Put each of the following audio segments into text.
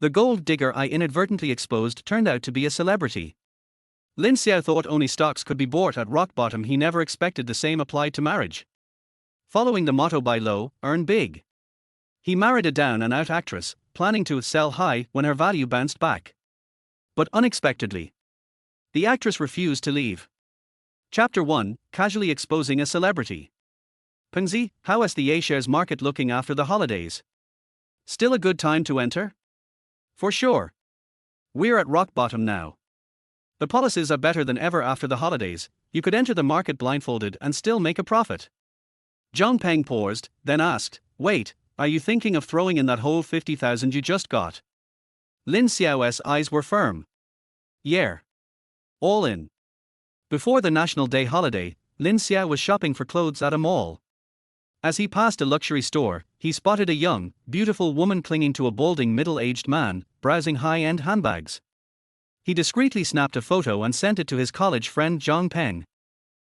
The gold digger I inadvertently exposed turned out to be a celebrity. Lin Xiao thought only stocks could be bought at rock bottom. He never expected the same applied to marriage. Following the motto buy low, earn big. He married a down and out actress, planning to sell high when her value bounced back. But unexpectedly, the actress refused to leave. Chapter 1, Casually Exposing a Celebrity. Pengzi, how is the A-shares market looking after the holidays? Still a good time to enter? For sure. We're at rock bottom now. The policies are better than ever after the holidays. You could enter the market blindfolded and still make a profit. Zhang Peng paused, then asked, wait, are you thinking of throwing in that whole 50,000 you just got? Lin Xiao's eyes were firm. Yeah. All in. Before the National Day holiday, Lin Xiao was shopping for clothes at a mall. As he passed a luxury store, he spotted a young, beautiful woman clinging to a balding middle-aged man, browsing high-end handbags. He discreetly snapped a photo and sent it to his college friend Zhang Peng.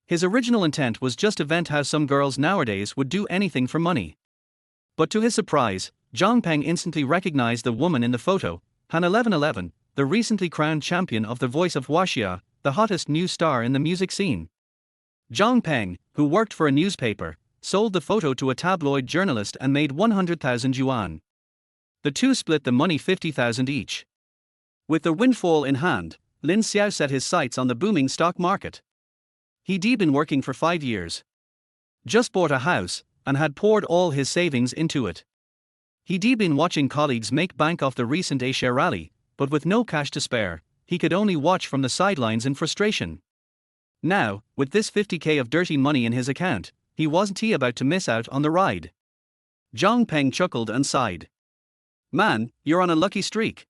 His original intent was just to vent how some girls nowadays would do anything for money. But to his surprise, Zhang Peng instantly recognized the woman in the photo, Han 1111, the recently crowned champion of The Voice of Wuxia, the hottest new star in the music scene. Zhang Peng, who worked for a newspaper, sold the photo to a tabloid journalist and made 100,000 yuan. The two split the money 50,000 each. With the windfall in hand, Lin Xiao set his sights on the booming stock market. He'd been working for 5 years. Just bought a house, and had poured all his savings into it. He'd been watching colleagues make bank off the recent A-share rally, but with no cash to spare, he could only watch from the sidelines in frustration. Now, with this 50k of dirty money in his account, he wasn't about to miss out on the ride. Zhang Peng chuckled and sighed. Man, you're on a lucky streak.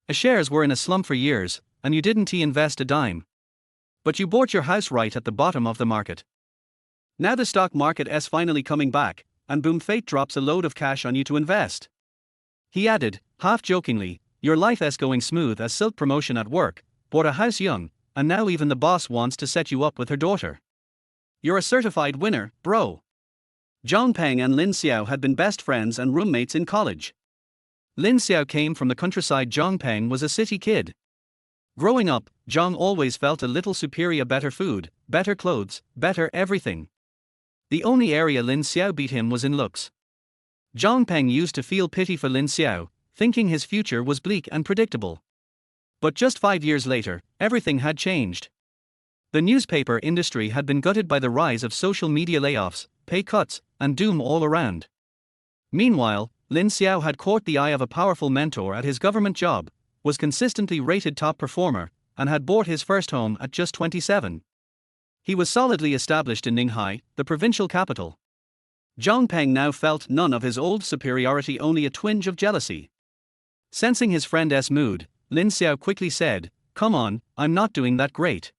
A-shares were in a slump for years, and you didn't invest a dime. But you bought your house right at the bottom of the market. Now the stock market is finally coming back, and boom, fate drops a load of cash on you to invest. He added, half-jokingly, your life is going smooth as silk. Promotion at work, bought a house young, and now even the boss wants to set you up with her daughter. You're a certified winner, bro. Zhang Peng and Lin Xiao had been best friends and roommates in college. Lin Xiao came from the countryside. Zhang Peng was a city kid. Growing up, Zhang always felt a little superior. Better food, better clothes, better everything. The only area Lin Xiao beat him was in looks. Zhang Peng used to feel pity for Lin Xiao, thinking his future was bleak and predictable. But just 5 years later, everything had changed. The newspaper industry had been gutted by the rise of social media layoffs, pay cuts, and doom all around. Meanwhile, Lin Xiao had caught the eye of a powerful mentor at his government job, was consistently rated top performer, and had bought his first home at just 27. He was solidly established in Ninghai, the provincial capital. Zhang Peng now felt none of his old superiority, only a twinge of jealousy. Sensing his friend's mood, Lin Xiao quickly said, "Come on, I'm not doing that great.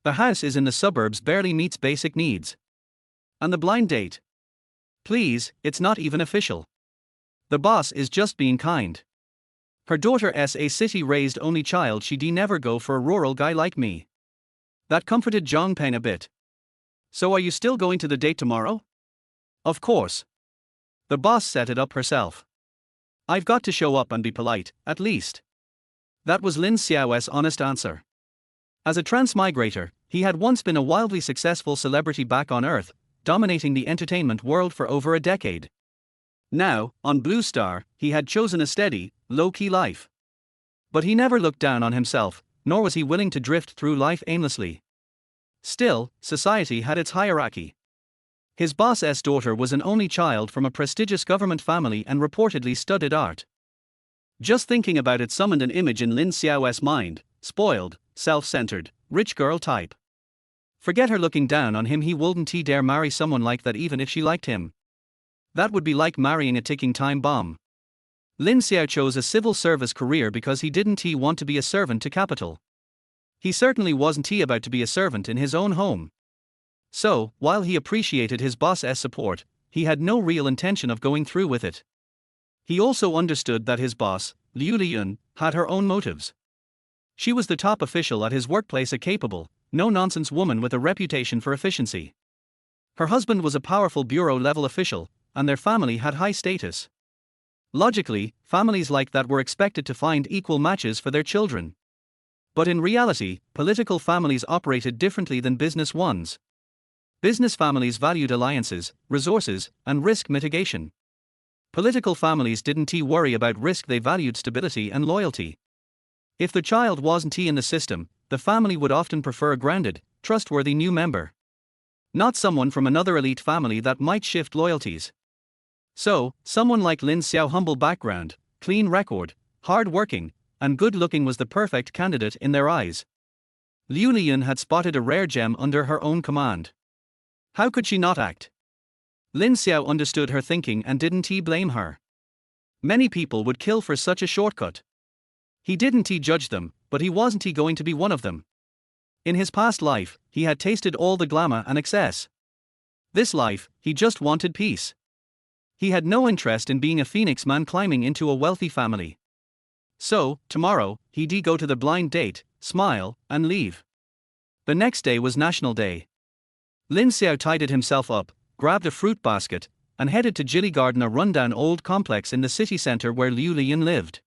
The house is in the suburbs, barely meets basic needs. And the blind date? Please, it's not even official. The boss is just being kind. Her daughter is a city-raised only child. She'd never go for a rural guy like me." That comforted Zhang Peng a bit. "So are you still going to the date tomorrow?" "Of course. The boss set it up herself. I've got to show up and be polite, at least." That was Lin Xiao's honest answer. As a transmigrator, he had once been a wildly successful celebrity back on Earth, dominating the entertainment world for over a decade. Now, on Blue Star, he had chosen a steady, low-key life. But he never looked down on himself, nor was he willing to drift through life aimlessly. Still, society had its hierarchy. His boss's daughter was an only child from a prestigious government family and reportedly studied art. Just thinking about it summoned an image in Lin Xiao's mind: spoiled, self-centered, rich girl type. Forget her looking down on him, he wouldn't dare marry someone like that even if she liked him. That would be like marrying a ticking time bomb. Lin Xiao chose a civil service career because he didn't want to be a servant to capital. He certainly wasn't about to be a servant in his own home. So, while he appreciated his boss's support, he had no real intention of going through with it. He also understood that his boss, Liu Liyun, had her own motives. She was the top official at his workplace, a capable, no-nonsense woman with a reputation for efficiency. Her husband was a powerful bureau-level official, and their family had high status. Logically, families like that were expected to find equal matches for their children. But in reality, political families operated differently than business ones. Business families valued alliances, resources, and risk mitigation. Political families didn't worry about risk, they valued stability and loyalty. If the child wasn't in the system, the family would often prefer a grounded, trustworthy new member. Not someone from another elite family that might shift loyalties. So, someone like Lin Xiao, humble background, clean record, hard-working, and good-looking, was the perfect candidate in their eyes. Liu Lian had spotted a rare gem under her own command. How could she not act? Lin Xiao understood her thinking and didn't blame her. Many people would kill for such a shortcut. He didn't judge them, but he wasn't going to be one of them. In his past life, he had tasted all the glamour and excess. This life, he just wanted peace. He had no interest in being a phoenix man climbing into a wealthy family. So, tomorrow, he'd go to the blind date, smile, and leave. The next day was National Day. Lin Xiao tidied himself up, grabbed a fruit basket, and headed to Jilly Garden, a rundown old complex in the city center where Liu Lian lived.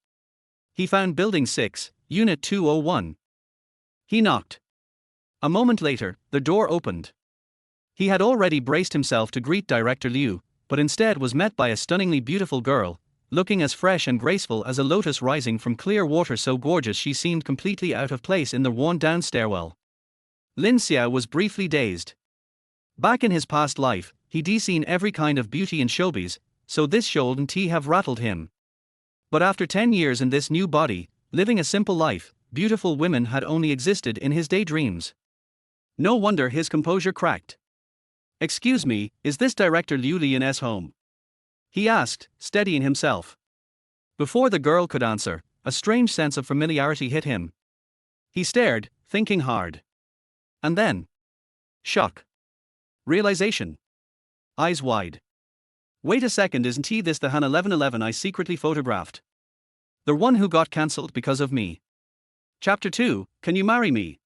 He found Building 6, Unit 201. He knocked. A moment later, the door opened. He had already braced himself to greet Director Liu, but instead was met by a stunningly beautiful girl, looking as fresh and graceful as a lotus rising from clear water, so gorgeous she seemed completely out of place in the worn-down stairwell. Lin Xiao was briefly dazed. Back in his past life, he'd seen every kind of beauty in showbiz, so this shouldn't have rattled him. But after 10 years in this new body, living a simple life, beautiful women had only existed in his daydreams. No wonder his composure cracked. "Excuse me, is this Director Liu Lian's home?" he asked, steadying himself. Before the girl could answer, a strange sense of familiarity hit him. He stared, thinking hard. And then, shock. Realization. Eyes wide. Wait a second, isn't this the Han 1111 I secretly photographed? The one who got cancelled because of me. Chapter 2, Can You Marry Me?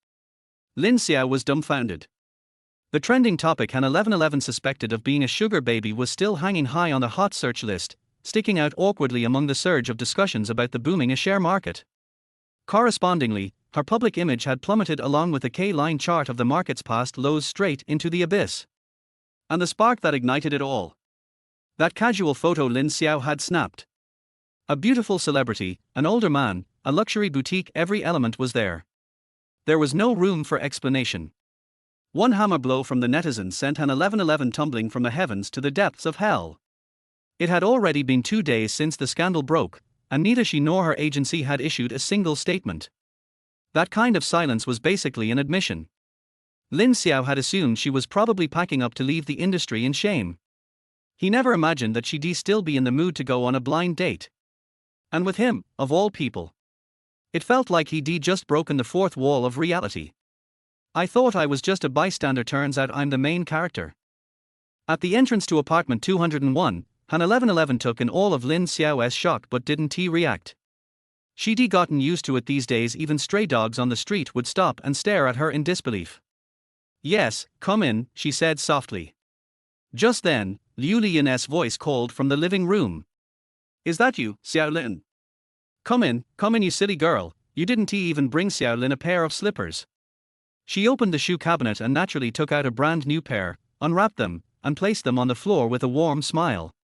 Lin Xiao was dumbfounded. The trending topic Han 1111 suspected of being a sugar baby was still hanging high on the hot search list, sticking out awkwardly among the surge of discussions about the booming share market. Correspondingly, her public image had plummeted along with the K-line chart of the market's past lows straight into the abyss. And the spark that ignited it all. That casual photo Lin Xiao had snapped. A beautiful celebrity, an older man, a luxury boutique, every element was there. There was no room for explanation. One hammer blow from the netizens sent Han 1111 tumbling from the heavens to the depths of hell. It had already been 2 days since the scandal broke, and neither she nor her agency had issued a single statement. That kind of silence was basically an admission. Lin Xiao had assumed she was probably packing up to leave the industry in shame. He never imagined that she'd still be in the mood to go on a blind date. And with him, of all people. It felt like he'd just broken the fourth wall of reality. "I thought I was just a bystander, turns out I'm the main character." At the entrance to apartment 201, Han 1111 took in all of Lin Xiao's shock but didn't react. She'd gotten used to it these days. Even stray dogs on the street would stop and stare at her in disbelief. "Yes, come in," she said softly. Just then, Liu Lian's voice called from the living room. "Is that you, Xiao Lin? Come in, you silly girl, you didn't even bring Xiao Lin a pair of slippers." She opened the shoe cabinet and naturally took out a brand new pair, unwrapped them, and placed them on the floor with a warm smile.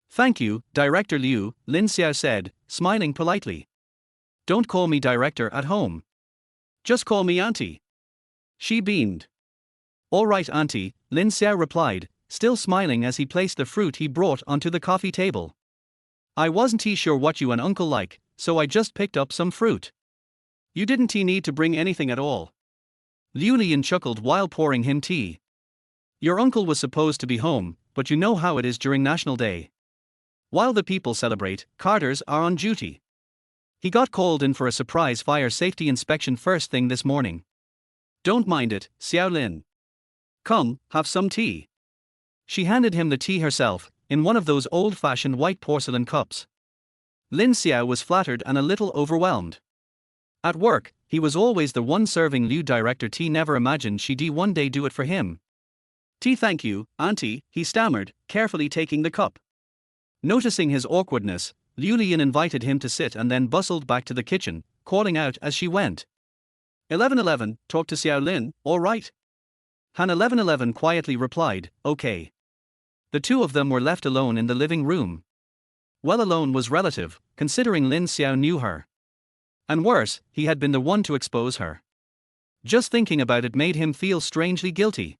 "Thank you, Director Liu," Lin Xiao said, smiling politely. "Don't call me director at home. Just call me Auntie." She beamed. "All right, Auntie," Lin Xiao replied, still smiling as he placed the fruit he brought onto the coffee table. "I wasn't sure what you and Uncle like, so I just picked up some fruit." "You didn't need to bring anything at all." Liu Lian chuckled while pouring him tea. "Your uncle was supposed to be home, but you know how it is during National Day. While the people celebrate, carters are on duty. He got called in for a surprise fire safety inspection first thing this morning. Don't mind it, Xiao Lin. Come, have some tea." She handed him the tea herself, in one of those old-fashioned white porcelain cups. Lin Xiao was flattered and a little overwhelmed. At work, he was always the one serving Liu Director tea, never imagined she'd one day do it for him. "Tea, thank you, Auntie," he stammered, carefully taking the cup. Noticing his awkwardness, Liu Lian invited him to sit and then bustled back to the kitchen, calling out as she went. 1111, talk to Xiao Lin, all right? Han 1111 quietly replied, okay. The two of them were left alone in the living room. Well, alone was relative, considering Lin Xiao knew her. And worse, he had been the one to expose her. Just thinking about it made him feel strangely guilty.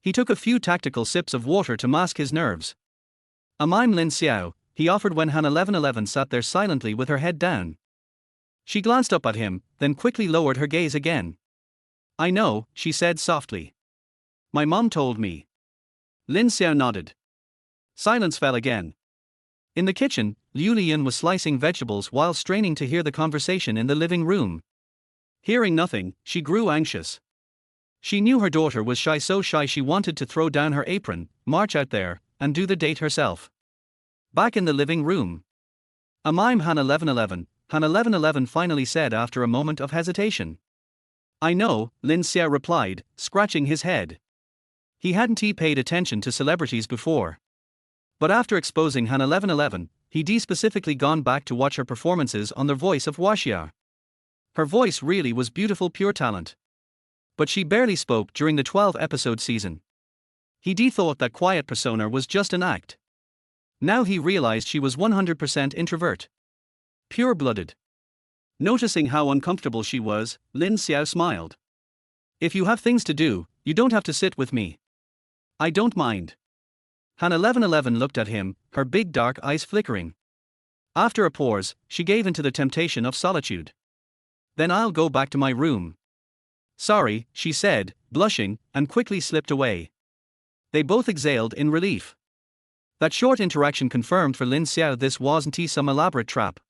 He took a few tactical sips of water to mask his nerves. I'm Lin Xiao, he offered when Han 1111 sat there silently with her head down. She glanced up at him, then quickly lowered her gaze again. I know, she said softly. My mom told me. Lin Xiao nodded. Silence fell again. In the kitchen, Liu Lian was slicing vegetables while straining to hear the conversation in the living room. Hearing nothing, she grew anxious. She knew her daughter was shy, so shy she wanted to throw down her apron, march out there, and do the date herself. Back in the living room. I'm Han 1111, Han 1111 finally said after a moment of hesitation. I know, Lin Xiao replied, scratching his head. He hadn't paid attention to celebrities before. But after exposing Han 1111, he'd specifically gone back to watch her performances on The Voice of Waxia. Her voice really was beautiful, pure talent. But she barely spoke during the 12-episode season. He'd thought that quiet persona was just an act. Now he realized she was 100% introvert. Pure-blooded. Noticing how uncomfortable she was, Lin Xiao smiled. If you have things to do, you don't have to sit with me. I don't mind. Han 1111 looked at him, her big dark eyes flickering. After a pause, she gave in to the temptation of solitude. Then I'll go back to my room. Sorry, she said, blushing, and quickly slipped away. They both exhaled in relief. That short interaction confirmed for Lin Xiao this wasn't some elaborate trap.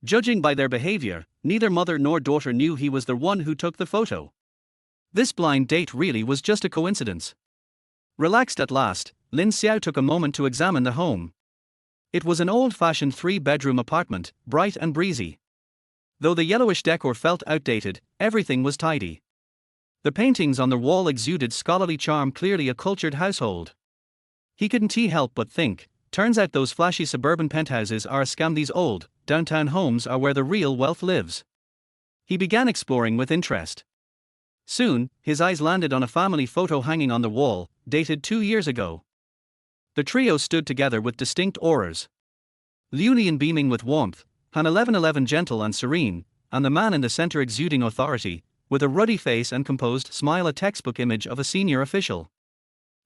Judging by their behavior, neither mother nor daughter knew he was the one who took the photo. This blind date really was just a coincidence. Relaxed at last, Lin Xiao took a moment to examine the home. It was an old-fashioned 3-bedroom apartment, bright and breezy. Though the yellowish decor felt outdated, everything was tidy. The paintings on the wall exuded scholarly charm, clearly a cultured household. He couldn't help but think, turns out those flashy suburban penthouses are a scam, these old, downtown homes are where the real wealth lives. He began exploring with interest. Soon, his eyes landed on a family photo hanging on the wall, dated 2 years ago. The trio stood together with distinct auras. Liu Lian beaming with warmth, Han 1111 gentle and serene, and the man in the center exuding authority, with a ruddy face and composed smile, a textbook image of a senior official.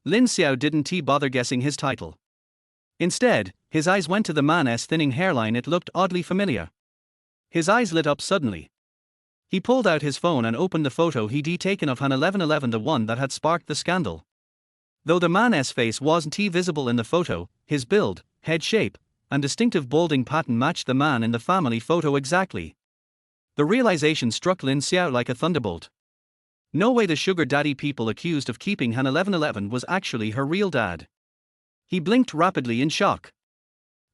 Lin Xiao didn't bother guessing his title. Instead, his eyes went to the man's thinning hairline. It looked oddly familiar. His eyes lit up suddenly. He pulled out his phone and opened the photo he'd taken of Han 1111, the one that had sparked the scandal. Though the man's face wasn't visible in the photo, his build, head shape, and distinctive balding pattern matched the man in the family photo exactly. The realization struck Lin Xiao like a thunderbolt. No way the sugar daddy people accused of keeping Han 1111 was actually her real dad. He blinked rapidly in shock.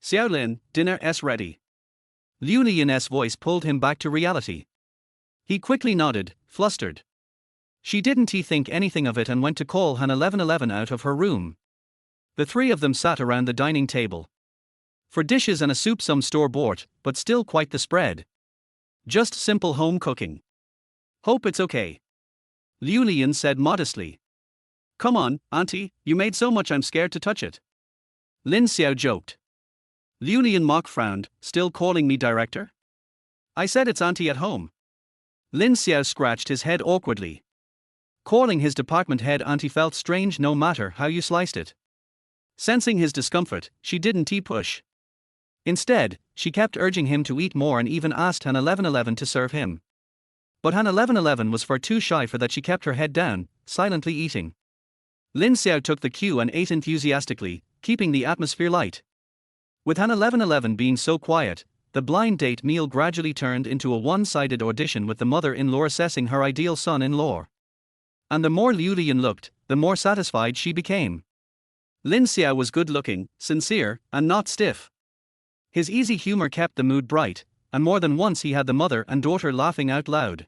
Xiao Lin, dinner's ready. Liu Lian's voice pulled him back to reality. He quickly nodded, flustered. She didn't think anything of it and went to call Han 1111 out of her room. The three of them sat around the dining table. For dishes and a soup, some store-bought, but still quite the spread. Just simple home cooking. Hope it's okay. Liu Lian said modestly. Come on, auntie, you made so much I'm scared to touch it. Lin Xiao joked. Liu Lian mock frowned, still calling me director? I said it's auntie at home. Lin Xiao scratched his head awkwardly. Calling his department head auntie felt strange no matter how you sliced it. Sensing his discomfort, she didn't push. Instead, she kept urging him to eat more and even asked Han 1111 to serve him. But Han 1111 was far too shy for that. She kept her head down, silently eating. Lin Xiao took the cue and ate enthusiastically, keeping the atmosphere light. With Han 1111 being so quiet, the blind date meal gradually turned into a one-sided audition with the mother-in-law assessing her ideal son-in-law. And the more Liu Lian looked, the more satisfied she became. Lin Xiao was good-looking, sincere, and not stiff. His easy humor kept the mood bright, and more than once he had the mother and daughter laughing out loud.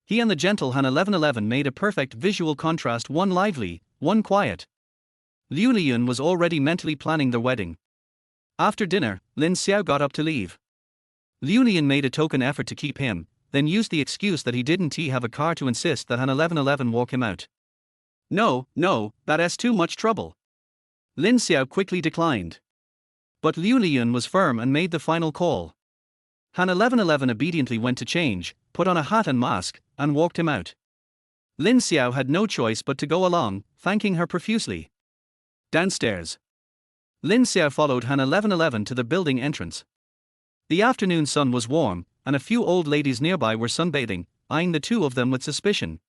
He and the gentle Han 1111 made a perfect visual contrast, one lively, one quiet. Liu Lian was already mentally planning the wedding. After dinner, Lin Xiao got up to leave. Liu Lian made a token effort to keep him, then used the excuse that he didn't have a car to insist that Han 1111 walk him out. No, that's too much trouble. Lin Xiao quickly declined. But Liu Lian was firm and made the final call. Han 1111 obediently went to change, put on a hat and mask, and walked him out. Lin Xiao had no choice but to go along, thanking her profusely. Downstairs, Lin Xiao followed Han 1111 to the building entrance. The afternoon sun was warm, and a few old ladies nearby were sunbathing, eyeing the two of them with suspicion.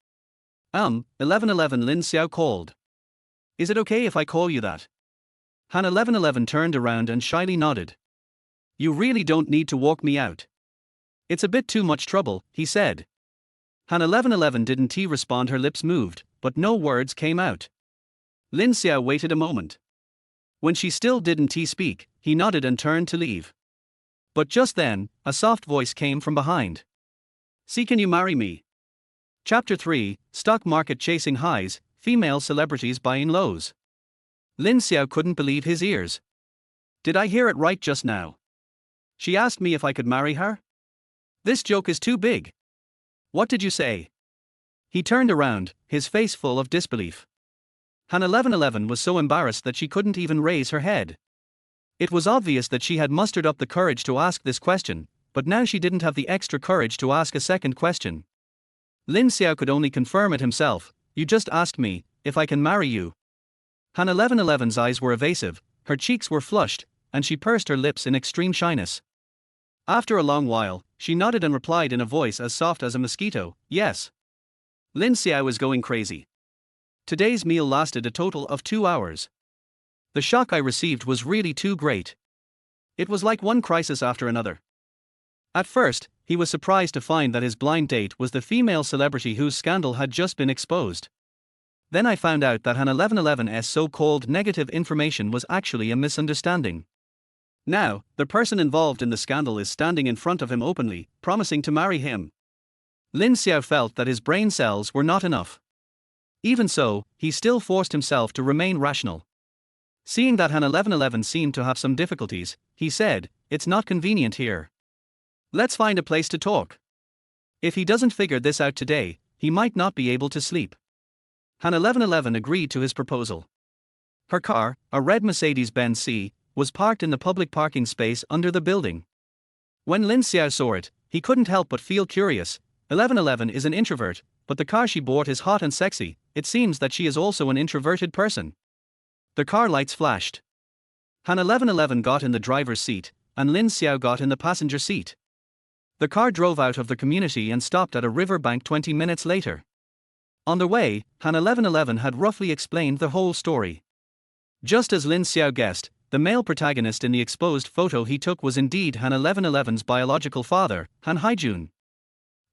1111, Lin Xiao called. Is it okay if I call you that? Han 1111 turned around and shyly nodded. You really don't need to walk me out. It's a bit too much trouble, he said. Han 1111 didn't respond, her lips moved, but no words came out. Lin Xiao waited a moment. When she still didn't speak, he nodded and turned to leave. But just then, a soft voice came from behind. See, can you marry me? Chapter 3, Stock Market Chasing Highs, Female Celebrities Buying Lows. Lin Xiao couldn't believe his ears. Did I hear it right just now? She asked me if I could marry her? This joke is too big. What did you say? He turned around, his face full of disbelief. Han 1111 was so embarrassed that she couldn't even raise her head. It was obvious that she had mustered up the courage to ask this question, but now she didn't have the extra courage to ask a second question. Lin Xiao could only confirm it himself. You just asked me if I can marry you. Han 1111's eyes were evasive, her cheeks were flushed, and she pursed her lips in extreme shyness. After a long while, she nodded and replied in a voice as soft as a mosquito, yes. Lin Xiao was going crazy. Today's meal lasted a total of 2 hours. The shock I received was really too great. It was like one crisis after another. At first, he was surprised to find that his blind date was the female celebrity whose scandal had just been exposed. Then I found out that Han 1111's so-called negative information was actually a misunderstanding. Now, the person involved in the scandal is standing in front of him openly, promising to marry him. Lin Xiao felt that his brain cells were not enough. Even so, he still forced himself to remain rational. Seeing that Han 1111 seemed to have some difficulties, he said, it's not convenient here. Let's find a place to talk. If he doesn't figure this out today, he might not be able to sleep. Han 1111 agreed to his proposal. Her car, a red Mercedes-Benz C, was parked in the public parking space under the building. When Lin Xiao saw it, he couldn't help but feel curious. 1111 is an introvert, but the car she bought is hot and sexy. It seems that she is also an introverted person. The car lights flashed. Han 1111 got in the driver's seat, and Lin Xiao got in the passenger seat. The car drove out of the community and stopped at a riverbank 20 minutes later. On the way, Han 1111 had roughly explained the whole story. Just as Lin Xiao guessed, the male protagonist in the exposed photo he took was indeed Han 1111's biological father, Han Haijun.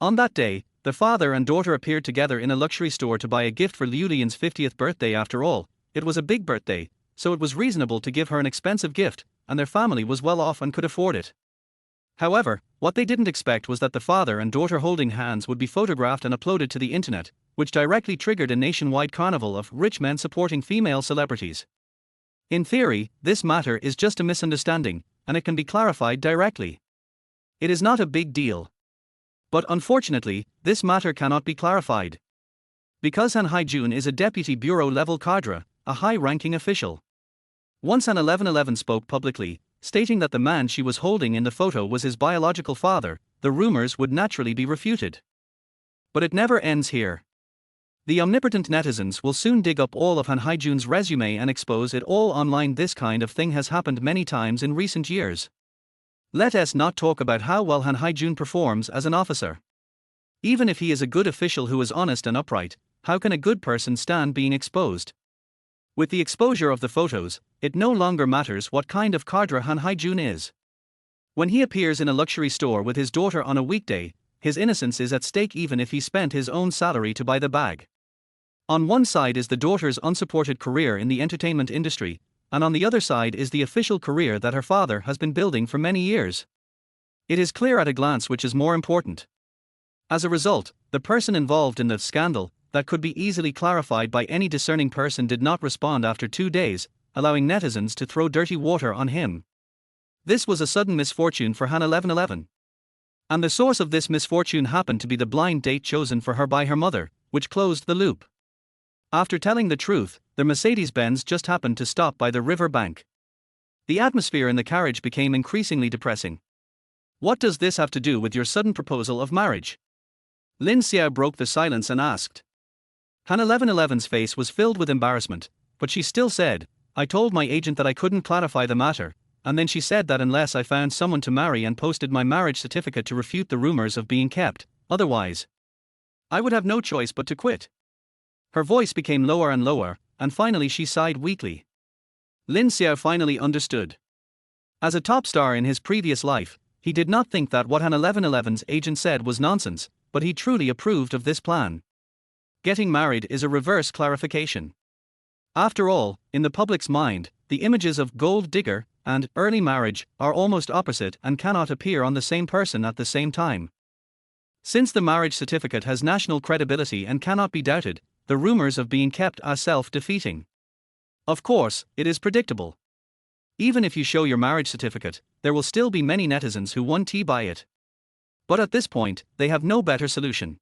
On that day, the father and daughter appeared together in a luxury store to buy a gift for Liu Lian's 50th birthday. After all, it was a big birthday, so it was reasonable to give her an expensive gift, and their family was well off and could afford it. However, what they didn't expect was that the father and daughter holding hands would be photographed and uploaded to the internet, which directly triggered a nationwide carnival of rich men supporting female celebrities. In theory, this matter is just a misunderstanding, and it can be clarified directly. It is not a big deal. But unfortunately, this matter cannot be clarified. Because Han Haijun is a deputy bureau-level cadre, a high-ranking official. Once Han 1111 spoke publicly, stating that the man she was holding in the photo was his biological father, the rumors would naturally be refuted. But it never ends here. The omnipotent netizens will soon dig up all of Han Haijun's resume and expose it all online. This kind of thing has happened many times in recent years. Let us not talk about how well Han Haijun performs as an officer. Even if he is a good official who is honest and upright, how can a good person stand being exposed? With the exposure of the photos, it no longer matters what kind of cadre Han Haijun is. When he appears in a luxury store with his daughter on a weekday, his innocence is at stake even if he spent his own salary to buy the bag. On one side is the daughter's unsupported career in the entertainment industry, and on the other side is the official career that her father has been building for many years. It is clear at a glance which is more important. As a result, the person involved in the scandal, that could be easily clarified by any discerning person, did not respond after 2 days, allowing netizens to throw dirty water on him. This was a sudden misfortune for Han 1111. And the source of this misfortune happened to be the blind date chosen for her by her mother, which closed the loop. After telling the truth, the Mercedes-Benz just happened to stop by the river bank. The atmosphere in the carriage became increasingly depressing. What does this have to do with your sudden proposal of marriage? Lin Xiao broke the silence and asked. Han 1111's face was filled with embarrassment, but she still said, I told my agent that I couldn't clarify the matter, and then she said that unless I found someone to marry and posted my marriage certificate to refute the rumors of being kept, otherwise, I would have no choice but to quit. Her voice became lower and lower, and finally she sighed weakly. Lin Xiao finally understood. As a top star in his previous life, he did not think that what Han 1111's agent said was nonsense, but he truly approved of this plan. Getting married is a reverse clarification. After all, in the public's mind, the images of gold digger and early marriage are almost opposite and cannot appear on the same person at the same time. Since the marriage certificate has national credibility and cannot be doubted, the rumors of being kept are self-defeating. Of course, it is predictable. Even if you show your marriage certificate, there will still be many netizens who won't buy it. But at this point, they have no better solution.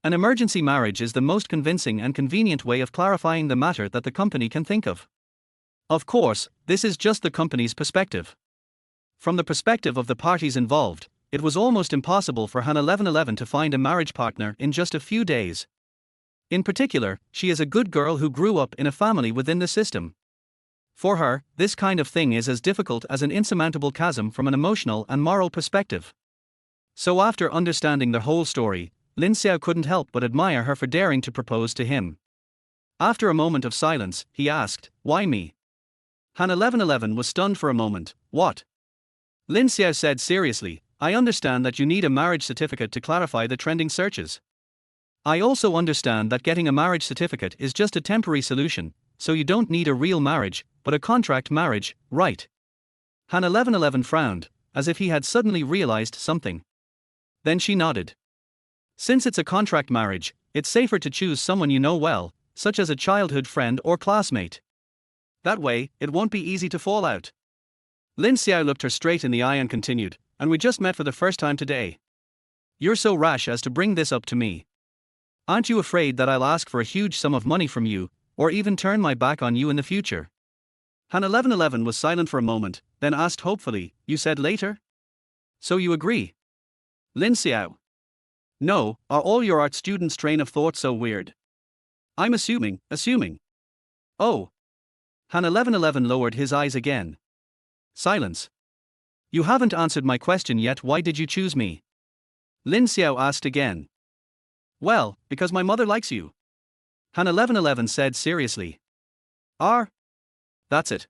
An emergency marriage is the most convincing and convenient way of clarifying the matter that the company can think of. Of course, this is just the company's perspective. From the perspective of the parties involved, it was almost impossible for Han 1111 to find a marriage partner in just a few days. In particular, she is a good girl who grew up in a family within the system. For her, this kind of thing is as difficult as an insurmountable chasm from an emotional and moral perspective. So after understanding the whole story, Lin Xiao couldn't help but admire her for daring to propose to him. After a moment of silence, he asked, Why me? Han 1111 was stunned for a moment. What? Lin Xiao said seriously, I understand that you need a marriage certificate to clarify the trending searches. I also understand that getting a marriage certificate is just a temporary solution, so you don't need a real marriage, but a contract marriage, right? Han 1111 frowned, as if he had suddenly realized something. Then she nodded. Since it's a contract marriage, it's safer to choose someone you know well, such as a childhood friend or classmate. That way, it won't be easy to fall out. Lin Xiao looked her straight in the eye and continued, and we just met for the first time today. You're so rash as to bring this up to me. Aren't you afraid that I'll ask for a huge sum of money from you, or even turn my back on you in the future? Han 1111 was silent for a moment, then asked hopefully, You said later? So you agree? Lin Xiao. No, are all your art students' train of thought so weird? I'm assuming. Oh. Han 1111 lowered his eyes again. Silence. You haven't answered my question yet. Why did you choose me? Lin Xiao asked again. Well, because my mother likes you. Han 1111 said seriously. That's it.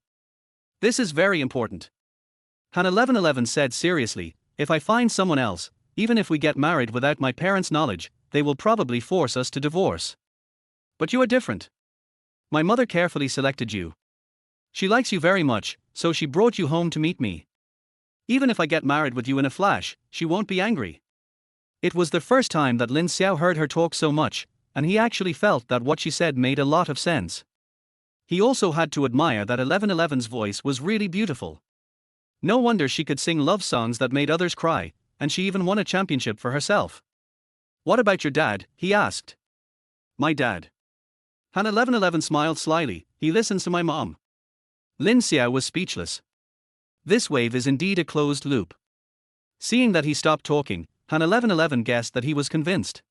This is very important. Han 1111 said seriously, if I find someone else, even if we get married without my parents' knowledge, they will probably force us to divorce. But you are different. My mother carefully selected you. She likes you very much, so she brought you home to meet me. Even if I get married with you in a flash, she won't be angry. It was the first time that Lin Xiao heard her talk so much, and he actually felt that what she said made a lot of sense. He also had to admire that 1111's voice was really beautiful. No wonder she could sing love songs that made others cry, and she even won a championship for herself. What about your dad? He asked. My dad. Han 1111 smiled slyly, he listens to my mom. Lin Xiao was speechless. This wave is indeed a closed loop. Seeing that he stopped talking, Han 1111 guessed that he was convinced.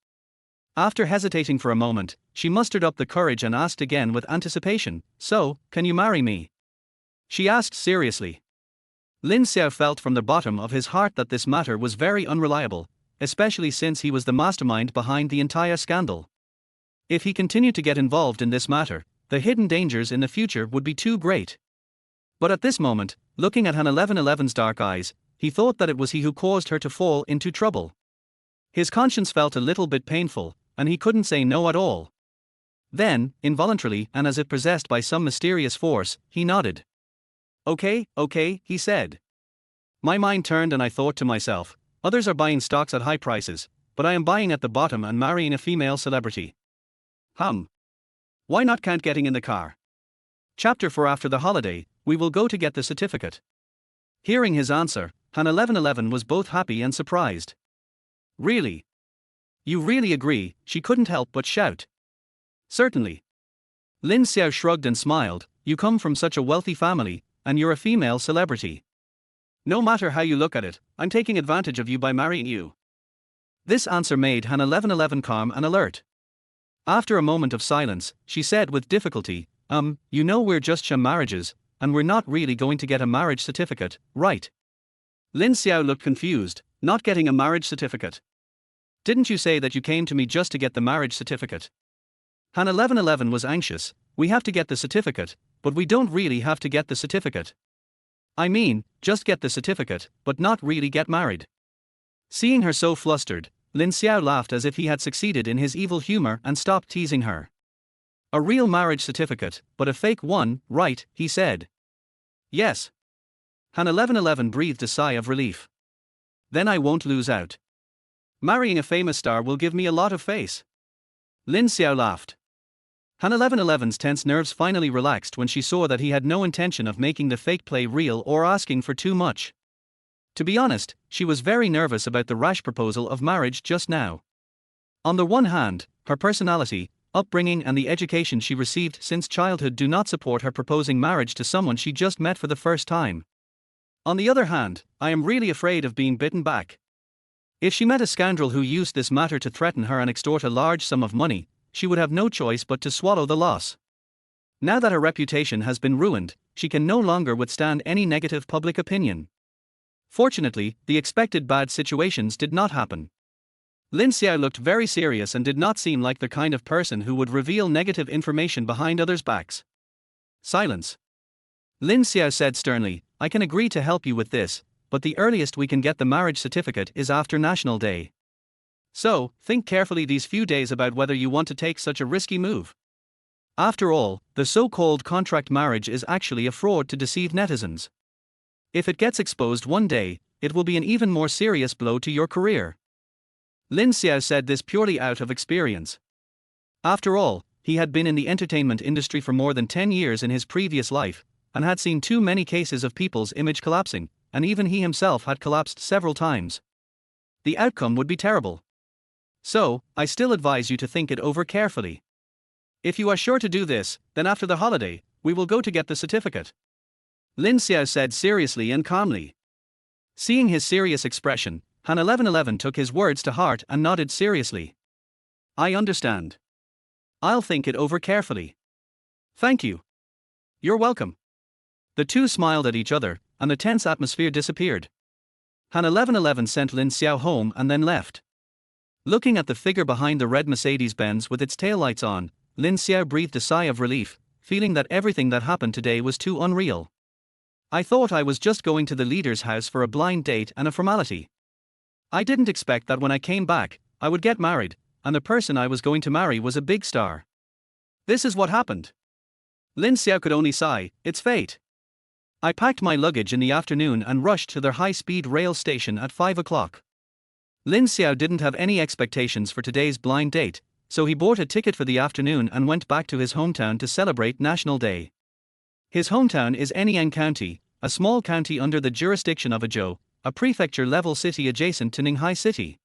After hesitating for a moment, she mustered up the courage and asked again with anticipation, So, can you marry me? She asked seriously. Lin Xiao felt from the bottom of his heart that this matter was very unreliable, especially since he was the mastermind behind the entire scandal. If he continued to get involved in this matter, the hidden dangers in the future would be too great. But at this moment, looking at Han 1111's dark eyes, he thought that it was he who caused her to fall into trouble. His conscience felt a little bit painful, and he couldn't say no at all. Then, involuntarily and as if possessed by some mysterious force, he nodded. Okay, he said. My mind turned and I thought to myself, others are buying stocks at high prices, but I am buying at the bottom and marrying a female celebrity. Why not? Can't getting in the car. Chapter 4 After the holiday, we will go to get the certificate. Hearing his answer, Han 1111 was both happy and surprised. Really? You really agree? She couldn't help but shout. Certainly. Lin Xiao shrugged and smiled. You come from such a wealthy family, and you're a female celebrity. No matter how you look at it, I'm taking advantage of you by marrying you. This answer made Han 1111 calm and alert. After a moment of silence, she said with difficulty, you know we're just sham marriages, and we're not really going to get a marriage certificate, right? Lin Xiao looked confused. Not getting a marriage certificate? Didn't you say that you came to me just to get the marriage certificate? Han 1111 was anxious. We have to get the certificate, but we don't really have to get the certificate. I mean, just get the certificate, but not really get married. Seeing her so flustered, Lin Xiao laughed as if he had succeeded in his evil humor and stopped teasing her. A real marriage certificate, but a fake one, right? He said. Yes. Han 1111 breathed a sigh of relief. Then I won't lose out. Marrying a famous star will give me a lot of face. Lin Xiao laughed. Han 1111's tense nerves finally relaxed when she saw that he had no intention of making the fake play real or asking for too much. To be honest, she was very nervous about the rash proposal of marriage just now. On the one hand, her personality, upbringing and the education she received since childhood do not support her proposing marriage to someone she just met for the first time. On the other hand, I am really afraid of being bitten back. If she met a scoundrel who used this matter to threaten her and extort a large sum of money, she would have no choice but to swallow the loss. Now that her reputation has been ruined, she can no longer withstand any negative public opinion. Fortunately, the expected bad situations did not happen. Lin Xiao looked very serious and did not seem like the kind of person who would reveal negative information behind others' backs. Silence. Lin Xiao said sternly, I can agree to help you with this, but the earliest we can get the marriage certificate is after National Day. So, think carefully these few days about whether you want to take such a risky move. After all, the so-called contract marriage is actually a fraud to deceive netizens. If it gets exposed one day, it will be an even more serious blow to your career. Lin Xiao said this purely out of experience. After all, he had been in the entertainment industry for more than 10 years in his previous life, and had seen too many cases of people's image collapsing, and even he himself had collapsed several times. The outcome would be terrible. So, I still advise you to think it over carefully. If you are sure to do this, then after the holiday, we will go to get the certificate. Lin Xiao said seriously and calmly. Seeing his serious expression, Han 1111 took his words to heart and nodded seriously. I understand. I'll think it over carefully. Thank you. You're welcome. The two smiled at each other, and the tense atmosphere disappeared. Han 1111 sent Lin Xiao home and then left. Looking at the figure behind the red Mercedes-Benz with its taillights on, Lin Xiao breathed a sigh of relief, feeling that everything that happened today was too unreal. I thought I was just going to the leader's house for a blind date and a formality. I didn't expect that when I came back, I would get married, and the person I was going to marry was a big star. This is what happened. Lin Xiao could only sigh, it's fate. I packed my luggage in the afternoon and rushed to their high-speed rail station at 5 o'clock. Lin Xiao didn't have any expectations for today's blind date, so he bought a ticket for the afternoon and went back to his hometown to celebrate National Day. His hometown is Anyang County, a small county under the jurisdiction of Azhou, a prefecture-level city adjacent to Ninghai City.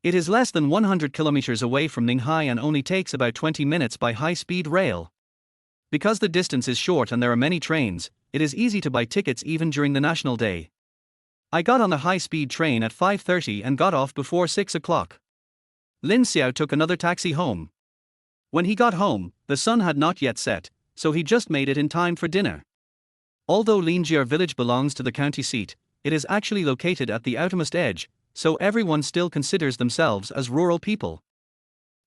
It is less than 100 kilometers away from Ninghai and only takes about 20 minutes by high-speed rail. Because the distance is short and there are many trains, it is easy to buy tickets even during the National Day. I got on the high-speed train at 5:30 and got off before 6 o'clock. Lin Xiao took another taxi home. When he got home, the sun had not yet set, so he just made it in time for dinner. Although Lin Xiao village belongs to the county seat, it is actually located at the outermost edge, so everyone still considers themselves as rural people.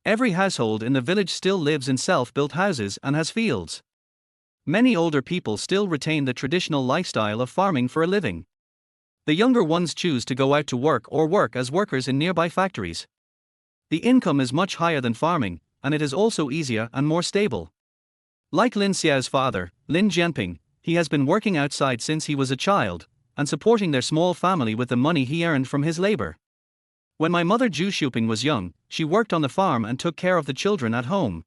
Every household in the village still lives in self-built houses and has fields. Many older people still retain the traditional lifestyle of farming for a living. The younger ones choose to go out to work or work as workers in nearby factories. The income is much higher than farming, and it is also easier and more stable. Like Lin Xiao's father, Lin Peng, he has been working outside since he was a child, and supporting their small family with the money he earned from his labor. When my mother Zhu Shuping was young, she worked on the farm and took care of the children at home.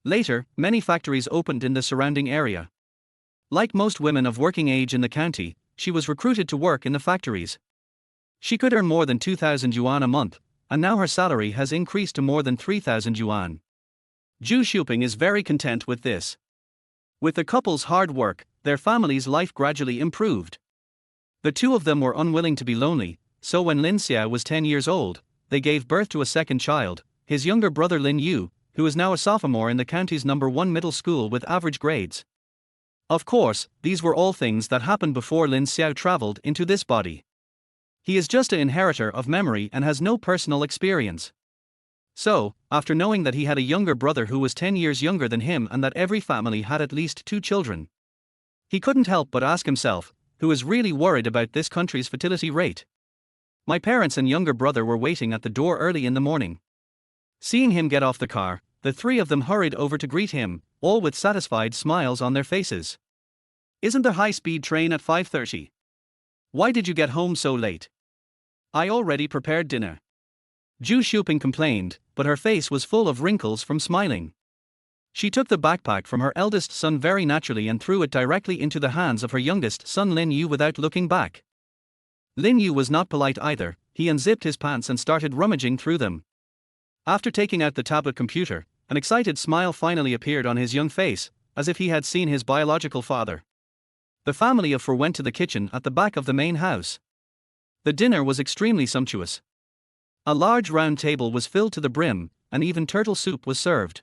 Later, many factories opened in the surrounding area. Like most women of working age in the county, she was recruited to work in the factories. She could earn more than 2,000 yuan a month, and now her salary has increased to more than 3,000 yuan. Zhu Xiuping is very content with this. With the couple's hard work, their family's life gradually improved. The two of them were unwilling to be lonely, so when Lin Xiao was 10 years old, they gave birth to a second child, his younger brother Lin Yu, who is now a sophomore in the county's #1 middle school with average grades. Of course, these were all things that happened before Lin Xiao traveled into this body. He is just an inheritor of memory and has no personal experience. So, after knowing that he had a younger brother who was 10 years younger than him and that every family had at least 2 children, he couldn't help but ask himself, who is really worried about this country's fertility rate? My parents and younger brother were waiting at the door early in the morning. Seeing him get off the car, the three of them hurried over to greet him, all with satisfied smiles on their faces. Isn't the high-speed train at 5:30? Why did you get home so late? I already prepared dinner. Zhu Xiuping complained, but her face was full of wrinkles from smiling. She took the backpack from her eldest son very naturally and threw it directly into the hands of her youngest son Lin Yu without looking back. Lin Yu was not polite either, he unzipped his pants and started rummaging through them. After taking out the tablet computer, an excited smile finally appeared on his young face, as if he had seen his biological father. The family of four went to the kitchen at the back of the main house. The dinner was extremely sumptuous. A large round table was filled to the brim, and even turtle soup was served.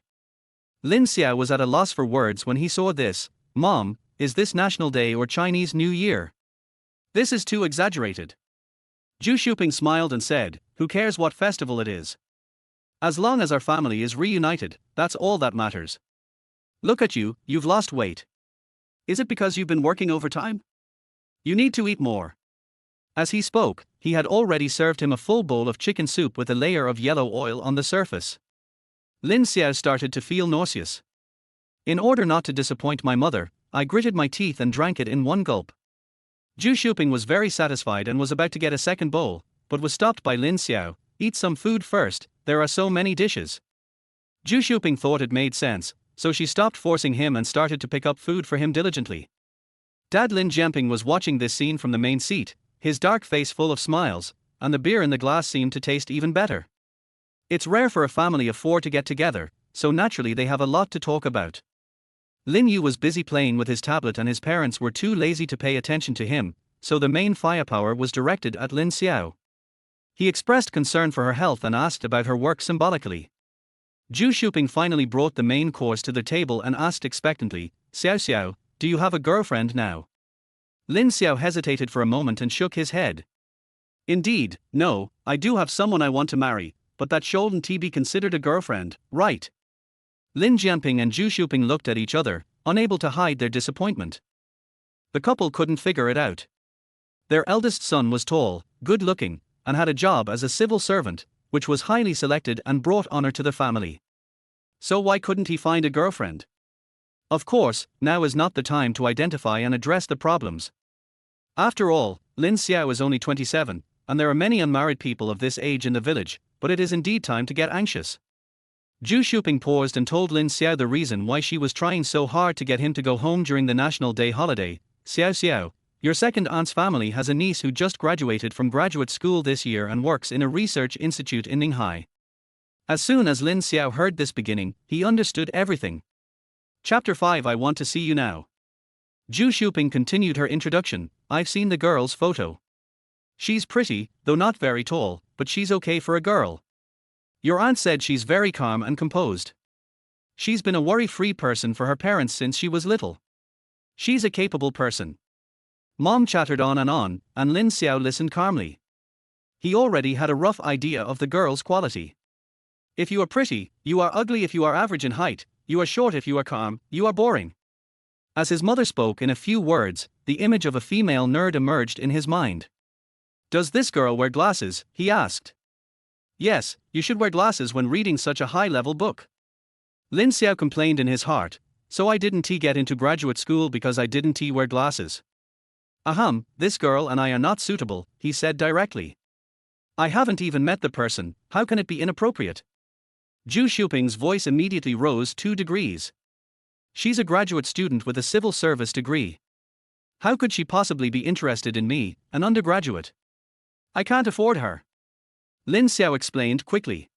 Lin Xiao was at a loss for words when he saw this. Mom, is this National Day or Chinese New Year? This is too exaggerated. Zhu Xiuping smiled and said, who cares what festival it is? As long as our family is reunited, that's all that matters. Look at you, you've lost weight. Is it because you've been working overtime? You need to eat more. As he spoke, he had already served him a full bowl of chicken soup with a layer of yellow oil on the surface. Lin Xiao started to feel nauseous. In order not to disappoint my mother, I gritted my teeth and drank it in one gulp. Zhu Xiuping was very satisfied and was about to get a second bowl, but was stopped by Lin Xiao. Eat some food first, there are so many dishes. Zhu Xiuping thought it made sense, so she stopped forcing him and started to pick up food for him diligently. Dad Lin Xiaoping was watching this scene from the main seat, his dark face full of smiles, and the beer in the glass seemed to taste even better. It's rare for a family of four to get together, so naturally they have a lot to talk about. Lin Yu was busy playing with his tablet and his parents were too lazy to pay attention to him, so the main firepower was directed at Lin Xiao. He expressed concern for her health and asked about her work symbolically. Zhu Xiuping finally brought the main course to the table and asked expectantly, Xiao Xiao, do you have a girlfriend now? Lin Xiao hesitated for a moment and shook his head. Indeed, no, I do have someone I want to marry, but that shouldn't be considered a girlfriend, right? Lin Jianping and Zhu Xiuping looked at each other, unable to hide their disappointment. The couple couldn't figure it out. Their eldest son was tall, good-looking, and had a job as a civil servant, which was highly selected and brought honor to the family. So why couldn't he find a girlfriend? Of course, now is not the time to identify and address the problems. After all, Lin Xiao is only 27, and there are many unmarried people of this age in the village, but it is indeed time to get anxious. Zhu Xiuping paused and told Lin Xiao the reason why she was trying so hard to get him to go home during the National Day holiday. Xiao Xiao, your second aunt's family has a niece who just graduated from graduate school this year and works in a research institute in Ninghai. As soon as Lin Xiao heard this beginning, he understood everything. Chapter 5 I want to see you now. Zhu Xiuping continued her introduction. I've seen the girl's photo. She's pretty, though not very tall, but she's okay for a girl. Your aunt said she's very calm and composed. She's been a worry-free person for her parents since she was little. She's a capable person. Mom chattered on, and Lin Xiao listened calmly. He already had a rough idea of the girl's quality. If you are pretty, you are ugly if you are average in height, you are short if you are calm, you are boring. As his mother spoke in a few words, the image of a female nerd emerged in his mind. Does this girl wear glasses? He asked. Yes, you should wear glasses when reading such a high-level book. Lin Xiao complained in his heart, so I didn't get into graduate school because I didn't wear glasses. This girl and I are not suitable, he said directly. I haven't even met the person, how can it be inappropriate? Zhu Xiuping's voice immediately rose 2 degrees. She's a graduate student with a civil service degree. How could she possibly be interested in me, an undergraduate? I can't afford her. Lin Xiao explained quickly.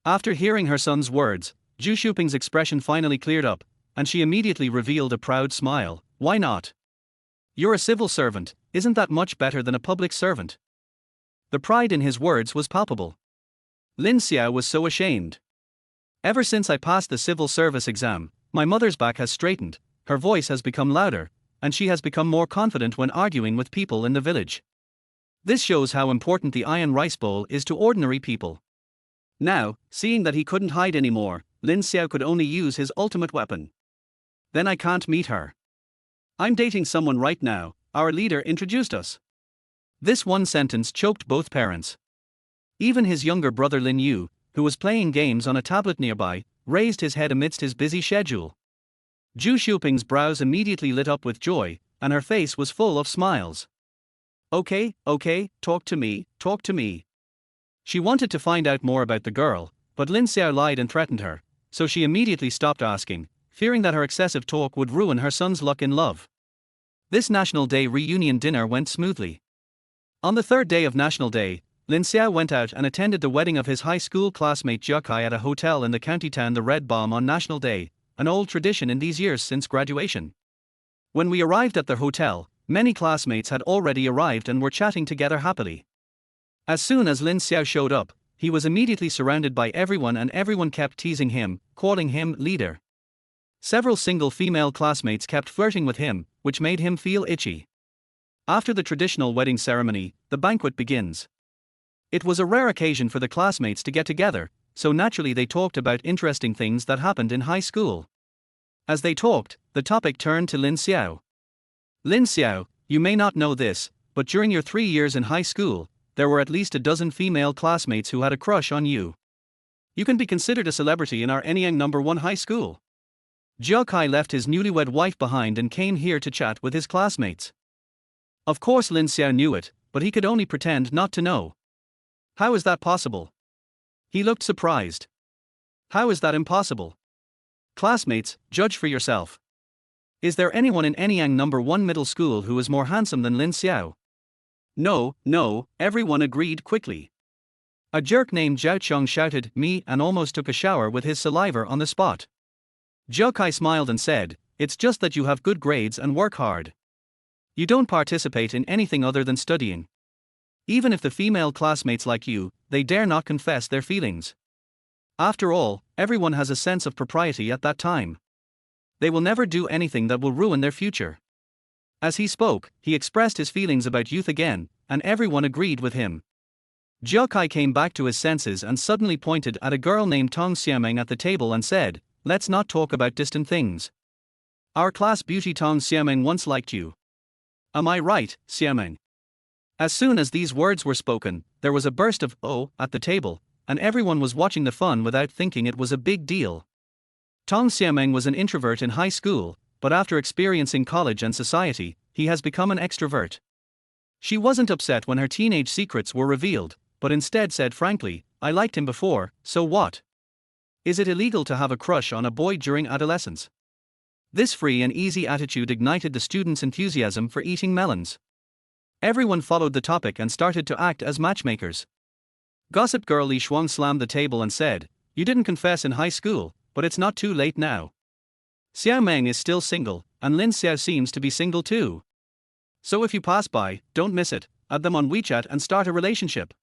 After hearing her son's words, Zhu Shuping's expression finally cleared up, and she immediately revealed a proud smile. Why not? You're a civil servant, isn't that much better than a public servant? The pride in his words was palpable. Lin Xiao was so ashamed. Ever since I passed the civil service exam, my mother's back has straightened, her voice has become louder, and she has become more confident when arguing with people in the village. This shows how important the iron rice bowl is to ordinary people. Now, seeing that he couldn't hide anymore, Lin Xiao could only use his ultimate weapon. Then I can't meet her. I'm dating someone right now, our leader introduced us. This one sentence choked both parents. Even his younger brother Lin Yu, who was playing games on a tablet nearby, raised his head amidst his busy schedule. Zhu Shuping's brows immediately lit up with joy, and her face was full of smiles. Okay, talk to me. She wanted to find out more about the girl, but Lin Xiao lied and threatened her, so she immediately stopped asking, fearing that her excessive talk would ruin her son's luck in love. This National Day reunion dinner went smoothly. On the third day of National Day, Lin Xiao went out and attended the wedding of his high school classmate Jia Kai at a hotel in the county town the Red Bomb on National Day, an old tradition in these years since graduation. When we arrived at the hotel, many classmates had already arrived and were chatting together happily. As soon as Lin Xiao showed up, he was immediately surrounded by everyone and everyone kept teasing him, calling him leader. Several single female classmates kept flirting with him, which made him feel itchy. After the traditional wedding ceremony, the banquet begins. It was a rare occasion for the classmates to get together, so naturally they talked about interesting things that happened in high school. As they talked, the topic turned to Lin Xiao. Lin Xiao, you may not know this, but during your 3 years in high school, there were at least a dozen female classmates who had a crush on you. You can be considered a celebrity in our Anyang number 1 high school. Jia Kai left his newlywed wife behind and came here to chat with his classmates. Of course Lin Xiao knew it, but he could only pretend not to know. How is that possible? He looked surprised. How is that impossible? Classmates, judge for yourself. Is there anyone in Anyang number 1 middle school who is more handsome than Lin Xiao? No, everyone agreed quickly. A jerk named Zhao Chong shouted, me, and almost took a shower with his saliva on the spot. Zhao Kai smiled and said, it's just that you have good grades and work hard. You don't participate in anything other than studying. Even if the female classmates like you, they dare not confess their feelings. After all, everyone has a sense of propriety at that time. They will never do anything that will ruin their future. As he spoke, he expressed his feelings about youth again, and everyone agreed with him. Jia Kai came back to his senses and suddenly pointed at a girl named Tong Xiameng at the table and said, let's not talk about distant things. Our class beauty Tong Xiameng once liked you. Am I right, Xiameng? As soon as these words were spoken, there was a burst of "oh" at the table, and everyone was watching the fun without thinking it was a big deal. Tong Xiameng was an introvert in high school, but after experiencing college and society, he has become an extrovert. She wasn't upset when her teenage secrets were revealed, but instead said frankly, I liked him before, so what? Is it illegal to have a crush on a boy during adolescence? This free and easy attitude ignited the students' enthusiasm for eating melons. Everyone followed the topic and started to act as matchmakers. Gossip girl Li Shuang slammed the table and said, you didn't confess in high school, but it's not too late now. Xiao Meng is still single, and Lin Xiao seems to be single too. So if you pass by, don't miss it, add them on WeChat and start a relationship.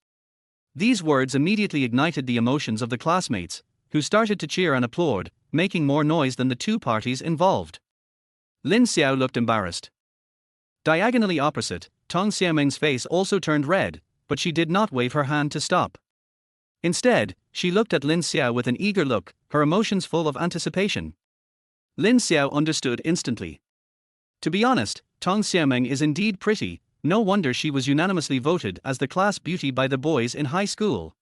These words immediately ignited the emotions of the classmates, who started to cheer and applaud, making more noise than the two parties involved. Lin Xiao looked embarrassed. Diagonally opposite, Tong Xiameng's face also turned red, but she did not wave her hand to stop. Instead, she looked at Lin Xiao with an eager look, her emotions full of anticipation. Lin Xiao understood instantly. To be honest, Tong Xiameng is indeed pretty, no wonder she was unanimously voted as the class beauty by the boys in high school.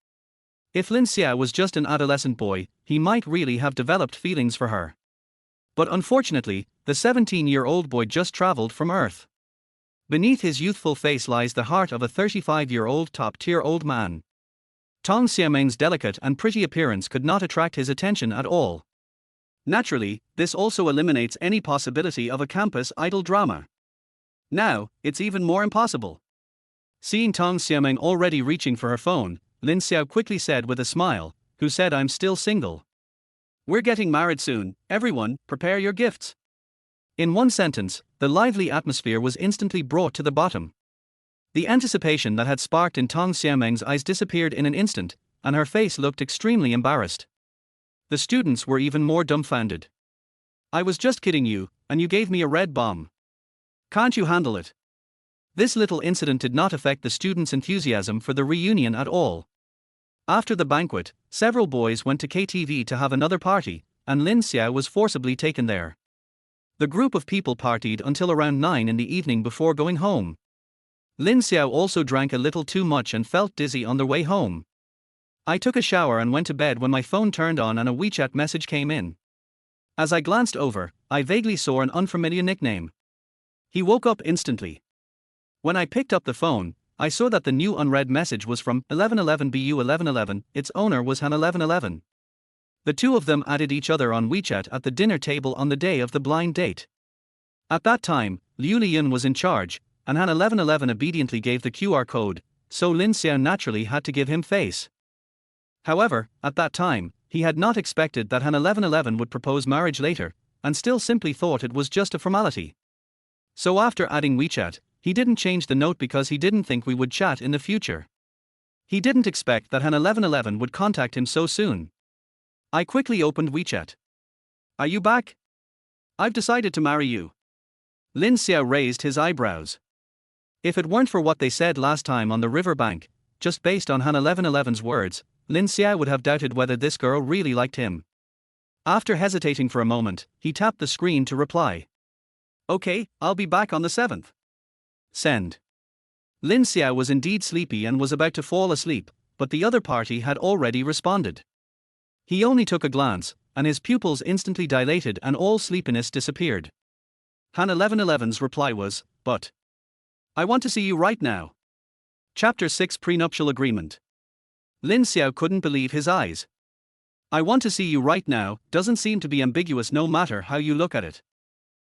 If Lin Xiao was just an adolescent boy, he might really have developed feelings for her. But unfortunately, the 17-year-old boy just traveled from Earth. Beneath his youthful face lies the heart of a 35-year-old top-tier old man. Tong Xiameng's delicate and pretty appearance could not attract his attention at all. Naturally, this also eliminates any possibility of a campus idol drama. Now, it's even more impossible. Seeing Tang Xiameng already reaching for her phone, Lin Xiao quickly said with a smile, "Who said I'm still single? We're getting married soon, everyone, prepare your gifts." In one sentence, the lively atmosphere was instantly brought to the bottom. The anticipation that had sparked in Tang Xiameng's eyes disappeared in an instant, and her face looked extremely embarrassed. The students were even more dumbfounded. "I was just kidding you, and you gave me a red bomb. Can't you handle it?" This little incident did not affect the students' enthusiasm for the reunion at all. After the banquet, several boys went to KTV to have another party, and Lin Xiao was forcibly taken there. The group of people partied until around 9 in the evening before going home. Lin Xiao also drank a little too much and felt dizzy on their way home. "I took a shower and went to bed when my phone turned on and a WeChat message came in. As I glanced over, I vaguely saw an unfamiliar nickname. He woke up instantly. When I picked up the phone, I saw that the new unread message was from 1111 BU 1111, its owner was Han 1111. The two of them added each other on WeChat at the dinner table on the day of the blind date. At that time, Liu Liyun was in charge, and Han 1111 obediently gave the QR code, so Lin Xiao naturally had to give him face. However, at that time, he had not expected that Han 1111 would propose marriage later, and still simply thought it was just a formality. So after adding WeChat, he didn't change the note because he didn't think we would chat in the future. He didn't expect that Han 1111 would contact him so soon. I quickly opened WeChat. "Are you back? I've decided to marry you." Lin Xiao raised his eyebrows. If it weren't for what they said last time on the riverbank, just based on Han 1111's words, Lin Xiao would have doubted whether this girl really liked him. After hesitating for a moment, he tapped the screen to reply. "Okay, I'll be back on the 7th. Send." Lin Xiao was indeed sleepy and was about to fall asleep, but the other party had already responded. He only took a glance, and his pupils instantly dilated and all sleepiness disappeared. Han 1111's reply was, "But I want to see you right now." Chapter 6 Prenuptial Agreement. Lin Xiao couldn't believe his eyes. "I want to see you right now" doesn't seem to be ambiguous no matter how you look at it.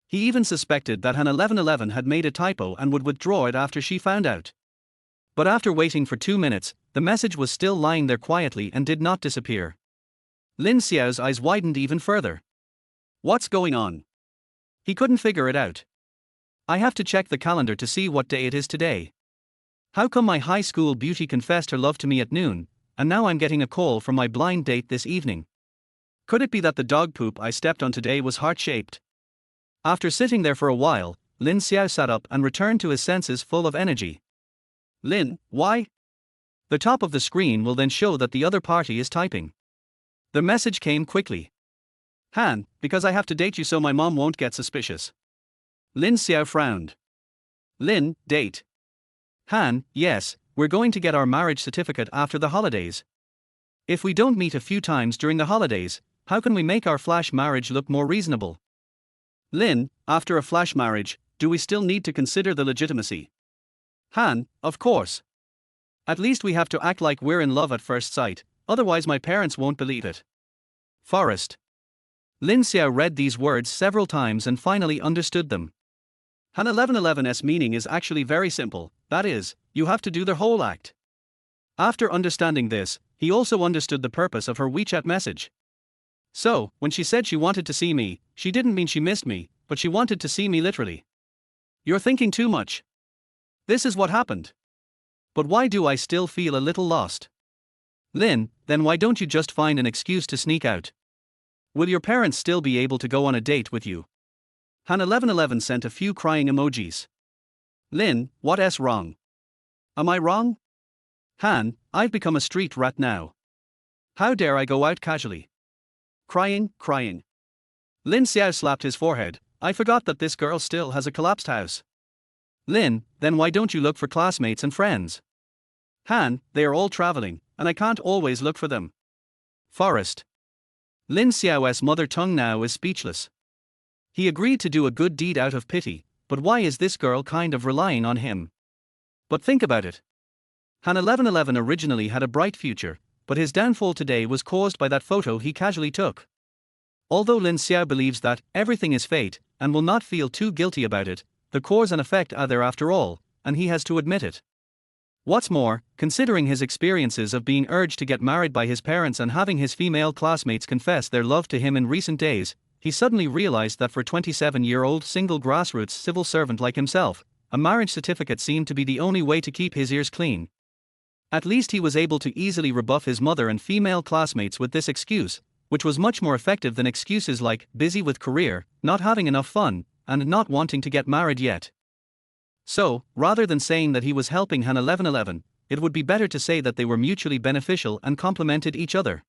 He even suspected that Han 1111 had made a typo and would withdraw it after she found out. But after waiting for 2 minutes, the message was still lying there quietly and did not disappear. Lin Xiao's eyes widened even further. What's going on? He couldn't figure it out. I have to check the calendar to see what day it is today. How come my high school beauty confessed her love to me at noon, and now I'm getting a call from my blind date this evening? Could it be that the dog poop I stepped on today was heart-shaped? After sitting there for a while, Lin Xiao sat up and returned to his senses full of energy. "Lin, why?" The top of the screen will then show that the other party is typing. The message came quickly. "Han, because I have to date you so my mom won't get suspicious." Lin Xiao frowned. "Lin, date?" "Han, yes, we're going to get our marriage certificate after the holidays. If we don't meet a few times during the holidays, how can we make our flash marriage look more reasonable?" "Lin, after a flash marriage, do we still need to consider the legitimacy?" "Han, of course. At least we have to act like we're in love at first sight, otherwise my parents won't believe it." Forest. Lin Xiao read these words several times and finally understood them. Han 1111's meaning is actually very simple, that is, you have to do the whole act. After understanding this, he also understood the purpose of her WeChat message. So, when she said she wanted to see me, she didn't mean she missed me, but she wanted to see me literally. "You're thinking too much. This is what happened. But why do I still feel a little lost?" "Lin, then why don't you just find an excuse to sneak out? Will your parents still be able to go on a date with you?" Han 1111 sent a few crying emojis. "Lin, what's wrong? Am I wrong? Han, I've become a street rat now. How dare I go out casually? Crying. Lin Xiao slapped his forehead. "I forgot that this girl still has a collapsed house." "Lin, then why don't you look for classmates and friends?" "Han, they are all traveling, and I can't always look for them." Forest. Lin Xiao's mother tongue now is speechless. He agreed to do a good deed out of pity, but why is this girl kind of relying on him? But think about it. Han 1111 originally had a bright future, but his downfall today was caused by that photo he casually took. Although Lin Xiao believes that everything is fate and will not feel too guilty about it, the cause and effect are there after all, and he has to admit it. What's more, considering his experiences of being urged to get married by his parents and having his female classmates confess their love to him in recent days, he suddenly realized that for a 27-year-old single grassroots civil servant like himself, a marriage certificate seemed to be the only way to keep his ears clean. At least he was able to easily rebuff his mother and female classmates with this excuse, which was much more effective than excuses like busy with career, not having enough fun, and not wanting to get married yet. So, rather than saying that he was helping Han 1111, it would be better to say that they were mutually beneficial and complemented each other.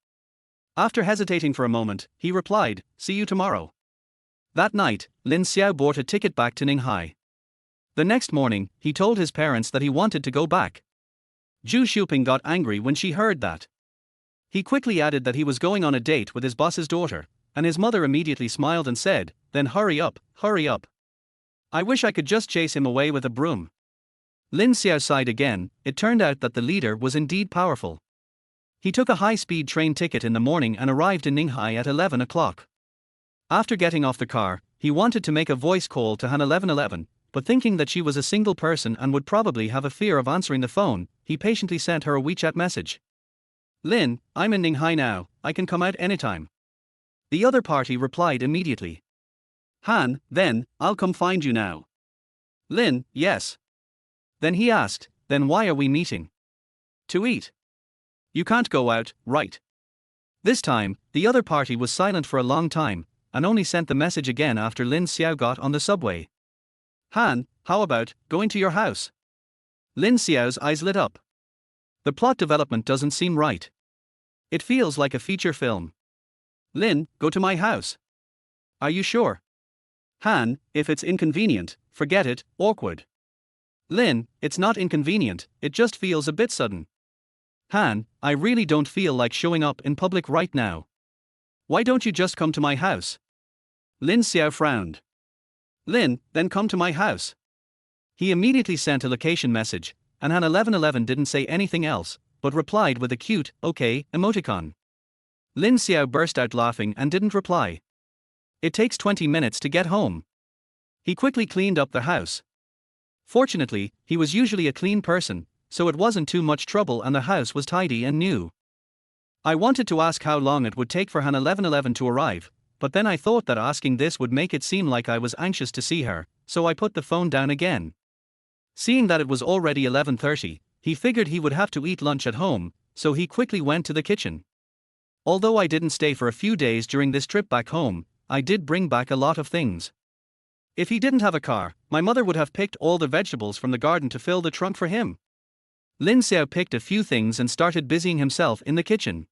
After hesitating for a moment, he replied, "See you tomorrow." That night, Lin Xiao bought a ticket back to Ninghai. The next morning, he told his parents that he wanted to go back. Zhu Xiuping got angry when she heard that. He quickly added that he was going on a date with his boss's daughter, and his mother immediately smiled and said, "Then hurry up, hurry up. I wish I could just chase him away with a broom." Lin Xiao sighed again. It turned out that the leader was indeed powerful. He took a high-speed train ticket in the morning and arrived in Ninghai at 11 o'clock. After getting off the car, he wanted to make a voice call to Han 1111, but thinking that she was a single person and would probably have a fear of answering the phone, he patiently sent her a WeChat message. "Lin, I'm in Ninghai now, I can come out anytime." The other party replied immediately. "Han, then, I'll come find you now." Lin, "Yes." Then he asked, "Then why are we meeting?" "To eat." "You can't go out, right?" This time, the other party was silent for a long time, and only sent the message again after Lin Xiao got on the subway. "Han, how about going to your house?" Lin Xiao's eyes lit up. The plot development doesn't seem right. It feels like a feature film. "Lin, go to my house." "Are you sure?" "Han, if it's inconvenient, forget it, awkward." "Lin, it's not inconvenient, it just feels a bit sudden." "Han, I really don't feel like showing up in public right now. Why don't you just come to my house?" Lin Xiao frowned. "Lin, then come to my house." He immediately sent a location message, and Han 1111 didn't say anything else, but replied with a cute, "okay" emoticon. Lin Xiao burst out laughing and didn't reply. It takes 20 minutes to get home. He quickly cleaned up the house. Fortunately, he was usually a clean person, so it wasn't too much trouble and the house was tidy and new. I wanted to ask how long it would take for Han 1111 to arrive, but then I thought that asking this would make it seem like I was anxious to see her, so I put the phone down again. Seeing that it was already 11:30, he figured he would have to eat lunch at home, so he quickly went to the kitchen. Although I didn't stay for a few days during this trip back home, I did bring back a lot of things. If he didn't have a car, my mother would have picked all the vegetables from the garden to fill the trunk for him. Lin Xiao picked a few things and started busying himself in the kitchen.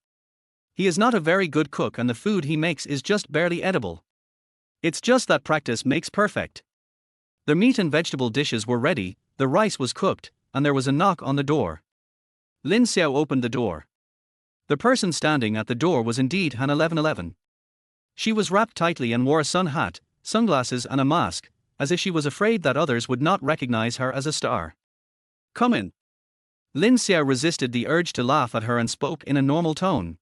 He is not a very good cook and the food he makes is just barely edible. It's just that practice makes perfect. The meat and vegetable dishes were ready, the rice was cooked, and there was a knock on the door. Lin Xiao opened the door. The person standing at the door was indeed Han 1111. She was wrapped tightly and wore a sun hat, sunglasses and a mask, as if she was afraid that others would not recognize her as a star. "Come in." Lin Xiao resisted the urge to laugh at her and spoke in a normal tone.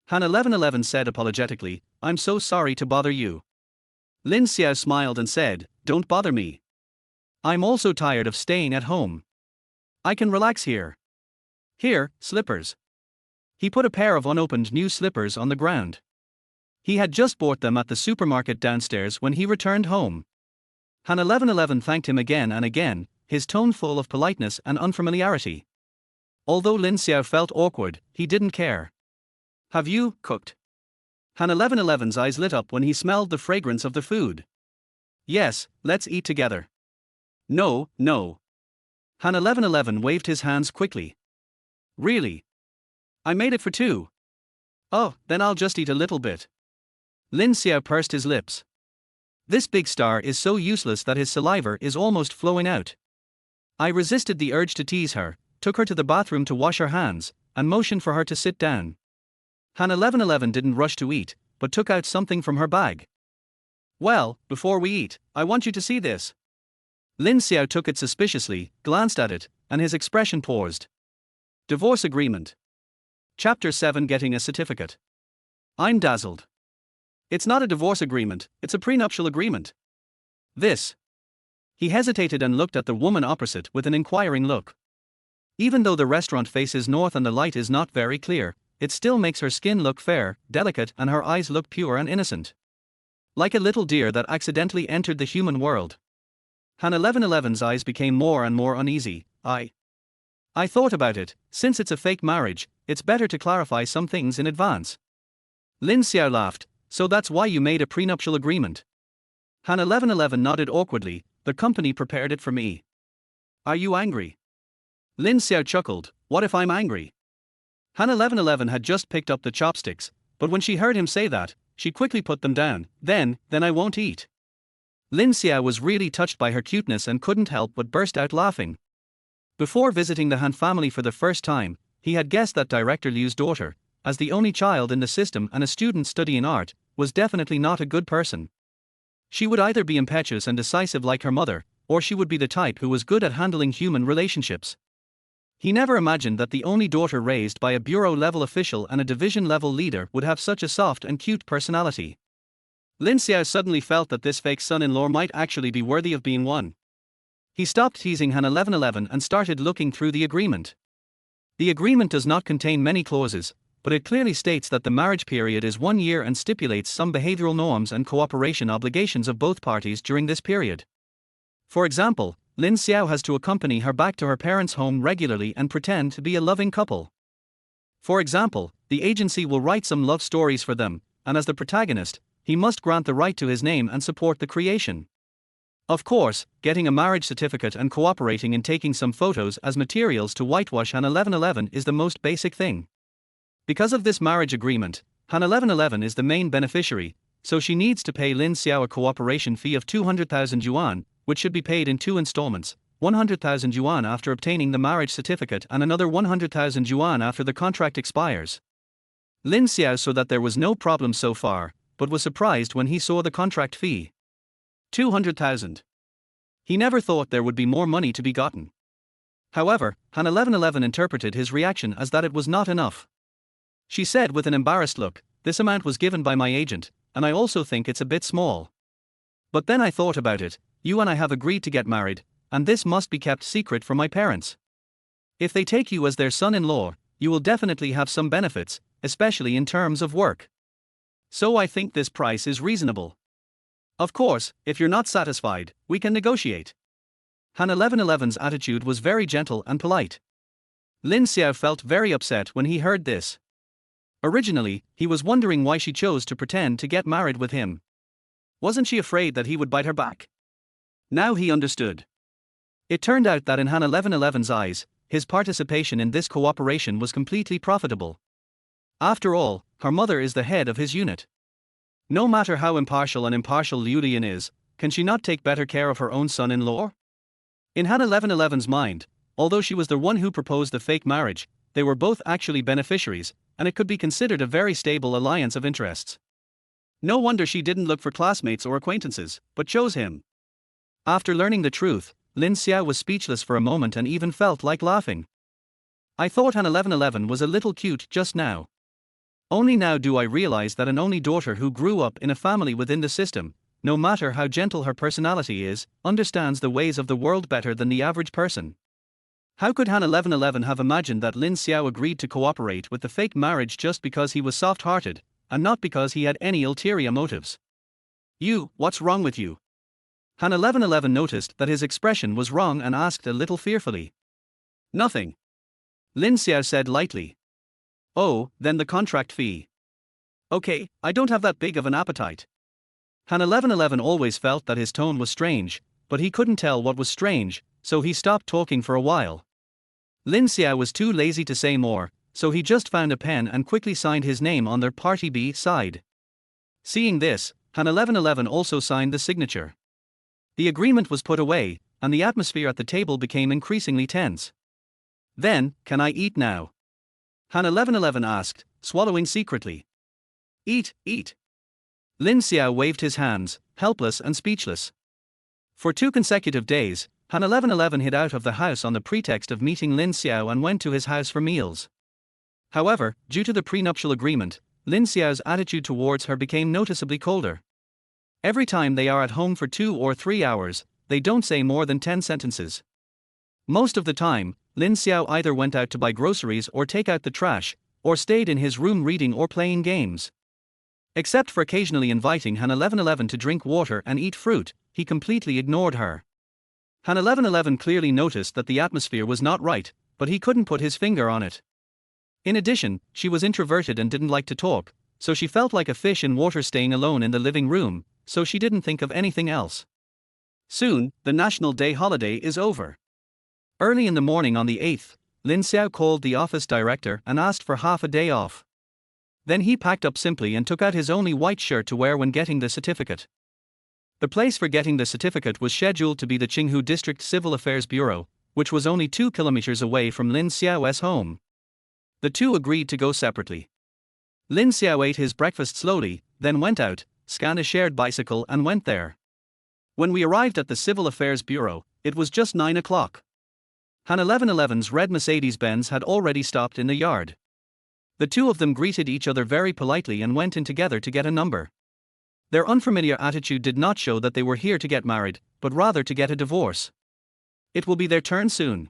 Han 1111 said apologetically, "I'm so sorry to bother you." Lin Xiao smiled and said, "Don't bother me. I'm also tired of staying at home. I can relax here. Here, slippers." He put a pair of unopened new slippers on the ground. He had just bought them at the supermarket downstairs when he returned home. Han 1111 thanked him again and again, his tone full of politeness and unfamiliarity. Although Lin Xiao felt awkward, he didn't care. "Have you cooked?" Han 1111's eyes lit up when he smelled the fragrance of the food. "Yes, let's eat together." "No, no." Han 1111 waved his hands quickly. "Really? I made it for two." "Oh, then I'll just eat a little bit." Lin Xiao pursed his lips. This big star is so useless that his saliva is almost flowing out. I resisted the urge to tease her, took her to the bathroom to wash her hands, and motioned for her to sit down. Han 1111 didn't rush to eat, but took out something from her bag. "Well, before we eat, I want you to see this." Lin Xiao took it suspiciously, glanced at it, and his expression paused. Divorce agreement. Chapter 7, Getting a certificate. I'm dazzled. It's not a divorce agreement, it's a prenuptial agreement. This He hesitated and looked at the woman opposite with an inquiring look. Even though the restaurant faces north and the light is not very clear, it still makes her skin look fair, delicate, and her eyes look pure and innocent. Like a little deer that accidentally entered the human world. Han 1111's eyes became more and more uneasy. I thought about it, since it's a fake marriage, it's better to clarify some things in advance. Lin Xiao laughed, so that's why you made a prenuptial agreement. Han 1111 nodded awkwardly, the company prepared it for me. Are you angry? Lin Xiao chuckled, what if I'm angry? Han 1111 had just picked up the chopsticks, but when she heard him say that, she quickly put them down. Then I won't eat. Lin Xiao was really touched by her cuteness and couldn't help but burst out laughing. Before visiting the Han family for the first time, he had guessed that Director Liu's daughter, as the only child in the system and a student studying art, was definitely not a good person. She would either be impetuous and decisive like her mother, or she would be the type who was good at handling human relationships. He never imagined that the only daughter raised by a bureau-level official and a division-level leader would have such a soft and cute personality. Lin Xiao suddenly felt that this fake son-in-law might actually be worthy of being won. He stopped teasing Han 1111 and started looking through the agreement. The agreement does not contain many clauses, but it clearly states that the marriage period is 1 year and stipulates some behavioral norms and cooperation obligations of both parties during this period. For example, Lin Xiao has to accompany her back to her parents' home regularly and pretend to be a loving couple. For example, the agency will write some love stories for them, and as the protagonist, he must grant the right to his name and support the creation. Of course, getting a marriage certificate and cooperating in taking some photos as materials to whitewash Han 1111 is the most basic thing. Because of this marriage agreement, Han 1111 is the main beneficiary, so she needs to pay Lin Xiao a cooperation fee of 200,000 yuan, which should be paid in 2 installments, 100,000 yuan after obtaining the marriage certificate and another 100,000 yuan after the contract expires. Lin Xiao saw that there was no problem so far, but was surprised when he saw the contract fee. 200,000. He never thought there would be more money to be gotten. However, Han 1111 interpreted his reaction as that it was not enough. She said with an embarrassed look, this amount was given by my agent, and I also think it's a bit small. But then I thought about it, you and I have agreed to get married, and this must be kept secret from my parents. If they take you as their son-in-law, you will definitely have some benefits, especially in terms of work. So I think this price is reasonable. Of course, if you're not satisfied, we can negotiate. Han 1111's attitude was very gentle and polite. Lin Xiao felt very upset when he heard this. Originally, he was wondering why she chose to pretend to get married with him. Wasn't she afraid that he would bite her back? Now he understood. It turned out that in Han 1111's eyes, his participation in this cooperation was completely profitable. After all, her mother is the head of his unit. No matter how impartial Liu Lian is, can she not take better care of her own son-in-law? In Han 1111's mind, although she was the one who proposed the fake marriage, they were both actually beneficiaries, and it could be considered a very stable alliance of interests. No wonder she didn't look for classmates or acquaintances, but chose him. After learning the truth, Lin Xiao was speechless for a moment and even felt like laughing. I thought Han 1111 was a little cute just now. Only now do I realize that an only daughter who grew up in a family within the system, no matter how gentle her personality is, understands the ways of the world better than the average person. How could Han 1111 have imagined that Lin Xiao agreed to cooperate with the fake marriage just because he was soft-hearted, and not because he had any ulterior motives? What's wrong with you? Han 1111 noticed that his expression was wrong and asked a little fearfully. Nothing. Lin Xiao said lightly. Oh, then the contract fee. Okay, I don't have that big of an appetite. Han 1111 always felt that his tone was strange, but he couldn't tell what was strange, so he stopped talking for a while. Lin Xiao was too lazy to say more, so he just found a pen and quickly signed his name on their Party B side. Seeing this, Han 1111 also signed the signature. The agreement was put away, and the atmosphere at the table became increasingly tense. Then, can I eat now? Han 1111 asked, swallowing secretly. Eat. Lin Xiao waved his hands, helpless and speechless. For 2 consecutive days, Han 1111 hid out of the house on the pretext of meeting Lin Xiao and went to his house for meals. However, due to the prenuptial agreement, Lin Xiao's attitude towards her became noticeably colder. Every time they are at home for 2 or 3 hours, they don't say more than 10 sentences. Most of the time, Lin Xiao either went out to buy groceries or take out the trash, or stayed in his room reading or playing games. Except for occasionally inviting Han 1111 to drink water and eat fruit, he completely ignored her. Han 1111 clearly noticed that the atmosphere was not right, but he couldn't put his finger on it. In addition, she was introverted and didn't like to talk, so she felt like a fish in water staying alone in the living room, so she didn't think of anything else. Soon, the National Day holiday is over. Early in the morning on the 8th, Lin Xiao called the office director and asked for half a day off. Then he packed up simply and took out his only white shirt to wear when getting the certificate. The place for getting the certificate was scheduled to be the Qinghu District Civil Affairs Bureau, which was only 2 kilometers away from Lin Xiao's home. The two agreed to go separately. Lin Xiao ate his breakfast slowly, then went out, scanned a shared bicycle and went there. When we arrived at the Civil Affairs Bureau, it was just 9 o'clock. Han 1111's red Mercedes-Benz had already stopped in the yard. The two of them greeted each other very politely and went in together to get a number. Their unfamiliar attitude did not show that they were here to get married, but rather to get a divorce. It will be their turn soon.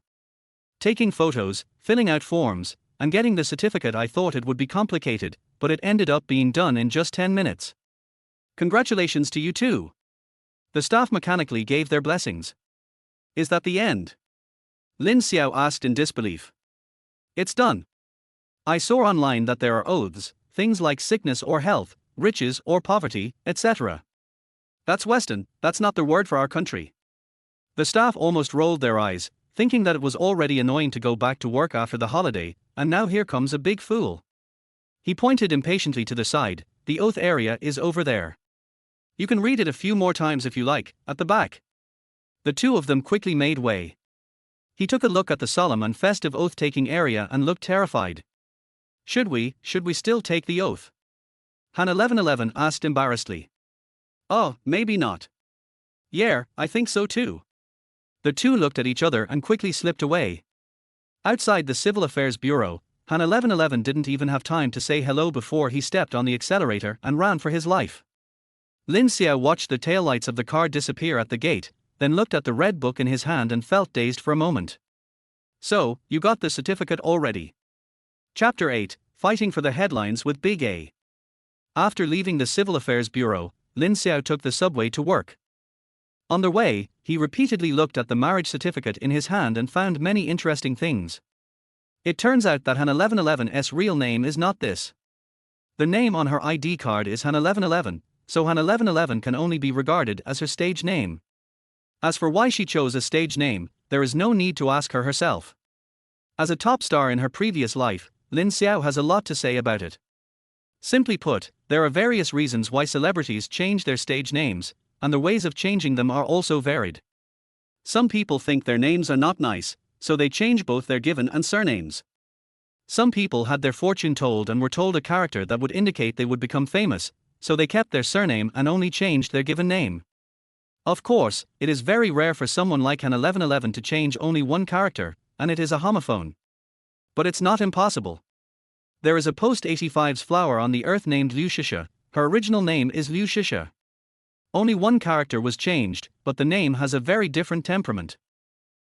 Taking photos, filling out forms, and getting the certificate, I thought it would be complicated, but it ended up being done in just 10 minutes. Congratulations to you too. The staff mechanically gave their blessings. Is that the end? Lin Xiao asked in disbelief. It's done. I saw online that there are oaths, things like sickness or health, riches or poverty, etc. That's Western, that's not the word for our country. The staff almost rolled their eyes, thinking that it was already annoying to go back to work after the holiday, and now here comes a big fool. He pointed impatiently to the side. The oath area is over there. You can read it a few more times if you like, at the back. The two of them quickly made way. He took a look at the solemn and festive oath-taking area and looked terrified. Should we still take the oath? Han 1111 asked embarrassedly. Oh, maybe not. Yeah, I think so too. The two looked at each other and quickly slipped away. Outside the Civil Affairs Bureau, Han 1111 didn't even have time to say hello before he stepped on the accelerator and ran for his life. Lin Xiao watched the taillights of the car disappear at the gate, then looked at the red book in his hand and felt dazed for a moment. So, you got the certificate already. Chapter 8, Fighting for the Headlines with Big A. After leaving the Civil Affairs Bureau, Lin Xiao took the subway to work. On the way, he repeatedly looked at the marriage certificate in his hand and found many interesting things. It turns out that Han 1111's real name is not this. The name on her ID card is Han 1111, so Han 1111 can only be regarded as her stage name. As for why she chose a stage name, there is no need to ask her herself. As a top star in her previous life, Lin Xiao has a lot to say about it. Simply put, there are various reasons why celebrities change their stage names, and the ways of changing them are also varied. Some people think their names are not nice, so they change both their given and surnames. Some people had their fortune told and were told a character that would indicate they would become famous, so they kept their surname and only changed their given name. Of course, it is very rare for someone like Han 1111 to change only one character, and it is a homophone. But it's not impossible. There is a post-85's flower on the earth named Liu Shisha. Her original name is Liu Shisha. Only one character was changed, but the name has a very different temperament.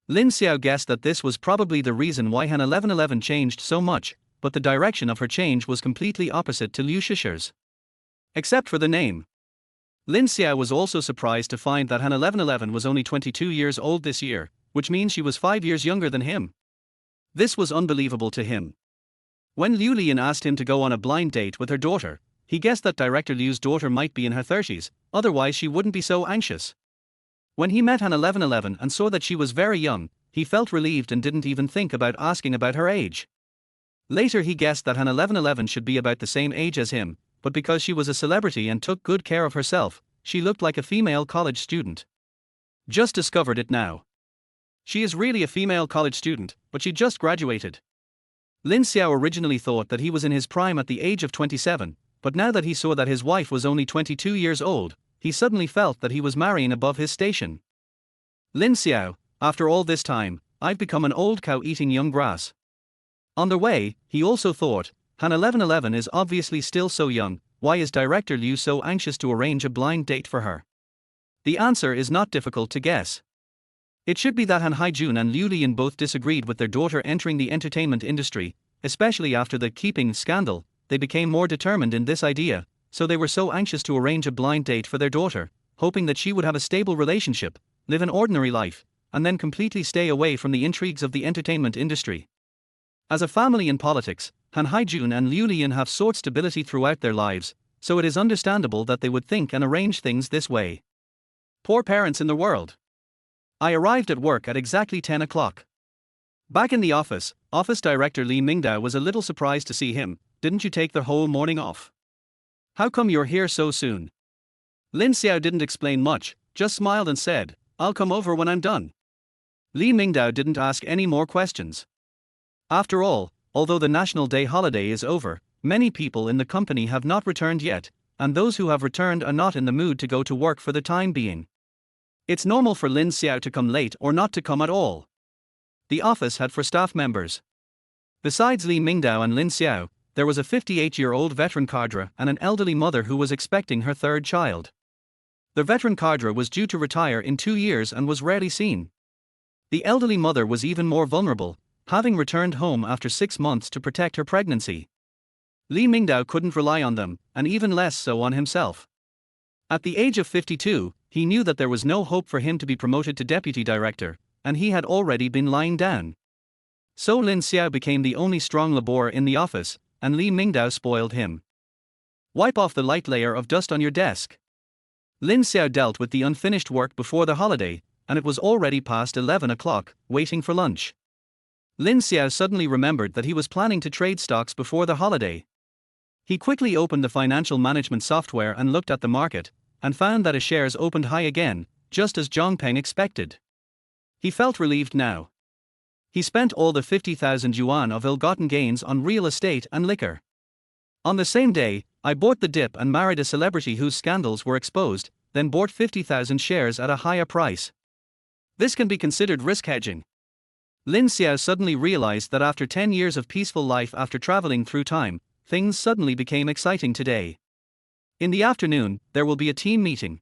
Lin Xiao guessed that this was probably the reason why Han 1111 changed so much, but the direction of her change was completely opposite to Liu Shisha's. Except for the name. Lin Xiao was also surprised to find that Han 1111 was only 22 years old this year, which means she was 5 years younger than him. This was unbelievable to him. When Liu Lian asked him to go on a blind date with her daughter, he guessed that director Liu's daughter might be in her 30s, otherwise she wouldn't be so anxious. When he met Han 1111 and saw that she was very young, he felt relieved and didn't even think about asking about her age. Later he guessed that Han 1111 should be about the same age as him, but because she was a celebrity and took good care of herself, she looked like a female college student. Just discovered it now. She is really a female college student, but she just graduated. Lin Xiao originally thought that he was in his prime at the age of 27, but now that he saw that his wife was only 22 years old, he suddenly felt that he was marrying above his station. Lin Xiao, after all this time, I've become an old cow eating young grass. On the way, he also thought, Han 1111 is obviously still so young, why is director Liu so anxious to arrange a blind date for her? The answer is not difficult to guess. It should be that Han Haijun and Liu Lian both disagreed with their daughter entering the entertainment industry, especially after the keeping scandal. They became more determined in this idea, so they were so anxious to arrange a blind date for their daughter, hoping that she would have a stable relationship, live an ordinary life, and then completely stay away from the intrigues of the entertainment industry. As a family in politics, Han Haijun and Liu Lian have sought stability throughout their lives, so it is understandable that they would think and arrange things this way. Poor parents in the world. I arrived at work at exactly 10 o'clock. Back in the office director Li Mingdao was a little surprised to see him. Didn't you take the whole morning off? How come you're here so soon? Lin Xiao didn't explain much, just smiled and said, I'll come over when I'm done. Li Mingdao didn't ask any more questions. After all, although the National Day holiday is over, many people in the company have not returned yet, and those who have returned are not in the mood to go to work for the time being. It's normal for Lin Xiao to come late or not to come at all. The office had 4 staff members. Besides Li Mingdao and Lin Xiao, there was a 58-year-old veteran cadre and an elderly mother who was expecting her 3rd child. The veteran cadre was due to retire in 2 years and was rarely seen. The elderly mother was even more vulnerable, having returned home after 6 months to protect her pregnancy. Li Mingdao couldn't rely on them, and even less so on himself. At the age of 52, he knew that there was no hope for him to be promoted to deputy director, and he had already been lying down. So Lin Xiao became the only strong laborer in the office, and Li Mingdao spoiled him. Wipe off the light layer of dust on your desk. Lin Xiao dealt with the unfinished work before the holiday, and it was already past 11 o'clock, waiting for lunch. Lin Xiao suddenly remembered that he was planning to trade stocks before the holiday. He quickly opened the financial management software and looked at the market, and found that his shares opened high again, just as Zhang Peng expected. He felt relieved now. He spent all the 50,000 yuan of ill-gotten gains on real estate and liquor. On the same day, I bought the dip and married a celebrity whose scandals were exposed, then bought 50,000 shares at a higher price. This can be considered risk hedging. Lin Xiao suddenly realized that after 10 years of peaceful life after traveling through time, things suddenly became exciting today. In the afternoon, there will be a team meeting.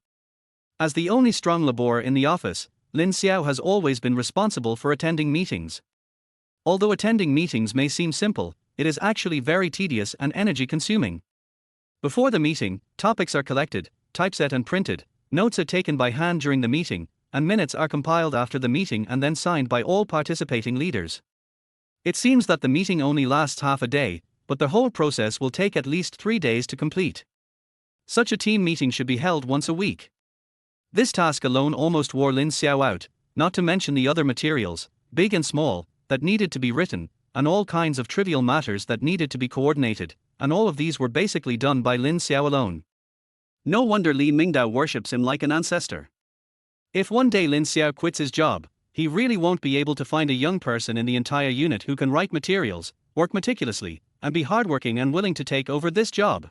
As the only strong laborer in the office, Lin Xiao has always been responsible for attending meetings. Although attending meetings may seem simple, it is actually very tedious and energy-consuming. Before the meeting, topics are collected, typeset and printed, notes are taken by hand during the meeting, and minutes are compiled after the meeting and then signed by all participating leaders. It seems that the meeting only lasts half a day, but the whole process will take at least 3 days to complete. Such a team meeting should be held once a week. This task alone almost wore Lin Xiao out, not to mention the other materials, big and small, that needed to be written, and all kinds of trivial matters that needed to be coordinated, and all of these were basically done by Lin Xiao alone. No wonder Li Mingdao worships him like an ancestor. If one day Lin Xiao quits his job, he really won't be able to find a young person in the entire unit who can write materials, work meticulously, and be hardworking and willing to take over this job.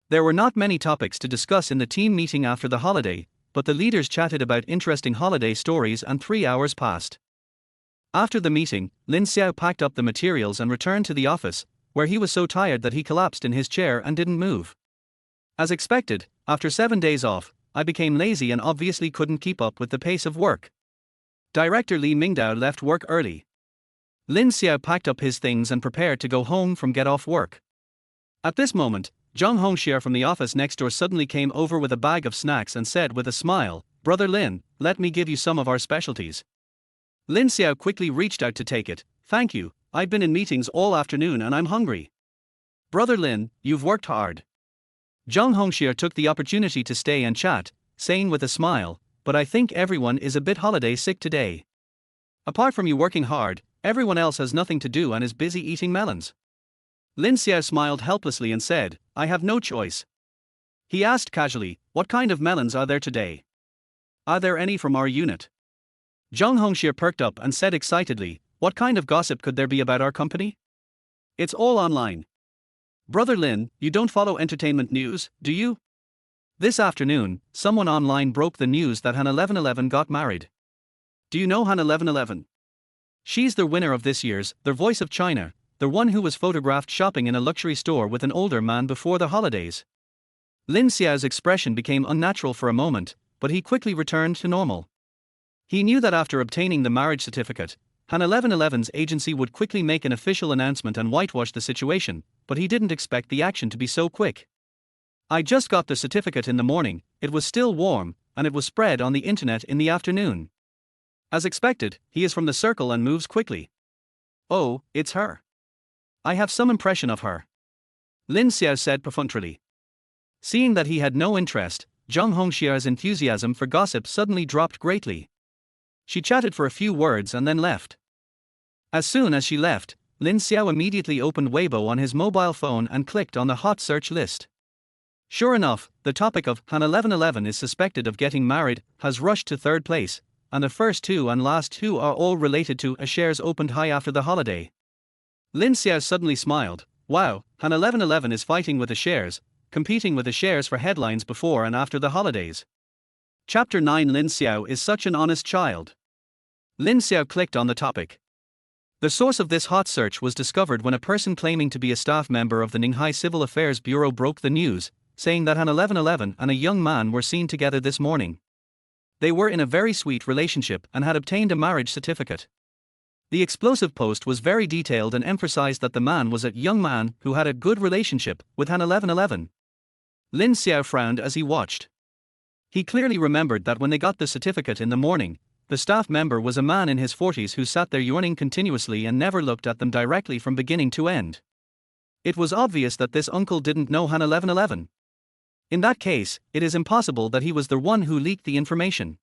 There were not many topics to discuss in the team meeting after the holiday, but the leaders chatted about interesting holiday stories and 3 hours passed. After the meeting, Lin Xiao packed up the materials and returned to the office, where he was so tired that he collapsed in his chair and didn't move. As expected, after 7 days off, I became lazy and obviously couldn't keep up with the pace of work. Director Li Mingdao left work early. Lin Xiao packed up his things and prepared to go home from get off work. At this moment, Zhang Hongxie from the office next door suddenly came over with a bag of snacks and said with a smile, "Brother Lin, let me give you some of our specialties." Lin Xiao quickly reached out to take it. "Thank you, I've been in meetings all afternoon and I'm hungry." "Brother Lin, you've worked hard." Zhang Hongxie took the opportunity to stay and chat, saying with a smile, "But I think everyone is a bit holiday sick today. Apart from you working hard, everyone else has nothing to do and is busy eating melons." Lin Xiao smiled helplessly and said, "I have no choice." He asked casually, "What kind of melons are there today? Are there any from our unit?" Zhang Hongxie perked up and said excitedly, "What kind of gossip could there be about our company? It's all online. Brother Lin, you don't follow entertainment news, do you?" This afternoon, someone online broke the news that Han 1111 got married. Do you know Han 1111? She's the winner of this year's The Voice of China, the one who was photographed shopping in a luxury store with an older man before the holidays. Lin Xiao's expression became unnatural for a moment, but he quickly returned to normal. He knew that after obtaining the marriage certificate, Han 1111's agency would quickly make an official announcement and whitewash the situation, but he didn't expect the action to be so quick. "I just got the certificate in the morning, it was still warm, and it was spread on the internet in the afternoon." As expected, he is from the circle and moves quickly. "Oh, it's her. I have some impression of her," Lin Xiao said perfunctorily. Seeing that he had no interest, Zhang Hongxia's enthusiasm for gossip suddenly dropped greatly. She chatted for a few words and then left. As soon as she left, Lin Xiao immediately opened Weibo on his mobile phone and clicked on the hot search list. Sure enough, the topic of Han 1111 is suspected of getting married has rushed to third place, and the first two and last two are all related to shares opened high after the holiday. Lin Xiao suddenly smiled. Wow, Han 1111 is fighting with the shares, competing with the shares for headlines before and after the holidays. Chapter 9. Lin Xiao is such an honest child. Lin Xiao clicked on the topic. The source of this hot search was discovered when a person claiming to be a staff member of the Ninghai Civil Affairs Bureau broke the news, saying that Han 1111 and a young man were seen together this morning. They were in a very sweet relationship and had obtained a marriage certificate. The explosive post was very detailed and emphasized that the man was a young man who had a good relationship with Han 1111. Lin Xiao frowned as he watched. He clearly remembered that when they got the certificate in the morning, the staff member was a man in his 40s who sat there yawning continuously and never looked at them directly from beginning to end. It was obvious that this uncle didn't know Han 1111. In that case, it is impossible that he was the one who leaked the information.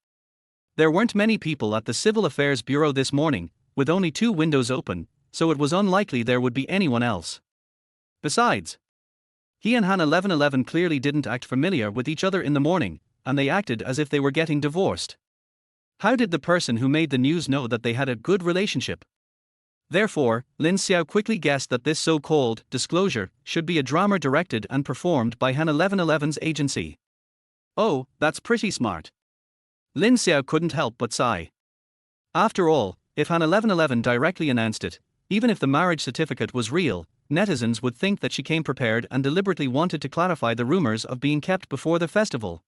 There weren't many people at the Civil Affairs Bureau this morning, with only 2 windows open, so it was unlikely there would be anyone else. Besides, he and Han 1111 clearly didn't act familiar with each other in the morning, and they acted as if they were getting divorced. How did the person who made the news know that they had a good relationship? Therefore, Lin Xiao quickly guessed that this so-called disclosure should be a drama directed and performed by Han 1111's agency. Oh, that's pretty smart. Lin Xiao couldn't help but sigh. After all, if Han 1111 directly announced it, even if the marriage certificate was real, netizens would think that she came prepared and deliberately wanted to clarify the rumors of being kept before the festival.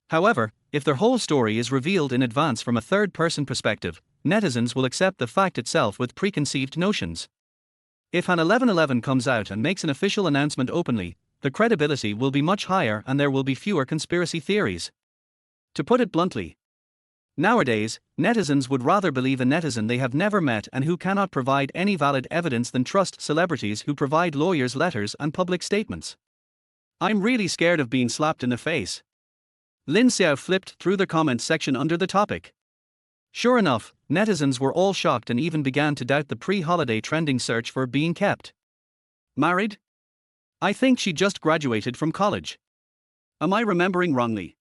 However, if their whole story is revealed in advance from a third-person perspective, netizens will accept the fact itself with preconceived notions. If Han 1111 comes out and makes an official announcement openly, the credibility will be much higher and there will be fewer conspiracy theories. To put it bluntly, nowadays, netizens would rather believe a netizen they have never met and who cannot provide any valid evidence than trust celebrities who provide lawyers' letters and public statements. I'm really scared of being slapped in the face. Lin Xiao flipped through the comments section under the topic. Sure enough, netizens were all shocked and even began to doubt the pre-holiday trending search for being kept married? I think she just graduated from college. Am I remembering wrongly?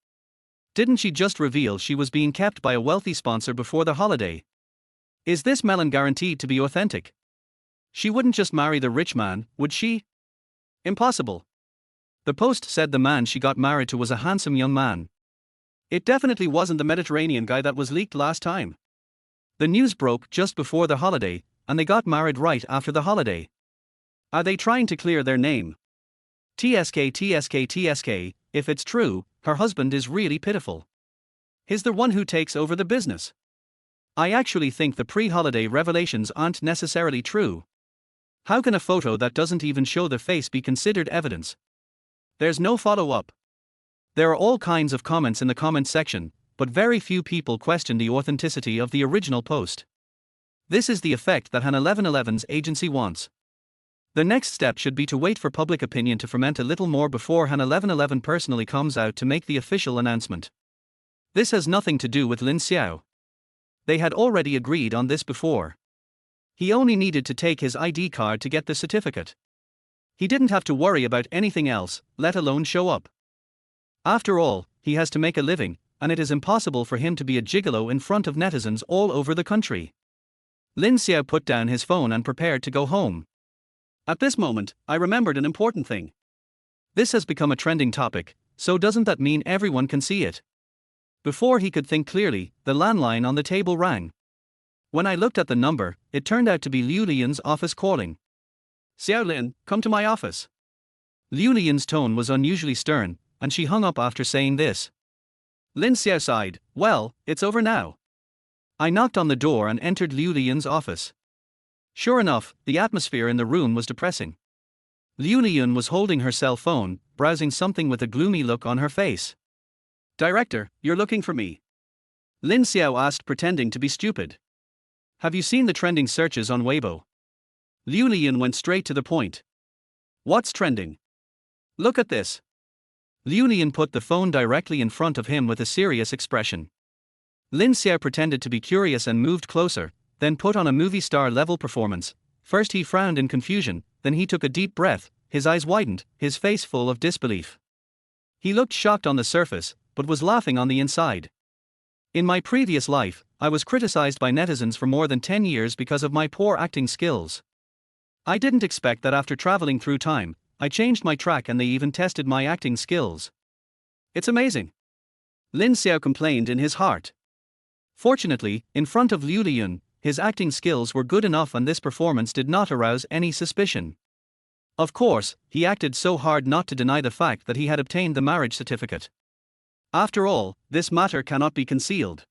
Didn't she just reveal she was being kept by a wealthy sponsor before the holiday? Is this melon guaranteed to be authentic? She wouldn't just marry the rich man, would she? Impossible. The post said the man she got married to was a handsome young man. It definitely wasn't the Mediterranean guy that was leaked last time. The news broke just before the holiday, and they got married right after the holiday. Are they trying to clear their name? TSK, if it's true, her husband is really pitiful. He's the one who takes over the business. I actually think the pre-holiday revelations aren't necessarily true. How can a photo that doesn't even show the face be considered evidence? There's no follow-up. There are all kinds of comments in the comments section, but very few people question the authenticity of the original post. This is the effect that Han 1111's agency wants. The next step should be to wait for public opinion to ferment a little more before Han 1111 personally comes out to make the official announcement. This has nothing to do with Lin Xiao. They had already agreed on this before. He only needed to take his ID card to get the certificate. He didn't have to worry about anything else, let alone show up. After all, he has to make a living, and it is impossible for him to be a gigolo in front of netizens all over the country. Lin Xiao put down his phone and prepared to go home. At this moment, I remembered an important thing. This has become a trending topic, so doesn't that mean everyone can see it? Before he could think clearly, the landline on the table rang. When I looked at the number, it turned out to be Liu Lian's office calling. Xiao Lin, come to my office. Liu Lian's tone was unusually stern, and she hung up after saying this. Lin Xiao sighed. Well, it's over now. I knocked on the door and entered Liu Liyun's office. Sure enough, the atmosphere in the room was depressing. Liu Liyun was holding her cell phone, browsing something with a gloomy look on her face. Director, you're looking for me? Lin Xiao asked, pretending to be stupid. Have you seen the trending searches on Weibo? Liu Liyun went straight to the point. What's trending? Look at this. Liu Liyun put the phone directly in front of him with a serious expression. Lin Xiao pretended to be curious and moved closer, then put on a movie star level performance. First he frowned in confusion, then he took a deep breath, his eyes widened, his face full of disbelief. He looked shocked on the surface, but was laughing on the inside. In my previous life, I was criticized by netizens for more than 10 years because of my poor acting skills. I didn't expect that after traveling through time, I changed my track and they even tested my acting skills. It's amazing. Lin Xiao complained in his heart. Fortunately, in front of Liu Liyun, his acting skills were good enough and this performance did not arouse any suspicion. Of course, he acted so hard not to deny the fact that he had obtained the marriage certificate. After all, this matter cannot be concealed.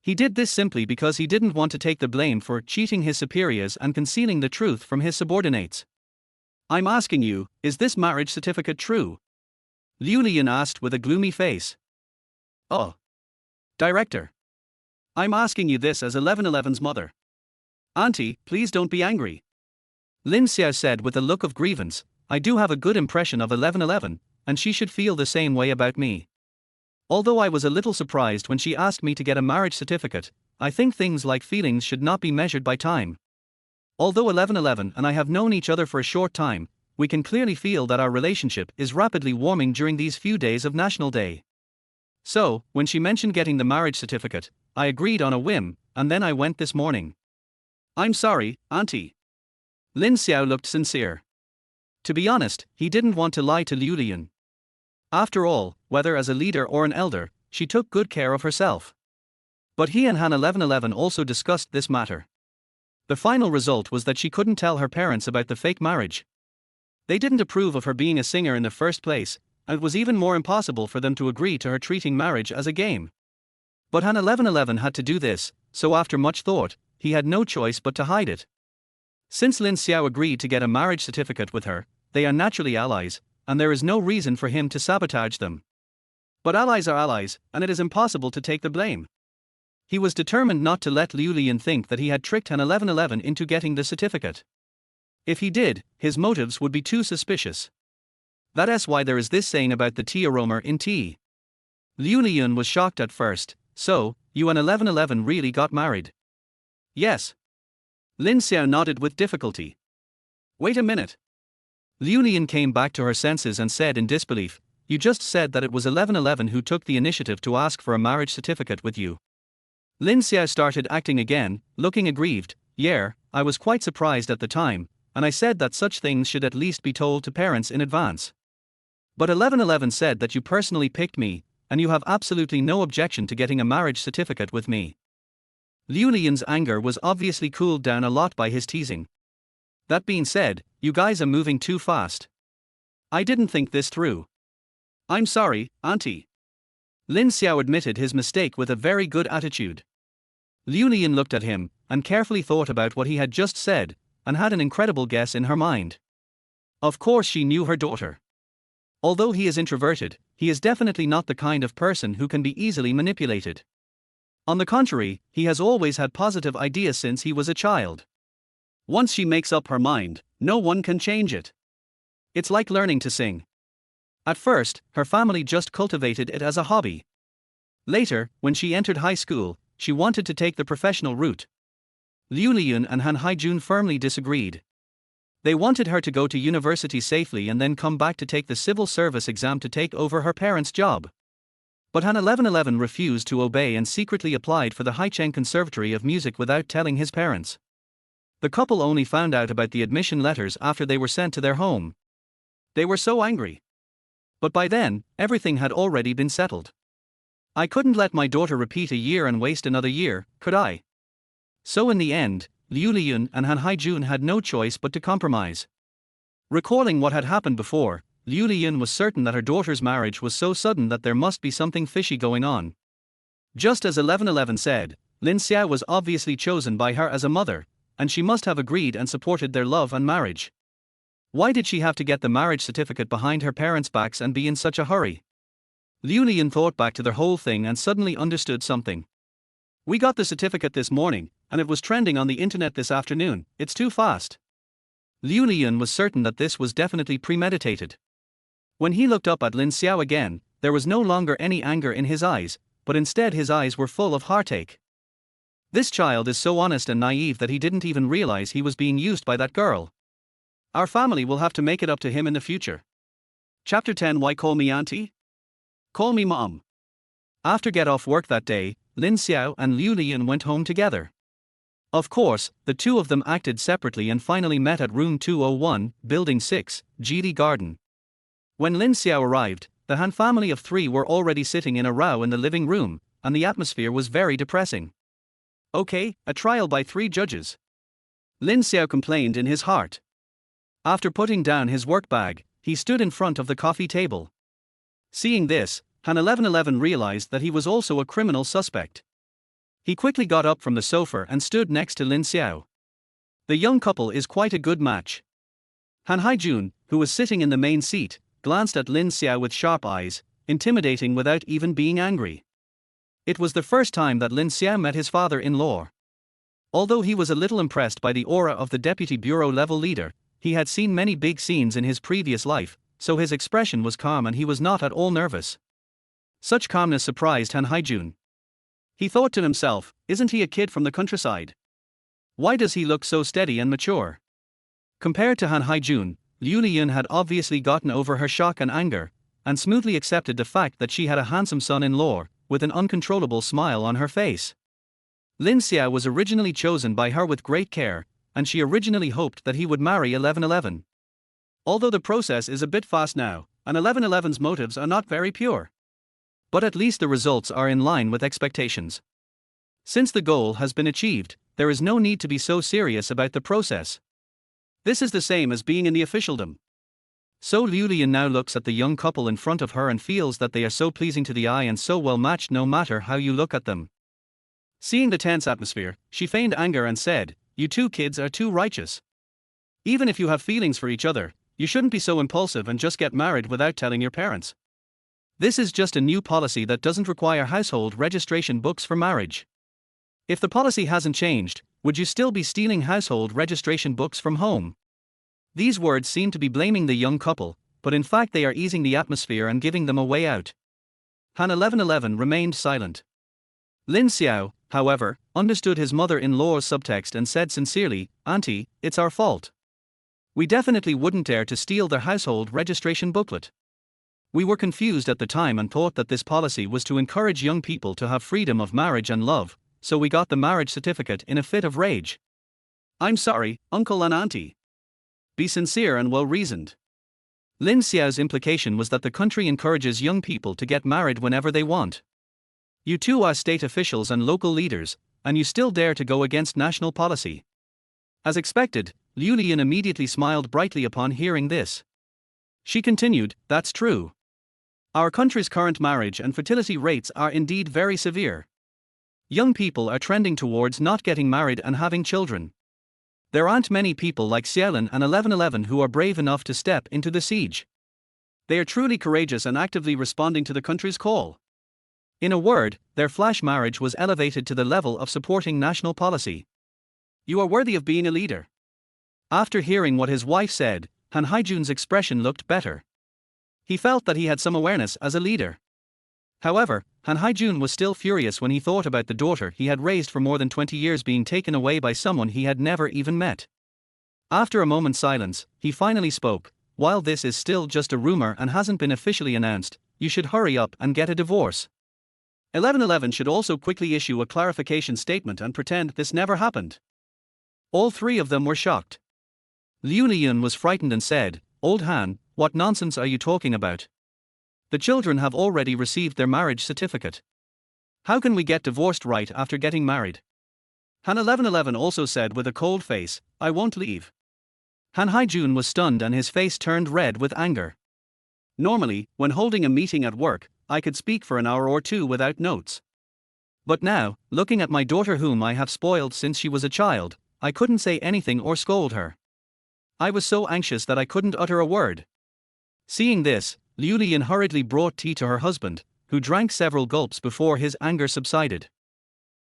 He did this simply because he didn't want to take the blame for cheating his superiors and concealing the truth from his subordinates. I'm asking you, is this marriage certificate true? Liu Liyun asked with a gloomy face. Oh. Director. I'm asking you this as 1111's mother. Auntie, please don't be angry. Lin Xiao said with a look of grievance, I do have a good impression of 1111, and she should feel the same way about me. Although I was a little surprised when she asked me to get a marriage certificate, I think things like feelings should not be measured by time. Although 1111 and I have known each other for a short time, we can clearly feel that our relationship is rapidly warming during these few days of National Day. So, when she mentioned getting the marriage certificate, I agreed on a whim, and then I went this morning. I'm sorry, Auntie. Lin Xiao looked sincere. To be honest, he didn't want to lie to Liu Liyun. After all, whether as a leader or an elder, she took good care of herself. But he and Han 1111 also discussed this matter. The final result was that she couldn't tell her parents about the fake marriage. They didn't approve of her being a singer in the first place, and it was even more impossible for them to agree to her treating marriage as a game. But Han 1111 had to do this, so after much thought, he had no choice but to hide it. Since Lin Xiao agreed to get a marriage certificate with her, they are naturally allies, and there is no reason for him to sabotage them. But allies are allies, and it is impossible to take the blame. He was determined not to let Liu Liyun think that he had tricked Han 1111 into getting the certificate. If he did, his motives would be too suspicious. That's why there is this saying about the tea aroma in tea. Liu Liyun was shocked at first. So, you and 1111 really got married? Yes. Lin Xiao nodded with difficulty. Wait a minute. Liu Liyun came back to her senses and said in disbelief, you just said that it was 1111 who took the initiative to ask for a marriage certificate with you. Lin Xiao started acting again, looking aggrieved. Yeah, I was quite surprised at the time, and I said that such things should at least be told to parents in advance. But 1111 said that you personally picked me, and you have absolutely no objection to getting a marriage certificate with me. Liu Liyun's anger was obviously cooled down a lot by his teasing. That being said, you guys are moving too fast. I didn't think this through. I'm sorry, Auntie. Lin Xiao admitted his mistake with a very good attitude. Liu Liyun looked at him, and carefully thought about what he had just said, and had an incredible guess in her mind. Of course she knew her daughter. Although he is introverted, he is definitely not the kind of person who can be easily manipulated. On the contrary, he has always had positive ideas since he was a child. Once she makes up her mind, no one can change it. It's like learning to sing. At first, her family just cultivated it as a hobby. Later, when she entered high school, she wanted to take the professional route. Liu Liyun and Han Haijun firmly disagreed. They wanted her to go to university safely and then come back to take the civil service exam to take over her parents' job. But Han 1111 refused to obey and secretly applied for the Haicheng Conservatory of Music without telling his parents. The couple only found out about the admission letters after they were sent to their home. They were so angry. But by then, everything had already been settled. I couldn't let my daughter repeat a year and waste another year, could I? So in the end, Liu Liyun and Han Haijun had no choice but to compromise. Recalling what had happened before, Liu Liyun was certain that her daughter's marriage was so sudden that there must be something fishy going on. Just as 1111 said, Lin Xiao was obviously chosen by her as a mother, and she must have agreed and supported their love and marriage. Why did she have to get the marriage certificate behind her parents' backs and be in such a hurry? Liu Lian thought back to the whole thing and suddenly understood something. We got the certificate this morning, and it was trending on the internet this afternoon. It's too fast. Liu Lian was certain that this was definitely premeditated. When he looked up at Lin Xiao again, there was no longer any anger in his eyes, but instead his eyes were full of heartache. This child is so honest and naive that he didn't even realize he was being used by that girl. Our family will have to make it up to him in the future. Chapter 10. Why call me auntie? Call me mom. After get off work that day, Lin Xiao and Liu Lian went home together. Of course, the two of them acted separately and finally met at room 201, building 6, Geely Garden. When Lin Xiao arrived, the Han family of 3 were already sitting in a row in the living room, and the atmosphere was very depressing. Okay, a trial by 3 judges. Lin Xiao complained in his heart. After putting down his work bag, he stood in front of the coffee table. Seeing this, Han 1111 realized that he was also a criminal suspect. He quickly got up from the sofa and stood next to Lin Xiao. The young couple is quite a good match. Han Haijun, who was sitting in the main seat, glanced at Lin Xiao with sharp eyes, intimidating without even being angry. It was the first time that Lin Xiao met his father-in-law. Although he was a little impressed by the aura of the deputy bureau-level leader, he had seen many big scenes in his previous life, so his expression was calm and he was not at all nervous. Such calmness surprised Han Haijun. He thought to himself, isn't he a kid from the countryside? Why does he look so steady and mature? Compared to Han Haijun, Liu Lian had obviously gotten over her shock and anger, and smoothly accepted the fact that she had a handsome son-in-law, with an uncontrollable smile on her face. Lin Xiao was originally chosen by her with great care, and she originally hoped that he would marry 1111. Although the process is a bit fast now, and 1111's motives are not very pure. But at least the results are in line with expectations. Since the goal has been achieved, there is no need to be so serious about the process. This is the same as being in the officialdom. So Liu Lian now looks at the young couple in front of her and feels that they are so pleasing to the eye and so well matched no matter how you look at them. Seeing the tense atmosphere, she feigned anger and said, "You two kids are too righteous. Even if you have feelings for each other, you shouldn't be so impulsive and just get married without telling your parents. This is just a new policy that doesn't require household registration books for marriage. If the policy hasn't changed, would you still be stealing household registration books from home?" These words seem to be blaming the young couple, but in fact they are easing the atmosphere and giving them a way out. Han 1111 remained silent. Lin Xiao, however, understood his mother-in-law's subtext and said sincerely, "Auntie, it's our fault. We definitely wouldn't dare to steal their household registration booklet. We were confused at the time and thought that this policy was to encourage young people to have freedom of marriage and love, so we got the marriage certificate in a fit of rage. I'm sorry, uncle and auntie. Be sincere and well-reasoned." Lin Xiao's implication was that the country encourages young people to get married whenever they want. You two are state officials and local leaders, and you still dare to go against national policy. As expected, Liu Lian immediately smiled brightly upon hearing this. She continued, "That's true. Our country's current marriage and fertility rates are indeed very severe. Young people are trending towards not getting married and having children. There aren't many people like Xiaolin and 1111 who are brave enough to step into the siege. They are truly courageous and actively responding to the country's call. In a word, their flash marriage was elevated to the level of supporting national policy. You are worthy of being a leader." After hearing what his wife said, Han Haijun's expression looked better. He felt that he had some awareness as a leader. However, Han Haijun was still furious when he thought about the daughter he had raised for more than 20 years being taken away by someone he had never even met. After a moment's silence, he finally spoke, "While this is still just a rumor and hasn't been officially announced, you should hurry up and get a divorce. 1111 should also quickly issue a clarification statement and pretend this never happened." All 3 of them were shocked. Liu Lian was frightened and said, "Old Han, what nonsense are you talking about? The children have already received their marriage certificate. How can we get divorced right after getting married?" Han 1111 also said with a cold face, "I won't leave." Han Haijun was stunned and his face turned red with anger. Normally, when holding a meeting at work, I could speak for an hour or two without notes. But now, looking at my daughter whom I have spoiled since she was a child, I couldn't say anything or scold her. I was so anxious that I couldn't utter a word. Seeing this, Liu Lian hurriedly brought tea to her husband, who drank several gulps before his anger subsided.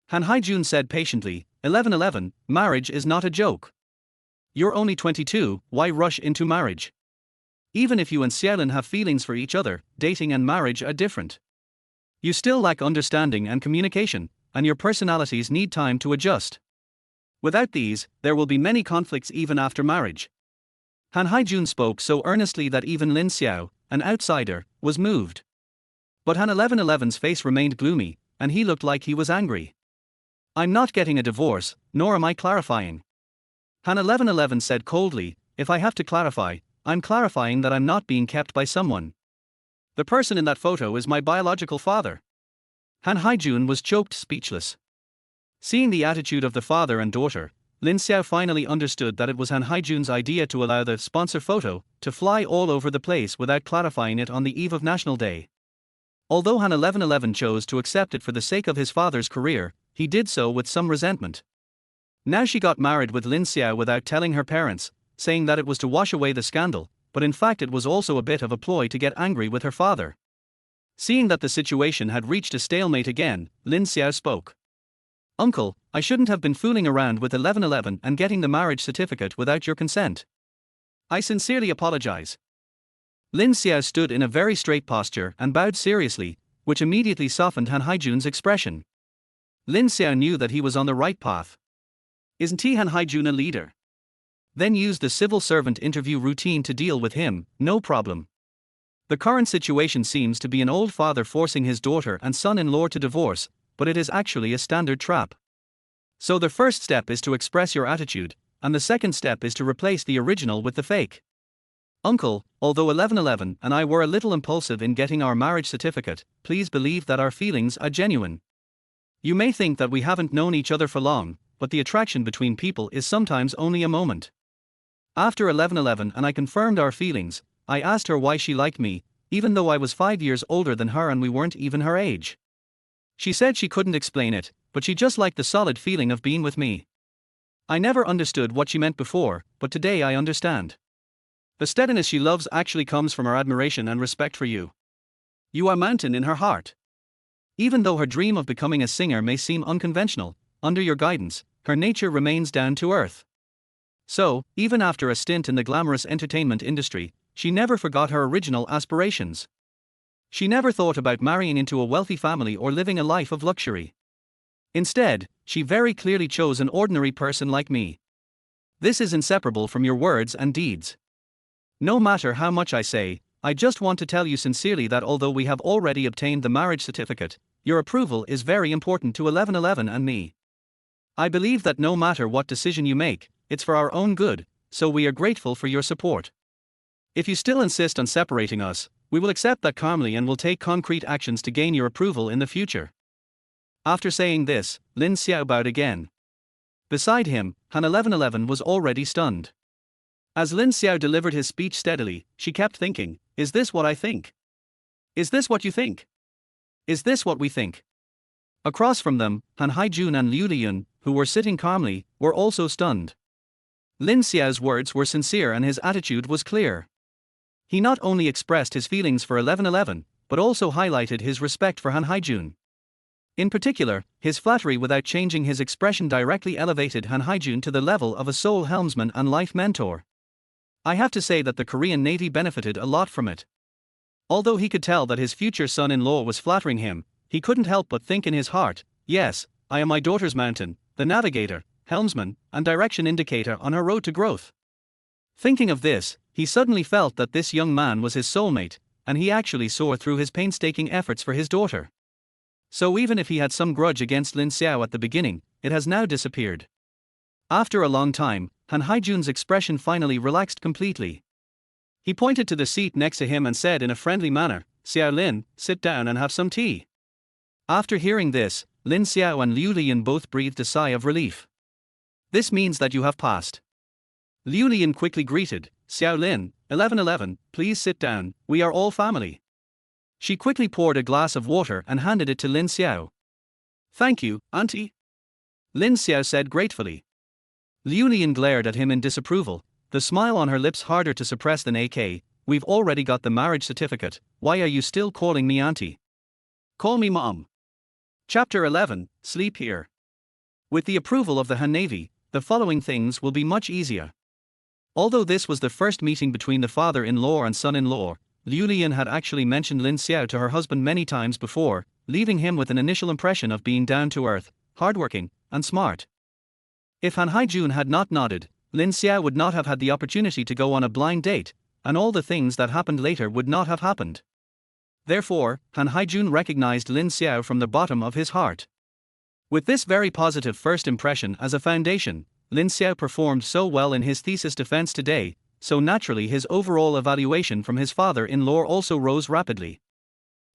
Han Haijun said patiently, 1111, marriage is not a joke. You're only 22, why rush into marriage? Even if you and Xiaolin have feelings for each other, dating and marriage are different. You still lack understanding and communication, and your personalities need time to adjust. Without these, there will be many conflicts even after marriage. Han Haijun spoke so earnestly that even Lin Xiao, an outsider, was moved. But Han 1111's face remained gloomy, and he looked like he was angry. I'm not getting a divorce, nor am I clarifying. Han 1111 said coldly, if I have to clarify, I'm clarifying that I'm not being kept by someone. The person in that photo is my biological father. Han Haijun was choked speechless. Seeing the attitude of the father and daughter, Lin Xiao finally understood that it was Han Haijun's idea to allow the sponsor photo to fly all over the place without clarifying it on the eve of National Day. Although Han 1111 chose to accept it for the sake of his father's career, he did so with some resentment. Now she got married with Lin Xiao without telling her parents, saying that it was to wash away the scandal, but in fact it was also a bit of a ploy to get angry with her father. Seeing that the situation had reached a stalemate again, Lin Xiao spoke. Uncle, I shouldn't have been fooling around with 1111 and getting the marriage certificate without your consent. I sincerely apologize. Lin Xiao stood in a very straight posture and bowed seriously, which immediately softened Han Haijun's expression. Lin Xiao knew that he was on the right path. Isn't he Han Haijun a leader? Then use the civil servant interview routine to deal with him, no problem. The current situation seems to be an old father forcing his daughter and son-in-law to divorce, but it is actually a standard trap. So the first step is to express your attitude, and the second step is to replace the original with the fake. Uncle, although 1111 and I were a little impulsive in getting our marriage certificate, please believe that our feelings are genuine. You may think that we haven't known each other for long, but the attraction between people is sometimes only a moment. After 1111 and I confirmed our feelings, I asked her why she liked me, even though I was 5 years older than her and we weren't even her age. She said she couldn't explain it, but she just liked the solid feeling of being with me. I never understood what she meant before, but today I understand. The steadiness she loves actually comes from her admiration and respect for you. You are mountain in her heart. Even though her dream of becoming a singer may seem unconventional, under your guidance, her nature remains down to earth. So, even after a stint in the glamorous entertainment industry, she never forgot her original aspirations. She never thought about marrying into a wealthy family or living a life of luxury. Instead, she very clearly chose an ordinary person like me. This is inseparable from your words and deeds. No matter how much I say, I just want to tell you sincerely that although we have already obtained the marriage certificate, your approval is very important to 1111 and me. I believe that no matter what decision you make, it's for our own good, so we are grateful for your support. If you still insist on separating us, we will accept that calmly and will take concrete actions to gain your approval in the future. After saying this, Lin Xiao bowed again. Beside him, Han 1111 was already stunned. As Lin Xiao delivered his speech steadily, she kept thinking, is this what I think? Is this what you think? Is this what we think? Across from them, Han Haijun and Liu Liyun, who were sitting calmly, were also stunned. Lin Xiao's words were sincere and his attitude was clear. He not only expressed his feelings for 1111, but also highlighted his respect for Han Haijun. In particular, his flattery without changing his expression directly elevated Han Haijun to the level of a soul helmsman and life mentor. I have to say that the Korean Navy benefited a lot from it. Although he could tell that his future son-in-law was flattering him, he couldn't help but think in his heart, yes, I am my daughter's mountain, the navigator, helmsman, and direction indicator on her road to growth. Thinking of this, he suddenly felt that this young man was his soulmate, and he actually saw through his painstaking efforts for his daughter. So even if he had some grudge against Lin Xiao at the beginning, it has now disappeared. After a long time, Han Haijun's expression finally relaxed completely. He pointed to the seat next to him and said in a friendly manner, Xiao Lin, sit down and have some tea. After hearing this, Lin Xiao and Liu Lian both breathed a sigh of relief. This means that you have passed. Liu Lian quickly greeted, Xiao Lin, 11:11, please sit down, we are all family. She quickly poured a glass of water and handed it to Lin Xiao. Thank you, auntie. Lin Xiao said gratefully. Liu Lian glared at him in disapproval, the smile on her lips harder to suppress than AK. We've already got the marriage certificate, why are you still calling me auntie? Call me mom. Chapter 11, Sleep Here. With the approval of the Han Navy, the following things will be much easier. Although this was the first meeting between the father-in-law and son-in-law, Liu Lian had actually mentioned Lin Xiao to her husband many times before, leaving him with an initial impression of being down-to-earth, hardworking, and smart. If Han Haijun had not nodded, Lin Xiao would not have had the opportunity to go on a blind date, and all the things that happened later would not have happened. Therefore, Han Haijun recognized Lin Xiao from the bottom of his heart. With this very positive first impression as a foundation, Lin Xiao performed so well in his thesis defense today, so naturally his overall evaluation from his father-in-law also rose rapidly.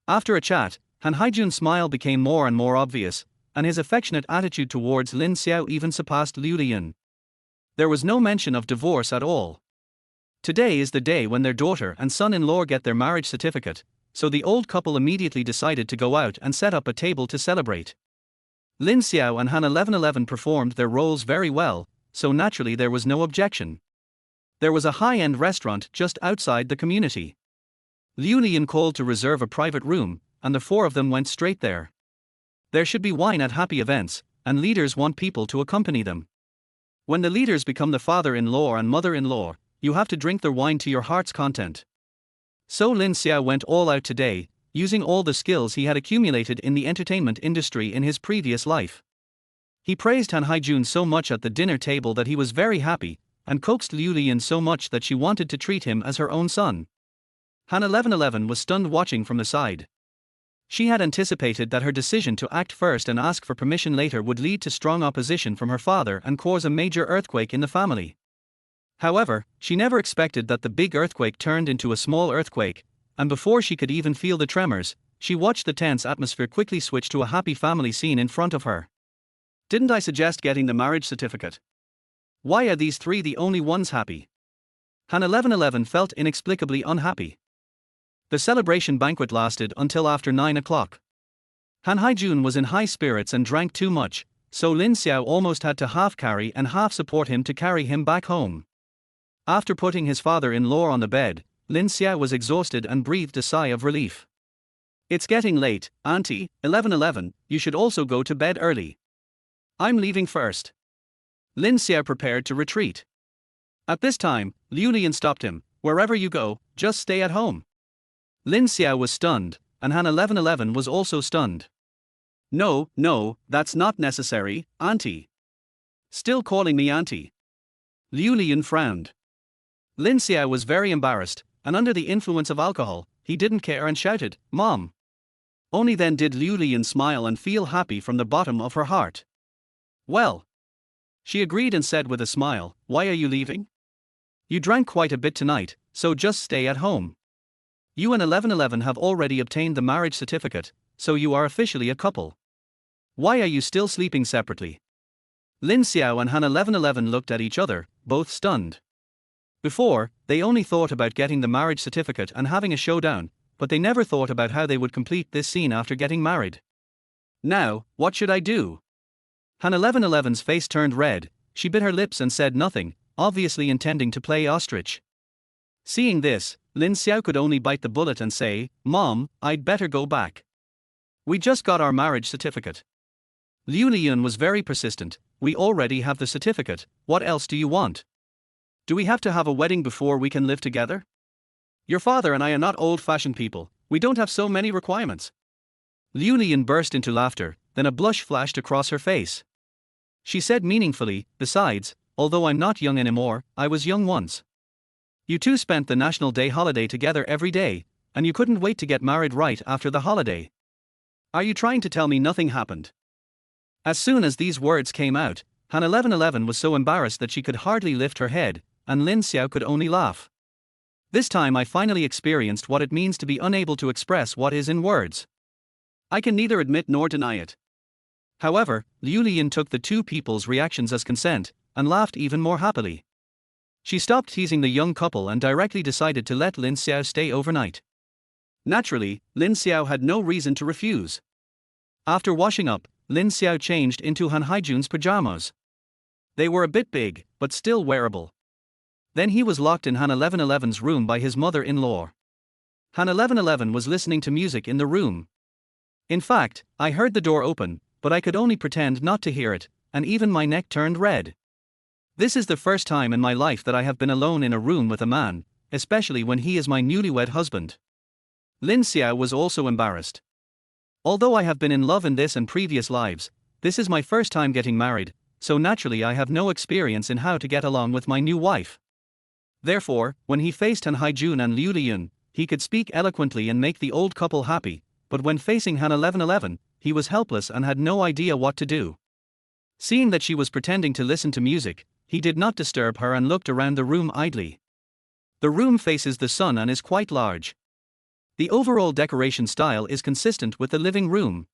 After a chat, Han Haijun's smile became more and more obvious, and his affectionate attitude towards Lin Xiao even surpassed Liu Lian. There was no mention of divorce at all. Today is the day when their daughter and son-in-law get their marriage certificate, so the old couple immediately decided to go out and set up a table to celebrate. Lin Xiao and Han 1111 performed their roles very well, so naturally there was no objection. There was a high-end restaurant just outside the community. Liu Lian called to reserve a private room, and the four of them went straight there. There should be wine at happy events, and leaders want people to accompany them. When the leaders become the father-in-law and mother-in-law, you have to drink their wine to your heart's content. So Lin Xiao went all out today, using all the skills he had accumulated in the entertainment industry in his previous life. He praised Han Haijun so much at the dinner table that he was very happy, and coaxed Liu Lian so much that she wanted to treat him as her own son. Han 1111 was stunned watching from the side. She had anticipated that her decision to act first and ask for permission later would lead to strong opposition from her father and cause a major earthquake in the family. However, she never expected that the big earthquake turned into a small earthquake, and before she could even feel the tremors, she watched the tense atmosphere quickly switch to a happy family scene in front of her. Didn't I suggest getting the marriage certificate? Why are these three the only ones happy? Han 1111 felt inexplicably unhappy. The celebration banquet lasted until after 9 o'clock. Han Haijun was in high spirits and drank too much, so Lin Xiao almost had to half carry and half support him to carry him back home. After putting his father-in-law on the bed, Lin Xiao was exhausted and breathed a sigh of relief. It's getting late, auntie, 11:11, you should also go to bed early. I'm leaving first. Lin Xiao prepared to retreat. At this time, Liu Lian stopped him, wherever you go, just stay at home. Lin Xiao was stunned, and Han 1111 was also stunned. No, that's not necessary, auntie. Still calling me auntie. Liu Lian frowned. Lin Xiao was very embarrassed, and under the influence of alcohol, he didn't care and shouted, Mom. Only then did Liu Lian smile and feel happy from the bottom of her heart. Well. She agreed and said with a smile, why are you leaving? You drank quite a bit tonight, so just stay at home. You and 1111 have already obtained the marriage certificate, so you are officially a couple. Why are you still sleeping separately? Lin Xiao and Han 1111 looked at each other, both stunned. Before, they only thought about getting the marriage certificate and having a showdown, but they never thought about how they would complete this scene after getting married. Now, what should I do? Han 1111's face turned red, she bit her lips and said nothing, obviously intending to play ostrich. Seeing this, Lin Xiao could only bite the bullet and say, Mom, I'd better go back. We just got our marriage certificate. Liu Lian was very persistent, we already have the certificate, what else do you want? Do we have to have a wedding before we can live together? Your father and I are not old-fashioned people, we don't have so many requirements. Liu Lian burst into laughter, then a blush flashed across her face. She said meaningfully, besides, although I'm not young anymore, I was young once. You two spent the National Day holiday together every day, and you couldn't wait to get married right after the holiday. Are you trying to tell me nothing happened? As soon as these words came out, Han 1111 was so embarrassed that she could hardly lift her head, and Lin Xiao could only laugh. This time I finally experienced what it means to be unable to express what is in words. I can neither admit nor deny it. However, Liu Lian took the two people's reactions as consent, and laughed even more happily. She stopped teasing the young couple and directly decided to let Lin Xiao stay overnight. Naturally, Lin Xiao had no reason to refuse. After washing up, Lin Xiao changed into Han Haijun's pajamas. They were a bit big, but still wearable. Then he was locked in Han 1111's room by his mother-in-law. Han 1111 was listening to music in the room. In fact, I heard the door open, but I could only pretend not to hear it, and even my neck turned red. This is the first time in my life that I have been alone in a room with a man, especially when he is my newlywed husband. Lin Xiao was also embarrassed. Although I have been in love in this and previous lives, this is my first time getting married, so naturally I have no experience in how to get along with my new wife. Therefore, when he faced Han Haijun and Liu Liyun, he could speak eloquently and make the old couple happy, but when facing Han 1111, he was helpless and had no idea what to do. Seeing that she was pretending to listen to music, he did not disturb her and looked around the room idly. The room faces the sun and is quite large. The overall decoration style is consistent with the living room.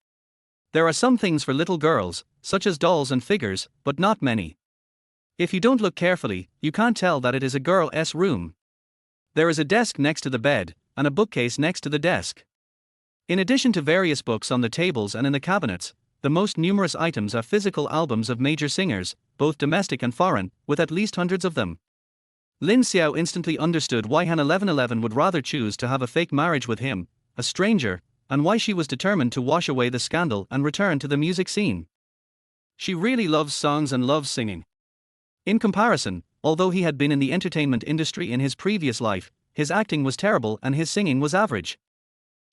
There are some things for little girls, such as dolls and figures, but not many. If you don't look carefully, you can't tell that it is a girl's room. There is a desk next to the bed, and a bookcase next to the desk. In addition to various books on the tables and in the cabinets, the most numerous items are physical albums of major singers, both domestic and foreign, with at least hundreds of them. Lin Xiao instantly understood why Han 1111 would rather choose to have a fake marriage with him, a stranger, and why she was determined to wash away the scandal and return to the music scene. She really loves songs and loves singing. In comparison, although he had been in the entertainment industry in his previous life, his acting was terrible and his singing was average.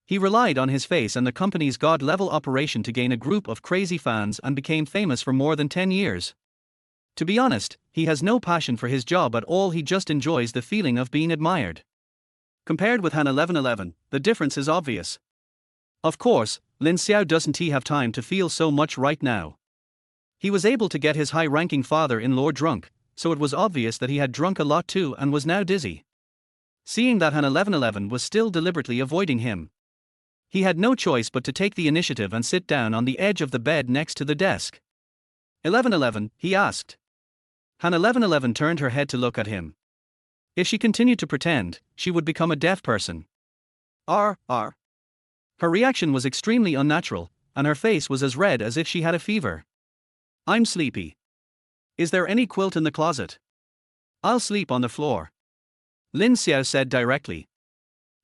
He relied on his face and the company's god-level operation to gain a group of crazy fans and became famous for more than 10 years. To be honest, he has no passion for his job at all, he just enjoys the feeling of being admired. Compared with Han 1111, the difference is obvious. Of course, Lin Xiao doesn't have time to feel so much right now. He was able to get his high-ranking father-in-law drunk, so it was obvious that he had drunk a lot too and was now dizzy. Seeing that Han 1111 was still deliberately avoiding him, he had no choice but to take the initiative and sit down on the edge of the bed next to the desk. 1111, he asked. Han 1111 turned her head to look at him. If she continued to pretend, she would become a deaf person. Her reaction was extremely unnatural, and her face was as red as if she had a fever. I'm sleepy. Is there any quilt in the closet? I'll sleep on the floor. Lin Xiao said directly.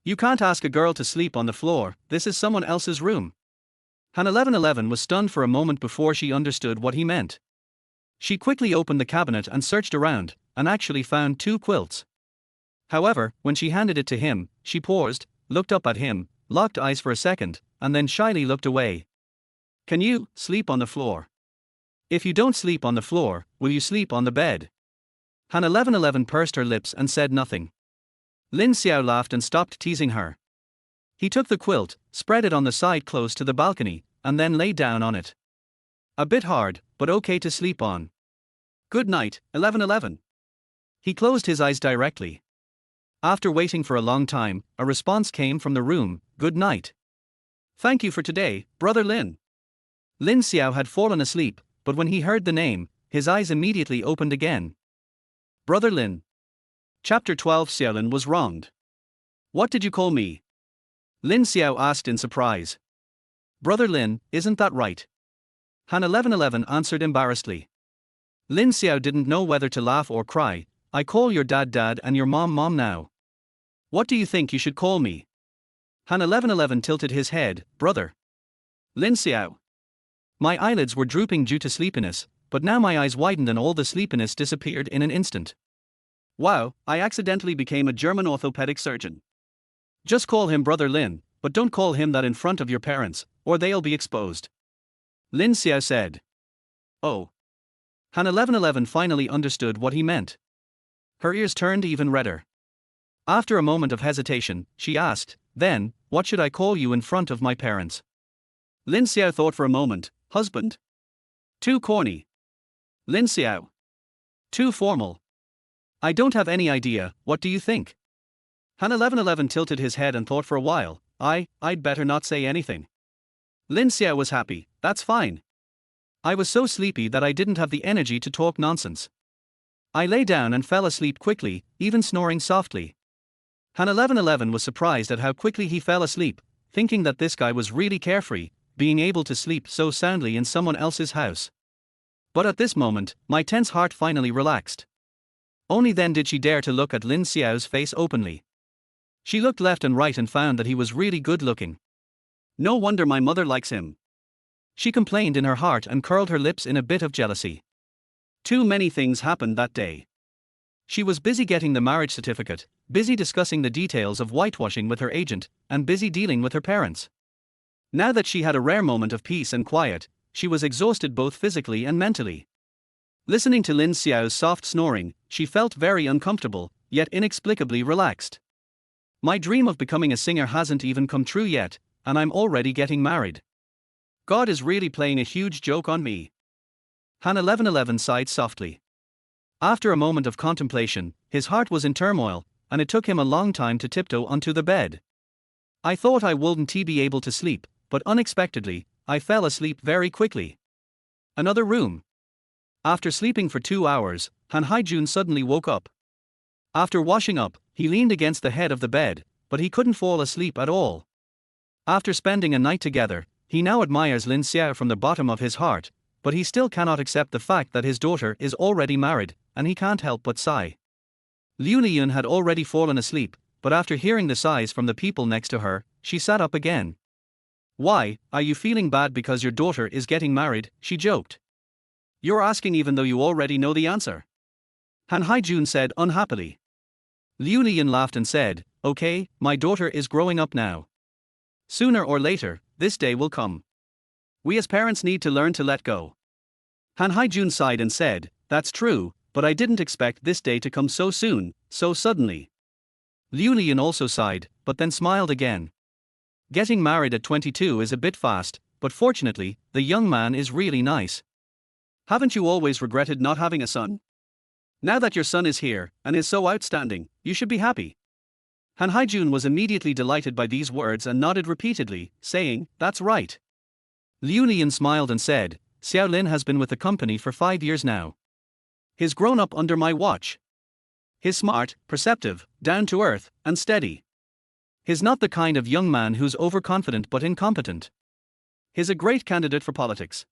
You can't ask a girl to sleep on the floor, this is someone else's room. Han 1111 was stunned for a moment before she understood what he meant. She quickly opened the cabinet and searched around, and actually found 2 quilts. However, when she handed it to him, she paused, looked up at him, locked eyes for a second, and then shyly looked away. Can you sleep on the floor? If you don't sleep on the floor, will you sleep on the bed? Han 1111 pursed her lips and said nothing. Lin Xiao laughed and stopped teasing her. He took the quilt, spread it on the side close to the balcony, and then lay down on it. A bit hard, but okay to sleep on. Good night, 1111. He closed his eyes directly. After waiting for a long time, a response came from the room, good night. Thank you for today, Brother Lin. Lin Xiao had fallen asleep, but when he heard the name, his eyes immediately opened again. Brother Lin. Chapter 12. Xiaolin was wronged. What did you call me? Lin Xiao asked in surprise. Brother Lin, isn't that right? Han 1111 answered embarrassedly. Lin Xiao didn't know whether to laugh or cry. I call your dad dad and your mom mom now. What do you think you should call me? Han 1111 tilted his head, brother. Lin Xiao. My eyelids were drooping due to sleepiness, but now my eyes widened and all the sleepiness disappeared in an instant. Wow, I accidentally became a German orthopedic surgeon. Just call him Brother Lin, but don't call him that in front of your parents, or they'll be exposed. Lin Xiao said. Oh. Han 1111 finally understood what he meant. Her ears turned even redder. After a moment of hesitation, she asked, then, what should I call you in front of my parents? Lin Xiao thought for a moment, husband. Too corny. Lin Xiao. Too formal. I don't have any idea, what do you think? Han 1111 tilted his head and thought for a while, I'd better not say anything. Lin Xiao was happy, that's fine. I was so sleepy that I didn't have the energy to talk nonsense. I lay down and fell asleep quickly, even snoring softly. Han 1111 was surprised at how quickly he fell asleep, thinking that this guy was really carefree, being able to sleep so soundly in someone else's house. But at this moment, my tense heart finally relaxed. Only then did she dare to look at Lin Xiao's face openly. She looked left and right and found that he was really good looking. No wonder my mother likes him, she complained in her heart and curled her lips in a bit of jealousy. Too many things happened that day. She was busy getting the marriage certificate, busy discussing the details of whitewashing with her agent, and busy dealing with her parents. Now that she had a rare moment of peace and quiet, she was exhausted both physically and mentally. Listening to Lin Xiao's soft snoring, she felt very uncomfortable, yet inexplicably relaxed. My dream of becoming a singer hasn't even come true yet, and I'm already getting married. God is really playing a huge joke on me. Han 1111 sighed softly. After a moment of contemplation, his heart was in turmoil, and it took him a long time to tiptoe onto the bed. I thought I wouldn't be able to sleep, but unexpectedly, I fell asleep very quickly. Another room. After sleeping for 2 hours, Han Haijun suddenly woke up. After washing up, he leaned against the head of the bed, but he couldn't fall asleep at all. After spending a night together, he now admires Lin Xiao from the bottom of his heart, but he still cannot accept the fact that his daughter is already married, and he can't help but sigh. Liu Liyun had already fallen asleep, but after hearing the sighs from the people next to her, she sat up again. Why, are you feeling bad because your daughter is getting married? She joked. You're asking even though you already know the answer, Han Haijun said unhappily. Liu Liyun laughed and said, okay, my daughter is growing up now. Sooner or later, this day will come. We as parents need to learn to let go. Han Haijun sighed and said, that's true, but I didn't expect this day to come so soon, so suddenly. Liu Liyun also sighed, but then smiled again. Getting married at 22 is a bit fast, but fortunately, the young man is really nice. Haven't you always regretted not having a son? Now that your son is here, and is so outstanding, you should be happy. Han Haijun was immediately delighted by these words and nodded repeatedly, saying, that's right. Liu Liyun smiled and said, Xiao Lin has been with the company for 5 years now. He's grown up under my watch. He's smart, perceptive, down-to-earth, and steady. He's not the kind of young man who's overconfident but incompetent. He's a great candidate for politics.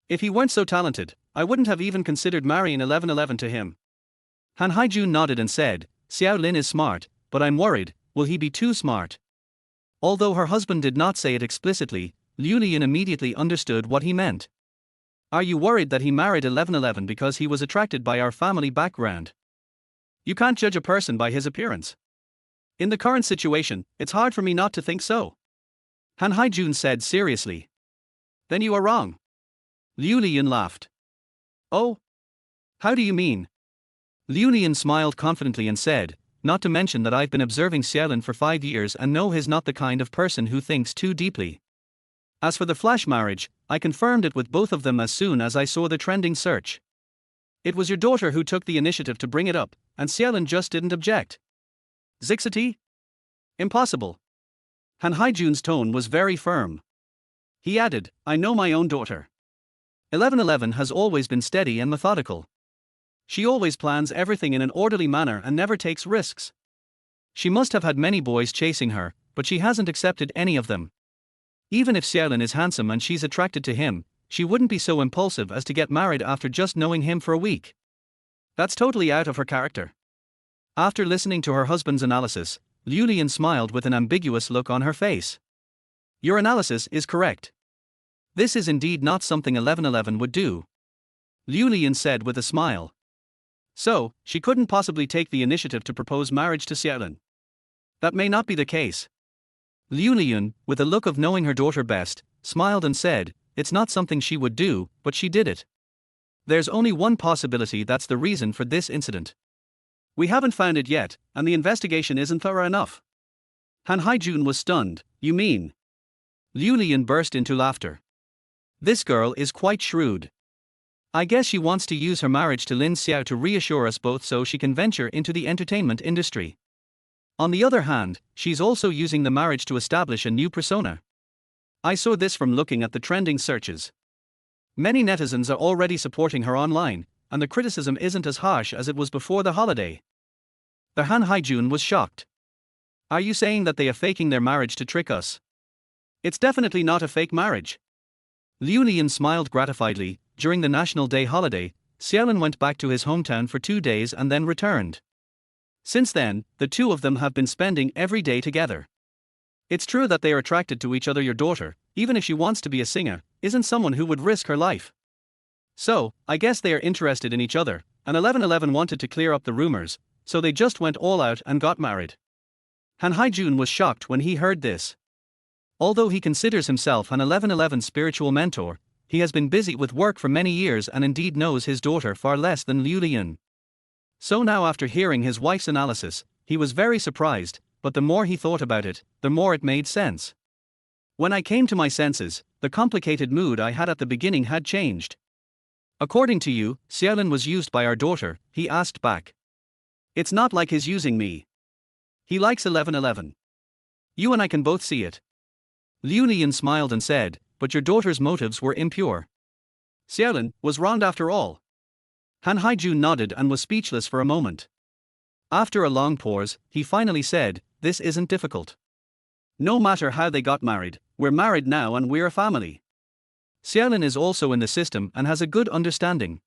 If he weren't so talented, I wouldn't have even considered marrying 1111 to him. Han Haijun nodded and said, Xiao Lin is smart, but I'm worried, will he be too smart? Although her husband did not say it explicitly, Liu Liyun immediately understood what he meant. Are you worried that he married 1111 because he was attracted by our family background? You can't judge a person by his appearance. In the current situation, it's hard for me not to think so, Han Haijun said seriously. Then you are wrong. Liu Liyun laughed. Oh? How do you mean? Liu Liyun smiled confidently and said, not to mention that I've been observing Xiaolin for 5 years and know he's not the kind of person who thinks too deeply. As for the flash marriage, I confirmed it with both of them as soon as I saw the trending search. It was your daughter who took the initiative to bring it up, and Xiaolin just didn't object. Zixity? Impossible. Han Haijun's tone was very firm. He added, I know my own daughter. 1111 has always been steady and methodical. She always plans everything in an orderly manner and never takes risks. She must have had many boys chasing her, but she hasn't accepted any of them. Even if Xiaolin is handsome and she's attracted to him, she wouldn't be so impulsive as to get married after just knowing him for a week. That's totally out of her character. After listening to her husband's analysis, Liu Liyun smiled with an ambiguous look on her face. Your analysis is correct. This is indeed not something 1111 would do, Liu Liyun said with a smile. So, she couldn't possibly take the initiative to propose marriage to Xiaolin. That may not be the case. Liu Liyun, with a look of knowing her daughter best, smiled and said, it's not something she would do, but she did it. There's only one possibility that's the reason for this incident. We haven't found it yet, and the investigation isn't thorough enough. Han Haijun was stunned. You mean? Liu Liyun burst into laughter. This girl is quite shrewd. I guess she wants to use her marriage to Lin Xiao to reassure us both so she can venture into the entertainment industry. On the other hand, she's also using the marriage to establish a new persona. I saw this from looking at the trending searches. Many netizens are already supporting her online, and the criticism isn't as harsh as it was before the holiday. The Han Haijun was shocked. Are you saying that they are faking their marriage to trick us? It's definitely not a fake marriage. Liu Lian smiled gratifiedly. During the National Day holiday, Xiaolin went back to his hometown for 2 days and then returned. Since then, the two of them have been spending every day together. It's true that they are attracted to each other. Your daughter, even if she wants to be a singer, isn't someone who would risk her life. So, I guess they are interested in each other, and 1111 wanted to clear up the rumors, so they just went all out and got married. Han Haijun was shocked when he heard this. Although he considers himself an 1111's spiritual mentor, he has been busy with work for many years and indeed knows his daughter far less than Liu Lian. So now, after hearing his wife's analysis, he was very surprised, but the more he thought about it, the more it made sense. When I came to my senses, the complicated mood I had at the beginning had changed. According to you, Xiaolin was used by our daughter, he asked back. It's not like he's using me. He likes 1111. You and I can both see it. Liu Lian smiled and said, but your daughter's motives were impure. Xiaolin was wronged after all. Han Haijun nodded and was speechless for a moment. After a long pause, he finally said, this isn't difficult. No matter how they got married, we're married now and we're a family. Xiaolin is also in the system and has a good understanding.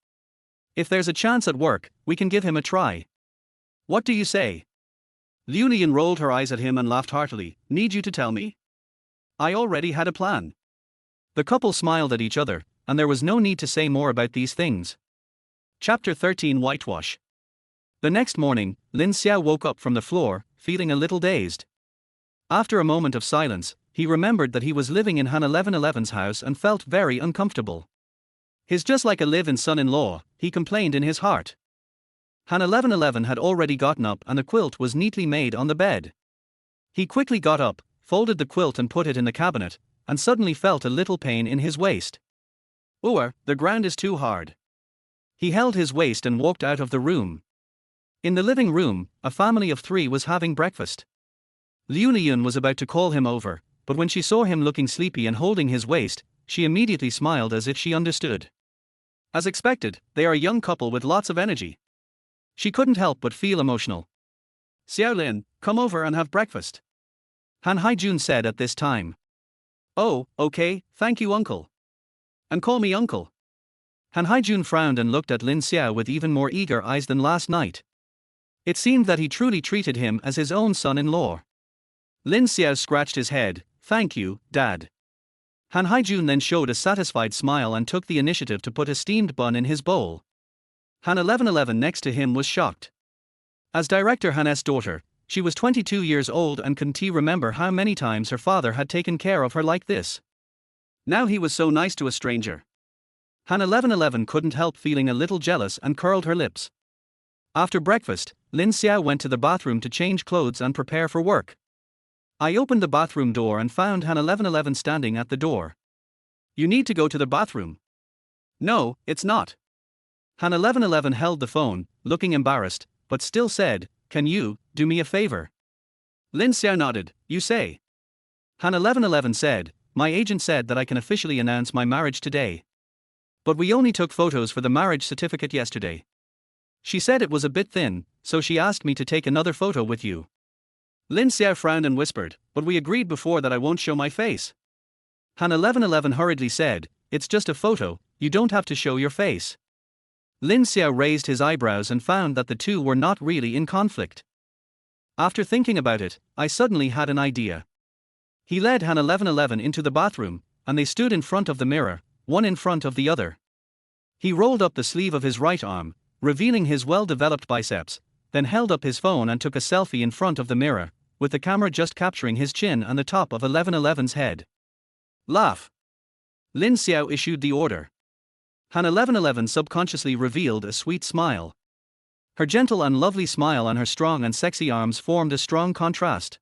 If there's a chance at work, we can give him a try. What do you say? Liu Lian rolled her eyes at him and laughed heartily. Need you to tell me? I already had a plan. The couple smiled at each other, and there was no need to say more about these things. Chapter 13 Whitewash. The next morning, Lin Xiao woke up from the floor, feeling a little dazed. After a moment of silence, he remembered that he was living in Han 1111's house and felt very uncomfortable. He's just like a live-in son-in-law, he complained in his heart. Han 1111 had already gotten up and the quilt was neatly made on the bed. He quickly got up, folded the quilt and put it in the cabinet, and suddenly felt a little pain in his waist. The ground is too hard. He held his waist and walked out of the room. In the living room, a family of 3 was having breakfast. Liu Lian was about to call him over, but when she saw him looking sleepy and holding his waist, she immediately smiled as if she understood. As expected, they are a young couple with lots of energy. She couldn't help but feel emotional. Xiaolin, come over and have breakfast. Han Haijun said at this time. Oh, okay, thank you uncle. And call me uncle. Han Haijun frowned and looked at Lin Xiao with even more eager eyes than last night. It seemed that he truly treated him as his own son-in-law. Lin Xiao scratched his head. Thank you, Dad. Han Haijun then showed a satisfied smile and took the initiative to put a steamed bun in his bowl. Han 1111 next to him was shocked. As Director Han's daughter, she was 22 years old and couldn't remember how many times her father had taken care of her like this. Now he was so nice to a stranger. Han 1111 couldn't help feeling a little jealous and curled her lips. After breakfast, Lin Xiao went to the bathroom to change clothes and prepare for work. I opened the bathroom door and found Han 1111 standing at the door. You need to go to the bathroom. No, it's not. Han 1111 held the phone, looking embarrassed, but still said, can you do me a favor? Lin Xiao nodded. You say. Han 1111 said, my agent said that I can officially announce my marriage today. But we only took photos for the marriage certificate yesterday. She said it was a bit thin, so she asked me to take another photo with you. Lin Xiao frowned and whispered, but we agreed before that I won't show my face. Han 1111 hurriedly said, it's just a photo, you don't have to show your face. Lin Xiao raised his eyebrows and found that the two were not really in conflict. After thinking about it, I suddenly had an idea. He led Han 1111 into the bathroom, and they stood in front of the mirror, one in front of the other. He rolled up the sleeve of his right arm, revealing his well-developed biceps, then held up his phone and took a selfie in front of the mirror, with the camera just capturing his chin and the top of 1111's head. Laugh. Lin Xiao issued the order. Han 1111 subconsciously revealed a sweet smile. Her gentle and lovely smile on her strong and sexy arms formed a strong contrast.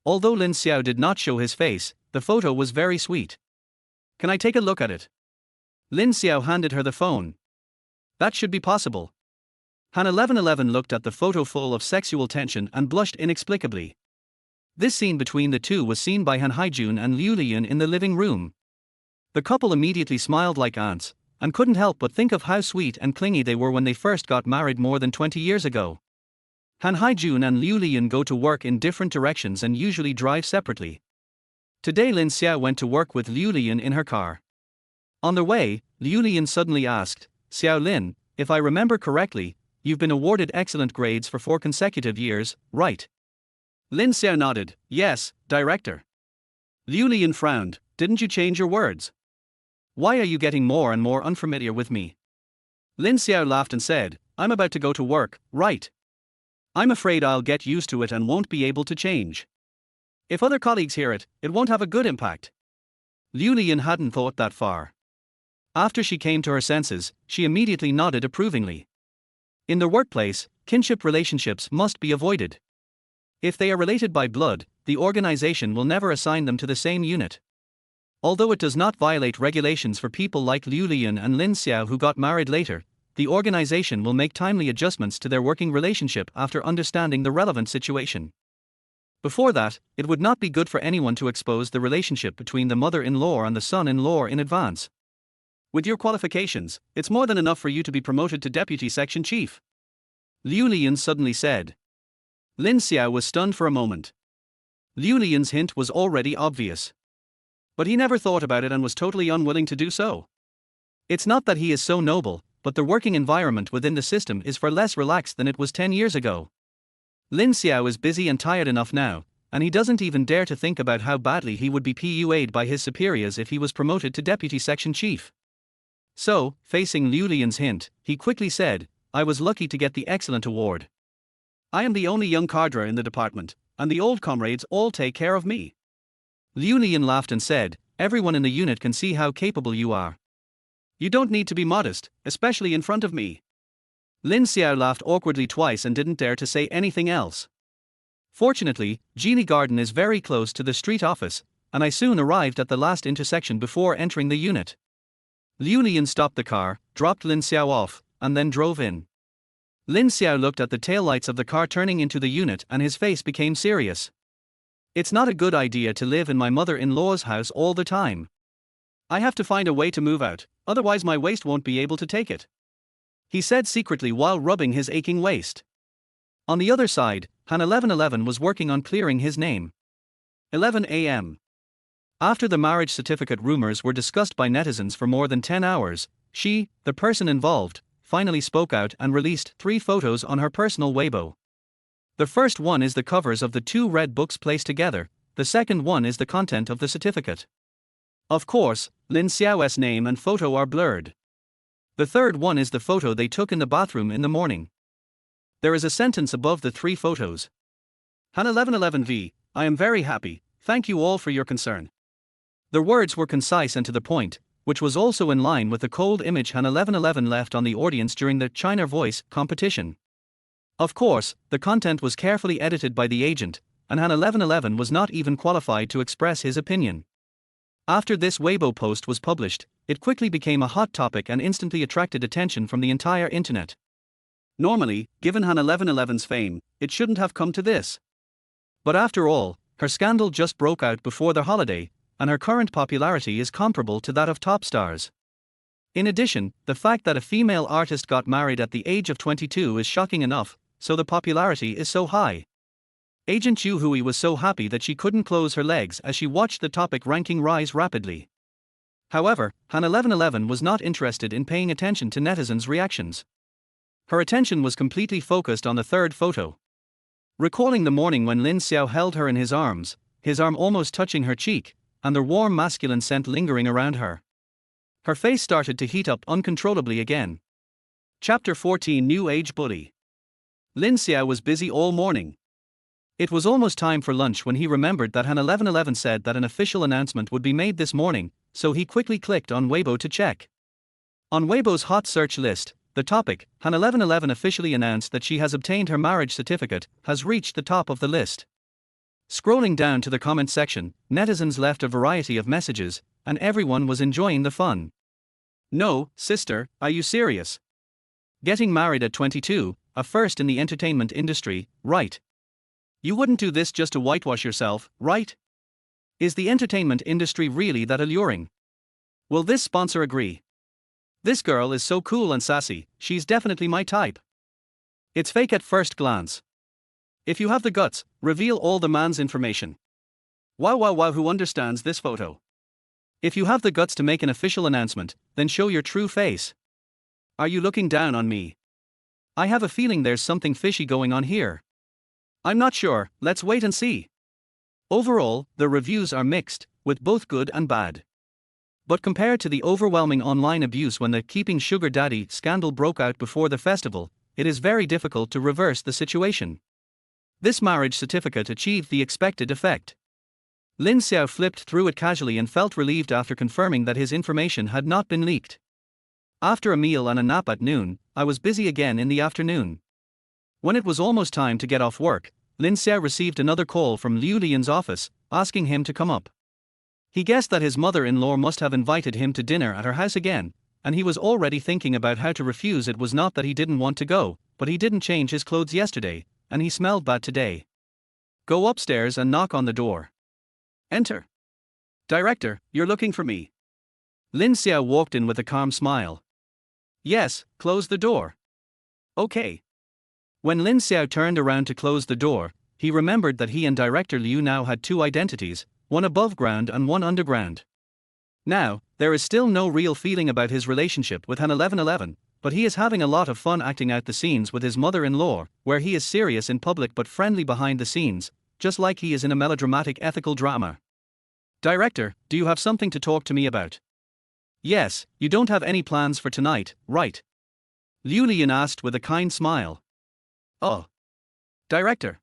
Although Lin Xiao did not show his face, the photo was very sweet. Can I take a look at it? Lin Xiao handed her the phone. That should be possible. Han 1111 looked at the photo full of sexual tension and blushed inexplicably. This scene between the two was seen by Han Haijun and Liu Lian in the living room. The couple immediately smiled like ants, and couldn't help but think of how sweet and clingy they were when they first got married more than 20 years ago. Han Haijun and Liu Lian go to work in different directions and usually drive separately. Today Lin Xiao went to work with Liu Lian in her car. On their way, Liu Lian suddenly asked, "Xiao Lin, if I remember correctly, you've been awarded excellent grades for 4 consecutive years, right?" Lin Xiao nodded, "Yes, director." Liu Lian frowned, "Didn't you change your words? Why are you getting more and more unfamiliar with me?" Lin Xiao laughed and said, "I'm about to go to work, right? I'm afraid I'll get used to it and won't be able to change. If other colleagues hear it, it won't have a good impact." Liu Lian hadn't thought that far. After she came to her senses, she immediately nodded approvingly. In the workplace, kinship relationships must be avoided. If they are related by blood, the organization will never assign them to the same unit. Although it does not violate regulations for people like Liu Lian and Lin Xiao who got married later, the organization will make timely adjustments to their working relationship after understanding the relevant situation. Before that, it would not be good for anyone to expose the relationship between the mother-in-law and the son-in-law in advance. With your qualifications, it's more than enough for you to be promoted to deputy section chief, Liu Lian suddenly said. Lin Xiao was stunned for a moment. Liu Lian's hint was already obvious. But he never thought about it and was totally unwilling to do so. It's not that he is so noble, but the working environment within the system is far less relaxed than it was 10 years ago. Lin Xiao is busy and tired enough now, and he doesn't even dare to think about how badly he would be PUA'd by his superiors if he was promoted to deputy section chief. So, facing Liu Lian's hint, he quickly said, "I was lucky to get the excellent award. I am the only young cadre in the department, and the old comrades all take care of me." Liu Lian laughed and said, "Everyone in the unit can see how capable you are. You don't need to be modest, especially in front of me." Lin Xiao laughed awkwardly twice and didn't dare to say anything else. Fortunately, Geely Garden is very close to the street office, and I soon arrived at the last intersection before entering the unit. Liu Lian stopped the car, dropped Lin Xiao off, and then drove in. Lin Xiao looked at the taillights of the car turning into the unit and his face became serious. "It's not a good idea to live in my mother-in-law's house all the time. I have to find a way to move out, otherwise my waist won't be able to take it," he said secretly while rubbing his aching waist. On the other side, Han 1111 was working on clearing his name. 11 a.m. After the marriage certificate rumors were discussed by netizens for more than 10 hours, she, the person involved, finally spoke out and released 3 photos on her personal Weibo. The first one is the covers of the 2 red books placed together, the second one is the content of the certificate. Of course, Lin Xiao's name and photo are blurred. The third one is the photo they took in the bathroom in the morning. There is a sentence above the 3 photos. Han 1111V, I am very happy, thank you all for your concern. The words were concise and to the point, which was also in line with the cold image Han 1111 left on the audience during the China Voice competition. Of course, the content was carefully edited by the agent, and Han 1111 was not even qualified to express his opinion. After this Weibo post was published, it quickly became a hot topic and instantly attracted attention from the entire internet. Normally, given Han 1111's fame, it shouldn't have come to this. But after all, her scandal just broke out before the holiday, and her current popularity is comparable to that of top stars. In addition, the fact that a female artist got married at the age of 22 is shocking enough, so the popularity is so high. Agent Chu Hui was so happy that she couldn't close her legs as she watched the topic ranking rise rapidly. However, Han 1111 was not interested in paying attention to netizens' reactions. Her attention was completely focused on the third photo. Recalling the morning when Lin Xiao held her in his arms, his arm almost touching her cheek, and the warm masculine scent lingering around her. Her face started to heat up uncontrollably again. Chapter 14 New Age Bully. Lin Xiao was busy all morning. It was almost time for lunch when he remembered that Han 1111 said that an official announcement would be made this morning, so he quickly clicked on Weibo to check. On Weibo's hot search list, the topic, Han 1111 officially announced that she has obtained her marriage certificate, has reached the top of the list. Scrolling down to the comment section, netizens left a variety of messages, and everyone was enjoying the fun. "No, sister, are you serious? Getting married at 22, a first in the entertainment industry, right? You wouldn't do this just to whitewash yourself, right? Is the entertainment industry really that alluring? Will this sponsor agree? This girl is so cool and sassy, she's definitely my type. It's fake at first glance. If you have the guts, reveal all the man's information. Wow wow wow, who understands this photo? If you have the guts to make an official announcement, then show your true face. Are you looking down on me? I have a feeling there's something fishy going on here. I'm not sure, let's wait and see. Overall, the reviews are mixed, with both good and bad. But compared to the overwhelming online abuse when the Keeping Sugar Daddy scandal broke out before the festival, it is very difficult to reverse the situation. This marriage certificate achieved the expected effect. Lin Xiao flipped through it casually and felt relieved after confirming that his information had not been leaked. After a meal and a nap at noon, I was busy again in the afternoon. When it was almost time to get off work, Lin Xiao received another call from Liu Lian's office, asking him to come up. He guessed that his mother-in-law must have invited him to dinner at her house again, and he was already thinking about how to refuse. It was not that he didn't want to go, but he didn't change his clothes yesterday, and he smelled bad today. Go upstairs and knock on the door. Enter. Director, you're looking for me. Lin Xiao walked in with a calm smile. Yes, close the door. Okay. When Lin Xiao turned around to close the door, he remembered that he and Director Liu now had two identities, one above ground and one underground. Now, there is still no real feeling about his relationship with Han 1111, but he is having a lot of fun acting out the scenes with his mother-in-law, where he is serious in public but friendly behind the scenes, just like he is in a melodramatic ethical drama. Director, do you have something to talk to me about? Yes, you don't have any plans for tonight, right? Liu Lian asked with a kind smile. Oh. Director.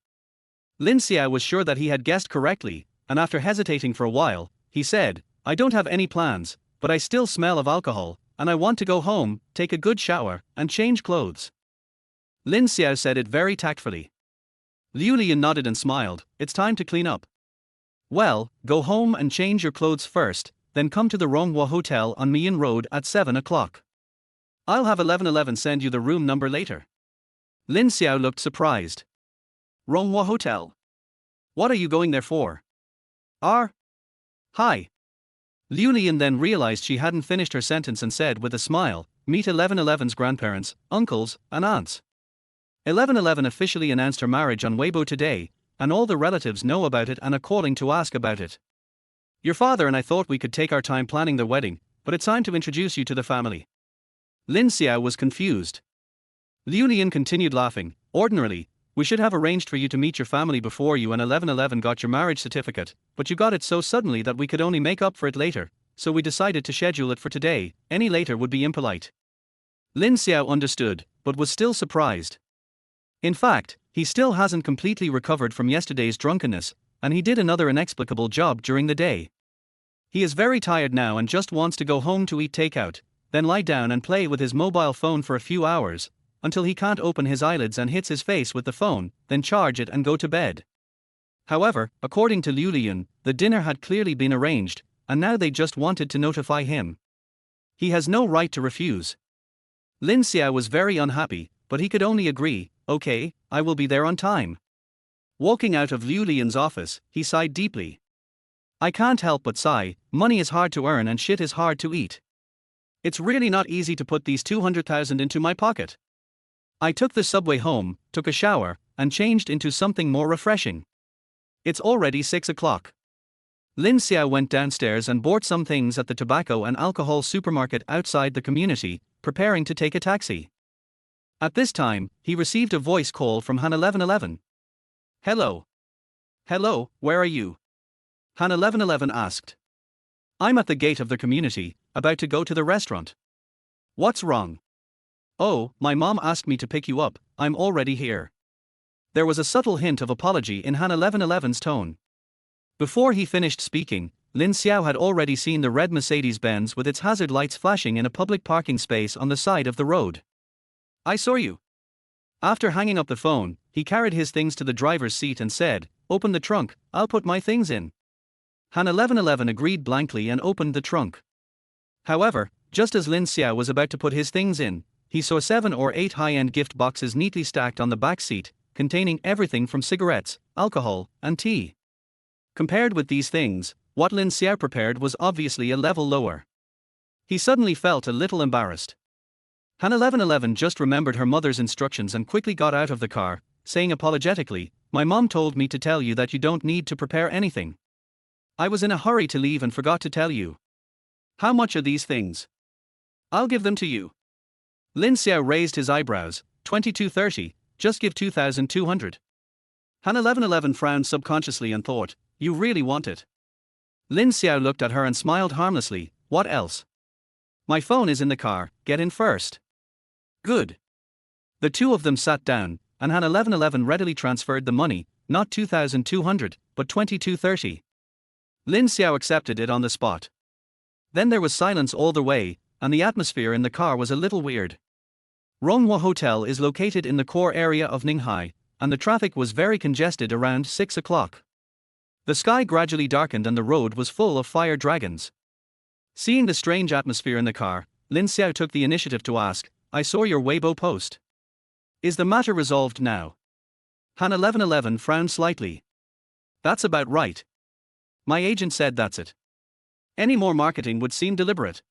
Lin Xiao was sure that he had guessed correctly, and after hesitating for a while, he said, I don't have any plans, but I still smell of alcohol, and I want to go home, take a good shower, and change clothes. Lin Xiao said it very tactfully. Liu Lian nodded and smiled, it's time to clean up. Well, go home and change your clothes first, then come to the Ronghua Hotel on Mian Road at 7 o'clock. I'll have 1111 send you the room number later. Lin Xiao looked surprised. Ronghua Hotel? What are you going there for? Hi. Liu Lian then realized she hadn't finished her sentence and said with a smile, meet 1111's grandparents, uncles, and aunts. 1111 officially announced her marriage on Weibo today, and all the relatives know about it and are calling to ask about it. Your father and I thought we could take our time planning the wedding, but it's time to introduce you to the family. Lin Xiao was confused. Liu Lian continued laughing, ordinarily, we should have arranged for you to meet your family before you and 1111 got your marriage certificate, but you got it so suddenly that we could only make up for it later, so we decided to schedule it for today, any later would be impolite. Lin Xiao understood, but was still surprised. In fact, he still hasn't completely recovered from yesterday's drunkenness, and he did another inexplicable job during the day. He is very tired now and just wants to go home to eat takeout, then lie down and play with his mobile phone for a few hours, until he can't open his eyelids and hits his face with the phone, then charge it and go to bed. However, according to Liu Lian, the dinner had clearly been arranged, and now they just wanted to notify him. He has no right to refuse. Lin Xiao was very unhappy, but he could only agree, okay, I will be there on time. Walking out of Liu Lian's office, he sighed deeply. I can't help but sigh, money is hard to earn and shit is hard to eat. It's really not easy to put these 200,000 into my pocket. I took the subway home, took a shower, and changed into something more refreshing. It's already 6 o'clock. Lin Xiao went downstairs and bought some things at the tobacco and alcohol supermarket outside the community, preparing to take a taxi. At this time, he received a voice call from Han 1111. Hello. Hello, where are you? Han 1111 asked. I'm at the gate of the community, about to go to the restaurant. What's wrong? Oh, my mom asked me to pick you up, I'm already here. There was a subtle hint of apology in Han 1111's tone. Before he finished speaking, Lin Xiao had already seen the red Mercedes-Benz with its hazard lights flashing in a public parking space on the side of the road. I saw you. After hanging up the phone, he carried his things to the driver's seat and said, open the trunk, I'll put my things in. Han 1111 agreed blankly and opened the trunk. However, just as Lin Xiao was about to put his things in, he saw 7 or 8 high-end gift boxes neatly stacked on the back seat, containing everything from cigarettes, alcohol, and tea. Compared with these things, what Lin Xiao prepared was obviously a level lower. He suddenly felt a little embarrassed. Han 1111 just remembered her mother's instructions and quickly got out of the car, saying apologetically, "My mom told me to tell you that you don't need to prepare anything. I was in a hurry to leave and forgot to tell you. How much are these things? I'll give them to you." Lin Xiao raised his eyebrows. 2230, just give 2,200. Han 1111 frowned subconsciously and thought, "You really want it?" Lin Xiao looked at her and smiled harmlessly, "What else? My phone is in the car, get in first." Good. The two of them sat down, and Han 1111 readily transferred the money, not 2,200, but 2230. Lin Xiao accepted it on the spot. Then there was silence all the way, and the atmosphere in the car was a little weird. Ronghua Hotel is located in the core area of Ninghai, and the traffic was very congested around 6 o'clock. The sky gradually darkened and the road was full of fire dragons. Seeing the strange atmosphere in the car, Lin Xiao took the initiative to ask, "I saw your Weibo post. Is the matter resolved now?" Han 1111 frowned slightly. "That's about right. My agent said that's it. Any more marketing would seem deliberate."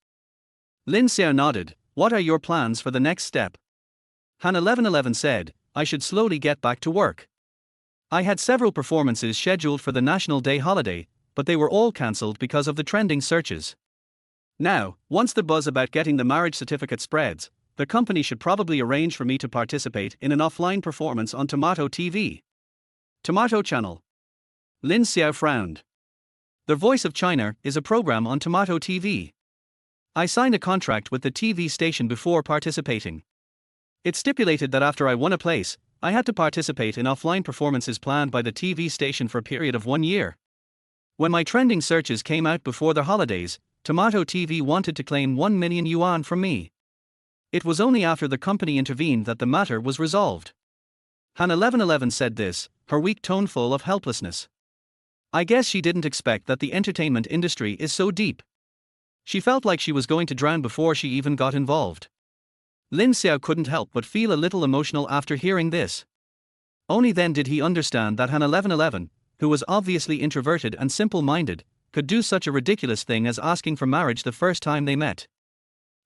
Lin Xiao nodded. "What are your plans for the next step?" Han 1111 said, "I should slowly get back to work. I had several performances scheduled for the National Day holiday, but they were all cancelled because of the trending searches. Now, once the buzz about getting the marriage certificate spreads, the company should probably arrange for me to participate in an offline performance on Tomato TV. Tomato Channel." Lin Xiao frowned. "The Voice of China is a program on Tomato TV. I signed a contract with the TV station before participating. It stipulated that after I won a place, I had to participate in offline performances planned by the TV station for a period of 1 year. When my trending searches came out before the holidays, Tomato TV wanted to claim 1 million yuan from me. It was only after the company intervened that the matter was resolved." Han 1111 said this, her weak tone full of helplessness. I guess she didn't expect that the entertainment industry is so deep. She felt like she was going to drown before she even got involved. Lin Xiao couldn't help but feel a little emotional after hearing this. Only then did he understand that Han 1111, who was obviously introverted and simple-minded, could do such a ridiculous thing as asking for marriage the first time they met.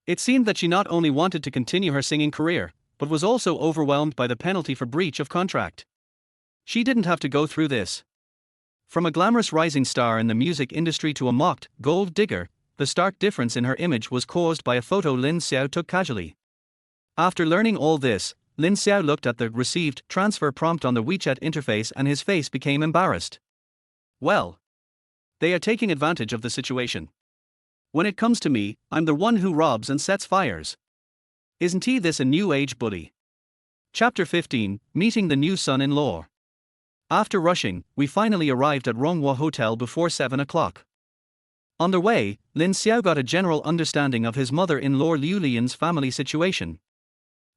It seemed that she not only wanted to continue her singing career, but was also overwhelmed by the penalty for breach of contract. She didn't have to go through this. From a glamorous rising star in the music industry to a mocked gold digger, the stark difference in her image was caused by a photo Lin Xiao took casually. After learning all this, Lin Xiao looked at the received transfer prompt on the WeChat interface and his face became embarrassed. Well, they are taking advantage of the situation. When it comes to me, I'm the one who robs and sets fires. Isn't he this a new age bully? Chapter 15, Meeting the New Son-in-Law. After rushing, we finally arrived at Ronghua Hotel before 7 o'clock. On the way, Lin Xiao got a general understanding of his mother-in-law Liu Lian's family situation.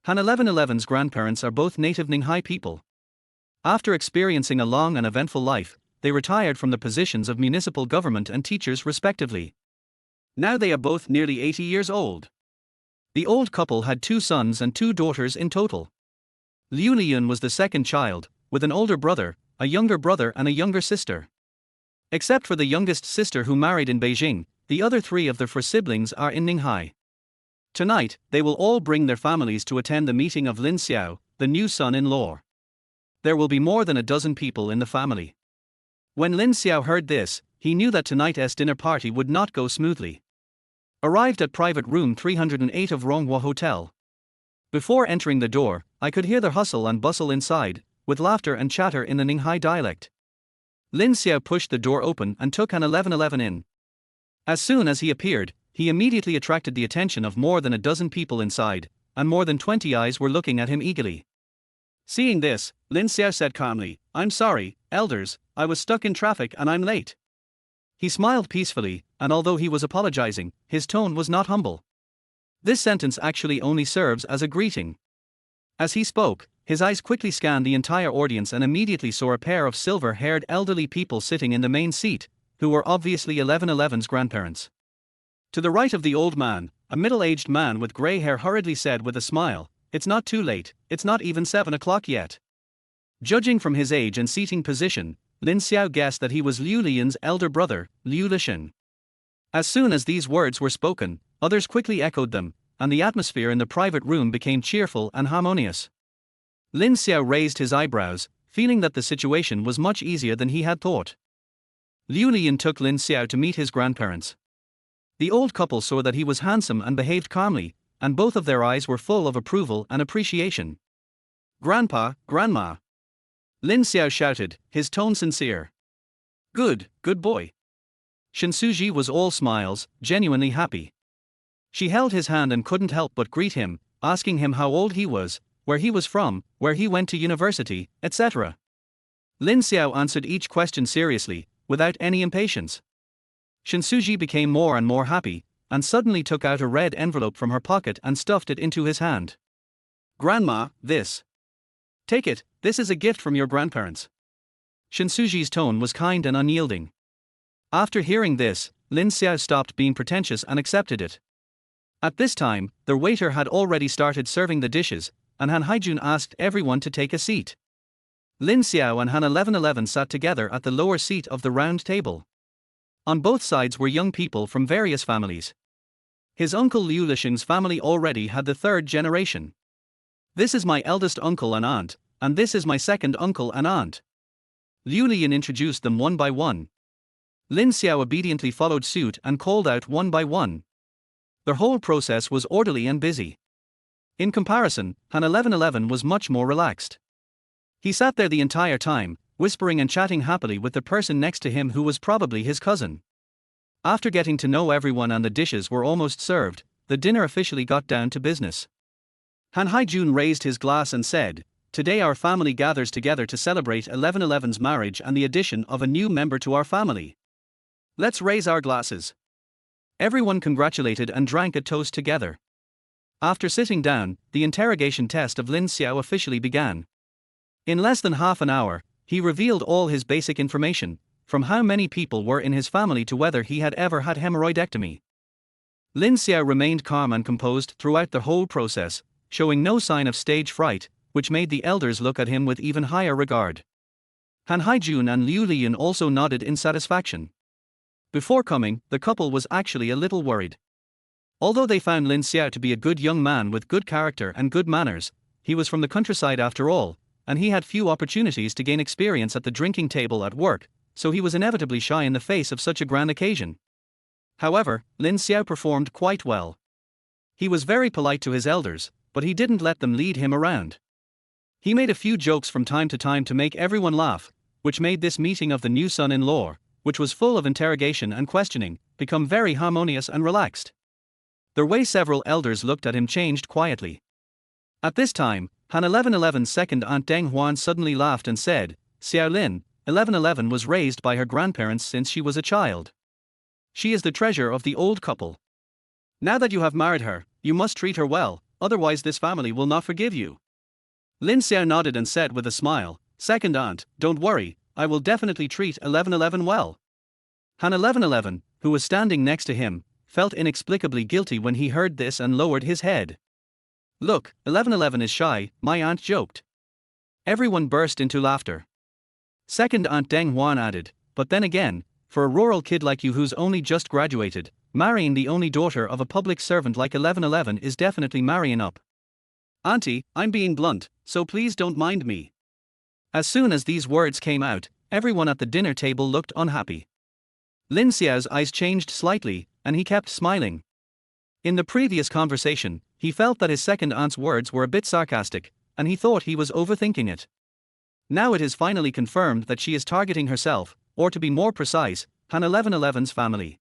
Han 1111's grandparents are both native Ninghai people. After experiencing a long and eventful life, they retired from the positions of municipal government and teachers respectively. Now they are both nearly 80 years old. The old couple had 2 sons and 2 daughters in total. Liu Lian was the second child, with an older brother, a younger brother and a younger sister. Except for the youngest sister who married in Beijing, the other 3 of their 4 siblings are in Ninghai. Tonight, they will all bring their families to attend the meeting of Lin Xiao, the new son-in-law. There will be more than a dozen people in the family. When Lin Xiao heard this, he knew that tonight's dinner party would not go smoothly. Arrived at private room 308 of Ronghua Hotel. Before entering the door, I could hear the hustle and bustle inside, with laughter and chatter in the Ninghai dialect. Lin Xiao pushed the door open and took Han 1111 in. As soon as he appeared, he immediately attracted the attention of more than a dozen people inside, and more than 20 eyes were looking at him eagerly. Seeing this, Lin Xiao said calmly, "I'm sorry, elders, I was stuck in traffic and I'm late." He smiled peacefully, and although he was apologizing, his tone was not humble. This sentence actually only serves as a greeting. As he spoke, his eyes quickly scanned the entire audience and immediately saw a pair of silver-haired elderly people sitting in the main seat, who were obviously 1111's grandparents. To the right of the old man, a middle-aged man with grey hair hurriedly said with a smile, "It's not too late, it's not even 7 o'clock yet." Judging from his age and seating position, Lin Xiao guessed that he was Liu Lian's elder brother, Liu Lishan. As soon as these words were spoken, others quickly echoed them, and the atmosphere in the private room became cheerful and harmonious. Lin Xiao raised his eyebrows, feeling that the situation was much easier than he had thought. Liu Lian took Lin Xiao to meet his grandparents. The old couple saw that he was handsome and behaved calmly, and both of their eyes were full of approval and appreciation. "Grandpa, Grandma!" Lin Xiao shouted, his tone sincere. Good boy." Shen Suji was all smiles, genuinely happy. She held his hand and couldn't help but greet him, asking him how old he was, where he was from, where he went to university, etc. Lin Xiao answered each question seriously, without any impatience. Shen Suji became more and more happy, and suddenly took out a red envelope from her pocket and stuffed it into his hand. "Grandma, this. Take it, this is a gift from your grandparents." Shen Suji's tone was kind and unyielding. After hearing this, Lin Xiao stopped being pretentious and accepted it. At this time, the waiter had already started serving the dishes, and Han Haijun asked everyone to take a seat. Lin Xiao and Han 1111 sat together at the lower seat of the round table. On both sides were young people from various families. His uncle Liu Lixing's family already had the third generation. "This is my eldest uncle and aunt, and this is my second uncle and aunt." Liu Lian introduced them one by one. Lin Xiao obediently followed suit and called out one by one. The whole process was orderly and busy. In comparison, Han 1111 was much more relaxed. He sat there the entire time, whispering and chatting happily with the person next to him who was probably his cousin. After getting to know everyone and the dishes were almost served, the dinner officially got down to business. Han Haijun raised his glass and said, "Today our family gathers together to celebrate 1111's marriage and the addition of a new member to our family. Let's raise our glasses." Everyone congratulated and drank a toast together. After sitting down, the interrogation test of Lin Xiao officially began. In less than half an hour, he revealed all his basic information, from how many people were in his family to whether he had ever had hemorrhoidectomy. Lin Xiao remained calm and composed throughout the whole process, showing no sign of stage fright, which made the elders look at him with even higher regard. Han Haijun and Liu Lian also nodded in satisfaction. Before coming, the couple was actually a little worried. Although they found Lin Xiao to be a good young man with good character and good manners, he was from the countryside after all, and he had few opportunities to gain experience at the drinking table at work, so he was inevitably shy in the face of such a grand occasion. However, Lin Xiao performed quite well. He was very polite to his elders, but he didn't let them lead him around. He made a few jokes from time to time to make everyone laugh, which made this meeting of the new son-in-law, which was full of interrogation and questioning, become very harmonious and relaxed. The way several elders looked at him changed quietly. At this time, Han 1111's second aunt Deng Huan suddenly laughed and said, "Xiao Lin, 1111 was raised by her grandparents since she was a child. She is the treasure of the old couple. Now that you have married her, you must treat her well, otherwise this family will not forgive you." Lin Xiao nodded and said with a smile, "Second aunt, don't worry, I will definitely treat 1111 well." Han 1111, who was standing next to him, felt inexplicably guilty when he heard this and lowered his head. "Look, 1111 is shy," my aunt joked. Everyone burst into laughter. Second aunt Deng Huan added, "But then again, for a rural kid like you who's only just graduated, marrying the only daughter of a public servant like 1111 is definitely marrying up. Auntie, I'm being blunt, so please don't mind me." As soon as these words came out, everyone at the dinner table looked unhappy. Lin Xiao's eyes changed slightly, and he kept smiling. In the previous conversation, he felt that his second aunt's words were a bit sarcastic, and he thought he was overthinking it. Now it is finally confirmed that she is targeting herself, or to be more precise, Han 1111's family.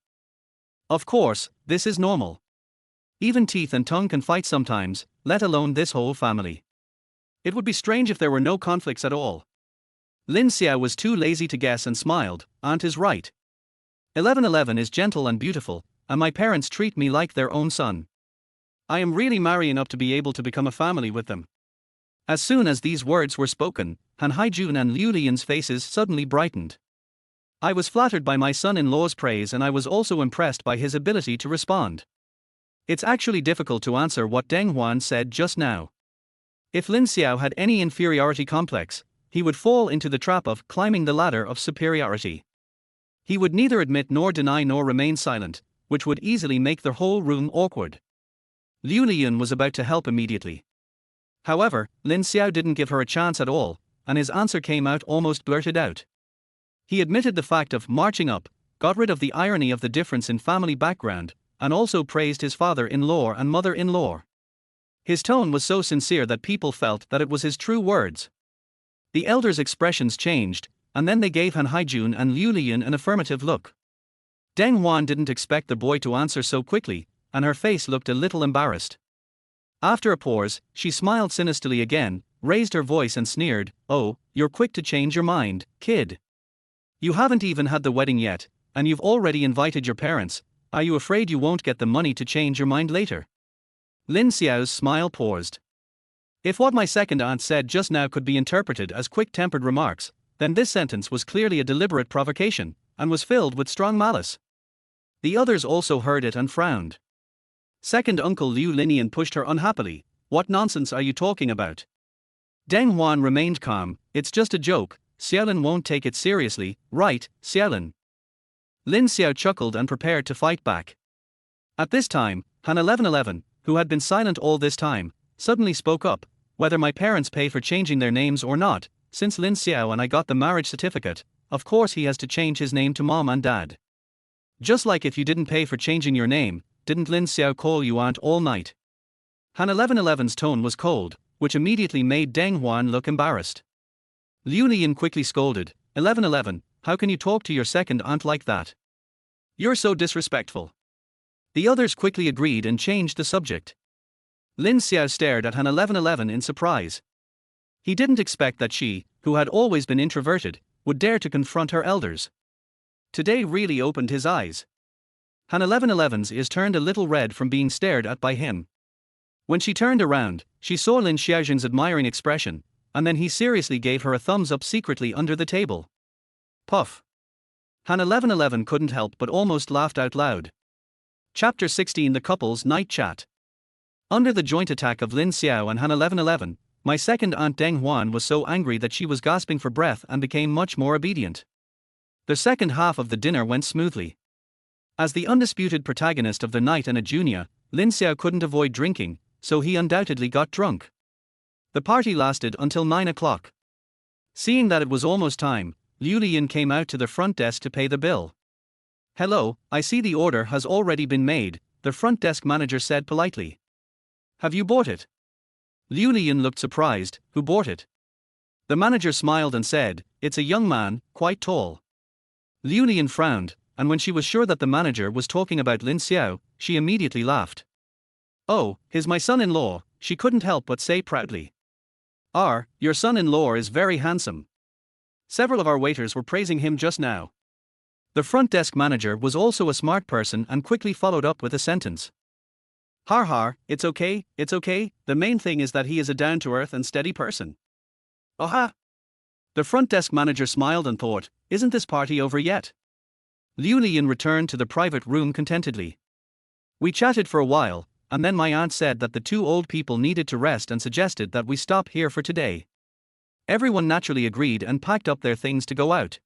Of course, this is normal. Even teeth and tongue can fight sometimes, let alone this whole family. It would be strange if there were no conflicts at all. Lin Xiao was too lazy to guess and smiled, "Aunt is right. 1111 is gentle and beautiful, and my parents treat me like their own son. I am really marrying up to be able to become a family with them." As soon as these words were spoken, Han Haijun and Liu Lian's faces suddenly brightened. "I was flattered by my son-in-law's praise and I was also impressed by his ability to respond. It's actually difficult to answer what Deng Huan said just now. If Lin Xiao had any inferiority complex, he would fall into the trap of climbing the ladder of superiority. He would neither admit nor deny nor remain silent, which would easily make the whole room awkward. Liu Liyun was about to help immediately. However, Lin Xiao didn't give her a chance at all, and his answer came out almost blurted out. He admitted the fact of marching up, got rid of the irony of the difference in family background, and also praised his father-in-law and mother-in-law. His tone was so sincere that people felt that it was his true words. The elders' expressions changed, and then they gave Han Haijun and Liu Liyun an affirmative look. Deng Huan didn't expect the boy to answer so quickly, and her face looked a little embarrassed. After a pause, she smiled sinisterly again, raised her voice and sneered, "Oh, you're quick to change your mind, kid. You haven't even had the wedding yet, and you've already invited your parents. Are you afraid you won't get the money to change your mind later?" Lin Xiao's smile paused. If what my second aunt said just now could be interpreted as quick-tempered remarks, then this sentence was clearly a deliberate provocation, and was filled with strong malice. The others also heard it and frowned. Second uncle Liu Linian pushed her unhappily. "What nonsense are you talking about?" Deng Huan remained calm. "It's just a joke, Xiaolin won't take it seriously, right, Xiaolin?" Lin Xiao chuckled and prepared to fight back. At this time, Han 1111, who had been silent all this time, suddenly spoke up. "Whether my parents pay for changing their names or not, since Lin Xiao and I got the marriage certificate, of course he has to change his name to mom and dad. Just like if you didn't pay for changing your name, didn't Lin Xiao call you aunt all night?" Han 1111's tone was cold, which immediately made Deng Huan look embarrassed. Liu Lian quickly scolded, 1111, how can you talk to your second aunt like that? You're so disrespectful." The others quickly agreed and changed the subject. Lin Xiao stared at Han 1111 in surprise. He didn't expect that she, who had always been introverted, would dare to confront her elders. Today really opened his eyes. Han 1111's ears turned a little red from being stared at by him. When she turned around, she saw Lin Xiaojun's admiring expression, and then he seriously gave her a thumbs up secretly under the table. Puff. Han 1111 couldn't help but almost laughed out loud. Chapter 16 The Couple's Night Chat. Under the joint attack of Lin Xiao and Han 1111, my second aunt Deng Huan was so angry that she was gasping for breath and became much more obedient. The second half of the dinner went smoothly. As the undisputed protagonist of the night and a junior, Lin Xiao couldn't avoid drinking, so he undoubtedly got drunk. The party lasted until 9 o'clock. Seeing that it was almost time, Liu Lian came out to the front desk to pay the bill. "Hello, I see the order has already been made," the front desk manager said politely. "Have you bought it?" Liu Lian looked surprised. "Who bought it?" The manager smiled and said, "It's a young man, quite tall." Liu Lian frowned, and when she was sure that the manager was talking about Lin Xiao, she immediately laughed. "Oh, he's my son-in-law," she couldn't help but say proudly. Your son-in-law is very handsome. Several of our waiters were praising him just now." The front desk manager was also a smart person and quickly followed up with a sentence. Har, it's okay, the main thing is that he is a down-to-earth and steady person." Oha! The front desk manager smiled and thought, isn't this party over yet? Liu Lian returned to the private room contentedly. We chatted for a while, and then my aunt said that the two old people needed to rest and suggested that we stop here for today. Everyone naturally agreed and packed up their things to go out.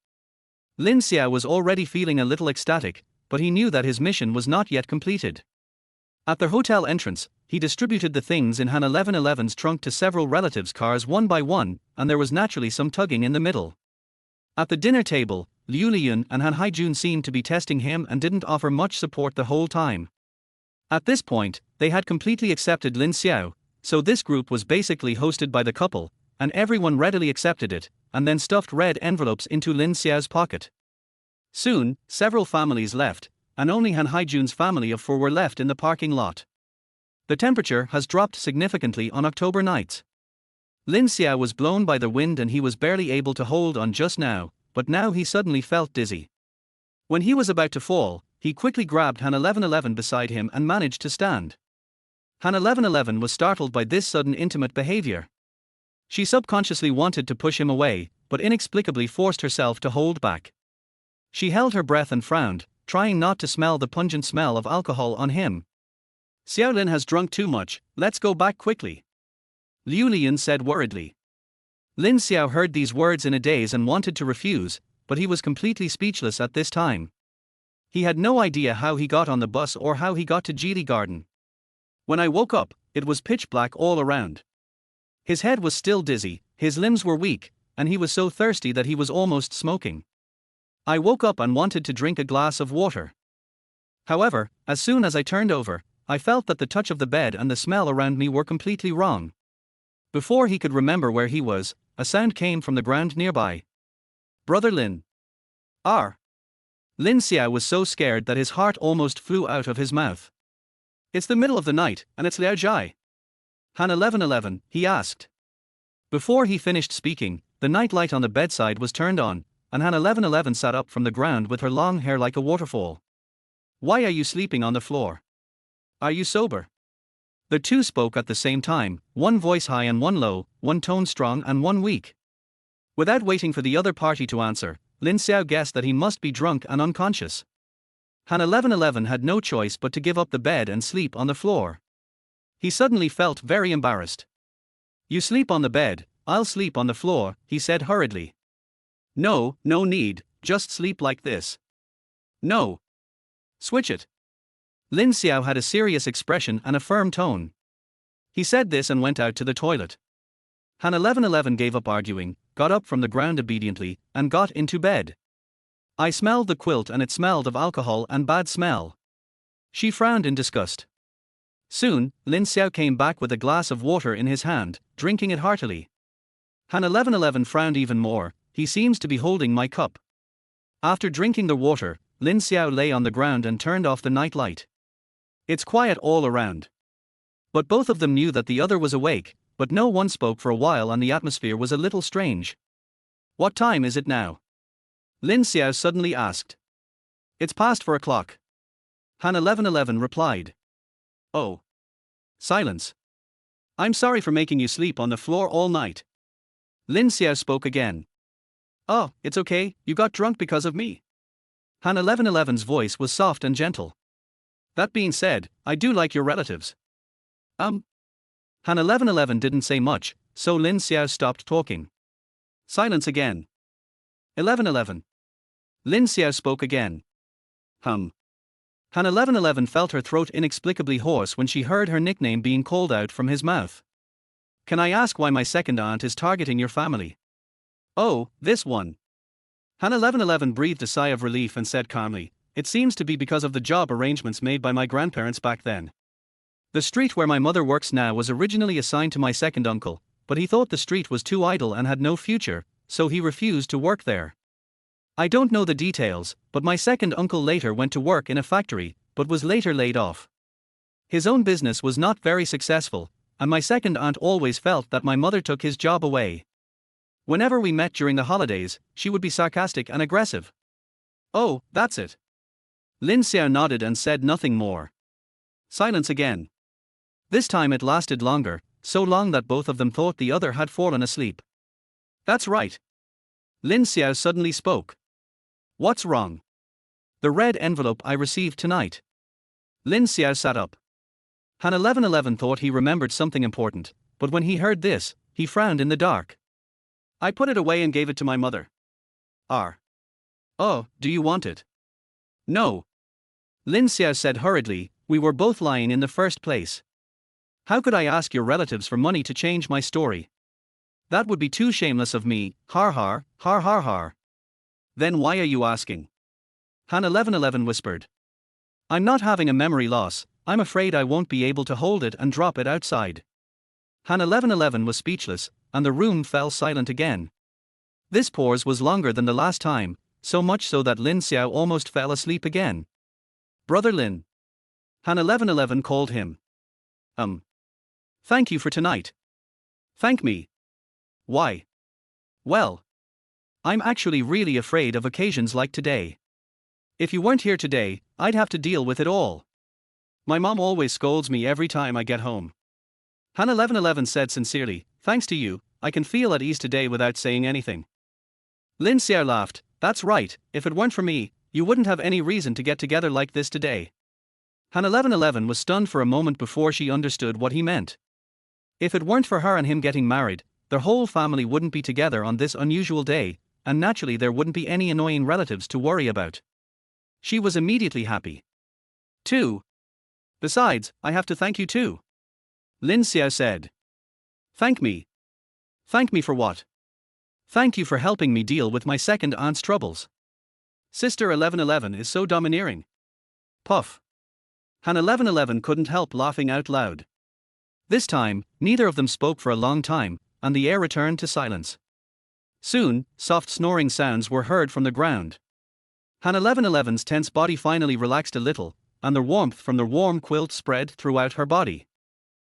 Lin Xiao was already feeling a little ecstatic, but he knew that his mission was not yet completed. At the hotel entrance, he distributed the things in Han 1111's trunk to several relatives' cars one by one, and there was naturally some tugging in the middle. At the dinner table, Liu Liyun and Han Haijun seemed to be testing him and didn't offer much support the whole time. At this point, they had completely accepted Lin Xiao, so this group was basically hosted by the couple, and everyone readily accepted it, and then stuffed red envelopes into Lin Xiao's pocket. Soon, several families left, and only Han Haijun's family of 4 were left in the parking lot. The temperature has dropped significantly on October nights. Lin Xiao was blown by the wind and he was barely able to hold on just now, but now he suddenly felt dizzy. When he was about to fall, he quickly grabbed Han 1111 beside him and managed to stand. Han 1111 was startled by this sudden intimate behavior. She subconsciously wanted to push him away, but inexplicably forced herself to hold back. She held her breath and frowned, trying not to smell the pungent smell of alcohol on him. Xiaolin has drunk too much, let's go back quickly. Liu Lian said worriedly. Lin Xiao heard these words in a daze and wanted to refuse, but he was completely speechless at this time. He had no idea how he got on the bus or how he got to Geely Garden. When I woke up, it was pitch black all around. His head was still dizzy, his limbs were weak, and he was so thirsty that he was almost smoking. I woke up and wanted to drink a glass of water. However, as soon as I turned over, I felt that the touch of the bed and the smell around me were completely wrong. Before he could remember where he was, a sound came from the ground nearby. Brother Lin. R. Lin Xiao was so scared that his heart almost flew out of his mouth. It's the middle of the night, and it's Liao Jai. Han 1111, he asked. Before he finished speaking, the night light on the bedside was turned on, and Han 1111 sat up from the ground with her long hair like a waterfall. Why are you sleeping on the floor? Are you sober? The two spoke at the same time, one voice high and one low, one tone strong and one weak. Without waiting for the other party to answer, Lin Xiao guessed that he must be drunk and unconscious. Han 1111 had no choice but to give up the bed and sleep on the floor. He suddenly felt very embarrassed. You sleep on the bed, I'll sleep on the floor, he said hurriedly. No need, just sleep like this. No. Switch it. Lin Xiao had a serious expression and a firm tone. He said this and went out to the toilet. Han 1111 gave up arguing, got up from the ground obediently, and got into bed. I smelled the quilt and it smelled of alcohol and bad smell. She frowned in disgust. Soon, Lin Xiao came back with a glass of water in his hand, drinking it heartily. Han 1111 frowned even more, he seems to be holding my cup. After drinking the water, Lin Xiao lay on the ground and turned off the night light. It's quiet all around. But both of them knew that the other was awake, but no one spoke for a while and the atmosphere was a little strange. What time is it now? Lin Xiao suddenly asked. It's past 4 o'clock. Han 1111 replied. Oh. Silence. I'm sorry for making you sleep on the floor all night. Lin Xiao spoke again. Oh, it's okay, you got drunk because of me. Han 1111's voice was soft and gentle. That being said, I do like your relatives. Han 1111 didn't say much, so Lin Xiao stopped talking. Silence again. 1111. Lin Xiao spoke again. Han 1111 felt her throat inexplicably hoarse when she heard her nickname being called out from his mouth. Can I ask why my second aunt is targeting your family? Oh, this one. Han 1111 breathed a sigh of relief and said calmly, it seems to be because of the job arrangements made by my grandparents back then. The street where my mother works now was originally assigned to my second uncle, but he thought the street was too idle and had no future, so he refused to work there. I don't know the details, but my second uncle later went to work in a factory, but was later laid off. His own business was not very successful, and my second aunt always felt that my mother took his job away. Whenever we met during the holidays, she would be sarcastic and aggressive. Oh, that's it. Lin Xiao nodded and said nothing more. Silence again. This time it lasted longer, so long that both of them thought the other had fallen asleep. That's right. Lin Xiao suddenly spoke. What's wrong? The red envelope I received tonight. Lin Xiao sat up. Han 1111 thought he remembered something important, but when he heard this, he frowned in the dark. I put it away and gave it to my mother. Oh, do you want it? No. Lin Xiao said hurriedly, we were both lying in the first place. How could I ask your relatives for money to change my story? That would be too shameless of me, har har, har har har. Then why are you asking? Han 1111 whispered. I'm not having a memory loss, I'm afraid I won't be able to hold it and drop it outside. Han 1111 was speechless, and the room fell silent again. This pause was longer than the last time, so much so that Lin Xiao almost fell asleep again. Brother Lin. Han 1111 called him. Thank you for tonight. Thank me. Why? Well, I'm actually really afraid of occasions like today. If you weren't here today, I'd have to deal with it all. My mom always scolds me every time I get home. Han 1111 said sincerely, thanks to you, I can feel at ease today without saying anything. Lin Xiao laughed, that's right, if it weren't for me, you wouldn't have any reason to get together like this today. Han 1111 was stunned for a moment before she understood what he meant. If it weren't for her and him getting married, their whole family wouldn't be together on this unusual day, and naturally there wouldn't be any annoying relatives to worry about. She was immediately happy. 2. Besides, I have to thank you too. Lin Xiao said. Thank me. Thank me for what? Thank you for helping me deal with my second aunt's troubles. Sister 1111 is so domineering. Puff. Han 1111 couldn't help laughing out loud. This time, neither of them spoke for a long time, and the air returned to silence. Soon, soft snoring sounds were heard from the ground. Han 1111's tense body finally relaxed a little, and the warmth from the warm quilt spread throughout her body.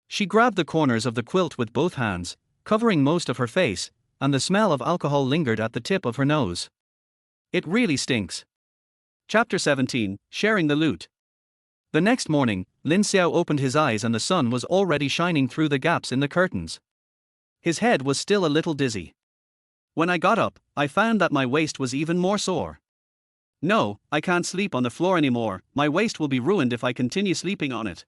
She grabbed the corners of the quilt with both hands, covering most of her face, and the smell of alcohol lingered at the tip of her nose. It really stinks. Chapter 17, Sharing the Loot. The next morning, Lin Xiao opened his eyes and the sun was already shining through the gaps in the curtains. His head was still a little dizzy. When I got up, I found that my waist was even more sore. No, I can't sleep on the floor anymore, my waist will be ruined if I continue sleeping on it.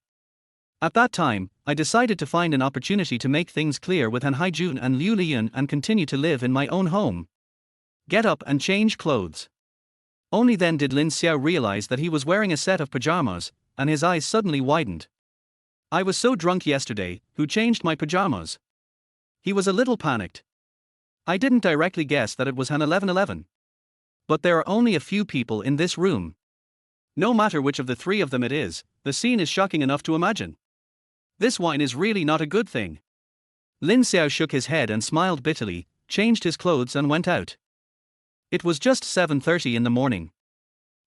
At that time, I decided to find an opportunity to make things clear with Han Haijun and Liu Lian and continue to live in my own home. Get up and change clothes. Only then did Lin Xiao realize that he was wearing a set of pajamas, and his eyes suddenly widened. I was so drunk yesterday, who changed my pajamas? He was a little panicked. I didn't directly guess that it was Han 1111. But there are only a few people in this room. No matter which of the three of them it is, the scene is shocking enough to imagine. This wine is really not a good thing. Lin Xiao shook his head and smiled bitterly, changed his clothes and went out. It was just 7:30 in the morning.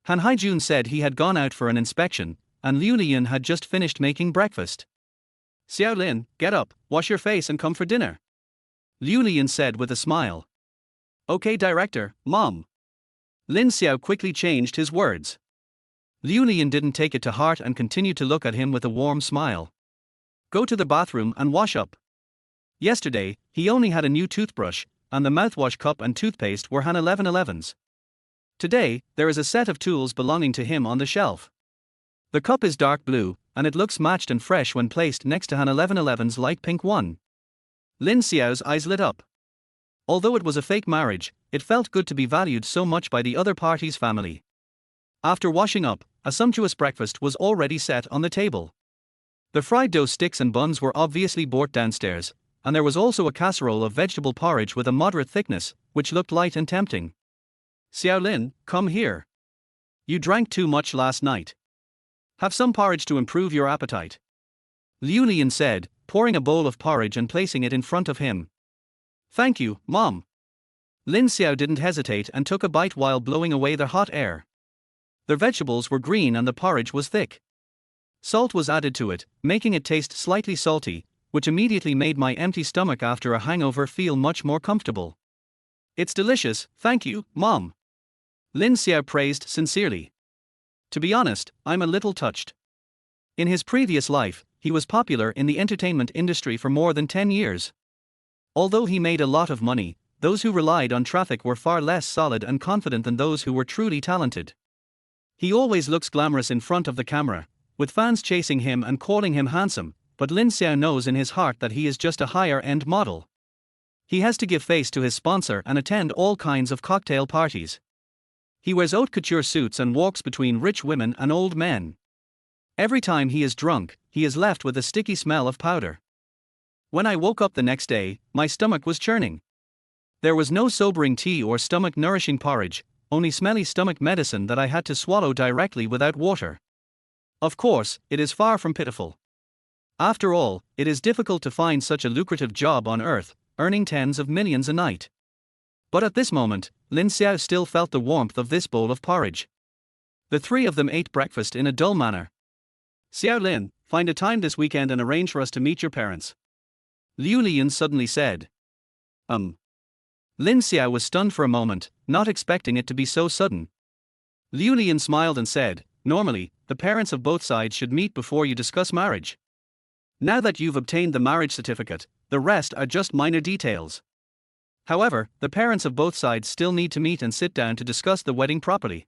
Han Haijun said he had gone out for an inspection, and Liu Lian had just finished making breakfast. Xiao Lin, get up, wash your face and come for dinner. Liu Lian said with a smile. Okay director, mom. Lin Xiao quickly changed his words. Liu Lian didn't take it to heart and continued to look at him with a warm smile. Go to the bathroom and wash up. Yesterday, he only had a new toothbrush, and the mouthwash cup and toothpaste were Han 1111's. Today, there is a set of tools belonging to him on the shelf. The cup is dark blue, and it looks matched and fresh when placed next to Han 1111's light pink one. Lin Xiao's eyes lit up. Although it was a fake marriage, it felt good to be valued so much by the other party's family. After washing up, a sumptuous breakfast was already set on the table. The fried dough sticks and buns were obviously brought downstairs, and there was also a casserole of vegetable porridge with a moderate thickness, which looked light and tempting. Xiao Lin, come here. You drank too much last night. Have some porridge to improve your appetite. Liu Lian said, pouring a bowl of porridge and placing it in front of him. Thank you, Mom. Lin Xiao didn't hesitate and took a bite while blowing away the hot air. The vegetables were green and the porridge was thick. Salt was added to it, making it taste slightly salty, which immediately made my empty stomach after a hangover feel much more comfortable. It's delicious, thank you, Mom. Lin Xiao praised sincerely. To be honest, I'm a little touched. In his previous life, he was popular in the entertainment industry for more than 10 years. Although he made a lot of money, those who relied on traffic were far less solid and confident than those who were truly talented. He always looks glamorous in front of the camera, with fans chasing him and calling him handsome, but Lin Xiao knows in his heart that he is just a higher-end model. He has to give face to his sponsor and attend all kinds of cocktail parties. He wears haute couture suits and walks between rich women and old men. Every time he is drunk, he is left with a sticky smell of powder. When I woke up the next day, my stomach was churning. There was no sobering tea or stomach-nourishing porridge, only smelly stomach medicine that I had to swallow directly without water. Of course, it is far from pitiful. After all, it is difficult to find such a lucrative job on earth, earning tens of millions a night. But at this moment, Lin Xiao still felt the warmth of this bowl of porridge. The three of them ate breakfast in a dull manner. Xiao Lin, find a time this weekend and arrange for us to meet your parents. Liu Lian suddenly said. Lin Xiao was stunned for a moment, not expecting it to be so sudden. Liu Lian smiled and said, normally, the parents of both sides should meet before you discuss marriage. Now that you've obtained the marriage certificate, the rest are just minor details. However, the parents of both sides still need to meet and sit down to discuss the wedding properly.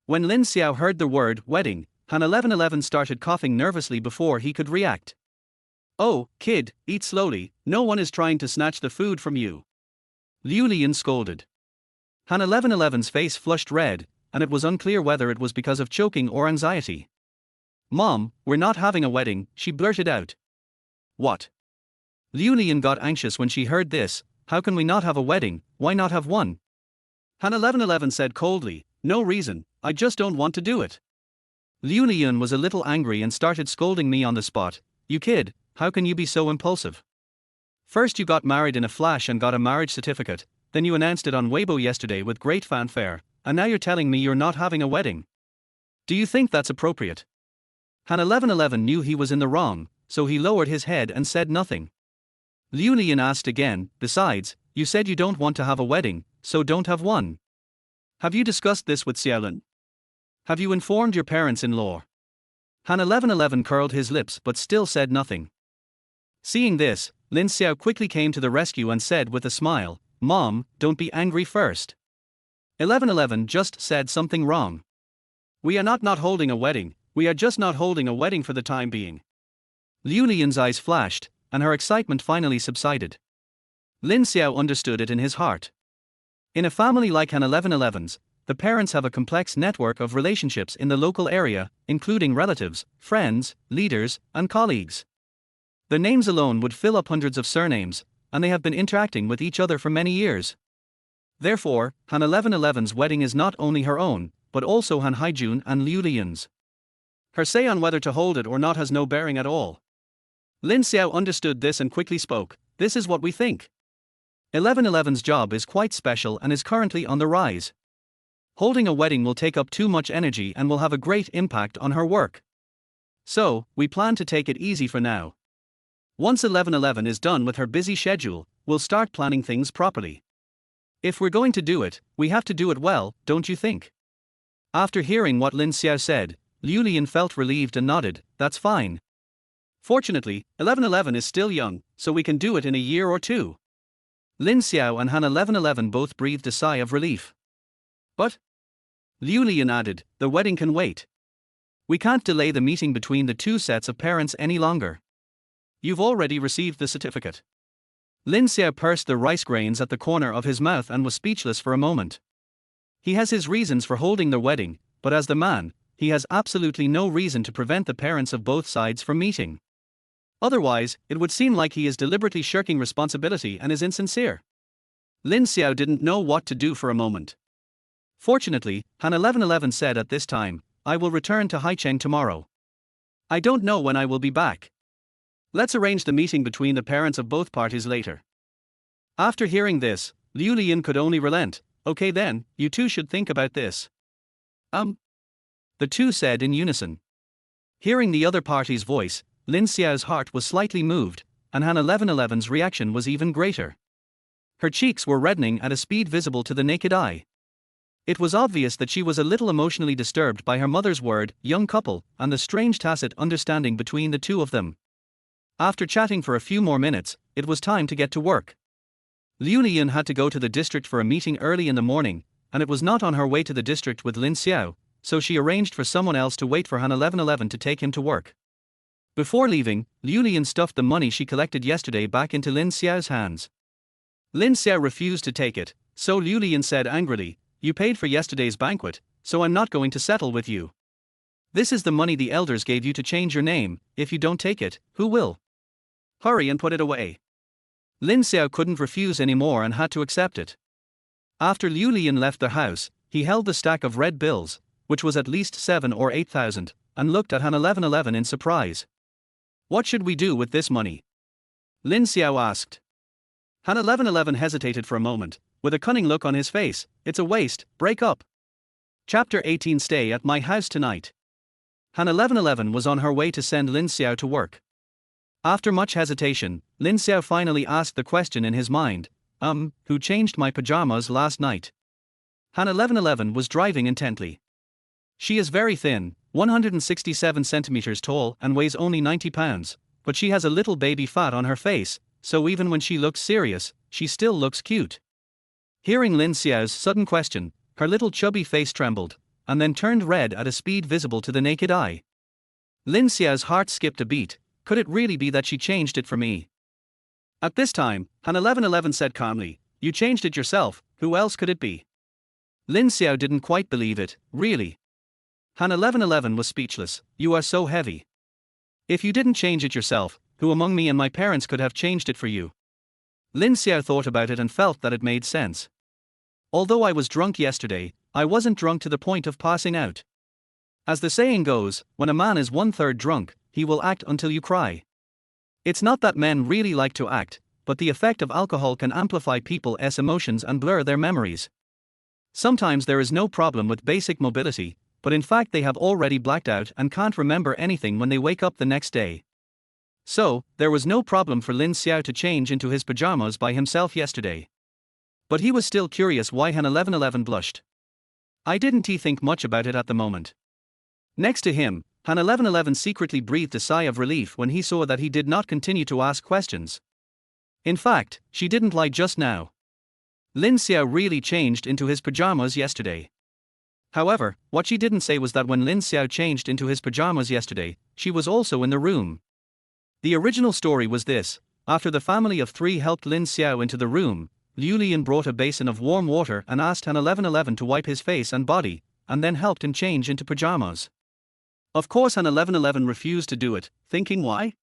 When Lin Xiao heard the word wedding, Han 1111 started coughing nervously before he could react. Oh, kid, eat slowly, no one is trying to snatch the food from you. Liu Lian scolded. Han 1111's face flushed red, and it was unclear whether it was because of choking or anxiety. "Mom, we're not having a wedding," she blurted out. "What?" Liu Lian got anxious when she heard this. "How can we not have a wedding? Why not have one?" Han 1111 said coldly, "No reason, I just don't want to do it." Liu Lian was a little angry and started scolding me on the spot. "You kid, how can you be so impulsive? First you got married in a flash and got a marriage certificate, then you announced it on Weibo yesterday with great fanfare, and now you're telling me you're not having a wedding. Do you think that's appropriate?" Han 1111 knew he was in the wrong, so he lowered his head and said nothing. Liu Lian asked again, "Besides, you said you don't want to have a wedding, so don't have one. Have you discussed this with Xiaolin? Have you informed your parents-in-law?" Han 1111 curled his lips but still said nothing. Seeing this, Lin Xiao quickly came to the rescue and said with a smile, "Mom, don't be angry first. 1111 just said something wrong. We are not holding a wedding, we are just not holding a wedding for the time being." Liu Lian's eyes flashed, and her excitement finally subsided. Lin Xiao understood it in his heart. In a family like Han 1111's, the parents have a complex network of relationships in the local area, including relatives, friends, leaders, and colleagues. The names alone would fill up hundreds of surnames, and they have been interacting with each other for many years. Therefore, Han 1111's wedding is not only her own, but also Han Haijun and Liu Lian's. Her say on whether to hold it or not has no bearing at all. Lin Xiao understood this and quickly spoke. "This is what we think. 1111's job is quite special and is currently on the rise. Holding a wedding will take up too much energy and will have a great impact on her work. So, we plan to take it easy for now. Once 1111 is done with her busy schedule, we'll start planning things properly. If we're going to do it, we have to do it well, don't you think?" After hearing what Lin Xiao said, Liu Lian felt relieved and nodded. "That's fine. Fortunately, 1111 is still young, so we can do it in a year or two." Lin Xiao and Han 1111 both breathed a sigh of relief. "But," Liu Lian added, "the wedding can wait. We can't delay the meeting between the two sets of parents any longer. You've already received the certificate." Lin Xiao pursed the rice grains at the corner of his mouth and was speechless for a moment. He has his reasons for holding the wedding, but as the man, he has absolutely no reason to prevent the parents of both sides from meeting. Otherwise, it would seem like he is deliberately shirking responsibility and is insincere. Lin Xiao didn't know what to do for a moment. Fortunately, Han 1111 said at this time, "I will return to Haicheng tomorrow. I don't know when I will be back. Let's arrange the meeting between the parents of both parties later." After hearing this, Liu Lian could only relent. "Okay then, you two should think about this." The two said in unison. Hearing the other party's voice, Lin Xiao's heart was slightly moved, and Han 1111's reaction was even greater. Her cheeks were reddening at a speed visible to the naked eye. It was obvious that she was a little emotionally disturbed by her mother's word, "young couple," and the strange tacit understanding between the two of them. After chatting for a few more minutes, it was time to get to work. Liu Lian had to go to the district for a meeting early in the morning, and it was not on her way to the district with Lin Xiao, so she arranged for someone else to wait for Han 1111 to take him to work. Before leaving, Liu Lian stuffed the money she collected yesterday back into Lin Xiao's hands. Lin Xiao refused to take it, so Liu Lian said angrily, "You paid for yesterday's banquet, so I'm not going to settle with you. This is the money the elders gave you to change your name. If you don't take it, who will? Hurry and put it away." Lin Xiao couldn't refuse anymore and had to accept it. After Liu Lian left the house, he held the stack of red bills, which was at least 7 or 8,000, and looked at Han 1111 in surprise. "What should we do with this money?" Lin Xiao asked. Han 1111 hesitated for a moment, with a cunning look on his face. "It's a waste, break up." Chapter 18. Stay at my house tonight. Han 1111 was on her way to send Lin Xiao to work. After much hesitation, Lin Xiao finally asked the question in his mind, who changed my pajamas last night?" Han 1111 was driving intently. She is very thin, 167 centimeters tall and weighs only 90 pounds, but she has a little baby fat on her face, so even when she looks serious, she still looks cute. Hearing Lin Xiao's sudden question, her little chubby face trembled, and then turned red at a speed visible to the naked eye. Lin Xiao's heart skipped a beat. Could it really be that she changed it for me? At this time, Han 1111 said calmly, "You changed it yourself, who else could it be?" Lin Xiao didn't quite believe it, really. Han 1111 was speechless. You are so heavy. If you didn't change it yourself, who among me and my parents could have changed it for you? Lin Xiao thought about it and felt that it made sense. Although I was drunk yesterday, I wasn't drunk to the point of passing out. As the saying goes, when a man is 1/3 drunk, he will act until you cry. It's not that men really like to act, but the effect of alcohol can amplify people's emotions and blur their memories. Sometimes there is no problem with basic mobility, but in fact they have already blacked out and can't remember anything when they wake up the next day. So, there was no problem for Lin Xiao to change into his pajamas by himself yesterday. But he was still curious why Han 1111 blushed. I didn't think much about it at the moment. Next to him, Han 1111 secretly breathed a sigh of relief when he saw that he did not continue to ask questions. In fact, she didn't lie just now. Lin Xiao really changed into his pajamas yesterday. However, what she didn't say was that when Lin Xiao changed into his pajamas yesterday, she was also in the room. The original story was this: after the family of 3 helped Lin Xiao into the room, Liu Lian brought a basin of warm water and asked Han 1111 to wipe his face and body, and then helped him change into pajamas. Of course Han 1111 refused to do it, thinking why?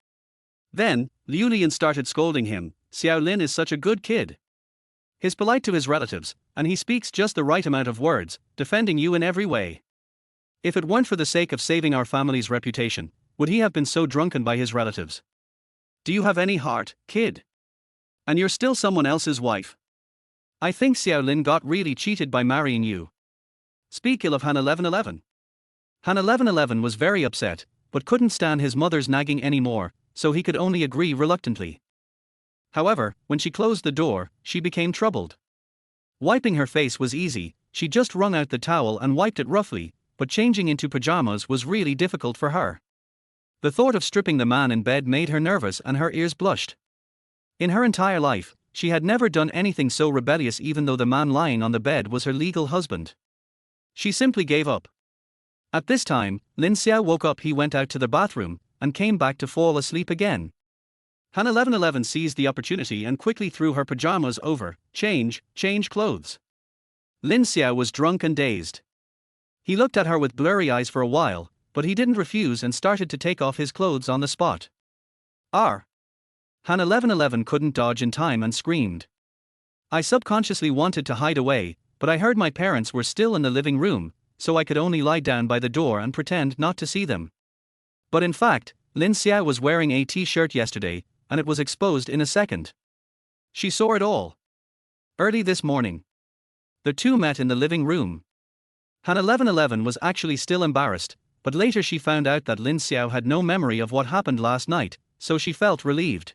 Then, Liu Lian started scolding him. Xiao Lin is such a good kid. He's polite to his relatives, and he speaks just the right amount of words, defending you in every way. If it weren't for the sake of saving our family's reputation, would he have been so drunken by his relatives? Do you have any heart, kid? And you're still someone else's wife. I think Xiao Lin got really cheated by marrying you. Speak ill of Han 1111. Han 1111 was very upset, but couldn't stand his mother's nagging anymore, so he could only agree reluctantly. However, when she closed the door, she became troubled. Wiping her face was easy, she just wrung out the towel and wiped it roughly, but changing into pajamas was really difficult for her. The thought of stripping the man in bed made her nervous and her ears blushed. In her entire life, she had never done anything so rebellious, even though the man lying on the bed was her legal husband. She simply gave up. At this time, Lin Xiao woke up. He went out to the bathroom and came back to fall asleep again. Han 1111 seized the opportunity and quickly threw her pajamas over. Change clothes. Lin Xiao was drunk and dazed. He looked at her with blurry eyes for a while, but he didn't refuse and started to take off his clothes on the spot. Han 1111 couldn't dodge in time and screamed. I subconsciously wanted to hide away, but I heard my parents were still in the living room, so I could only lie down by the door and pretend not to see them. But in fact, Lin Xiao was wearing a t-shirt yesterday, and it was exposed in a second. She saw it all. Early this morning, the two met in the living room. Han 1111 was actually still embarrassed, but later she found out that Lin Xiao had no memory of what happened last night, so she felt relieved.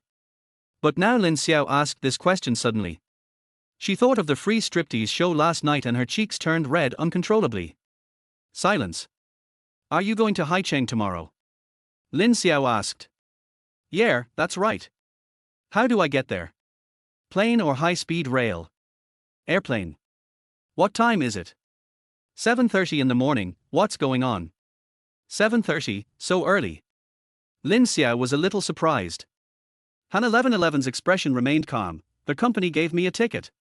But now Lin Xiao asked this question suddenly. She thought of the free striptease show last night and her cheeks turned red uncontrollably. Silence. Are you going to Haicheng tomorrow? Lin Xiao asked. Yeah, that's right. How do I get there? Plane or high-speed rail? Airplane. What time is it? 7:30 in the morning. What's going on? 7:30, so early. Lin Xiao was a little surprised. Han 1111's expression remained calm. The company gave me a ticket.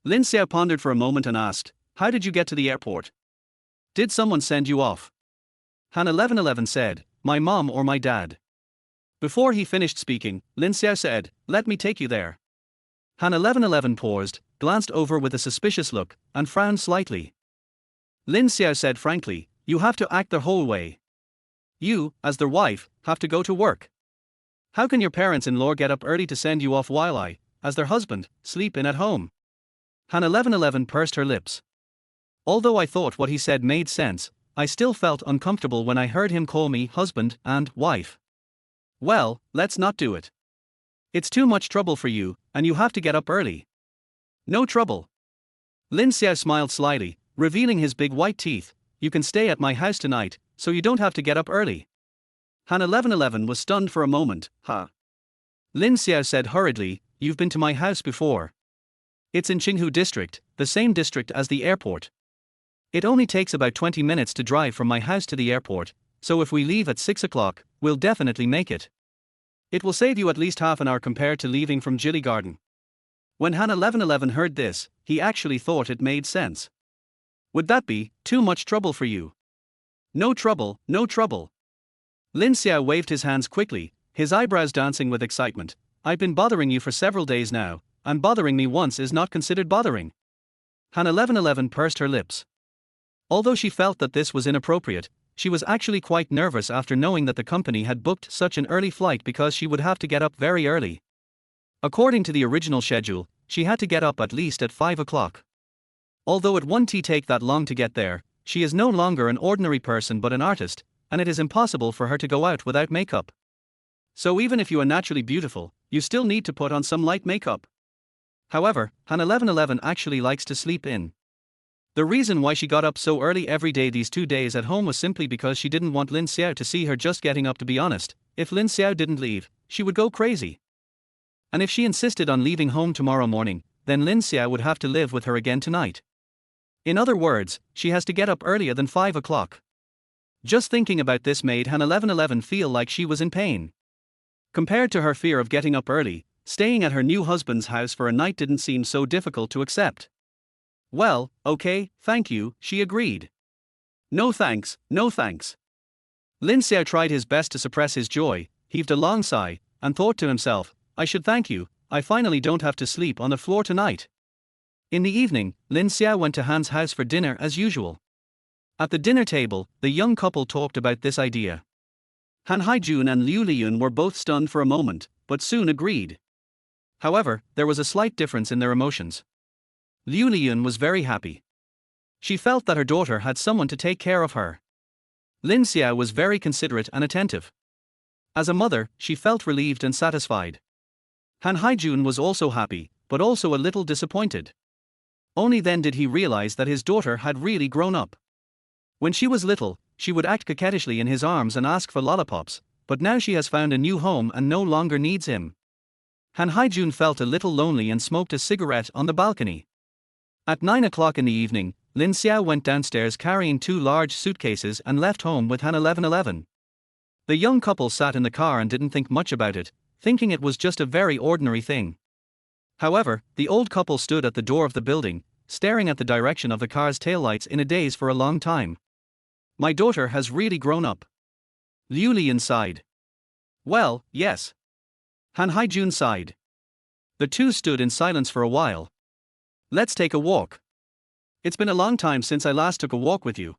Lin Xiao pondered for a moment and asked, how did you get to the airport? Did someone send you off? Han 1111 said, my mom or my dad. Before he finished speaking, Lin Xiao said, let me take you there. Han 1111 paused, glanced over with a suspicious look, and frowned slightly. Lin Xiao said frankly, you have to act the whole way. You, as their wife, have to go to work. How can your parents-in-law get up early to send you off while I, as their husband, sleep in at home? Han 1111 pursed her lips. Although I thought what he said made sense, I still felt uncomfortable when I heard him call me husband and wife. Well, let's not do it. It's too much trouble for you, and you have to get up early. No trouble. Lin Xiao smiled slyly, revealing his big white teeth. You can stay at my house tonight, so you don't have to get up early. Han 1111 was stunned for a moment. Huh? Lin Xiao said hurriedly, you've been to my house before. It's in Qinghu district, the same district as the airport. It only takes about 20 minutes to drive from my house to the airport, so if we leave at 6 o'clock, we'll definitely make it. It will save you at least half an hour compared to leaving from Jilly Garden. When Han 1111 heard this, he actually thought it made sense. Would that be too much trouble for you? No trouble, no trouble. Lin Xiao waved his hands quickly, his eyebrows dancing with excitement. I've been bothering you for several days now, and bothering me once is not considered bothering. Han 1111 pursed her lips. Although she felt that this was inappropriate, she was actually quite nervous after knowing that the company had booked such an early flight because she would have to get up very early. According to the original schedule, she had to get up at least at 5 o'clock. Although it won't take that long to get there, she is no longer an ordinary person but an artist, and it is impossible for her to go out without makeup. So even if you are naturally beautiful, you still need to put on some light makeup. However, Han 1111 actually likes to sleep in. The reason why she got up so early every day these 2 days at home was simply because she didn't want Lin Xiao to see her just getting up. To be honest, if Lin Xiao didn't leave, she would go crazy. And if she insisted on leaving home tomorrow morning, then Lin Xiao would have to live with her again tonight. In other words, she has to get up earlier than 5 o'clock. Just thinking about this made Han 1111 feel like she was in pain. Compared to her fear of getting up early, staying at her new husband's house for a night didn't seem so difficult to accept. Well, okay, thank you, she agreed. No thanks, no thanks. Lin Xiao tried his best to suppress his joy, heaved a long sigh, and thought to himself, I should thank you, I finally don't have to sleep on the floor tonight. In the evening, Lin Xiao went to Han's house for dinner as usual. At the dinner table, the young couple talked about this idea. Han Haijun and Liu Liyun were both stunned for a moment, but soon agreed. However, there was a slight difference in their emotions. Liu Liyun was very happy. She felt that her daughter had someone to take care of her. Lin Xiao was very considerate and attentive. As a mother, she felt relieved and satisfied. Han Haijun was also happy, but also a little disappointed. Only then did he realize that his daughter had really grown up. When she was little, she would act coquettishly in his arms and ask for lollipops, but now she has found a new home and no longer needs him. Han Haijun felt a little lonely and smoked a cigarette on the balcony. At 9 o'clock in the evening, Lin Xiao went downstairs carrying 2 large suitcases and left home with Han 1111. The young couple sat in the car and didn't think much about it, thinking it was just a very ordinary thing. However, the old couple stood at the door of the building, staring at the direction of the car's taillights in a daze for a long time. My daughter has really grown up. Liu Lian sighed. Well, yes. Han Haijun sighed. The two stood in silence for a while. Let's take a walk. It's been a long time since I last took a walk with you,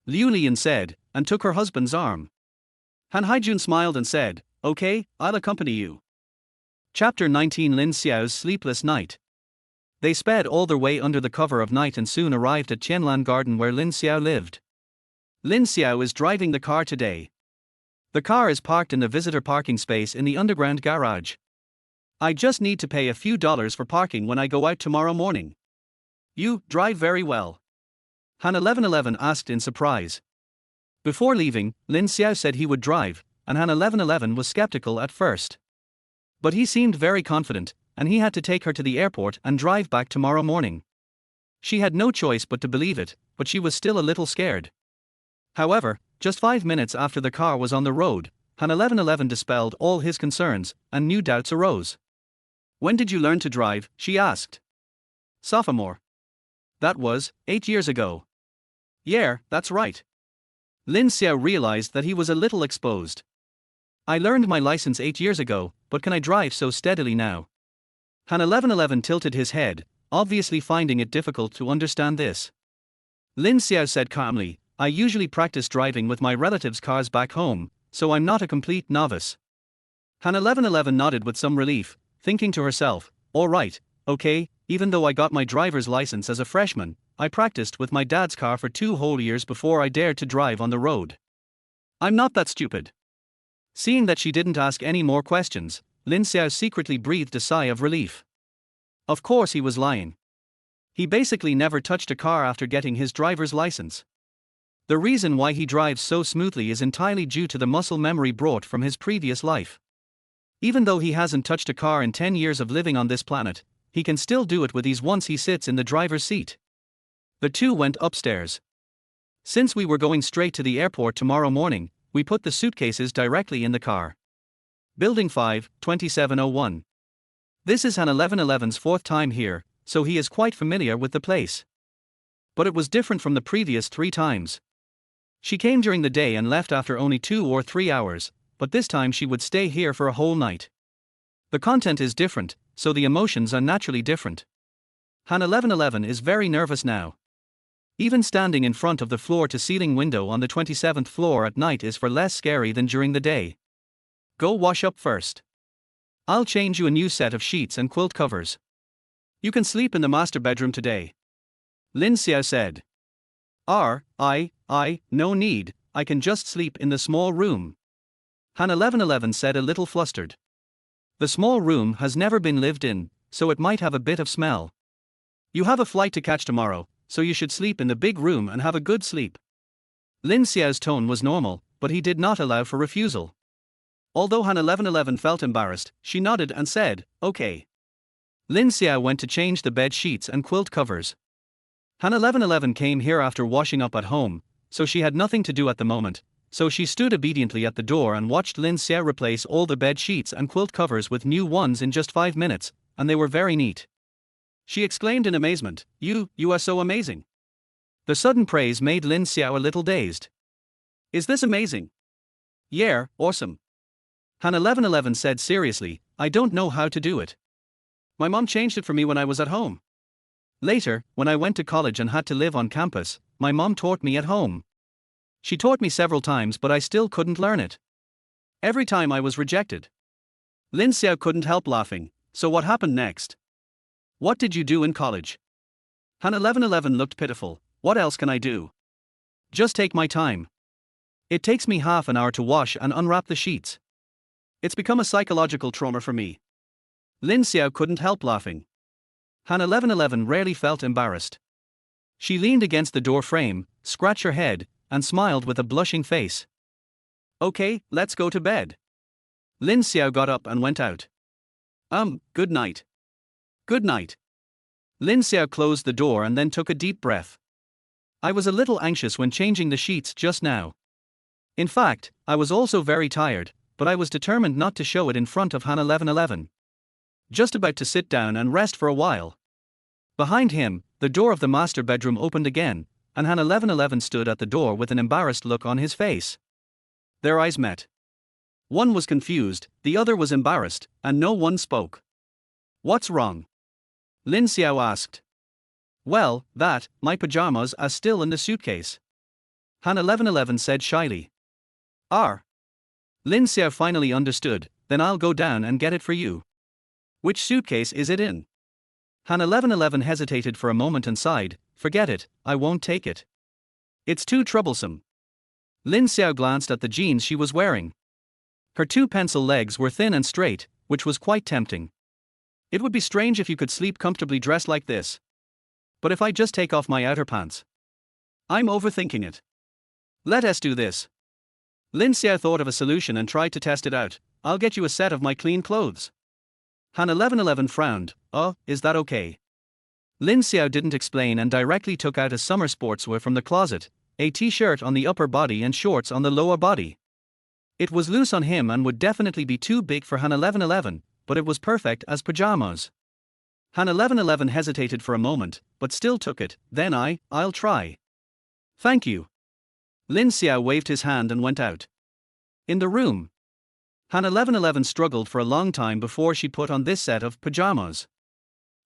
Liu Lian said, and took her husband's arm. Han Haijun smiled and said, Okay, I'll accompany you. Chapter 19 Lin Xiao's Sleepless Night. They sped all their way under the cover of night and soon arrived at Qianlan Garden where Lin Xiao lived. Lin Xiao is driving the car today. The car is parked in the visitor parking space in the underground garage. I just need to pay a few dollars for parking when I go out tomorrow morning. You drive very well, Han 1111 asked in surprise. Before leaving, Lin Xiao said he would drive, and Han 1111 was skeptical at first. But he seemed very confident, and he had to take her to the airport and drive back tomorrow morning. She had no choice but to believe it, but she was still a little scared. However, just 5 minutes after the car was on the road, Han 1111 dispelled all his concerns, and new doubts arose. When did you learn to drive? She asked. Sophomore. That was 8 years ago. Yeah, that's right. Lin Xiao realized that he was a little exposed. I learned my license 8 years ago, but can I drive so steadily now? Han 1111 tilted his head, obviously finding it difficult to understand this. Lin Xiao said calmly, I usually practice driving with my relatives' cars back home, so I'm not a complete novice. Han 1111 nodded with some relief, thinking to herself, all right, okay, even though I got my driver's license as a freshman, I practiced with my dad's car for 2 whole years before I dared to drive on the road. I'm not that stupid. Seeing that she didn't ask any more questions, Lin Xiao secretly breathed a sigh of relief. Of course he was lying. He basically never touched a car after getting his driver's license. The reason why he drives so smoothly is entirely due to the muscle memory brought from his previous life. Even though he hasn't touched a car in 10 years of living on this planet, he can still do it with ease once he sits in the driver's seat. The two went upstairs. Since we were going straight to the airport tomorrow morning, we put the suitcases directly in the car. Building 5, 2701. This is Han 1111's 4th time here, so he is quite familiar with the place. But it was different from the previous 3 times. She came during the day and left after only 2 or 3 hours, but this time she would stay here for a whole night. The content is different, so the emotions are naturally different. Han 1111 is very nervous now. Even standing in front of the floor-to-ceiling window on the 27th floor at night is far less scary than during the day. Go wash up first. I'll change you a new set of sheets and quilt covers. You can sleep in the master bedroom today. Lin Xiao said. No need, I can just sleep in the small room. Han 1111 said, a little flustered. The small room has never been lived in, so it might have a bit of smell. You have a flight to catch tomorrow, so you should sleep in the big room and have a good sleep. Lin Xiao's tone was normal, but he did not allow for refusal. Although Han 1111 felt embarrassed, she nodded and said, okay. Lin Xiao went to change the bed sheets and quilt covers. Han 1111 came here after washing up at home, so she had nothing to do at the moment, so she stood obediently at the door and watched Lin Xiao replace all the bed sheets and quilt covers with new ones in just 5 minutes, and they were very neat. She exclaimed in amazement, You are so amazing. The sudden praise made Lin Xiao a little dazed. Is this amazing? Yeah, awesome. Han 1111 said seriously, I don't know how to do it. My mom changed it for me when I was at home. Later, when I went to college and had to live on campus, my mom taught me at home. She taught me several times, but I still couldn't learn it. Every time I was rejected. Lin Xiao couldn't help laughing. So what happened next? What did you do in college? Han 1111 looked pitiful. What else can I do? Just take my time. It takes me half an hour to wash and unwrap the sheets. It's become a psychological trauma for me. Lin Xiao couldn't help laughing. Han 1111 rarely felt embarrassed. She leaned against the door frame, scratched her head, and smiled with a blushing face. Okay, let's go to bed. Lin Xiao got up and went out. Good night. Good night. Lin Xiao closed the door and then took a deep breath. I was a little anxious when changing the sheets just now. In fact, I was also very tired, but I was determined not to show it in front of Han 1111. Just about to sit down and rest for a while. Behind him, the door of the master bedroom opened again, and Han 1111 stood at the door with an embarrassed look on his face. Their eyes met. One was confused, the other was embarrassed, and no one spoke. What's wrong? Lin Xiao asked. Well, my pajamas are still in the suitcase. Han 1111 said shyly. Lin Xiao finally understood, then I'll go down and get it for you. Which suitcase is it in? Han 1111 hesitated for a moment and sighed, forget it, I won't take it. It's too troublesome. Lin Xiao glanced at the jeans she was wearing. Her 2 pencil legs were thin and straight, which was quite tempting. It would be strange if you could sleep comfortably dressed like this. But if I just take off my outer pants? I'm overthinking it. Let us do this. Lin Xiao thought of a solution and tried to test it out. I'll get you a set of my clean clothes. Han 1111 frowned. Is that okay? Lin Xiao didn't explain and directly took out a summer sportswear from the closet, a t-shirt on the upper body and shorts on the lower body. It was loose on him and would definitely be too big for Han 1111, but it was perfect as pajamas. Han 1111 hesitated for a moment, but still took it. Then I'll try. Thank you. Lin Xiao waved his hand and went out. In the room, Han 1111 struggled for a long time before she put on this set of pajamas.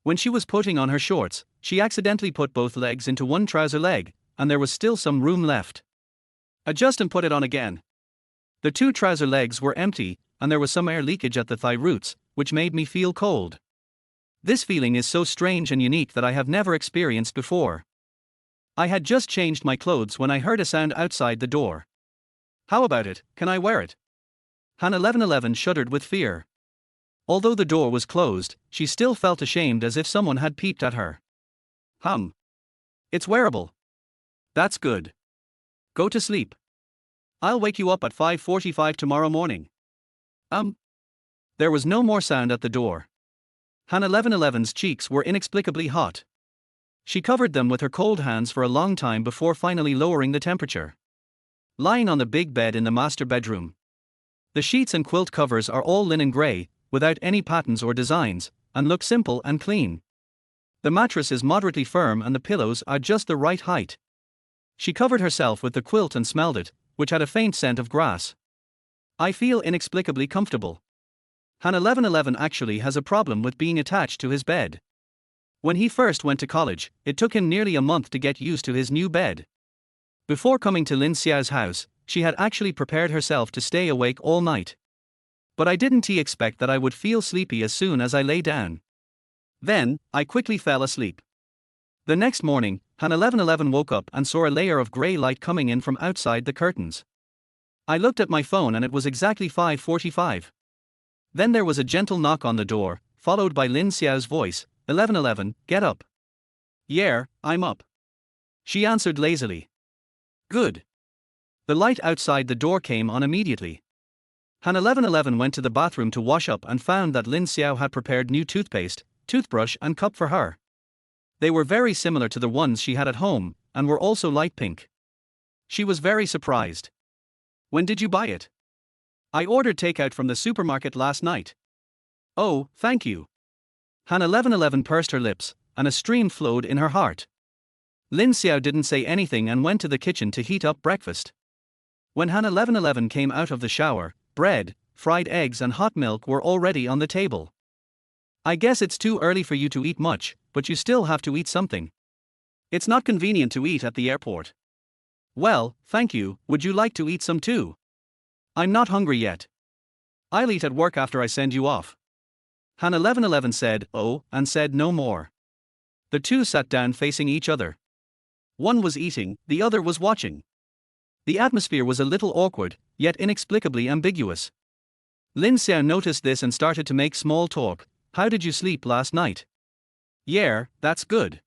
When she was putting on her shorts, she accidentally put both legs into one trouser leg, and there was still some room left. Adjust and put it on again. The 2 trouser legs were empty, and there was some air leakage at the thigh roots, which made me feel cold. This feeling is so strange and unique that I have never experienced before. I had just changed my clothes when I heard a sound outside the door. How about it, can I wear it? Han 1111 shuddered with fear. Although the door was closed, she still felt ashamed as if someone had peeped at her. It's wearable. That's good. Go to sleep. I'll wake you up at 5:45 tomorrow morning. There was no more sound at the door. Han 1111's cheeks were inexplicably hot. She covered them with her cold hands for a long time before finally lowering the temperature. Lying on the big bed in the master bedroom. The sheets and quilt covers are all linen gray, without any patterns or designs, and look simple and clean. The mattress is moderately firm and the pillows are just the right height. She covered herself with the quilt and smelled it, which had a faint scent of grass. I feel inexplicably comfortable. Han 1111 actually has a problem with being attached to his bed. When he first went to college, it took him nearly a month to get used to his new bed. Before coming to Lin Xiao's house, she had actually prepared herself to stay awake all night. But I didn't expect that I would feel sleepy as soon as I lay down. Then, I quickly fell asleep. The next morning, Han 1111 woke up and saw a layer of grey light coming in from outside the curtains. I looked at my phone and it was exactly 5:45. Then there was a gentle knock on the door, followed by Lin Xiao's voice, 1111, get up. Yeah, I'm up. She answered lazily. Good. The light outside the door came on immediately. Han 1111 went to the bathroom to wash up and found that Lin Xiao had prepared new toothpaste, toothbrush and cup for her. They were very similar to the ones she had at home, and were also light pink. She was very surprised. When did you buy it? I ordered takeout from the supermarket last night. Oh, thank you. Han 1111 pursed her lips, and a stream flowed in her heart. Lin Xiao didn't say anything and went to the kitchen to heat up breakfast. When Han 1111 came out of the shower, bread, fried eggs and hot milk were already on the table. I guess it's too early for you to eat much, but you still have to eat something. It's not convenient to eat at the airport. Well, thank you, would you like to eat some too? I'm not hungry yet. I'll eat at work after I send you off. Han 1111 said, oh, and said no more. The two sat down facing each other. One was eating, the other was watching. The atmosphere was a little awkward, yet inexplicably ambiguous. Lin Xiao noticed this and started to make small talk. How did you sleep last night? Yeah, that's good.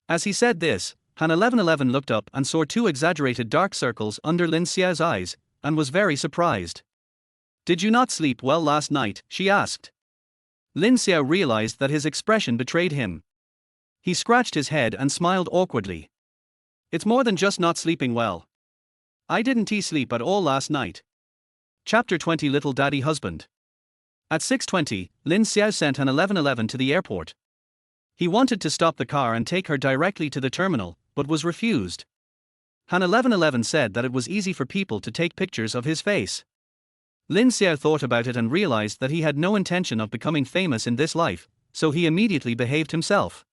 As he said this, Han 1111 looked up and saw two exaggerated dark circles under Lin Xiao's eyes, and was very surprised. Did you not sleep well last night? She asked. Lin Xiao realized that his expression betrayed him. He scratched his head and smiled awkwardly. It's more than just not sleeping well. I didn't sleep at all last night. Chapter 20 Little Daddy Husband. At 6:20, Lin Xiao sent Han 1111 to the airport. He wanted to stop the car and take her directly to the terminal, but was refused. Han 1111 said that it was easy for people to take pictures of his face. Lin Xiao thought about it and realized that he had no intention of becoming famous in this life, so he immediately behaved himself.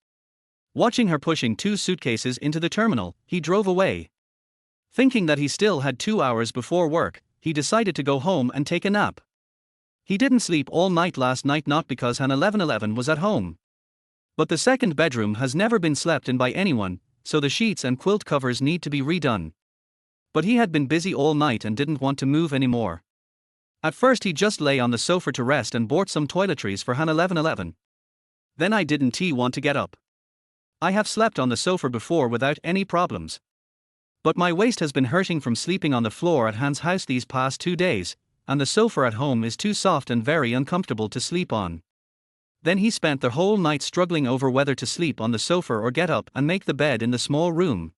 Watching her pushing two suitcases into the terminal, he drove away. Thinking that he still had 2 hours before work, he decided to go home and take a nap. He didn't sleep all night last night, not because Han 1111 was at home. But the second bedroom has never been slept in by anyone, so the sheets and quilt covers need to be redone. But he had been busy all night and didn't want to move anymore. At first he just lay on the sofa to rest and bought some toiletries for Han 1111. Then I didn't want to get up. I have slept on the sofa before without any problems. But my waist has been hurting from sleeping on the floor at Han's house these past 2 days, and the sofa at home is too soft and very uncomfortable to sleep on. Then he spent the whole night struggling over whether to sleep on the sofa or get up and make the bed in the small room.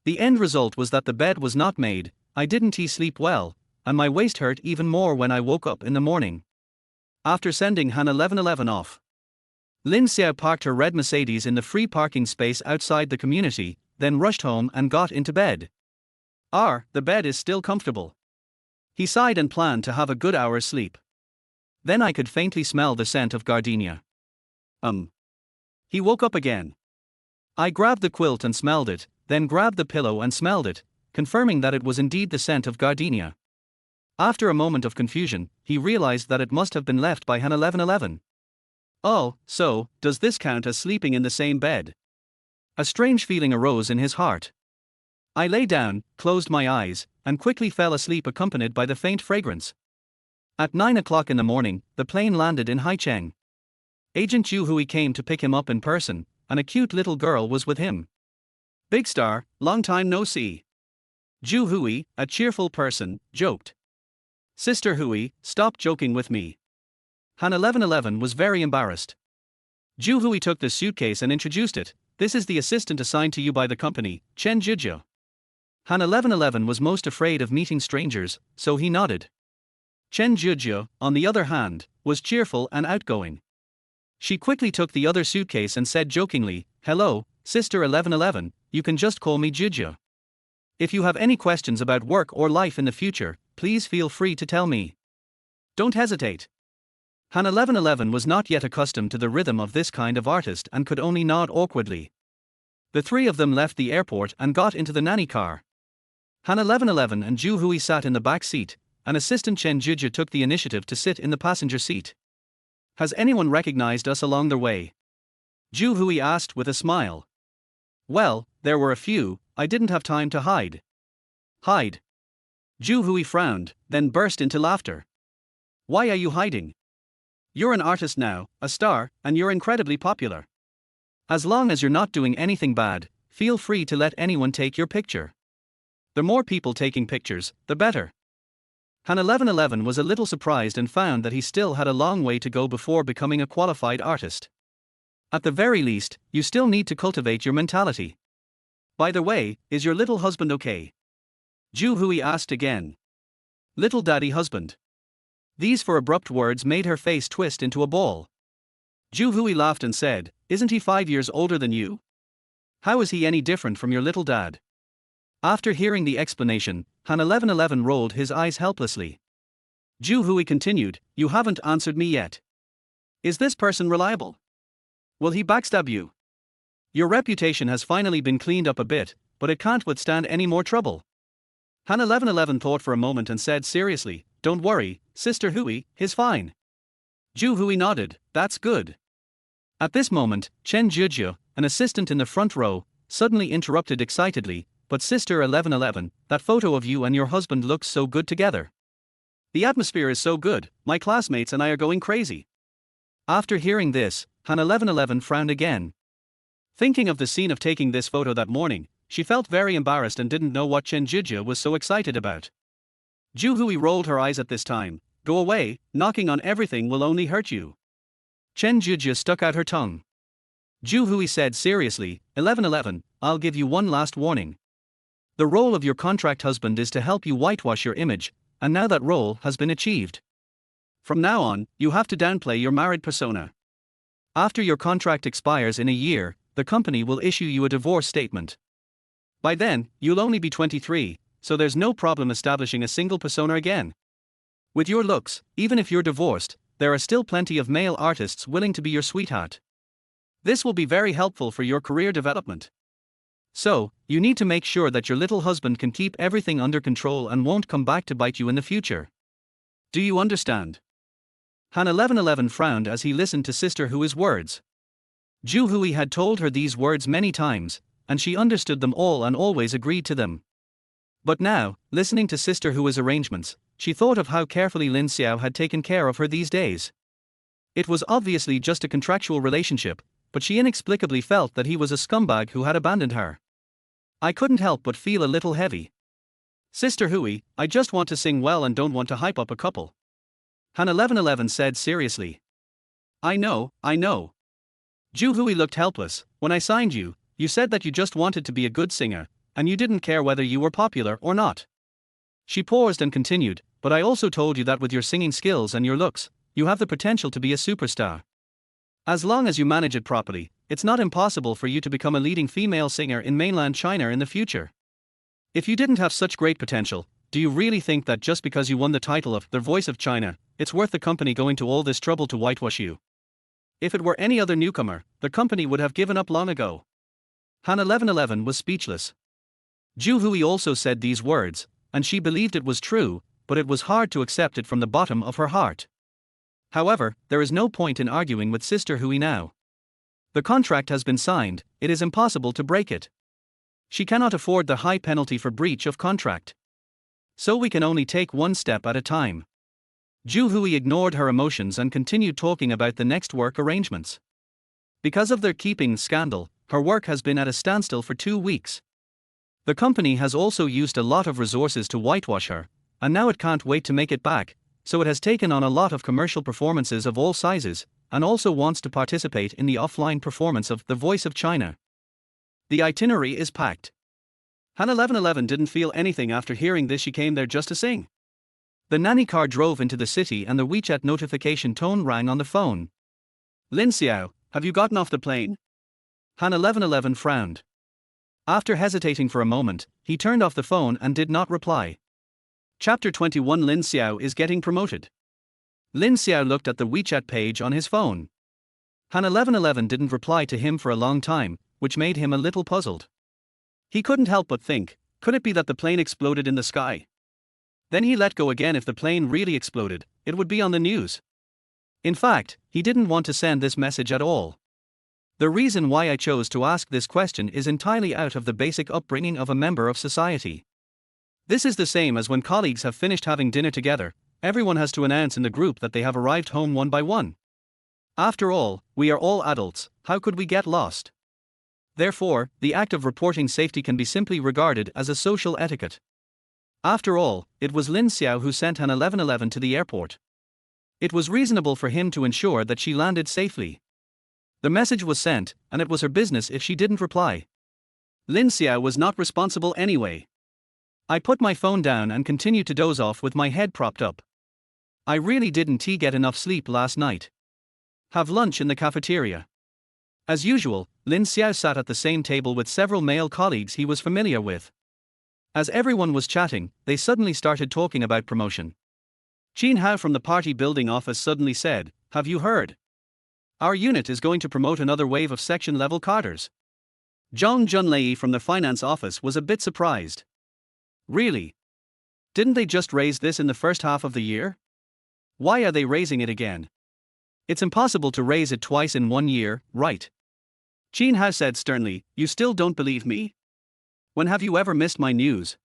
The end result was that the bed was not made, I didn't sleep well, and my waist hurt even more when I woke up in the morning. After sending Han 1111 off, Lin Xiao parked her red Mercedes in the free parking space outside the community, then rushed home and got into bed. The bed is still comfortable. He sighed and planned to have a good hour's sleep. Then I could faintly smell the scent of gardenia. He woke up again. I grabbed the quilt and smelled it, then grabbed the pillow and smelled it, confirming that it was indeed the scent of gardenia. After a moment of confusion, he realized that it must have been left by Han 1111. Oh, so, does this count as sleeping in the same bed? A strange feeling arose in his heart. I lay down, closed my eyes, and quickly fell asleep, accompanied by the faint fragrance. At 9 o'clock in the morning, the plane landed in Haicheng. Agent Zhu Hui came to pick him up in person, and a cute little girl was with him. Big star, long time no see. Zhu Hui, a cheerful person, joked. Sister Hui, stop joking with me. Han 1111 was very embarrassed. Zhu Hui took the suitcase and introduced it. This is the assistant assigned to you by the company, Chen Zhizhe. Han 1111 was most afraid of meeting strangers, so he nodded. Chen Zhizhe, on the other hand, was cheerful and outgoing. She quickly took the other suitcase and said jokingly, "Hello, Sister 1111, you can just call me Juju. If you have any questions about work or life in the future, please feel free to tell me. Don't hesitate." Han 1111 was not yet accustomed to the rhythm of this kind of artist and could only nod awkwardly. The three of them left the airport and got into the nanny car. Han 1111 and Zhu Hui sat in the back seat, and assistant Chen Juju took the initiative to sit in the passenger seat. "Has anyone recognized us along the way?" Zhu Hui asked with a smile. "Well, there were a few, I didn't have time to hide." "Hide?" Zhu Hui frowned, then burst into laughter. "Why are you hiding? You're an artist now, a star, and you're incredibly popular. As long as you're not doing anything bad, feel free to let anyone take your picture. The more people taking pictures, the better." Han 1111 was a little surprised and found that he still had a long way to go before becoming a qualified artist. At the very least, you still need to cultivate your mentality. "By the way, is your little husband okay?" Zhu Hui asked again. "Little daddy husband." These four abrupt words made her face twist into a ball. Zhu Hui laughed and said, "Isn't he 5 years older than you? How is he any different from your little dad?" After hearing the explanation, Han 1111 rolled his eyes helplessly. Zhu Hui continued, "You haven't answered me yet. Is this person reliable? Will he backstab you? Your reputation has finally been cleaned up a bit, but it can't withstand any more trouble." Han 1111 thought for a moment and said seriously, "Don't worry, Sister Hui, he's fine." Zhu Hui nodded, "That's good." At this moment, Chen Juju, an assistant in the front row, suddenly interrupted excitedly, "But Sister 1111, that photo of you and your husband looks so good together. The atmosphere is so good, my classmates and I are going crazy." After hearing this, Han 1111 frowned again. Thinking of the scene of taking this photo that morning, she felt very embarrassed and didn't know what Chen Juju was so excited about. Zhu Hui rolled her eyes at this time. "Go away, knocking on everything will only hurt you." Chen Juju stuck out her tongue. Zhu Hui said seriously, 1111, "I'll give you one last warning. The role of your contract husband is to help you whitewash your image, and now that role has been achieved. From now on, you have to downplay your married persona. After your contract expires in a year, the company will issue you a divorce statement. By then, you'll only be 23, so there's no problem establishing a single persona again. With your looks, even if you're divorced, there are still plenty of male artists willing to be your sweetheart. This will be very helpful for your career development. So, you need to make sure that your little husband can keep everything under control and won't come back to bite you in the future. Do you understand?" Han 1111 frowned as he listened to Sister Hui's words. Zhu Hui had told her these words many times, and she understood them all and always agreed to them. But now, listening to Sister Hui's arrangements, she thought of how carefully Lin Xiao had taken care of her these days. It was obviously just a contractual relationship, but she inexplicably felt that he was a scumbag who had abandoned her. "I couldn't help but feel a little heavy. Sister Hui, I just want to sing well and don't want to hype up a couple." Han 1111 said seriously. I know. Zhu Hui looked helpless. "When I signed you, you said that you just wanted to be a good singer, and you didn't care whether you were popular or not." She paused and continued, "But I also told you that with your singing skills and your looks, you have the potential to be a superstar. As long as you manage it properly, it's not impossible for you to become a leading female singer in mainland China in the future. If you didn't have such great potential, do you really think that just because you won the title of the Voice of China, it's worth the company going to all this trouble to whitewash you? If it were any other newcomer, the company would have given up long ago." Han 1111 was speechless. Zhu Hui also said these words, and she believed it was true, but it was hard to accept it from the bottom of her heart. However, there is no point in arguing with Sister Hui now. The contract has been signed, it is impossible to break it. She cannot afford the high penalty for breach of contract. So we can only take one step at a time. Zhu Hui ignored her emotions and continued talking about the next work arrangements. Because of their keeping scandal, her work has been at a standstill for 2 weeks. The company has also used a lot of resources to whitewash her, and now it can't wait to make it back, so it has taken on a lot of commercial performances of all sizes, and also wants to participate in the offline performance of The Voice of China. The itinerary is packed. Han 1111 didn't feel anything after hearing this. She came there just to sing. The nanny car drove into the city and the WeChat notification tone rang on the phone. Lin Xiao, have you gotten off the plane? Han 1111 frowned. After hesitating for a moment, he turned off the phone and did not reply. Chapter 21 Lin Xiao is getting promoted. Lin Xiao looked at the WeChat page on his phone. Han 1111 didn't reply to him for a long time, which made him a little puzzled. He couldn't help but think, could it be that the plane exploded in the sky? Then he let go again. If the plane really exploded, it would be on the news. In fact, he didn't want to send this message at all. The reason why I chose to ask this question is entirely out of the basic upbringing of a member of society. This is the same as when colleagues have finished having dinner together, everyone has to announce in the group that they have arrived home one by one. After all, we are all adults, how could we get lost? Therefore, the act of reporting safety can be simply regarded as a social etiquette. After all, it was Lin Xiao who sent Han 1111 to the airport. It was reasonable for him to ensure that she landed safely. The message was sent, and it was her business if she didn't reply. Lin Xiao was not responsible anyway. I put my phone down and continued to doze off with my head propped up. I really didn't get enough sleep last night. Have lunch in the cafeteria. As usual, Lin Xiao sat at the same table with several male colleagues he was familiar with. As everyone was chatting, they suddenly started talking about promotion. Qin Hao from the party building office suddenly said, "Have you heard? Our unit is going to promote another wave of section-level cadres." Zhang Junlei from the finance office was a bit surprised. Really? Didn't they just raise this in the first half of the year? Why are they raising it again? It's impossible to raise it twice in 1 year, right? Qin Hao said sternly, "You still don't believe me? When have you ever missed my news?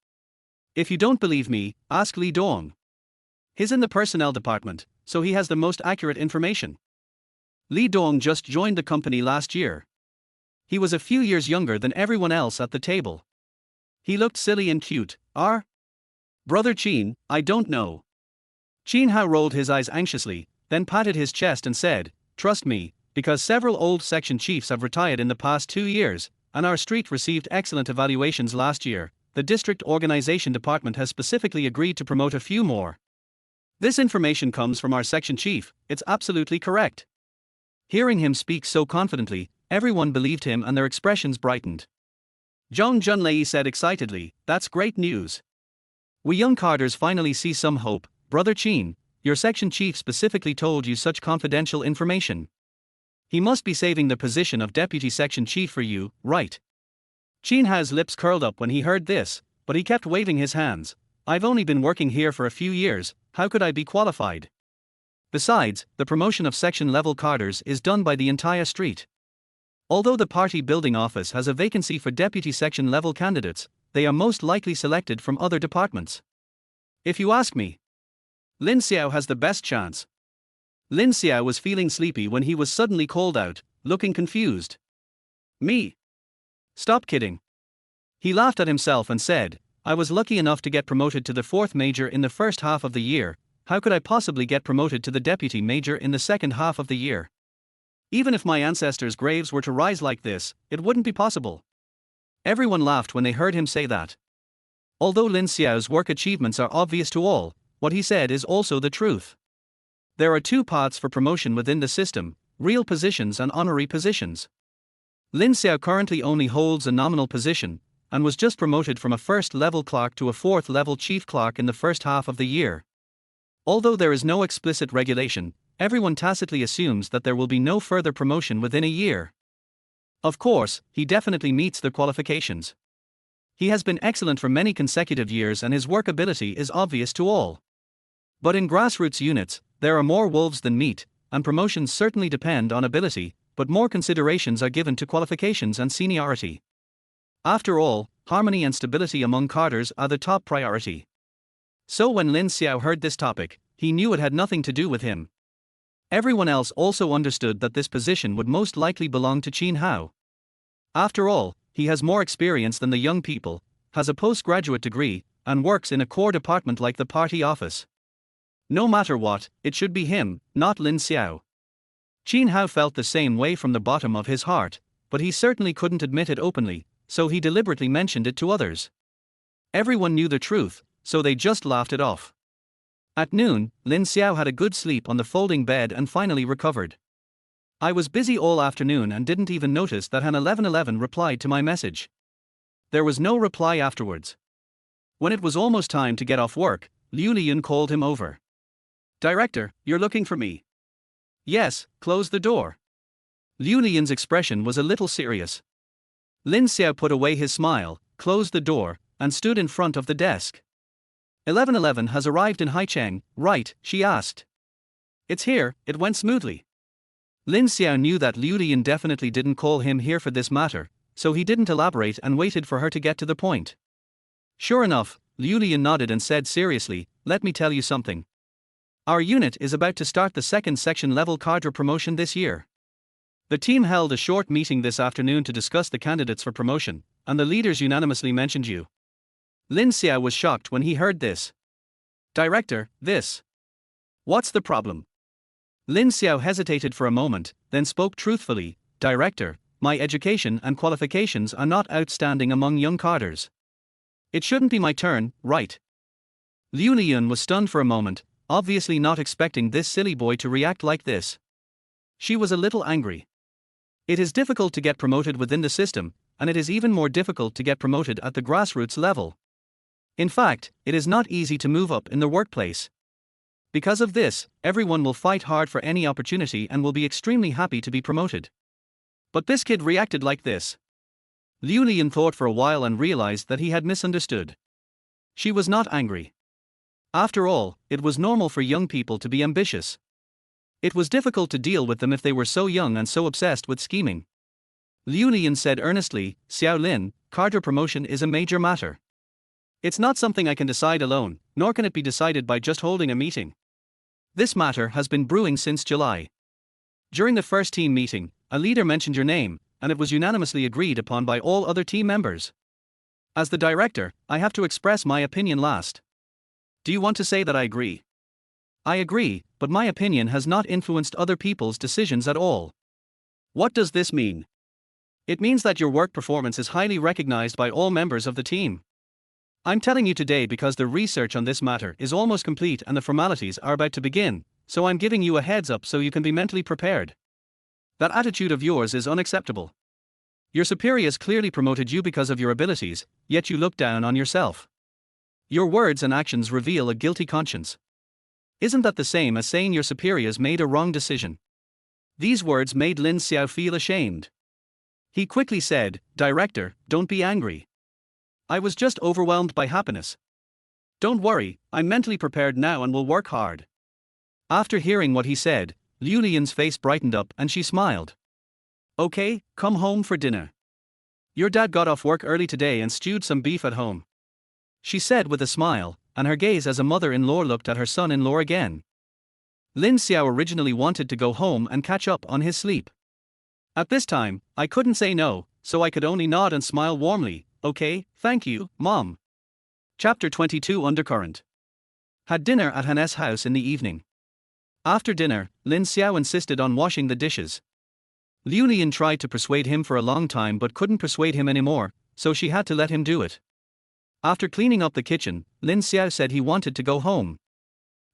If you don't believe me, ask Li Dong. He's in the personnel department, so he has the most accurate information. Li Dong just joined the company last year. He was a few years younger than everyone else at the table. He looked silly and cute. Brother Qin, I don't know." Qin Hao rolled his eyes anxiously, then patted his chest and said, "Trust me, because several old section chiefs have retired in the past 2 years, and our street received excellent evaluations last year, the district organization department has specifically agreed to promote a few more. This information comes from our section chief, it's absolutely correct." Hearing him speak so confidently, everyone believed him and their expressions brightened. Zhang Junlei said excitedly, "That's great news. We young cadres finally see some hope. Brother Qin, your section chief specifically told you such confidential information. He must be saving the position of deputy section chief for you, right?" Qin Hao's lips curled up when he heard this, but he kept waving his hands. "I've only been working here for a few years, how could I be qualified? Besides, the promotion of section-level cadres is done by the entire street. Although the party building office has a vacancy for deputy section-level candidates, they are most likely selected from other departments. If you ask me, Lin Xiao has the best chance." Lin Xiao was feeling sleepy when he was suddenly called out, looking confused. "Me? Stop kidding." He laughed at himself and said, "I was lucky enough to get promoted to the 4th major in the first half of the year, how could I possibly get promoted to the deputy major in the second half of the year? Even if my ancestors' graves were to rise like this, it wouldn't be possible." Everyone laughed when they heard him say that. Although Lin Xiao's work achievements are obvious to all, what he said is also the truth. There are 2 paths for promotion within the system, real positions and honorary positions. Lin Xiao currently only holds a nominal position, and was just promoted from a 1st-level clerk to a 4th-level chief clerk in the first half of the year. Although there is no explicit regulation, everyone tacitly assumes that there will be no further promotion within a year. Of course, he definitely meets the qualifications. He has been excellent for many consecutive years and his work ability is obvious to all. But in grassroots units, there are more wolves than meat, and promotions certainly depend on ability, but more considerations are given to qualifications and seniority. After all, harmony and stability among cadres are the top priority. So when Lin Xiao heard this topic, he knew it had nothing to do with him. Everyone else also understood that this position would most likely belong to Qin Hao. After all, he has more experience than the young people, has a postgraduate degree, and works in a core department like the party office. No matter what, it should be him, not Lin Xiao. Qin Hao felt the same way from the bottom of his heart, but he certainly couldn't admit it openly, so he deliberately mentioned it to others. Everyone knew the truth, so they just laughed it off. At noon, Lin Xiao had a good sleep on the folding bed and finally recovered. I was busy all afternoon and didn't even notice that Han 1111 replied to my message. There was no reply afterwards. When it was almost time to get off work, Liu Liyun called him over. Director, you're looking for me. Yes, close the door. Liu Liyun's expression was a little serious. Lin Xiao put away his smile, closed the door, and stood in front of the desk. 1111 has arrived in Haicheng, right? She asked. It's here, it went smoothly. Lin Xiao knew that Liu Liyun definitely didn't call him here for this matter, so he didn't elaborate and waited for her to get to the point. Sure enough, Liu Liyun nodded and said seriously, let me tell you something. Our unit is about to start the second section level cadre promotion this year. The team held a short meeting this afternoon to discuss the candidates for promotion, and the leaders unanimously mentioned you. Lin Xiao was shocked when he heard this. Director, this. What's the problem? Lin Xiao hesitated for a moment, then spoke truthfully, Director, my education and qualifications are not outstanding among young cadres. It shouldn't be my turn, right? Liu Liyun was stunned for a moment, obviously not expecting this silly boy to react like this. She was a little angry. It is difficult to get promoted within the system, and it is even more difficult to get promoted at the grassroots level. In fact, it is not easy to move up in the workplace. Because of this, everyone will fight hard for any opportunity and will be extremely happy to be promoted. But this kid reacted like this. Liu Liyun thought for a while and realized that he had misunderstood. She was not angry. After all, it was normal for young people to be ambitious. It was difficult to deal with them if they were so young and so obsessed with scheming. Liu Liyun said earnestly, Xiao Lin, cadre promotion is a major matter. It's not something I can decide alone, nor can it be decided by just holding a meeting. This matter has been brewing since July. During the first team meeting, a leader mentioned your name, and it was unanimously agreed upon by all other team members. As the director, I have to express my opinion last. Do you want to say that I agree? I agree, but my opinion has not influenced other people's decisions at all. What does this mean? It means that your work performance is highly recognized by all members of the team. I'm telling you today because the research on this matter is almost complete and the formalities are about to begin, so I'm giving you a heads up so you can be mentally prepared. That attitude of yours is unacceptable. Your superiors clearly promoted you because of your abilities, yet you look down on yourself. Your words and actions reveal a guilty conscience. Isn't that the same as saying your superiors made a wrong decision? These words made Lin Xiao feel ashamed. He quickly said, Director, don't be angry. I was just overwhelmed by happiness. Don't worry, I'm mentally prepared now and will work hard. After hearing what he said, Liu Liyun's face brightened up and she smiled. Okay, come home for dinner. Your dad got off work early today and stewed some beef at home. She said with a smile, and her gaze as a mother-in-law looked at her son-in-law again. Lin Xiao originally wanted to go home and catch up on his sleep. At this time, I couldn't say no, so I could only nod and smile warmly. Okay, thank you, Mom. Chapter 22 Undercurrent. Had dinner at Han's house in the evening. After dinner, Lin Xiao insisted on washing the dishes. Liu Liyun tried to persuade him for a long time but couldn't persuade him anymore, so she had to let him do it. After cleaning up the kitchen, Lin Xiao said he wanted to go home.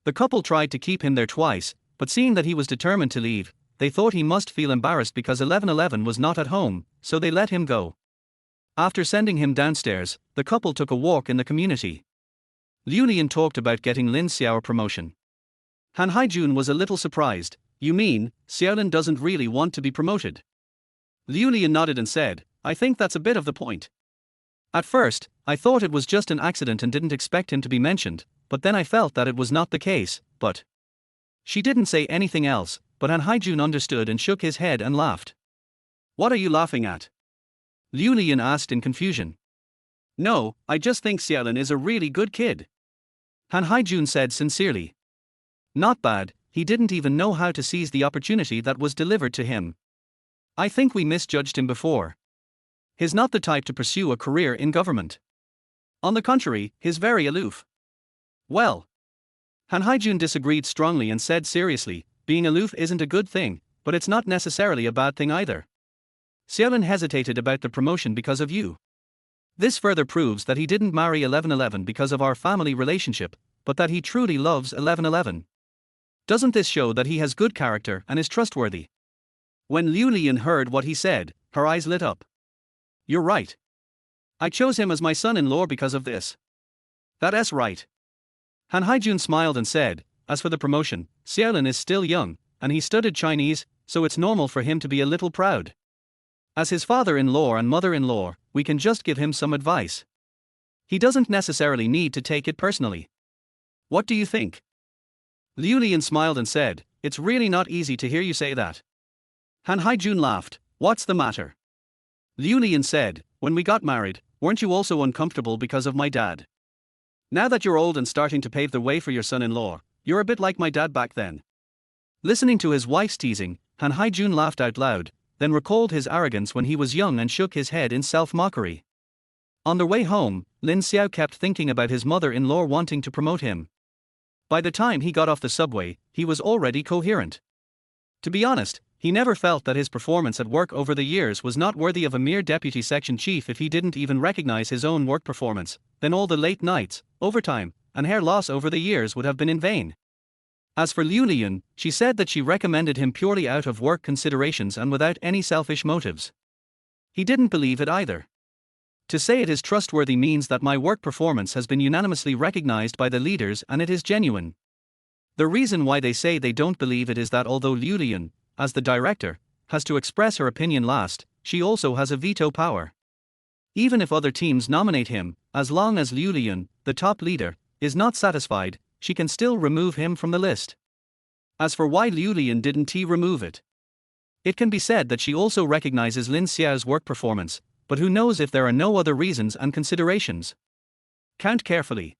The couple tried to keep him there twice, but seeing that he was determined to leave, they thought he must feel embarrassed because 1111 was not at home, so they let him go. After sending him downstairs, the couple took a walk in the community. Liu Liyun talked about getting Lin Xiao a promotion. Han Haijun was a little surprised. You mean, Xiaolin doesn't really want to be promoted? Liu Liyun nodded and said, I think that's a bit of the point. At first, I thought it was just an accident and didn't expect him to be mentioned, but then I felt that it was not the case, but... She didn't say anything else, but Han Haijun understood and shook his head and laughed. What are you laughing at? Liu Liyun asked in confusion. No, I just think Xiaolin is a really good kid. Han Haijun said sincerely. Not bad, he didn't even know how to seize the opportunity that was delivered to him. I think we misjudged him before. He's not the type to pursue a career in government. On the contrary, he's very aloof. Well. Han Haijun disagreed strongly and said seriously, being aloof isn't a good thing, but it's not necessarily a bad thing either. Xiaolin hesitated about the promotion because of you. This further proves that he didn't marry 1111 because of our family relationship, but that he truly loves 1111. Doesn't this show that he has good character and is trustworthy? When Liu Lian heard what he said, her eyes lit up. You're right. I chose him as my son-in-law because of this. That's right. Han Haijun smiled and said, as for the promotion, Xiaolin is still young, and he studied Chinese, so it's normal for him to be a little proud. As his father-in-law and mother-in-law, we can just give him some advice. He doesn't necessarily need to take it personally. What do you think? Liu Lian smiled and said, it's really not easy to hear you say that. Han Haijun laughed, what's the matter? Liu Lian said, when we got married, weren't you also uncomfortable because of my dad? Now that you're old and starting to pave the way for your son-in-law, you're a bit like my dad back then. Listening to his wife's teasing, Han Haijun laughed out loud, then recalled his arrogance when he was young and shook his head in self-mockery. On their way home, Lin Xiao kept thinking about his mother-in-law wanting to promote him. By the time he got off the subway, he was already coherent. To be honest, he never felt that his performance at work over the years was not worthy of a mere deputy section chief if he didn't even recognize his own work performance, then all the late nights, overtime, and hair loss over the years would have been in vain. As for Liu Lian, she said that she recommended him purely out of work considerations and without any selfish motives. He didn't believe it either. To say it is trustworthy means that my work performance has been unanimously recognized by the leaders and it is genuine. The reason why they say they don't believe it is that although Liu Lian, as the director, has to express her opinion last, she also has a veto power. Even if other teams nominate him, as long as Liu Lian, the top leader, is not satisfied, she can still remove him from the list. As for why Liu Lian didn't remove it, it can be said that she also recognizes Lin Xiao's work performance, but who knows if there are no other reasons and considerations. Count carefully.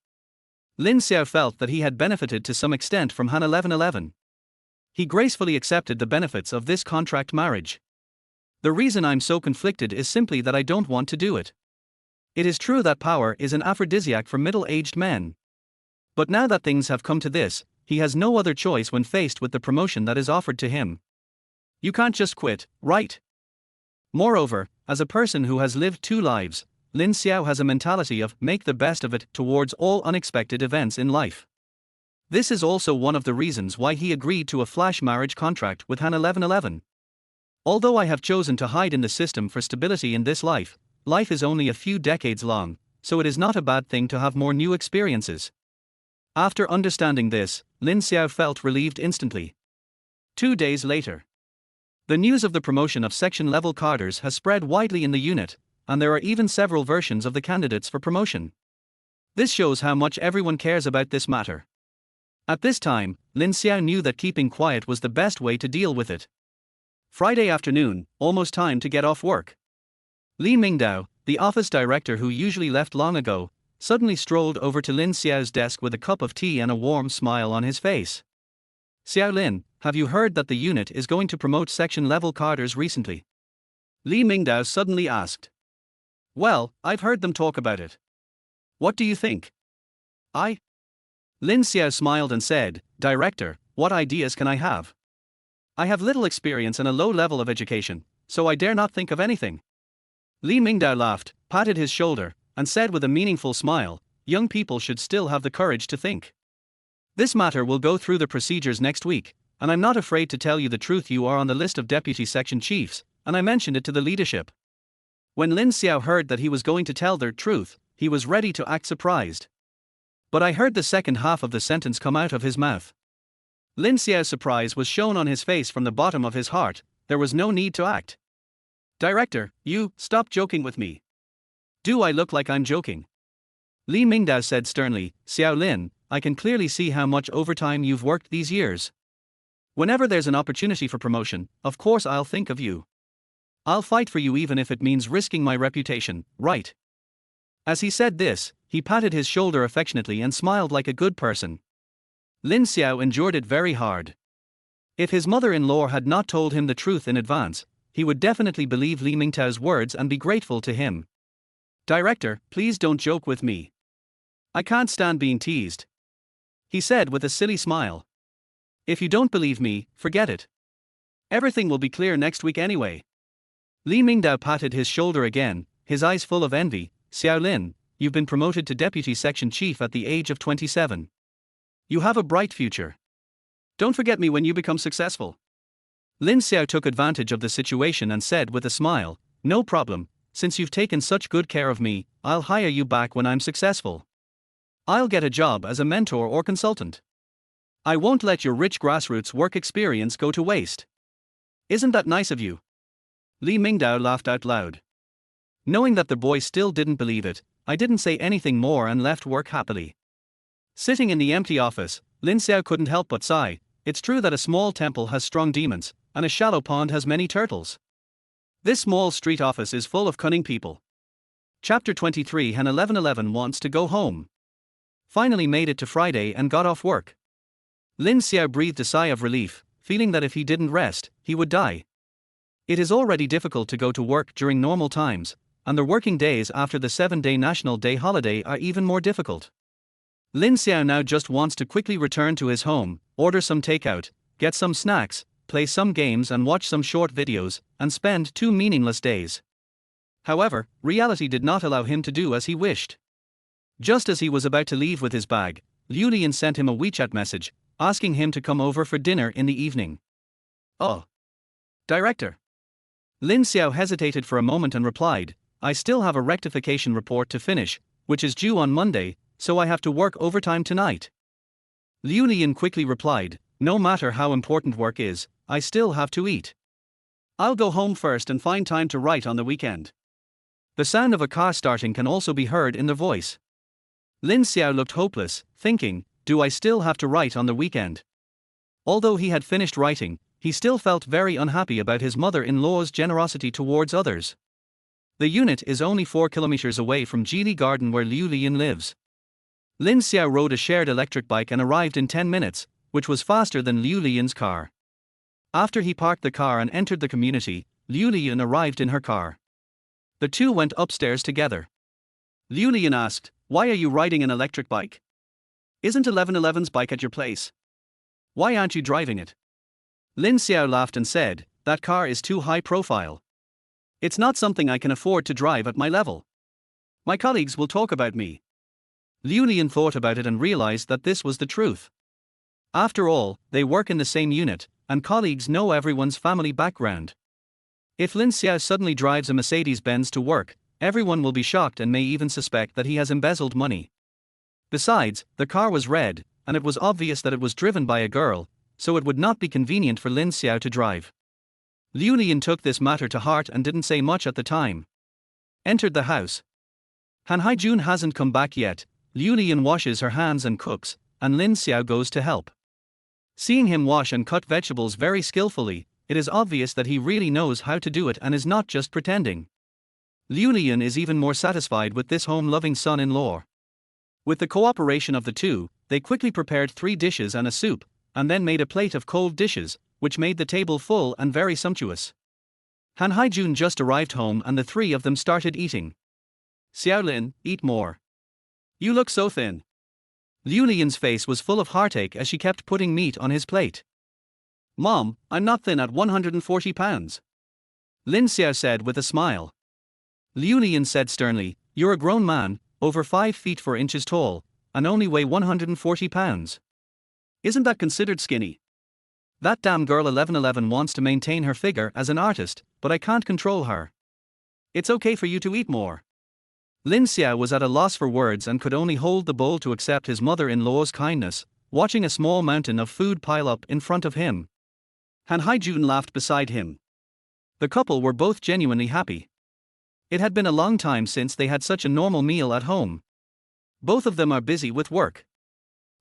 Lin Xiao felt that he had benefited to some extent from Han 1111. He gracefully accepted the benefits of this contract marriage. The reason I'm so conflicted is simply that I don't want to do it. It is true that power is an aphrodisiac for middle-aged men. But now that things have come to this, he has no other choice when faced with the promotion that is offered to him. You can't just quit, right? Moreover, as a person who has lived two lives, Lin Xiao has a mentality of make the best of it towards all unexpected events in life. This is also one of the reasons why he agreed to a flash marriage contract with Han 1111. Although I have chosen to hide in the system for stability in this life, life is only a few decades long, so it is not a bad thing to have more new experiences. After understanding this, Lin Xiao felt relieved instantly. 2 days later, the news of the promotion of section-level cadres has spread widely in the unit, and there are even several versions of the candidates for promotion. This shows how much everyone cares about this matter. At this time, Lin Xiao knew that keeping quiet was the best way to deal with it. Friday afternoon, almost time to get off work. Li Mingdao, the office director who usually left long ago, suddenly strolled over to Lin Xiao's desk with a cup of tea and a warm smile on his face. Xiao Lin, have you heard that the unit is going to promote section-level cadres recently? Li Mingdao suddenly asked. Well, I've heard them talk about it. What do you think? Lin Xiao smiled and said, Director, what ideas can I have? I have little experience and a low level of education, so I dare not think of anything. Li Mingdao laughed, patted his shoulder, and said with a meaningful smile, young people should still have the courage to think. This matter will go through the procedures next week, and I'm not afraid to tell you the truth, you are on the list of deputy section chiefs, and I mentioned it to the leadership. When Lin Xiao heard that he was going to tell the truth, he was ready to act surprised. But I heard the second half of the sentence come out of his mouth. Lin Xiao's surprise was shown on his face from the bottom of his heart. There was no need to act. Director, stop joking with me. Do I look like I'm joking? Li Mingdao said sternly, Xiao Lin, I can clearly see how much overtime you've worked these years. Whenever there's an opportunity for promotion, of course I'll think of you. I'll fight for you even if it means risking my reputation, right? As he said this, he patted his shoulder affectionately and smiled like a good person. Lin Xiao endured it very hard. If his mother-in-law had not told him the truth in advance, he would definitely believe Li Mingtao's words and be grateful to him. Director, please don't joke with me. I can't stand being teased. He said with a silly smile. If you don't believe me, forget it. Everything will be clear next week anyway. Li Mingdao patted his shoulder again, his eyes full of envy. Xiao Lin, you've been promoted to deputy section chief at the age of 27. You have a bright future. Don't forget me when you become successful. Lin Xiao took advantage of the situation and said with a smile, "No problem, since you've taken such good care of me, I'll hire you back when I'm successful. I'll get a job as a mentor or consultant. I won't let your rich grassroots work experience go to waste. Isn't that nice of you?" Li Mingdao laughed out loud. Knowing that the boy still didn't believe it, I didn't say anything more and left work happily. Sitting in the empty office, Lin Xiao couldn't help but sigh. It's true that a small temple has strong demons, and a shallow pond has many turtles. This small street office is full of cunning people. Chapter 23. Han 1111 wants to go home. Finally made it to Friday and got off work. Lin Xiao breathed a sigh of relief, feeling that if he didn't rest, he would die. It is already difficult to go to work during normal times, and the working days after the 7-day National Day holiday are even more difficult. Lin Xiao now just wants to quickly return to his home, order some takeout, get some snacks, play some games and watch some short videos, and spend 2 meaningless days. However, reality did not allow him to do as he wished. Just as he was about to leave with his bag, Liu Lian sent him a WeChat message, asking him to come over for dinner in the evening. "Oh. Director." Lin Xiao hesitated for a moment and replied, "I still have a rectification report to finish, which is due on Monday, so I have to work overtime tonight." Liu Lian quickly replied, "No matter how important work is, I still have to eat. I'll go home first and find time to write on the weekend." The sound of a car starting can also be heard in the voice. Lin Xiao looked hopeless, thinking, "Do I still have to write on the weekend?" Although he had finished writing, he still felt very unhappy about his mother-in-law's generosity towards others. The unit is only 4 kilometers away from Jili Garden where Liu Lian lives. Lin Xiao rode a shared electric bike and arrived in 10 minutes, which was faster than Liu Lian's car. After he parked the car and entered the community, Liu Lian arrived in her car. The two went upstairs together. Liu Lian asked, "Why are you riding an electric bike? Isn't 1111's bike at your place? Why aren't you driving it?" Lin Xiao laughed and said, "That car is too high profile. It's not something I can afford to drive at my level. My colleagues will talk about me." Liu Lian thought about it and realized that this was the truth. After all, they work in the same unit, and colleagues know everyone's family background. If Lin Xiao suddenly drives a Mercedes-Benz to work, everyone will be shocked and may even suspect that he has embezzled money. Besides, the car was red, and it was obvious that it was driven by a girl, so it would not be convenient for Lin Xiao to drive. Liu Lian took this matter to heart and didn't say much at the time. Entered the house. Han Haijun hasn't come back yet. Liu Lian washes her hands and cooks, and Lin Xiao goes to help. Seeing him wash and cut vegetables very skillfully, it is obvious that he really knows how to do it and is not just pretending. Liu Lian is even more satisfied with this home-loving son-in-law. With the cooperation of the two, they quickly prepared 3 dishes and a soup, and then made a plate of cold dishes, which made the table full and very sumptuous. Han Haijun just arrived home and the 3 of them started eating. "Xiaolin, eat more. You look so thin." Liu Lian's face was full of heartache as she kept putting meat on his plate. "Mom, I'm not thin at 140 pounds. Lin Xiao said with a smile. Liu Lian said sternly, "You're a grown man, over 5 feet 4 inches tall, and only weigh 140 pounds. Isn't that considered skinny? That damn girl 1111 wants to maintain her figure as an artist, but I can't control her. It's okay for you to eat more." Lin Xiao was at a loss for words and could only hold the bowl to accept his mother-in-law's kindness, watching a small mountain of food pile up in front of him. Han Haijun laughed beside him. The couple were both genuinely happy. It had been a long time since they had such a normal meal at home. Both of them are busy with work.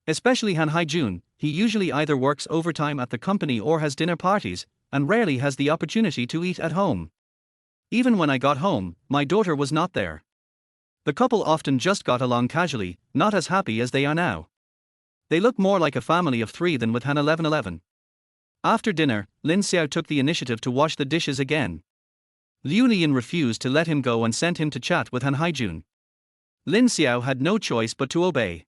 Especially Han Haijun, he usually either works overtime at the company or has dinner parties, and rarely has the opportunity to eat at home. Even when I got home, my daughter was not there. The couple often just got along casually, not as happy as they are now. They look more like a family of 3 than with Han 1111. After dinner, Lin Xiao took the initiative to wash the dishes again. Liu Lian refused to let him go and sent him to chat with Han Haijun. Lin Xiao had no choice but to obey.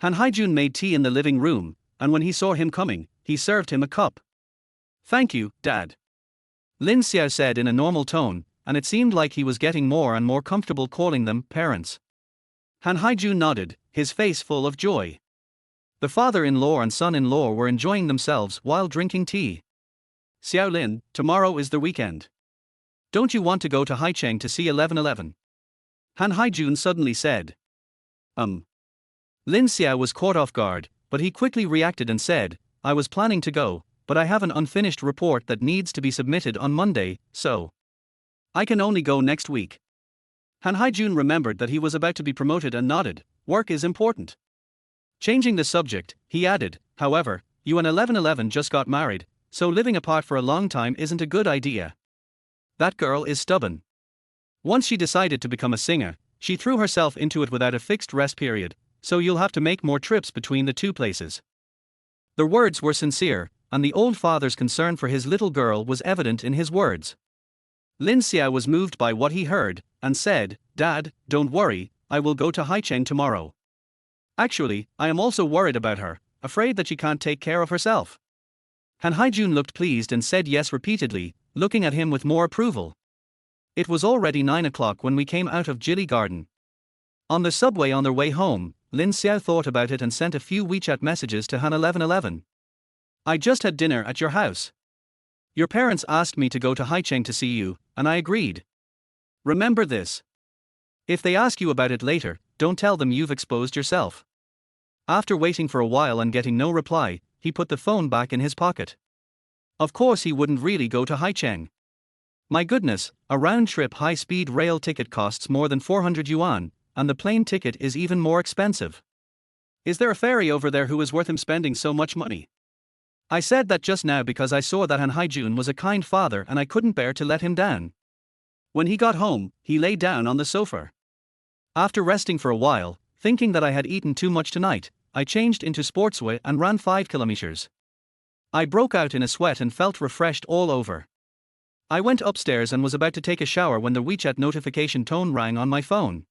Han Haijun made tea in the living room, and when he saw him coming, he served him a cup. "Thank you, Dad," Lin Xiao said in a normal tone, and it seemed like he was getting more and more comfortable calling them parents. Han Haijun nodded, his face full of joy. The father-in-law and son-in-law were enjoying themselves while drinking tea. Xiao Lin, tomorrow is the weekend. Don't you want to go to Haicheng to see 1111? Han Haijun suddenly said. Lin Xiao was caught off guard, but he quickly reacted and said, I was planning to go, but I have an unfinished report that needs to be submitted on Monday, so I can only go next week. Han Haijun remembered that he was about to be promoted and nodded. Work is important. Changing the subject, he added, however, you and 1111 just got married, so living apart for a long time isn't a good idea. That girl is stubborn. Once she decided to become a singer, she threw herself into it without a fixed rest period, so you'll have to make more trips between the two places. The words were sincere, and the old father's concern for his little girl was evident in his words. Lin Xiao was moved by what he heard, and said, Dad, don't worry, I will go to Haicheng tomorrow. Actually, I am also worried about her, afraid that she can't take care of herself. Han Haijun looked pleased and said yes repeatedly, looking at him with more approval. It was already 9 o'clock when we came out of Jilly Garden. On the subway on their way home, Lin Xiao thought about it and sent a few WeChat messages to Han 1111. I just had dinner at your house. Your parents asked me to go to Haicheng to see you, and I agreed. Remember this. If they ask you about it later, don't tell them you've exposed yourself. After waiting for a while and getting no reply, he put the phone back in his pocket. Of course he wouldn't really go to Haicheng. My goodness, a round-trip high-speed rail ticket costs more than 400 yuan, and the plane ticket is even more expensive. Is there a ferry over there who is worth him spending so much money? I said that just now because I saw that Han Haijun was a kind father and I couldn't bear to let him down. When he got home, he lay down on the sofa. After resting for a while, thinking that I had eaten too much tonight, I changed into sportswear and ran 5 kilometers. I broke out in a sweat and felt refreshed all over. I went upstairs and was about to take a shower when the WeChat notification tone rang on my phone.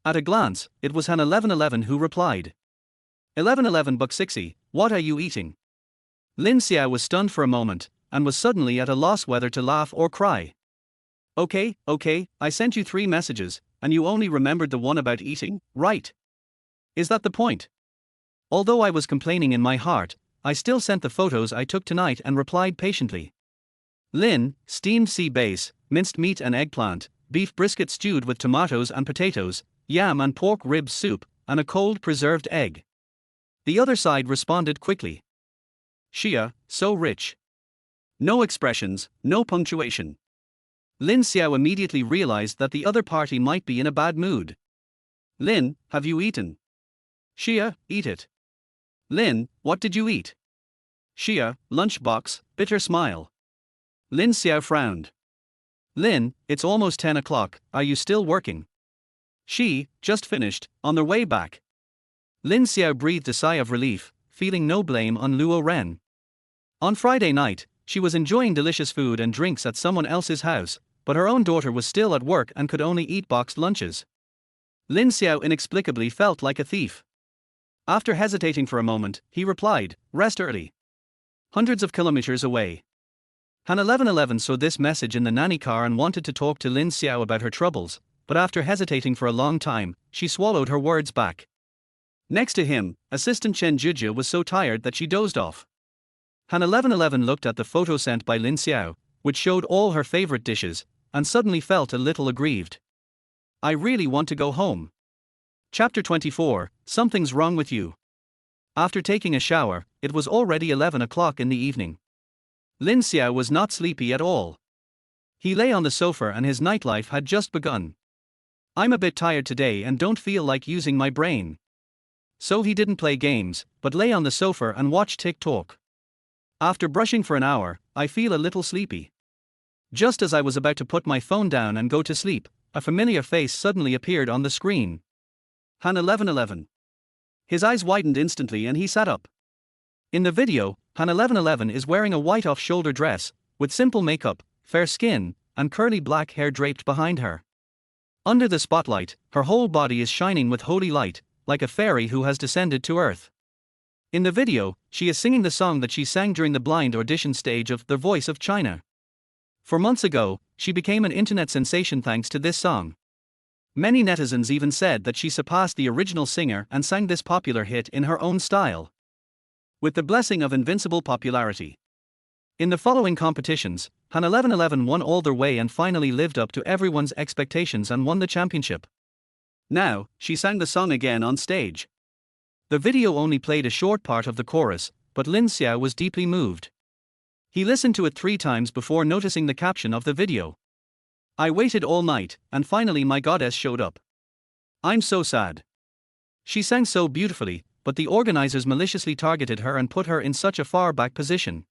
At a glance, it was Han 1111 who replied. 1111 buck 60, what are you eating? Lin Xiao was stunned for a moment, and was suddenly at a loss whether to laugh or cry. Okay, I sent you 3 messages, and you only remembered the one about eating, right? Is that the point? Although I was complaining in my heart, I still sent the photos I took tonight and replied patiently. Lin, steamed sea bass, minced meat and eggplant, beef brisket stewed with tomatoes and potatoes, yam and pork rib soup, and a cold preserved egg. The other side responded quickly. Xia, so rich. No expressions, no punctuation. Lin Xiao immediately realized that the other party might be in a bad mood. Lin, have you eaten? Xia, eat it. Lin, what did you eat? Xia, lunchbox, bitter smile. Lin Xiao frowned. Lin, it's almost 10 o'clock, are you still working? She, just finished, on their way back. Lin Xiao breathed a sigh of relief, feeling no blame on Luo Ren. On Friday night, she was enjoying delicious food and drinks at someone else's house, but her own daughter was still at work and could only eat boxed lunches. Lin Xiao inexplicably felt like a thief. After hesitating for a moment, he replied, rest early. Hundreds of kilometers away. Han 1111 saw this message in the nanny car and wanted to talk to Lin Xiao about her troubles, but after hesitating for a long time, she swallowed her words back. Next to him, assistant Chen Zhuzhe was so tired that she dozed off. Han 1111 looked at the photo sent by Lin Xiao, which showed all her favorite dishes, and suddenly felt a little aggrieved. I really want to go home. Chapter 24, Something's Wrong with You. After taking a shower, it was already 11 o'clock in the evening. Lin Xiao was not sleepy at all. He lay on the sofa and his nightlife had just begun. I'm a bit tired today and don't feel like using my brain. So he didn't play games, but lay on the sofa and watched TikTok. After brushing for an hour, I feel a little sleepy. Just as I was about to put my phone down and go to sleep, a familiar face suddenly appeared on the screen. Han 1111. His eyes widened instantly and he sat up. In the video, Han 1111 is wearing a white off-shoulder dress, with simple makeup, fair skin, and curly black hair draped behind her. Under the spotlight, her whole body is shining with holy light, like a fairy who has descended to earth. In the video, she is singing the song that she sang during the blind audition stage of The Voice of China. 4 months ago, she became an internet sensation thanks to this song. Many netizens even said that she surpassed the original singer and sang this popular hit in her own style. With the blessing of invincible popularity. In the following competitions, Han 1111 won all their way and finally lived up to everyone's expectations and won the championship. Now, she sang the song again on stage. The video only played a short part of the chorus, but Lin Xiao was deeply moved. He listened to it 3 times before noticing the caption of the video. "I waited all night, and finally my goddess showed up. I'm so sad." She sang so beautifully, but the organizers maliciously targeted her and put her in such a far back position.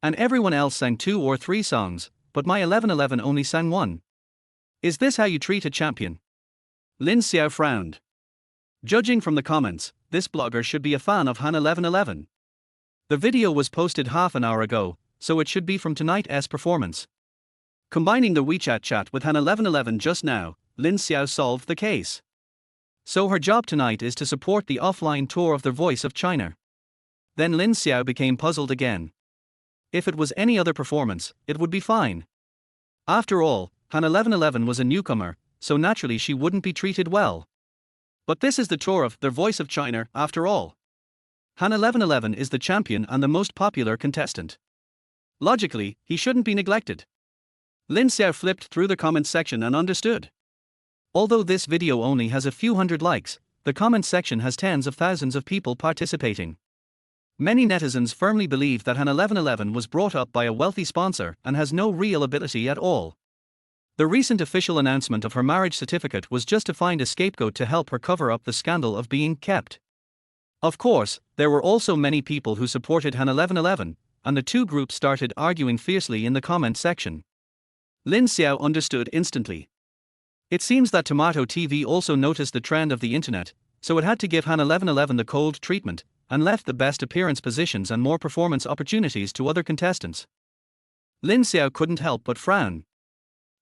And everyone else sang 2 or 3 songs, but my 1111 only sang 1. Is this how you treat a champion? Lin Xiao frowned. Judging from the comments, this blogger should be a fan of Han 1111. The video was posted half an hour ago, so it should be from tonight's performance. Combining the WeChat chat with Han 1111 just now, Lin Xiao solved the case. So her job tonight is to support the offline tour of The Voice of China. Then Lin Xiao became puzzled again. If it was any other performance, it would be fine. After all, Han 1111 was a newcomer, so naturally she wouldn't be treated well. But this is the tour of The Voice of China, after all. Han 1111 is the champion and the most popular contestant. Logically, he shouldn't be neglected. Lin Xiao flipped through the comments section and understood. Although this video only has a few hundred likes, the comments section has tens of thousands of people participating. Many netizens firmly believe that Han 1111 was brought up by a wealthy sponsor and has no real ability at all. The recent official announcement of her marriage certificate was just to find a scapegoat to help her cover up the scandal of being kept. Of course, there were also many people who supported Han 1111, and the two groups started arguing fiercely in the comment section. Lin Xiao understood instantly. It seems that Tomato TV also noticed the trend of the internet, so it had to give Han 1111 the cold treatment, and left the best appearance positions and more performance opportunities to other contestants. Lin Xiao couldn't help but frown.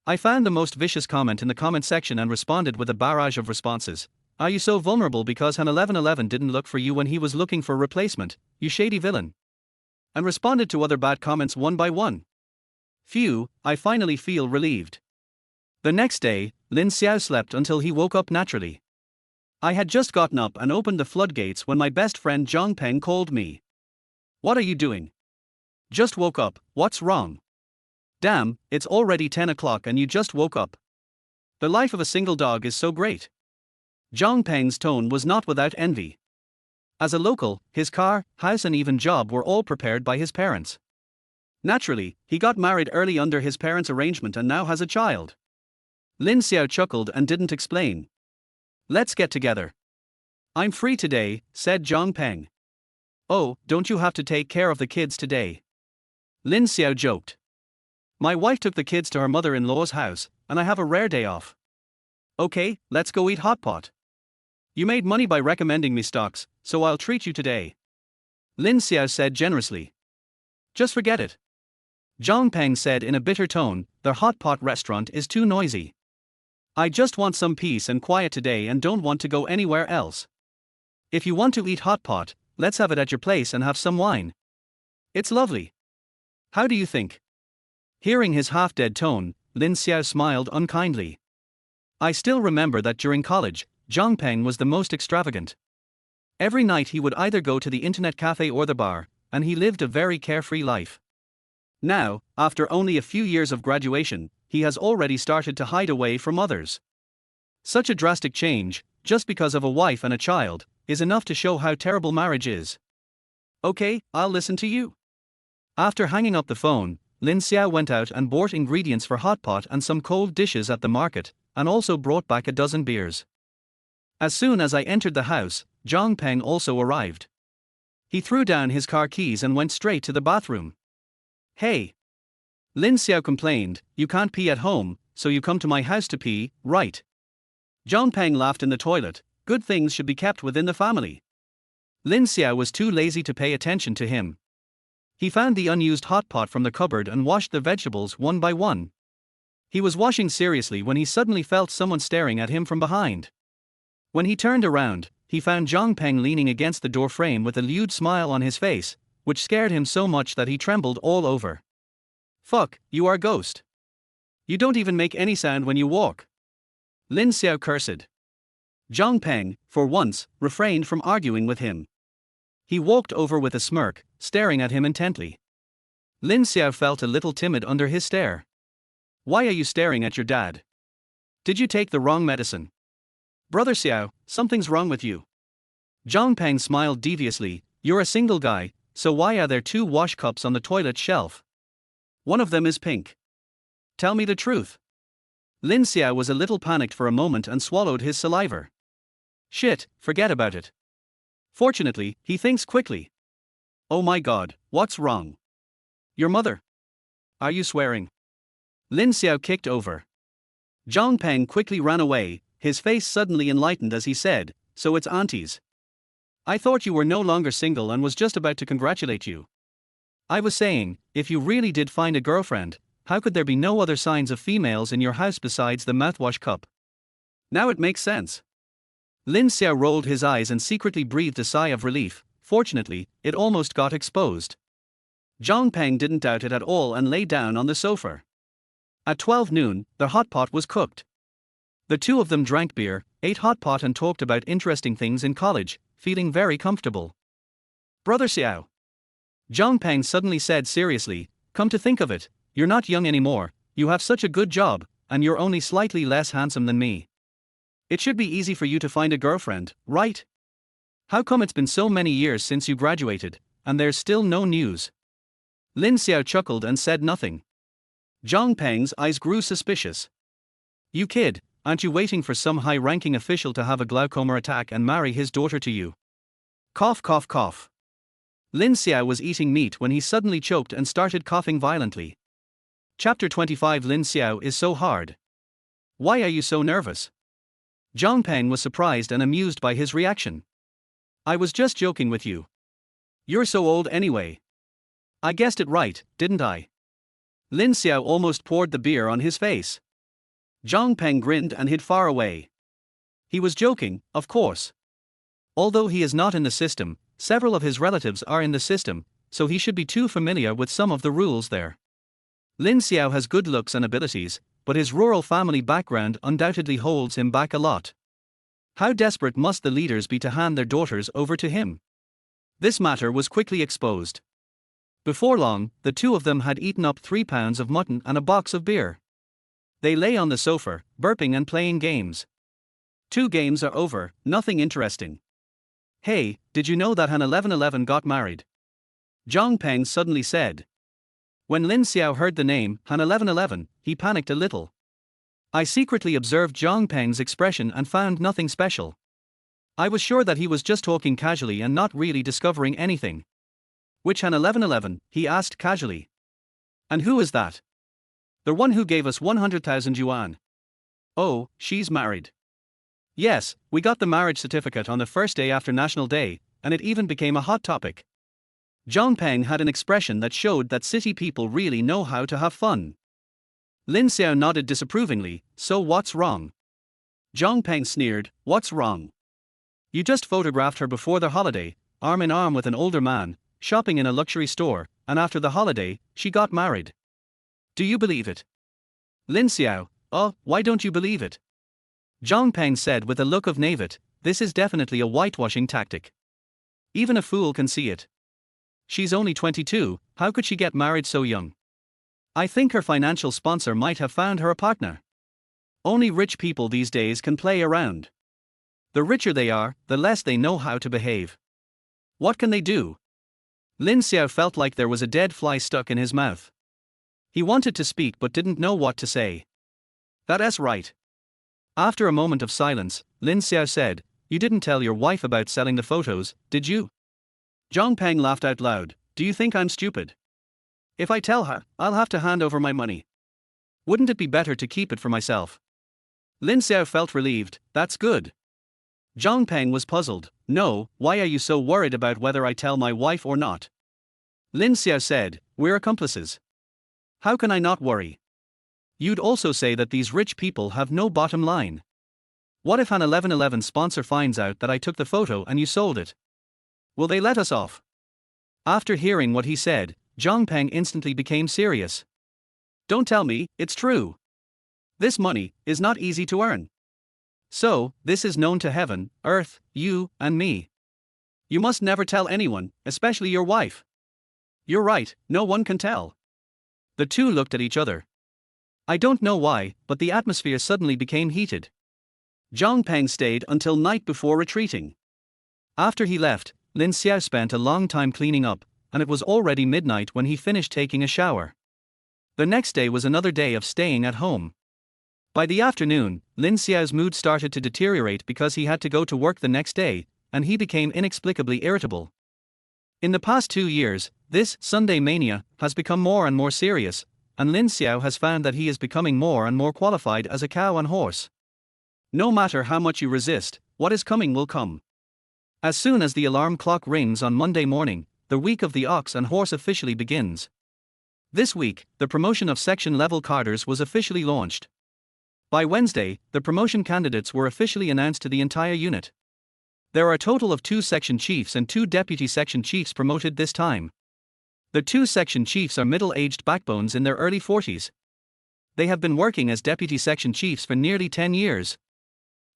I found the most vicious comment in the comment section and responded with a barrage of responses. "Are you so vulnerable because Han 1111 didn't look for you when he was looking for a replacement, you shady villain?" And responded to other bad comments one by one. Phew, I finally feel relieved. The next day, Lin Xiao slept until he woke up naturally. I had just gotten up and opened the floodgates when my best friend Zhang Peng called me. "What are you doing?" "Just woke up, what's wrong?" "Damn, it's already 10 o'clock and you just woke up. The life of a single dog is so great." Zhang Peng's tone was not without envy. As a local, his car, house and even job were all prepared by his parents. Naturally, he got married early under his parents' arrangement and now has a child. Lin Xiao chuckled and didn't explain. "Let's get together." "I'm free today," said Zhang Peng. "Oh, don't you have to take care of the kids today?" Lin Xiao joked. "My wife took the kids to her mother-in-law's house, and I have a rare day off." "Okay, let's go eat hot pot. You made money by recommending me stocks, so I'll treat you today," Lin Xiao said generously. "Just forget it." Zhang Peng said in a bitter tone, "The hot pot restaurant is too noisy. I just want some peace and quiet today and don't want to go anywhere else. If you want to eat hot pot, let's have it at your place and have some wine. It's lovely. How do you think?" Hearing his half-dead tone, Lin Xiao smiled unkindly. I still remember that during college, Zhang Peng was the most extravagant. Every night he would either go to the internet cafe or the bar, and he lived a very carefree life. Now, after only a few years of graduation, he has already started to hide away from others. Such a drastic change, just because of a wife and a child, is enough to show how terrible marriage is. "Okay, I'll listen to you." After hanging up the phone, Lin Xiao went out and bought ingredients for hot pot and some cold dishes at the market, and also brought back a dozen beers. As soon as I entered the house, Zhang Peng also arrived. He threw down his car keys and went straight to the bathroom. "Hey," Lin Xiao complained, "you can't pee at home, so you come to my house to pee, right?" Zhang Peng laughed in the toilet. "Good things should be kept within the family." Lin Xiao was too lazy to pay attention to him. He found the unused hot pot from the cupboard and washed the vegetables one by one. He was washing seriously when he suddenly felt someone staring at him from behind. When he turned around, he found Zhang Peng leaning against the door frame with a lewd smile on his face, which scared him so much that he trembled all over. "Fuck, you are a ghost. You don't even make any sound when you walk," Lin Xiao cursed. Zhang Peng, for once, refrained from arguing with him. He walked over with a smirk, staring at him intently. Lin Xiao felt a little timid under his stare. Why are you staring at your dad? Did you take the wrong medicine? Brother Xiao, something's wrong with you. Zhang Peng smiled deviously. You're a single guy, so why are there two wash cups on the toilet shelf? One of them is pink. Tell me the truth. Lin Xiao was a little panicked for a moment and swallowed his saliva. Shit, forget about it. Fortunately, he thinks quickly. Oh my god, what's wrong? Your mother? Are you swearing? Lin Xiao kicked over. Zhang Peng quickly ran away, his face suddenly enlightened as he said, so it's aunties. I thought you were no longer single and was just about to congratulate you. I was saying, if you really did find a girlfriend, how could there be no other signs of females in your house besides the mouthwash cup? Now it makes sense. Lin Xiao rolled his eyes and secretly breathed a sigh of relief. Fortunately, it almost got exposed. Zhang Peng didn't doubt it at all and lay down on the sofa. At 12 noon, the hot pot was cooked. The two of them drank beer, ate hot pot and talked about interesting things in college, feeling very comfortable. Brother Xiao. Zhang Peng suddenly said seriously, come to think of it, you're not young anymore, you have such a good job, and you're only slightly less handsome than me. It should be easy for you to find a girlfriend, right? How come it's been so many years since you graduated, and there's still no news? Lin Xiao chuckled and said nothing. Zhang Peng's eyes grew suspicious. You kid, aren't you waiting for some high-ranking official to have a glaucoma attack and marry his daughter to you? Cough cough cough. Lin Xiao was eating meat when he suddenly choked and started coughing violently. Chapter 25 Lin Xiao is so hard. Why are you so nervous? Zhang Peng was surprised and amused by his reaction. I was just joking with you. You're so old anyway. I guessed it right, didn't I? Lin Xiao almost poured the beer on his face. Zhang Peng grinned and hid far away. He was joking, of course. Although he is not in the system, several of his relatives are in the system, so he should be too familiar with some of the rules there. Lin Xiao has good looks and abilities, but his rural family background undoubtedly holds him back a lot. How desperate must the leaders be to hand their daughters over to him? This matter was quickly exposed. Before long, the two of them had eaten up 3 pounds of mutton and a box of beer. They lay on the sofa, burping and playing games. 2 games are over, nothing interesting. Hey, did you know that Han 1111 got married? Zhang Peng suddenly said. When Lin Xiao heard the name, Han 1111, he panicked a little. I secretly observed Zhang Peng's expression and found nothing special. I was sure that he was just talking casually and not really discovering anything. Which Han 1111, he asked casually. And who is that? The one who gave us 100,000 yuan. Oh, she's married. Yes, we got the marriage certificate on the first day after National Day, and it even became a hot topic. Zhang Peng had an expression that showed that city people really know how to have fun. Lin Xiao nodded disapprovingly, so what's wrong? Zhang Peng sneered, what's wrong? You just photographed her before the holiday, arm in arm with an older man, shopping in a luxury store, and after the holiday, she got married. Do you believe it? Lin Xiao, why don't you believe it? Zhang Peng said with a look of naivete, this is definitely a whitewashing tactic. Even a fool can see it. She's only 22, how could she get married so young? I think her financial sponsor might have found her a partner. Only rich people these days can play around. The richer they are, the less they know how to behave. What can they do? Lin Xiao felt like there was a dead fly stuck in his mouth. He wanted to speak but didn't know what to say. That's right. After a moment of silence, Lin Xiao said, you didn't tell your wife about selling the photos, did you? Zhang Peng laughed out loud, do you think I'm stupid? If I tell her, I'll have to hand over my money. Wouldn't it be better to keep it for myself? Lin Xiao felt relieved, that's good. Zhang Peng was puzzled, no, why are you so worried about whether I tell my wife or not? Lin Xiao said, we're accomplices. How can I not worry? You'd also say that these rich people have no bottom line. What if an 1111 sponsor finds out that I took the photo and you sold it? Will they let us off? After hearing what he said, Zhang Peng instantly became serious. Don't tell me, it's true. This money is not easy to earn. So, this is known to heaven, earth, you, and me. You must never tell anyone, especially your wife. You're right, no one can tell. The two looked at each other. I don't know why, but the atmosphere suddenly became heated. Zhang Peng stayed until night before retreating. After he left, Lin Xiao spent a long time cleaning up, and it was already midnight when he finished taking a shower. The next day was another day of staying at home. By the afternoon, Lin Xiao's mood started to deteriorate because he had to go to work the next day, and he became inexplicably irritable. In the past 2 years, this Sunday mania has become more and more serious, and Lin Xiao has found that he is becoming more and more qualified as a cow and horse. No matter how much you resist, what is coming will come. As soon as the alarm clock rings on Monday morning, the week of the ox and horse officially begins. This week, the promotion of section-level carders was officially launched. By Wednesday, the promotion candidates were officially announced to the entire unit. There are a total of 2 section chiefs and 2 deputy section chiefs promoted this time. The 2 section chiefs are middle-aged backbones in their early 40s. They have been working as deputy section chiefs for nearly 10 years.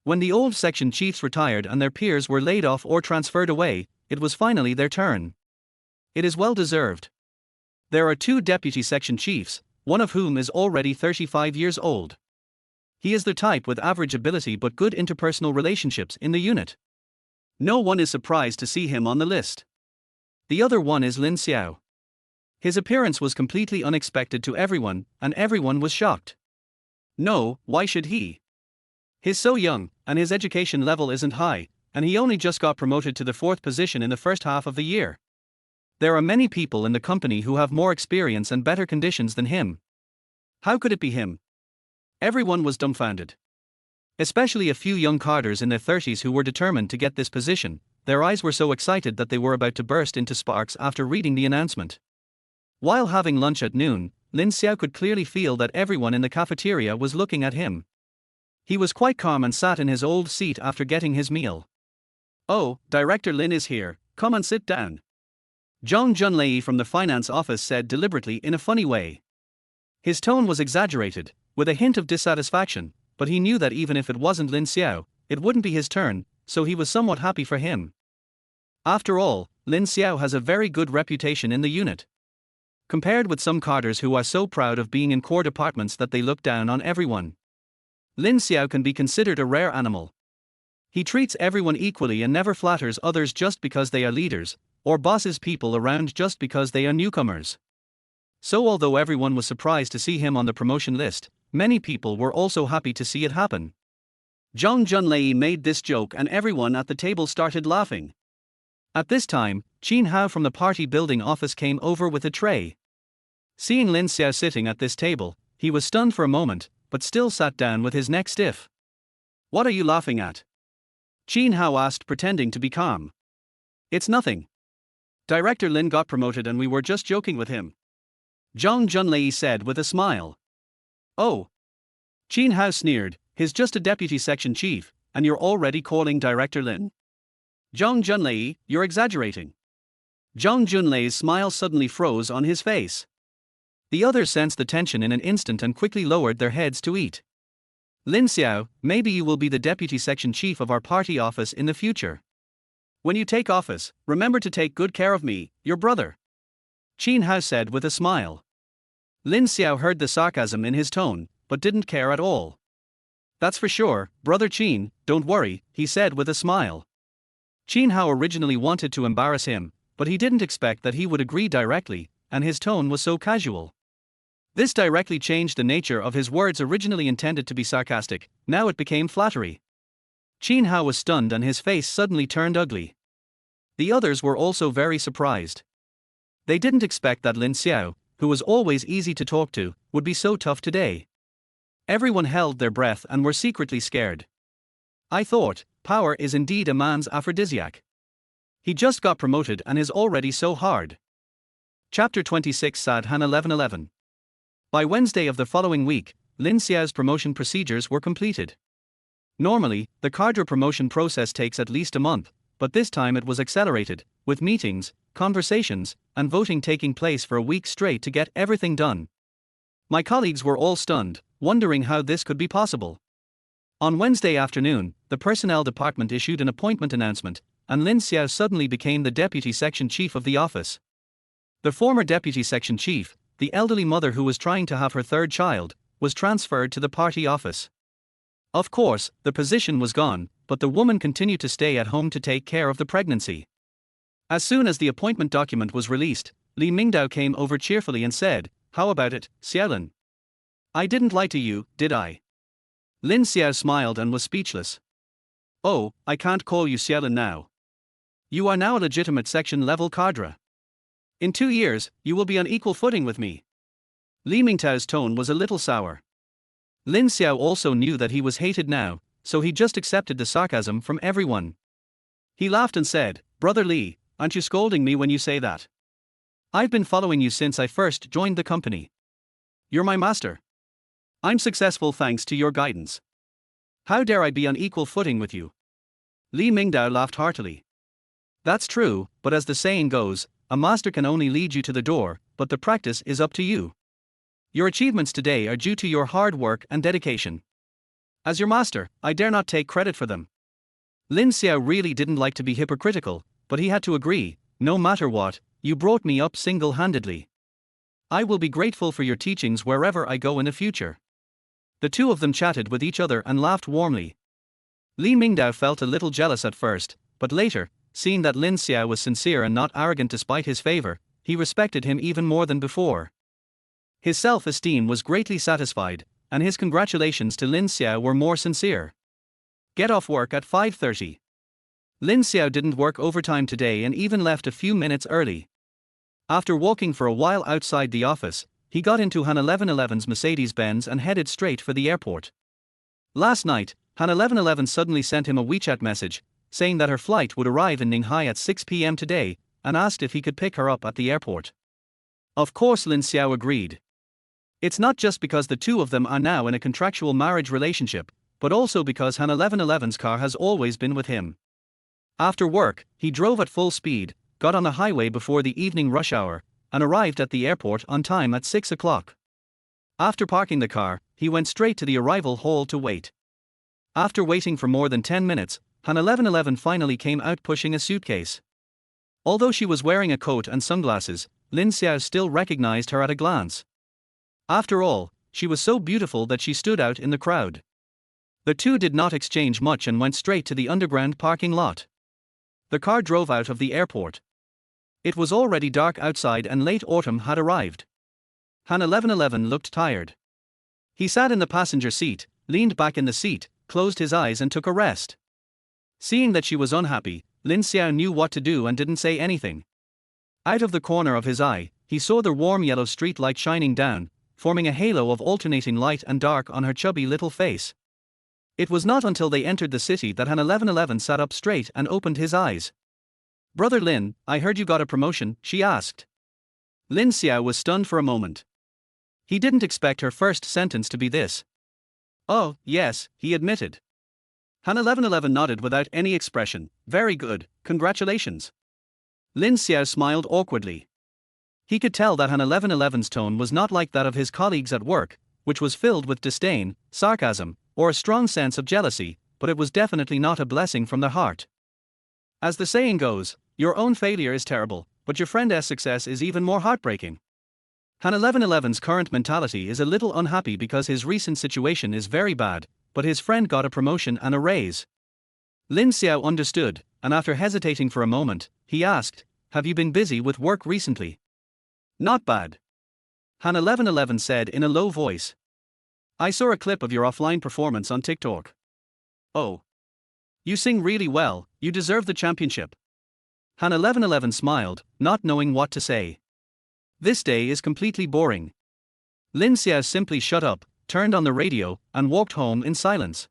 When the old section chiefs retired and their peers were laid off or transferred away, it was finally their turn. It is well deserved. There are 2 deputy section chiefs, one of whom is already 35 years old. He is the type with average ability but good interpersonal relationships in the unit. No one is surprised to see him on the list. The other one is Lin Xiao. His appearance was completely unexpected to everyone, and everyone was shocked. No, why should he? He's so young, and his education level isn't high, and he only just got promoted to the 4th position in the first half of the year. There are many people in the company who have more experience and better conditions than him. How could it be him? Everyone was dumbfounded. Especially a few young carders in their 30s who were determined to get this position. Their eyes were so excited that they were about to burst into sparks after reading the announcement. While having lunch at noon, Lin Xiao could clearly feel that everyone in the cafeteria was looking at him. He was quite calm and sat in his old seat after getting his meal. "Oh, Director Lin is here, come and sit down," Zhang Junlei from the finance office said deliberately in a funny way. His tone was exaggerated, with a hint of dissatisfaction, but he knew that even if it wasn't Lin Xiao, it wouldn't be his turn, so he was somewhat happy for him. After all, Lin Xiao has a very good reputation in the unit. Compared with some carders who are so proud of being in core departments that they look down on everyone, Lin Xiao can be considered a rare animal. He treats everyone equally and never flatters others just because they are leaders, or bosses people around just because they are newcomers. So although everyone was surprised to see him on the promotion list, many people were also happy to see it happen. Zhang Junlei made this joke and everyone at the table started laughing. At this time, Qin Hao from the party building office came over with a tray. Seeing Lin Xiao sitting at this table, he was stunned for a moment, but still sat down with his neck stiff. "What are you laughing at?" Qin Hao asked, pretending to be calm. "It's nothing. Director Lin got promoted and we were just joking with him," Zhang Junlei said with a smile. "Oh." Qin Hao sneered, "He's just a deputy section chief, and you're already calling Director Lin? Zhang Junlei, you're exaggerating." Zhang Junlei's smile suddenly froze on his face. The others sensed the tension in an instant and quickly lowered their heads to eat. "Lin Xiao, maybe you will be the deputy section chief of our party office in the future. When you take office, remember to take good care of me, your brother," Qin Hao said with a smile. Lin Xiao heard the sarcasm in his tone, but didn't care at all. "That's for sure, brother Qin, don't worry," he said with a smile. Qin Hao originally wanted to embarrass him, but he didn't expect that he would agree directly, and his tone was so casual. This directly changed the nature of his words. Originally intended to be sarcastic, now it became flattery. Qin Hao was stunned and his face suddenly turned ugly. The others were also very surprised. They didn't expect that Lin Xiao, who was always easy to talk to, would be so tough today. Everyone held their breath and were secretly scared. "I thought, power is indeed a man's aphrodisiac. He just got promoted and is already so hard." Chapter 26 Sadhan 1111. By Wednesday of the following week, Lin Xiao's promotion procedures were completed. Normally, the cadre promotion process takes at least a month, but this time it was accelerated, with meetings, conversations, and voting taking place for a week straight to get everything done. My colleagues were all stunned, wondering how this could be possible. On Wednesday afternoon, the personnel department issued an appointment announcement, and Lin Xiao suddenly became the deputy section chief of the office. The former deputy section chief, the elderly mother who was trying to have her third child, was transferred to the party office. Of course, the position was gone, but the woman continued to stay at home to take care of the pregnancy. As soon as the appointment document was released, Li Mingdao came over cheerfully and said, "How about it, Xiaolin? I didn't lie to you, did I?" Lin Xiao smiled and was speechless. "Oh, I can't call you Xiaolin now. You are now a legitimate section-level cadre. In 2 years, you will be on equal footing with me." Li Mingtao's tone was a little sour. Lin Xiao also knew that he was hated now, so he just accepted the sarcasm from everyone. He laughed and said, "Brother Li, aren't you scolding me when you say that? I've been following you since I first joined the company. You're my master. I'm successful thanks to your guidance. How dare I be on equal footing with you?" Li Mingdao laughed heartily. "That's true, but as the saying goes, a master can only lead you to the door, but the practice is up to you. Your achievements today are due to your hard work and dedication. As your master, I dare not take credit for them." Lin Xiao really didn't like to be hypocritical, but he had to agree, "No matter what, you brought me up single-handedly. I will be grateful for your teachings wherever I go in the future." The two of them chatted with each other and laughed warmly. Li Mingdao felt a little jealous at first, but later, seeing that Lin Xiao was sincere and not arrogant despite his favor, he respected him even more than before. His self-esteem was greatly satisfied, and his congratulations to Lin Xiao were more sincere. "Get off work at 5:30. Lin Xiao didn't work overtime today and even left a few minutes early. After walking for a while outside the office, he got into Han 1111's Mercedes-Benz and headed straight for the airport. Last night, Han 1111 suddenly sent him a WeChat message, saying that her flight would arrive in Ninghai at 6 p.m. today, and asked if he could pick her up at the airport. Of course Lin Xiao agreed. It's not just because the two of them are now in a contractual marriage relationship, but also because Han 1111's car has always been with him. After work, he drove at full speed, got on the highway before the evening rush hour, and arrived at the airport on time at 6 o'clock. After parking the car, he went straight to the arrival hall to wait. After waiting for more than 10 minutes, Han 1111 finally came out pushing a suitcase. Although she was wearing a coat and sunglasses, Lin Xiao still recognized her at a glance. After all, she was so beautiful that she stood out in the crowd. The two did not exchange much and went straight to the underground parking lot. The car drove out of the airport. It was already dark outside and late autumn had arrived. Han 1111 looked tired. He sat in the passenger seat, leaned back in the seat, closed his eyes and took a rest. Seeing that she was unhappy, Lin Xiao knew what to do and didn't say anything. Out of the corner of his eye, he saw the warm yellow street light shining down, forming a halo of alternating light and dark on her chubby little face. It was not until they entered the city that Han 1111 sat up straight and opened his eyes. "Brother Lin, I heard you got a promotion," she asked. Lin Xiao was stunned for a moment. He didn't expect her first sentence to be this. "Oh, yes," he admitted. Han 1111 nodded without any expression. "Very good, congratulations." Lin Xiao smiled awkwardly. He could tell that Han 1111's tone was not like that of his colleagues at work, which was filled with disdain, sarcasm, or a strong sense of jealousy, but it was definitely not a blessing from the heart. As the saying goes, your own failure is terrible, but your friend's success is even more heartbreaking. Han 1111's current mentality is a little unhappy because his recent situation is very bad, but his friend got a promotion and a raise. Lin Xiao understood, and after hesitating for a moment, he asked, "Have you been busy with work recently?" "Not bad," Han 1111 said in a low voice. "I saw a clip of your offline performance on TikTok. Oh. You sing really well, you deserve the championship." Han 1111 smiled, not knowing what to say. This day is completely boring. Lin Xiao simply shut up, turned on the radio, and walked home in silence.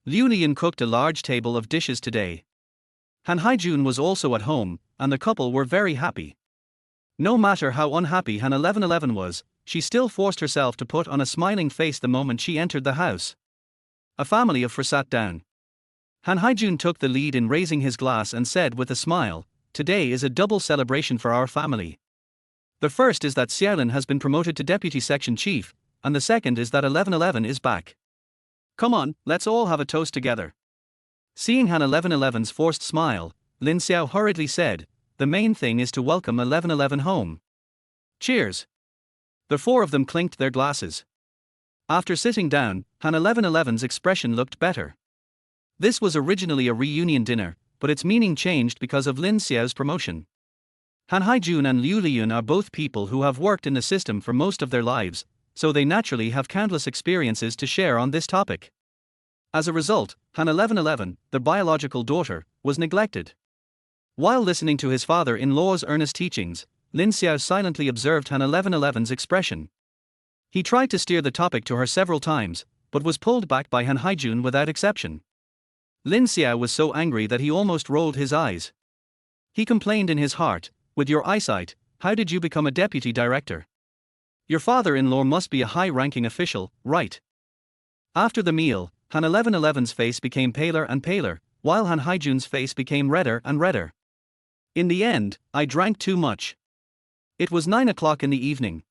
Liu Lian cooked a large table of dishes today. Han Haijun was also at home, and the couple were very happy. No matter how unhappy Han 1111 was, she still forced herself to put on a smiling face the moment she entered the house. A family of four sat down. Han Haijun took the lead in raising his glass and said with a smile, "Today is a double celebration for our family. The first is that Xiaolin has been promoted to deputy section chief, and the second is that 1111 is back. Come on, let's all have a toast together." Seeing Han 1111's forced smile, Lin Xiao hurriedly said, the main thing is to welcome 1111 home. Cheers. The four of them clinked their glasses. After sitting down, Han 1111's expression looked better. This was originally a reunion dinner, but its meaning changed because of Lin Xiao's promotion. Han Haijun and Liu Liyun are both people who have worked in the system for most of their lives, so they naturally have countless experiences to share on this topic. As a result, Han 1111, the biological daughter, was neglected. While listening to his father-in-law's earnest teachings, Lin Xiao silently observed Han 1111's expression. He tried to steer the topic to her several times, but was pulled back by Han Haijun without exception. Lin Xiao was so angry that he almost rolled his eyes. He complained in his heart, "With your eyesight, how did you become a deputy director? Your father-in-law must be a high-ranking official, right?" After the meal, Han 1111's face became paler and paler, while Han Haijun's face became redder and redder. In the end, I drank too much. It was 9 o'clock in the evening.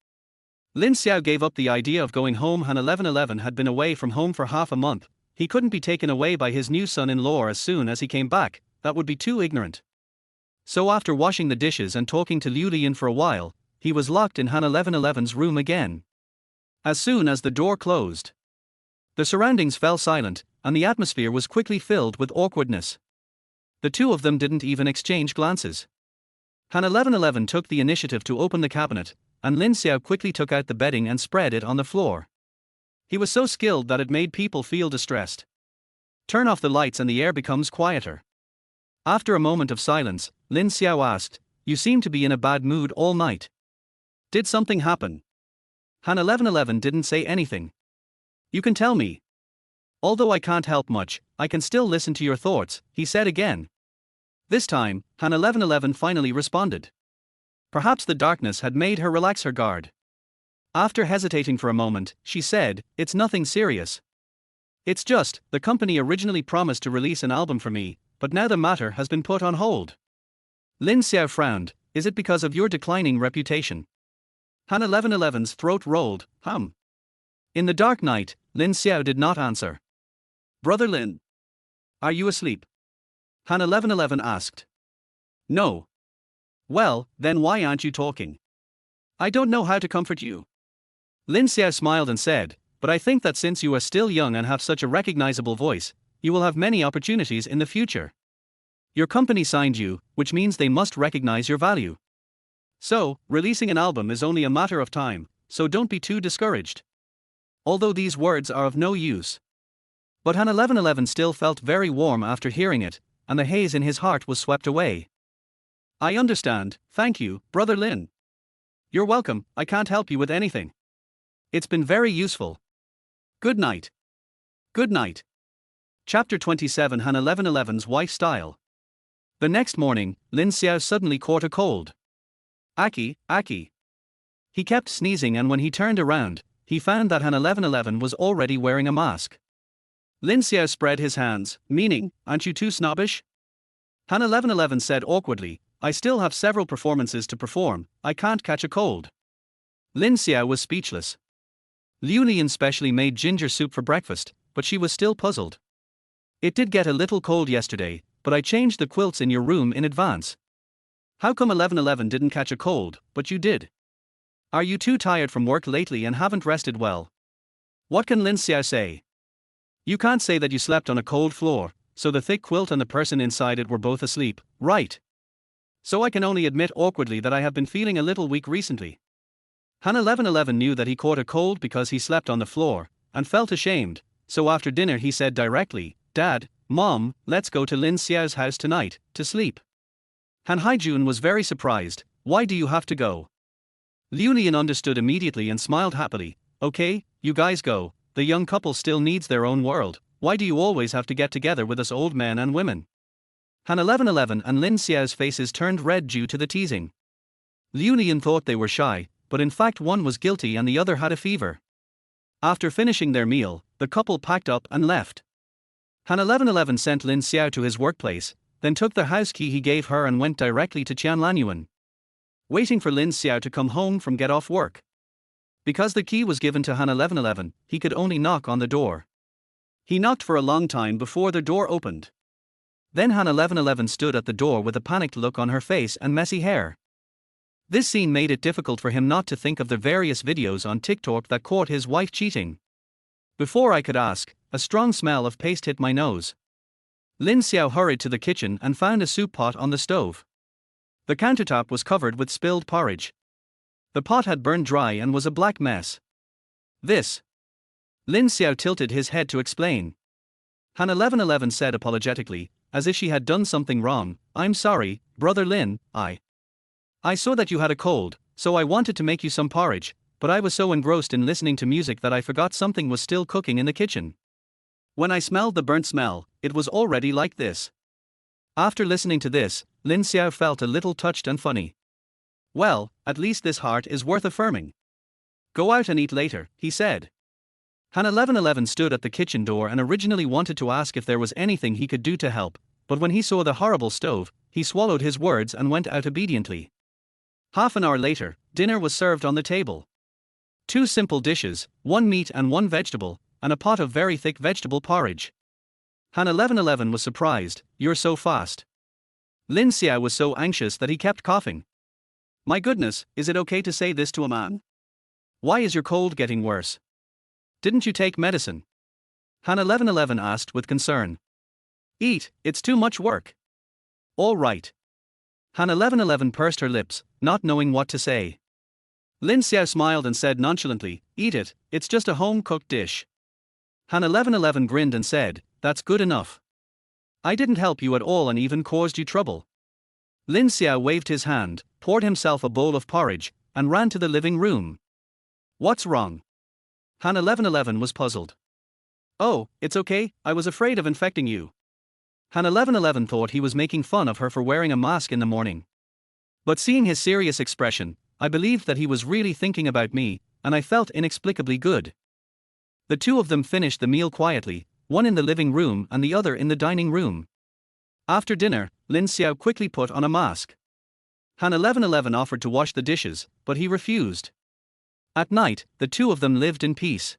Lin Xiao gave up the idea of going home. Han 1111 had been away from home for half a month. He couldn't be taken away by his new son-in-law as soon as he came back, that would be too ignorant. So after washing the dishes and talking to Liu Lian for a while, he was locked in Han 1111's room again. As soon as the door closed, the surroundings fell silent, and the atmosphere was quickly filled with awkwardness. The two of them didn't even exchange glances. Han 1111 took the initiative to open the cabinet, and Lin Xiao quickly took out the bedding and spread it on the floor. He was so skilled that it made people feel distressed. Turn off the lights and the air becomes quieter. After a moment of silence, Lin Xiao asked, "You seem to be in a bad mood all night. Did something happen?" Han 1111 didn't say anything. "You can tell me. Although I can't help much, I can still listen to your thoughts," he said again. This time, Han 1111 finally responded. Perhaps the darkness had made her relax her guard. After hesitating for a moment, she said, "It's nothing serious. It's just, the company originally promised to release an album for me, but now the matter has been put on hold." Lin Xiao frowned. "Is it because of your declining reputation?" Han 1111's throat rolled. In the dark night, Lin Xiao did not answer. "Brother Lin, are you asleep?" Han 1111 asked. "No." "Well, then why aren't you talking?" "I don't know how to comfort you." Lin Xiao smiled and said, "But I think that since you are still young and have such a recognizable voice, you will have many opportunities in the future. Your company signed you, which means they must recognize your value. So, releasing an album is only a matter of time, so don't be too discouraged." Although these words are of no use. But Han 1111 still felt very warm after hearing it, and the haze in his heart was swept away. "I understand, thank you, Brother Lin." "You're welcome, I can't help you with anything. It's been very useful. Good night." Good night. Chapter 27 Han 1111's wife style. The next morning, Lin Xiao suddenly caught a cold. Aki. He kept sneezing, and when he turned around, he found that Han 1111 was already wearing a mask. Lin Xiao spread his hands, meaning, "Aren't you too snobbish?" Han 1111 said awkwardly, "I still have several performances to perform, I can't catch a cold." Lin Xiao was speechless. Liu Lian specially made ginger soup for breakfast, but she was still puzzled. "It did get a little cold yesterday, but I changed the quilts in your room in advance. How come 1111 didn't catch a cold, but you did? Are you too tired from work lately and haven't rested well?" What can Lin Xiao say? You can't say that you slept on a cold floor, so the thick quilt and the person inside it were both asleep, right? So I can only admit awkwardly that I have been feeling a little weak recently. Han 1111 knew that he caught a cold because he slept on the floor, and felt ashamed, so after dinner he said directly, "Dad, Mom, let's go to Lin Xiao's house tonight, to sleep." Han Haijun was very surprised. "Why do you have to go?" Liu Lian understood immediately and smiled happily. "Okay, you guys go, the young couple still needs their own world, why do you always have to get together with us old men and women?" Han 1111 and Lin Xiao's faces turned red due to the teasing. Liu Lian thought they were shy, but in fact one was guilty and the other had a fever. After finishing their meal, the couple packed up and left. Han 1111 sent Lin Xiao to his workplace, then took the house key he gave her and went directly to Qianlanyuan. Waiting for Lin Xiao to come home from get off work. Because the key was given to Han 1111, he could only knock on the door. He knocked for a long time before the door opened. Then Han 1111 stood at the door with a panicked look on her face and messy hair. This scene made it difficult for him not to think of the various videos on TikTok that caught his wife cheating. Before I could ask, a strong smell of paste hit my nose. Lin Xiao hurried to the kitchen and found a soup pot on the stove. The countertop was covered with spilled porridge. The pot had burned dry and was a black mess. This. Lin Xiao tilted his head to explain. Han 1111 said apologetically, as if she had done something wrong, "I'm sorry, Brother Lin, I saw that you had a cold, so I wanted to make you some porridge, but I was so engrossed in listening to music that I forgot something was still cooking in the kitchen. When I smelled the burnt smell, it was already like this." After listening to this, Lin Xiao felt a little touched and funny. Well, at least this heart is worth affirming. "Go out and eat later," he said. Han 1111 stood at the kitchen door and originally wanted to ask if there was anything he could do to help, but when he saw the horrible stove, he swallowed his words and went out obediently. Half an hour later, dinner was served on the table. 2 simple dishes, 1 meat and 1 vegetable, and a pot of very thick vegetable porridge. Han 1111 was surprised. "You're so fast." Lin Xiao was so anxious that he kept coughing. "My goodness, is it okay to say this to a man? Why is your cold getting worse? Didn't you take medicine?" Han 1111 asked with concern. "Eat, it's too much work." "All right." Han 1111 pursed her lips, not knowing what to say. Lin Xiao smiled and said nonchalantly, "Eat it, it's just a home-cooked dish." Han 1111 grinned and said, "That's good enough. I didn't help you at all and even caused you trouble." Lin Xiao waved his hand, poured himself a bowl of porridge, and ran to the living room. "What's wrong?" Han 1111 was puzzled. "Oh, it's okay, I was afraid of infecting you." Han 1111 thought he was making fun of her for wearing a mask in the morning. But seeing his serious expression, I believed that he was really thinking about me, and I felt inexplicably good. The two of them finished the meal quietly, one in the living room and the other in the dining room. After dinner, Lin Xiao quickly put on a mask. Han 1111 offered to wash the dishes, but he refused. At night, the two of them lived in peace.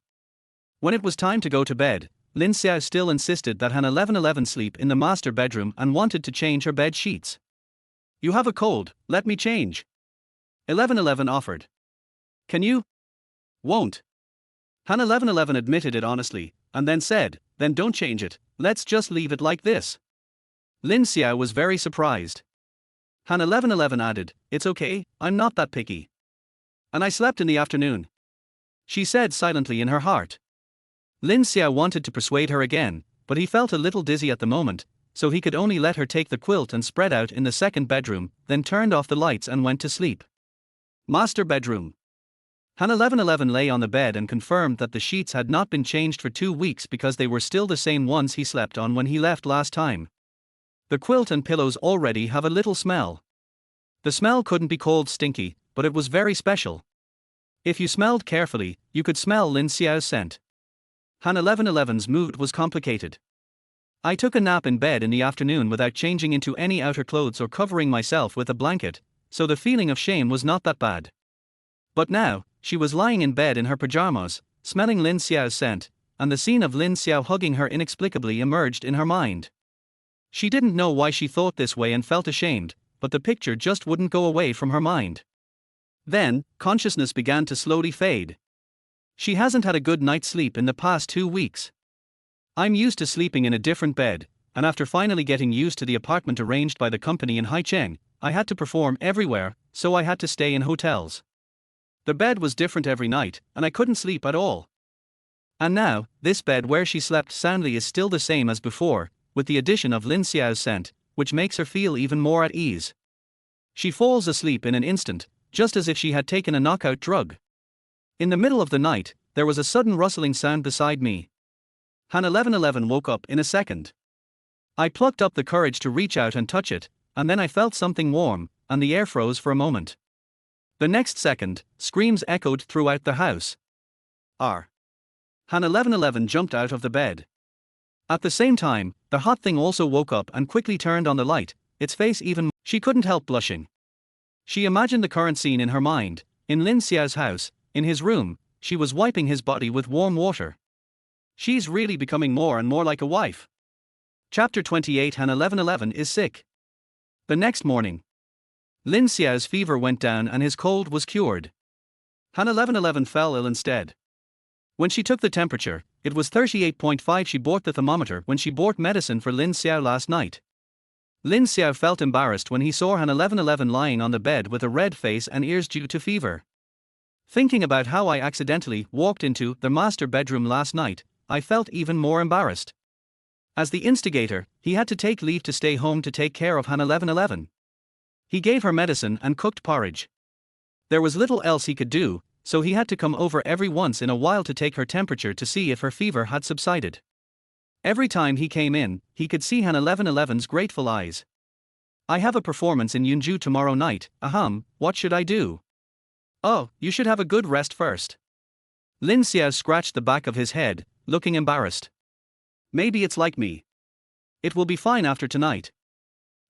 When it was time to go to bed, Lin Xiao still insisted that Han 1111 sleep in the master bedroom and wanted to change her bed sheets. "You have a cold, let me change." 1111 offered. "Can you?" "Won't." Han 1111 admitted it honestly, and then said, "Then don't change it, let's just leave it like this." Lin Xiao was very surprised. Han 1111 added, "It's okay, I'm not that picky. And I slept in the afternoon," she said silently in her heart. Lin Xiao wanted to persuade her again, but he felt a little dizzy at the moment, so he could only let her take the quilt and spread out in the second bedroom, then turned off the lights and went to sleep. Master bedroom. Han 1111 lay on the bed and confirmed that the sheets had not been changed for 2 weeks because they were still the same ones he slept on when he left last time. The quilt and pillows already have a little smell. The smell couldn't be called stinky, but it was very special. If you smelled carefully, you could smell Lin Xiao's scent. Han 1111's mood was complicated. "I took a nap in bed in the afternoon without changing into any outer clothes or covering myself with a blanket, so the feeling of shame was not that bad." But now, she was lying in bed in her pajamas, smelling Lin Xiao's scent, and the scene of Lin Xiao hugging her inexplicably emerged in her mind. She didn't know why she thought this way and felt ashamed, but the picture just wouldn't go away from her mind. Then, consciousness began to slowly fade. She hasn't had a good night's sleep in the past 2 weeks. "I'm used to sleeping in a different bed, and after finally getting used to the apartment arranged by the company in Haicheng, I had to perform everywhere, so I had to stay in hotels. The bed was different every night, and I couldn't sleep at all. And now, this bed where she slept soundly is still the same as before, with the addition of Lin Xiao's scent, which makes her feel even more at ease. She falls asleep in an instant, just as if she had taken a knockout drug. In the middle of the night, there was a sudden rustling sound beside me. Han 1111 woke up in a second. I plucked up the courage to reach out and touch it, and then I felt something warm, and the air froze for a moment. The next second, screams echoed throughout the house. Han 1111 jumped out of the bed. At the same time, the hot thing also woke up and quickly turned on the light, its face even. She couldn't help blushing. She imagined the current scene in her mind. In Lin Xiao's house, in his room, she was wiping his body with warm water. She's really becoming more and more like a wife. Chapter 28. Han 1111 is sick. The next morning, Lin Xiao's fever went down and his cold was cured. Han 1111 fell ill instead. When she took the temperature, it was 38.5. She bought the thermometer when she bought medicine for Lin Xiao last night. Lin Xiao felt embarrassed when he saw Han 1111 lying on the bed with a red face and ears due to fever. Thinking about how I accidentally walked into the master bedroom last night, I felt even more embarrassed. As the instigator, he had to take leave to stay home to take care of Han 1111. He gave her medicine and cooked porridge. There was little else he could do, so he had to come over every once in a while to take her temperature to see if her fever had subsided. Every time he came in, he could see Han 1111's grateful eyes. I have a performance in Yunju tomorrow night. What should I do? Oh, you should have a good rest first. Lin Xiao scratched the back of his head, looking embarrassed. Maybe it's like me. It will be fine after tonight.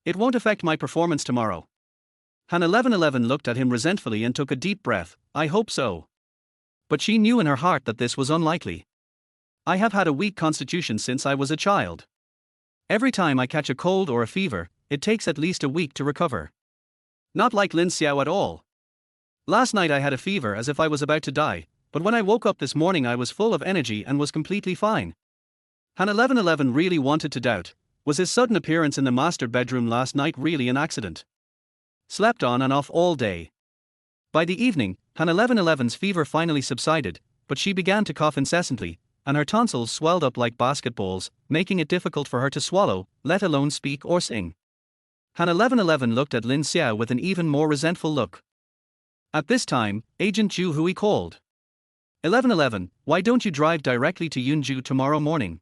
It won't affect my performance tomorrow. Han 1111 looked at him resentfully and took a deep breath. I hope so. But she knew in her heart that this was unlikely. I have had a weak constitution since I was a child. Every time I catch a cold or a fever, it takes at least a week to recover. Not like Lin Xiao at all. Last night I had a fever as if I was about to die, but when I woke up this morning I was full of energy and was completely fine. Han 1111 really wanted to doubt, was his sudden appearance in the master bedroom last night really an accident? Slept on and off all day. By the evening, Han 1111's fever finally subsided, but she began to cough incessantly, and her tonsils swelled up like basketballs, making it difficult for her to swallow, let alone speak or sing. Han 1111 looked at Lin Xiao with an even more resentful look. At this time, Agent Zhu Hui called. 1111, why don't you drive directly to Yunju tomorrow morning?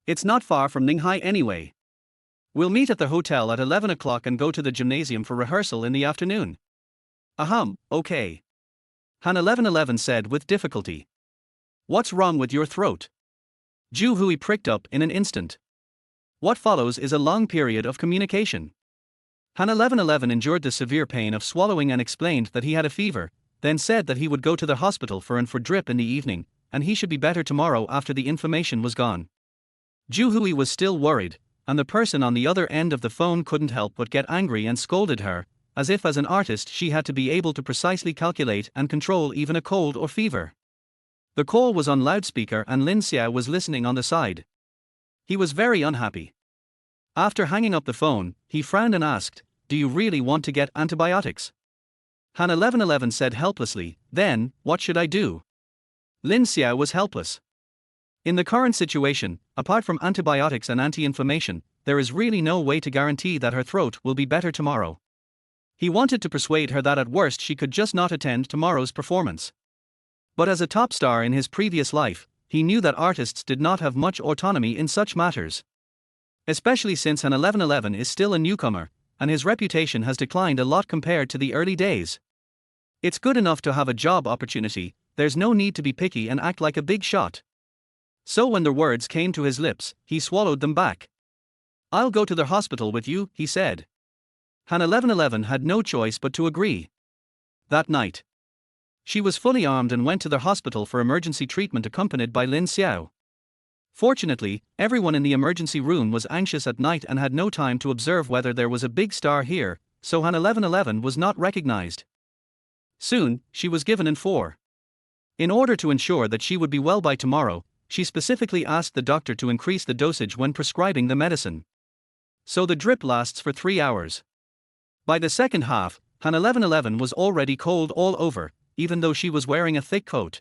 It's not far from Ninghai anyway. We'll meet at the hotel at 11 o'clock and go to the gymnasium for rehearsal in the afternoon. Okay. Han 1111 said with difficulty. What's wrong with your throat? Zhu Hui pricked up in an instant. What follows is a long period of communication. Han 1111 endured the severe pain of swallowing and explained that he had a fever, then said that he would go to the hospital for an drip in the evening, and he should be better tomorrow after the inflammation was gone. Zhu Hui was still worried, and the person on the other end of the phone couldn't help but get angry and scolded her, as if as an artist she had to be able to precisely calculate and control even a cold or fever. The call was on loudspeaker and Lin Xiao was listening on the side. He was very unhappy. After hanging up the phone, he frowned and asked, do you really want to get antibiotics? Han 1111 said helplessly, then, what should I do? Lin Xiao was helpless. In the current situation, apart from antibiotics and anti-inflammation, there is really no way to guarantee that her throat will be better tomorrow. He wanted to persuade her that at worst she could just not attend tomorrow's performance. But as a top star in his previous life, he knew that artists did not have much autonomy in such matters. Especially since Han 1111 is still a newcomer, and his reputation has declined a lot compared to the early days. It's good enough to have a job opportunity, there's no need to be picky and act like a big shot. So when the words came to his lips, he swallowed them back. I'll go to the hospital with you, he said. Han 1111 had no choice but to agree. That night, she was fully armed and went to the hospital for emergency treatment accompanied by Lin Xiao. Fortunately, everyone in the emergency room was anxious at night and had no time to observe whether there was a big star here, so Han 1111 was not recognized. Soon, she was given in. In order to ensure that she would be well by tomorrow, she specifically asked the doctor to increase the dosage when prescribing the medicine. So the drip lasts for 3 hours. By the second half, Han 1111 was already cold all over, even though she was wearing a thick coat.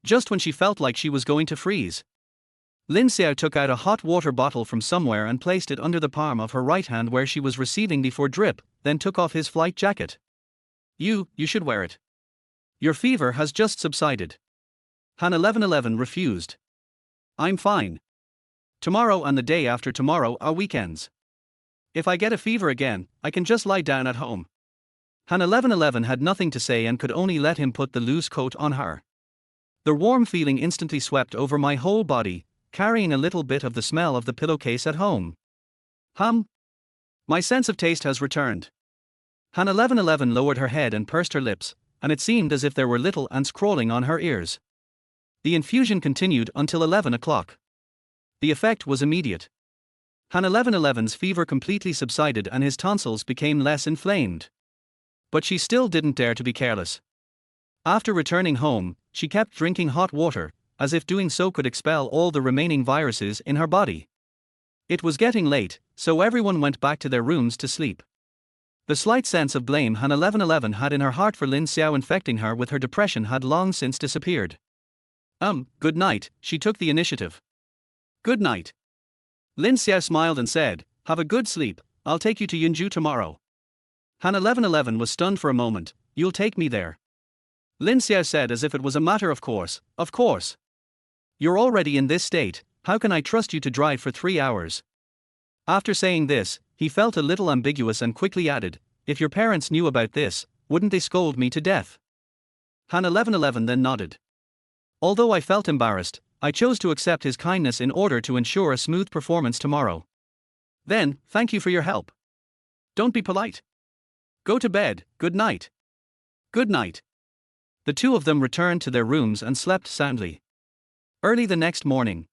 Just when she felt like she was going to freeze, Lin Xiao took out a hot water bottle from somewhere and placed it under the palm of her right hand where she was receiving the drip, then took off his flight jacket. You should wear it. Your fever has just subsided. Han 1111 refused. I'm fine. Tomorrow and the day after tomorrow are weekends. If I get a fever again, I can just lie down at home. Han 1111 had nothing to say and could only let him put the loose coat on her. The warm feeling instantly swept over my whole body, carrying a little bit of the smell of the pillowcase at home. My sense of taste has returned. Han 1111 lowered her head and pursed her lips, and it seemed as if there were little ants crawling on her ears. The infusion continued until 11 o'clock. The effect was immediate. Han 1111's fever completely subsided and his tonsils became less inflamed. But she still didn't dare to be careless. After returning home, she kept drinking hot water, as if doing so could expel all the remaining viruses in her body. It was getting late, so everyone went back to their rooms to sleep. The slight sense of blame Han 1111 had in her heart for Lin Xiao infecting her with her depression had long since disappeared. Good night, she took the initiative. Good night. Lin Xiao smiled and said, have a good sleep, I'll take you to Yunju tomorrow. Han 1111 was stunned for a moment, you'll take me there? Lin Xiao said as if it was a matter of course, of course. You're already in this state, how can I trust you to drive for 3 hours? After saying this, he felt a little ambiguous and quickly added, if your parents knew about this, wouldn't they scold me to death? Han 1111 then nodded. Although I felt embarrassed, I chose to accept his kindness in order to ensure a smooth performance tomorrow. Then, thank you for your help. Don't be polite. Go to bed, good night. Good night. The two of them returned to their rooms and slept soundly. Early the next morning,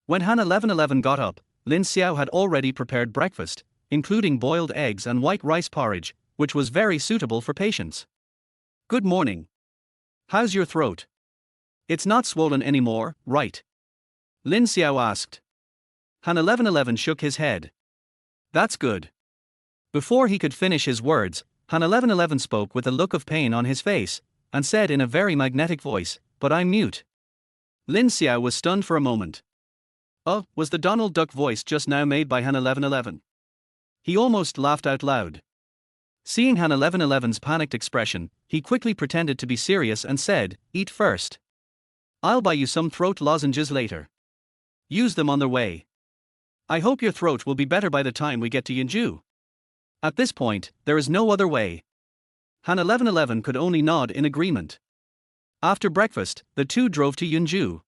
when Han 1111 got up, Lin Xiao had already prepared breakfast, including boiled eggs and white rice porridge, which was very suitable for patients. Good morning. How's your throat? It's not swollen anymore, right? Lin Xiao asked. Han 1111 shook his head. That's good. Before he could finish his words, Han 1111 spoke with a look of pain on his face, and said in a very magnetic voice, but I'm mute. Lin Xiao was stunned for a moment. Oh, was the Donald Duck voice just now made by Han 1111? He almost laughed out loud. Seeing Han 1111's panicked expression, he quickly pretended to be serious and said, eat first. I'll buy you some throat lozenges later. Use them on the way. I hope your throat will be better by the time we get to Yunju. At this point, there is no other way. Han 1111 could only nod in agreement. After breakfast, the two drove to Yunju.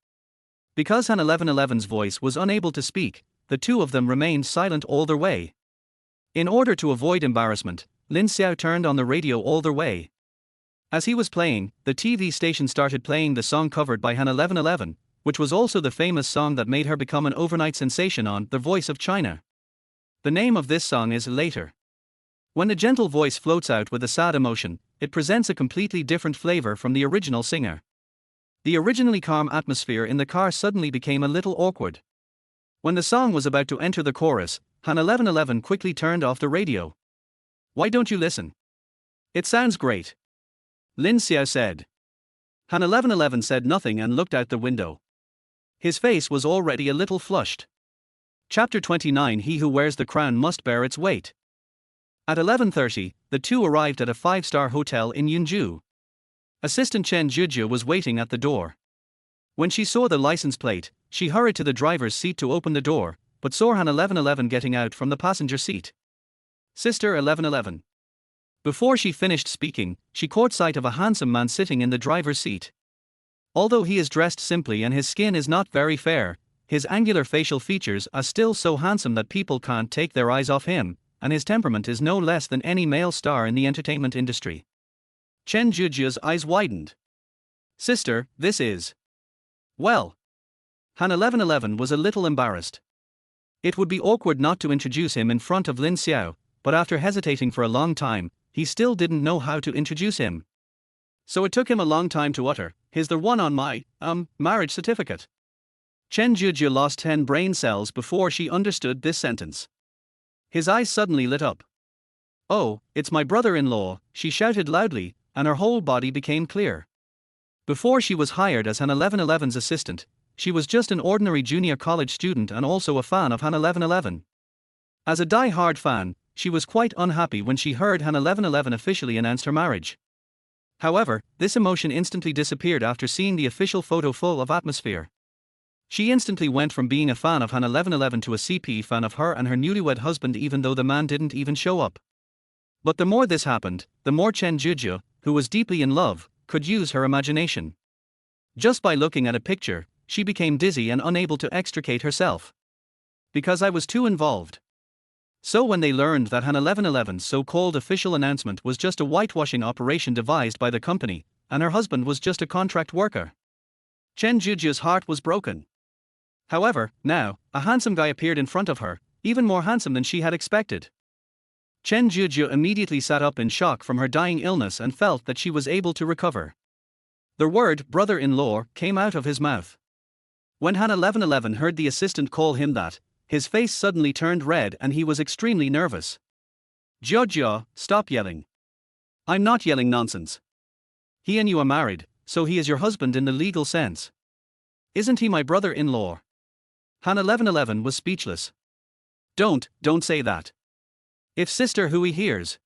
Because Han 1111's voice was unable to speak, the two of them remained silent all their way. In order to avoid embarrassment, Lin Xiao turned on the radio all their way. As he was playing, the TV station started playing the song covered by Han 1111, which was also the famous song that made her become an overnight sensation on The Voice of China. The name of this song is Later. When a gentle voice floats out with a sad emotion, it presents a completely different flavor from the original singer. The originally calm atmosphere in the car suddenly became a little awkward. When the song was about to enter the chorus, Han 1111 quickly turned off the radio. Why don't you listen? It sounds great. Lin Xiao said. Han 1111 said nothing and looked out the window. His face was already a little flushed. Chapter 29 He who wears the crown must bear its weight. At 11:30, the two arrived at a 5-star hotel in Yunju. Assistant Chen Jujia was waiting at the door. When she saw the license plate, she hurried to the driver's seat to open the door, but saw Han 1111 getting out from the passenger seat. Sister 1111. Before she finished speaking, she caught sight of a handsome man sitting in the driver's seat. Although he is dressed simply and his skin is not very fair, his angular facial features are still so handsome that people can't take their eyes off him, and his temperament is no less than any male star in the entertainment industry. Chen Jujia's eyes widened. Sister, this is... Well. Han 1111 was a little embarrassed. It would be awkward not to introduce him in front of Lin Xiao, but after hesitating for a long time, he still didn't know how to introduce him. So it took him a long time to utter, he's the one on my, marriage certificate. Chen Jujia lost 10 brain cells before she understood this sentence. His eyes suddenly lit up. Oh, it's my brother-in-law, she shouted loudly, and her whole body became clear. Before she was hired as Han 1111's assistant, she was just an ordinary junior college student and also a fan of Han 1111. As a die-hard fan, she was quite unhappy when she heard Han 1111 officially announced her marriage. However, this emotion instantly disappeared after seeing the official photo full of atmosphere. She instantly went from being a fan of Han 1111 to a CP fan of her and her newlywed husband even though the man didn't even show up. But the more this happened, the more Chen Jujia, who was deeply in love, could use her imagination. Just by looking at a picture, she became dizzy and unable to extricate herself. Because I was too involved. So when they learned that Han 1111's so-called official announcement was just a whitewashing operation devised by the company, and her husband was just a contract worker, Chen Jujia's heart was broken. However, now, a handsome guy appeared in front of her, even more handsome than she had expected. Chen Juju immediately sat up in shock from her dying illness and felt that she was able to recover. The word brother-in-law came out of his mouth. When Han 1111 heard the assistant call him that, his face suddenly turned red and he was extremely nervous. Jiao, stop yelling. I'm not yelling nonsense. He and you are married, so he is your husband in the legal sense. Isn't he my brother-in-law? Han 1111 was speechless. Don't say that. If Sister Hui hears.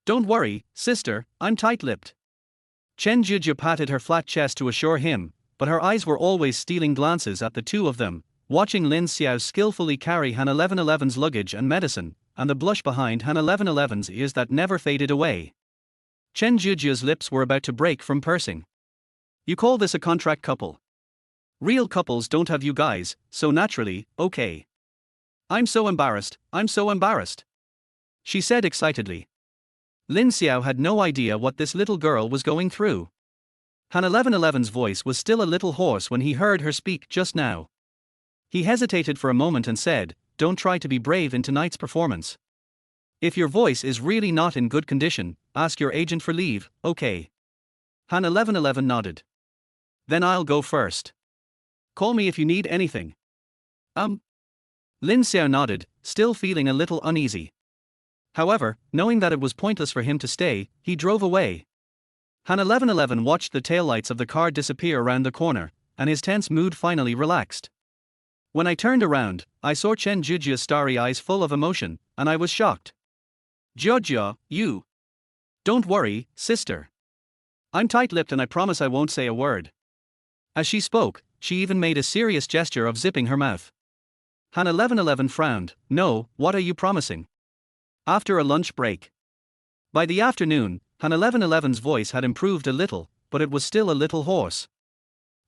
Don't worry, sister, I'm tight-lipped. Chen Juju patted her flat chest to assure him, but her eyes were always stealing glances at the two of them, watching Lin Xiao skillfully carry Han 1111's luggage and medicine, and the blush behind Han 1111's ears that never faded away. Chen Juju's lips were about to break from pursing. You call this a contract couple? Real couples don't have you guys, so naturally, okay. I'm so embarrassed, she said excitedly. Lin Xiao had no idea what this little girl was going through. Han 1111's voice was still a little hoarse when he heard her speak just now. He hesitated for a moment and said, don't try to be brave in tonight's performance. If your voice is really not in good condition, ask your agent for leave, okay? Han 1111 nodded. Then I'll go first. Call me if you need anything. Lin Xiao nodded, still feeling a little uneasy. However, knowing that it was pointless for him to stay, he drove away. Han 1111 watched the taillights of the car disappear around the corner, and his tense mood finally relaxed. When I turned around, I saw Chen Juju's starry eyes full of emotion, and I was shocked. Jiao, you. Don't worry, sister. I'm tight-lipped and I promise I won't say a word. As she spoke, she even made a serious gesture of zipping her mouth. Han 1111 frowned. No, what are you promising? After a lunch break. By the afternoon, Han 1111's voice had improved a little, but it was still a little hoarse.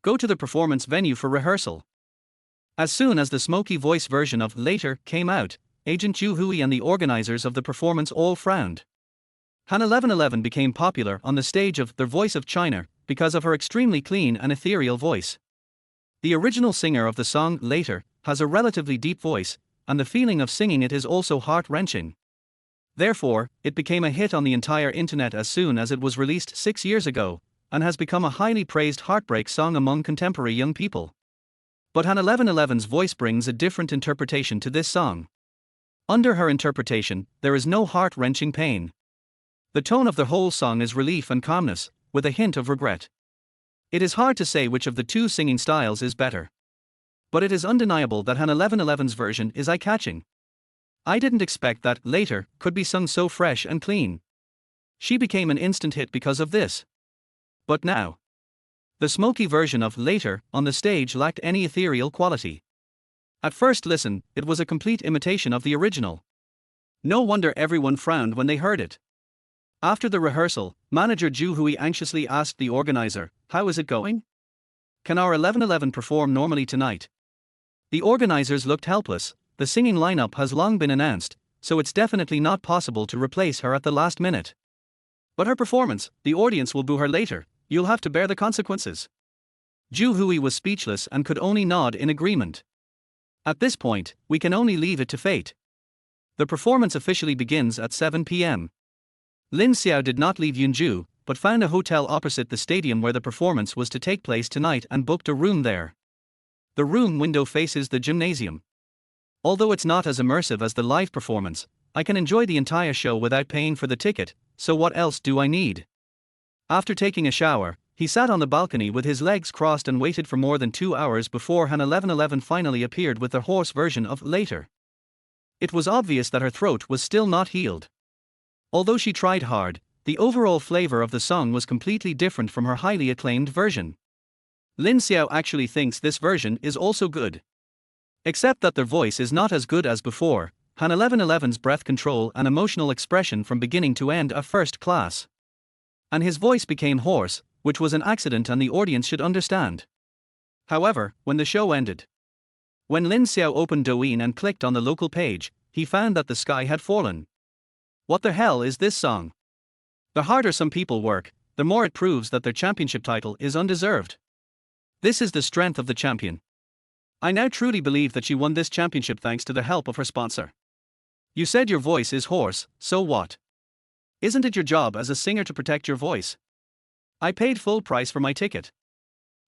Go to the performance venue for rehearsal. As soon as the smoky voice version of Later came out, Agent Zhu Hui and the organizers of the performance all frowned. Han 1111 became popular on the stage of The Voice of China because of her extremely clean and ethereal voice. The original singer of the song Later has a relatively deep voice, and the feeling of singing it is also heart-wrenching. Therefore, it became a hit on the entire internet as soon as it was released 6 years ago, and has become a highly praised heartbreak song among contemporary young people. But Han 1111's voice brings a different interpretation to this song. Under her interpretation, there is no heart-wrenching pain. The tone of the whole song is relief and calmness, with a hint of regret. It is hard to say which of the two singing styles is better. But it is undeniable that Han 1111's version is eye-catching. I didn't expect that Later could be sung so fresh and clean. She became an instant hit because of this. But now, the smoky version of Later on the stage lacked any ethereal quality. At first listen, it was a complete imitation of the original. No wonder everyone frowned when they heard it. After the rehearsal, manager Zhu Hui anxiously asked the organizer, "How is it going? Can our 1111 perform normally tonight?" The organizers looked helpless. The singing lineup has long been announced, so it's definitely not possible to replace her at the last minute. But her performance, the audience will boo her later, you'll have to bear the consequences. Zhu Hui was speechless and could only nod in agreement. At this point, we can only leave it to fate. The performance officially begins at 7 p.m. Lin Xiao did not leave Yunju, but found a hotel opposite the stadium where the performance was to take place tonight and booked a room there. The room window faces the gymnasium. Although it's not as immersive as the live performance, I can enjoy the entire show without paying for the ticket, so what else do I need? After taking a shower, he sat on the balcony with his legs crossed and waited for more than 2 hours before Han 1111 finally appeared with the hoarse version of Later. It was obvious that her throat was still not healed. Although she tried hard, the overall flavor of the song was completely different from her highly acclaimed version. Lin Xiao actually thinks this version is also good. Except that their voice is not as good as before. Han 1111's breath control and emotional expression from beginning to end are first class. And his voice became hoarse, which was an accident and the audience should understand. However, when the show ended, when Lin Xiao opened Douyin and clicked on the local page, he found that the sky had fallen. What the hell is this song? The harder some people work, the more it proves that their championship title is undeserved. This is the strength of the champion. I now truly believe that she won this championship thanks to the help of her sponsor. You said your voice is hoarse, so what? Isn't it your job as a singer to protect your voice? I paid full price for my ticket.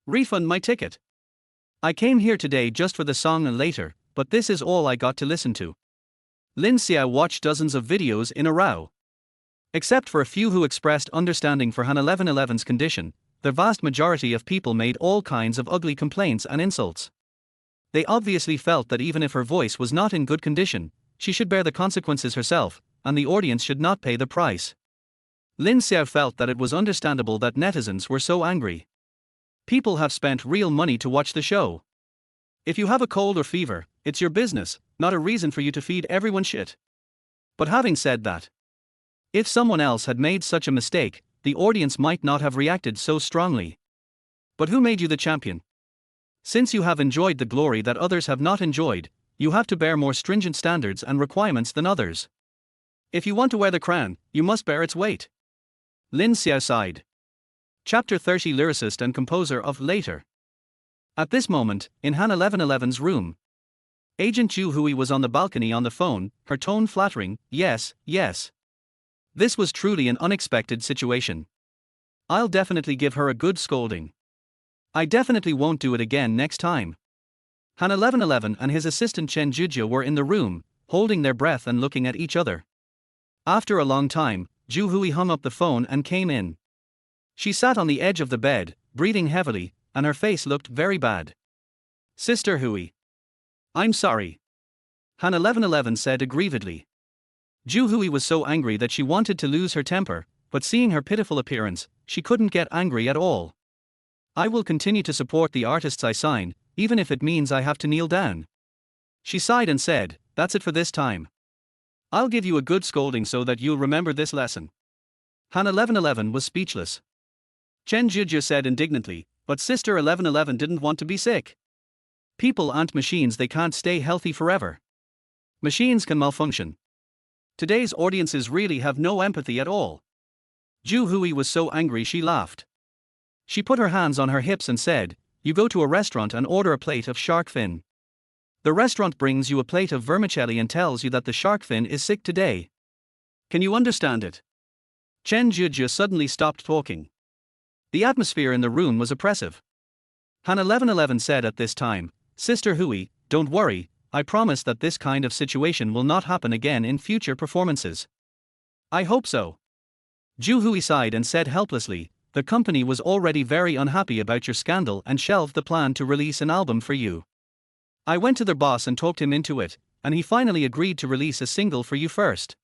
Refund my ticket. I came here today just for the song and later, but this is all I got to listen to. Lin Xiao watched dozens of videos in a row. Except for a few who expressed understanding for Han 1111's condition, the vast majority of people made all kinds of ugly complaints and insults. They obviously felt that even if her voice was not in good condition, she should bear the consequences herself, and the audience should not pay the price. Lin Xiao felt that it was understandable that netizens were so angry. People have spent real money to watch the show. If you have a cold or fever, it's your business, not a reason for you to feed everyone shit. But having said that, if someone else had made such a mistake, the audience might not have reacted so strongly. But who made you the champion? Since you have enjoyed the glory that others have not enjoyed, you have to bear more stringent standards and requirements than others. If you want to wear the crown, you must bear its weight. Lin Xiao sighed. Chapter 30 Lyricist and composer of Later. At this moment, in Han 1111's room, Agent Zhu Hui was on the balcony on the phone, her tone flattering, yes, yes. This was truly an unexpected situation. I'll definitely give her a good scolding. I definitely won't do it again next time. Han 1111 and his assistant Chen Zhijia were in the room, holding their breath and looking at each other. After a long time, Zhu Hui hung up the phone and came in. She sat on the edge of the bed, breathing heavily, and her face looked very bad. Sister Hui. I'm sorry. Han 1111 said aggrievedly. Zhu Hui was so angry that she wanted to lose her temper, but seeing her pitiful appearance, she couldn't get angry at all. I will continue to support the artists I sign, even if it means I have to kneel down. She sighed and said, that's it for this time. I'll give you a good scolding so that you'll remember this lesson. Han 1111 was speechless. Chen Zhijia said indignantly, but Sister 1111 didn't want to be sick. People aren't machines, they can't stay healthy forever. Machines can malfunction. Today's audiences really have no empathy at all. Zhu Hui was so angry she laughed. She put her hands on her hips and said, you go to a restaurant and order a plate of shark fin. The restaurant brings you a plate of vermicelli and tells you that the shark fin is sick today. Can you understand it? Chen Zhijia suddenly stopped talking. The atmosphere in the room was oppressive. Han 1111 said at this time, Sister Hui, don't worry, I promise that this kind of situation will not happen again in future performances. I hope so. Zhu Hui sighed and said helplessly, the company was already very unhappy about your scandal and shelved the plan to release an album for you. I went to their boss and talked him into it, and he finally agreed to release a single for you first.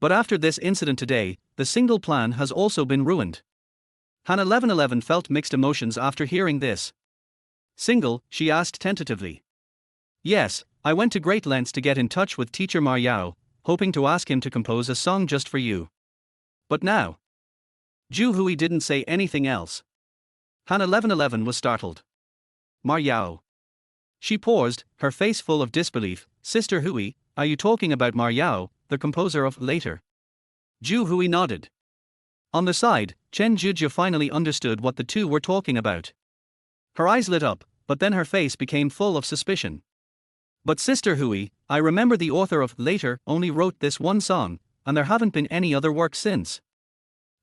But after this incident today, the single plan has also been ruined. Han 1111 felt mixed emotions after hearing this. Single, she asked tentatively. Yes, I went to great lengths to get in touch with teacher Ma Yao, hoping to ask him to compose a song just for you. But now. Zhu Hui didn't say anything else. Han 1111 was startled. Ma Yao. She paused, her face full of disbelief. Sister Hui, are you talking about Ma Yao, the composer of Later? Zhu Hui nodded. On the side, Chen Zhijia finally understood what the two were talking about. Her eyes lit up, but then her face became full of suspicion. But Sister Hui, I remember the author of Later only wrote this one song, and there haven't been any other work since.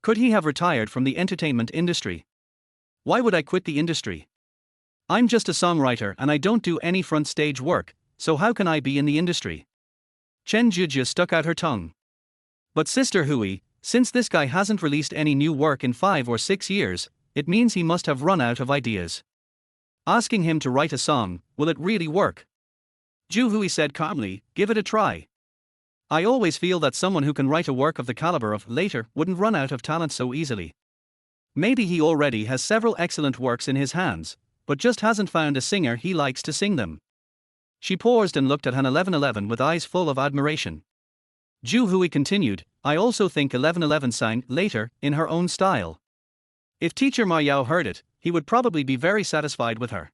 Could he have retired from the entertainment industry? Why would I quit the industry? I'm just a songwriter and I don't do any front stage work, so how can I be in the industry? Chen Zhijia stuck out her tongue. But Sister Hui, since this guy hasn't released any new work in 5 or 6 years, it means he must have run out of ideas. Asking him to write a song, will it really work? Zhu Hui said calmly, give it a try. I always feel that someone who can write a work of the caliber of Later wouldn't run out of talent so easily. Maybe he already has several excellent works in his hands, but just hasn't found a singer he likes to sing them. She paused and looked at Han 1111 with eyes full of admiration. Zhu Hui continued, I also think 1111 sang Later in her own style. If teacher Ma Yao heard it, he would probably be very satisfied with her.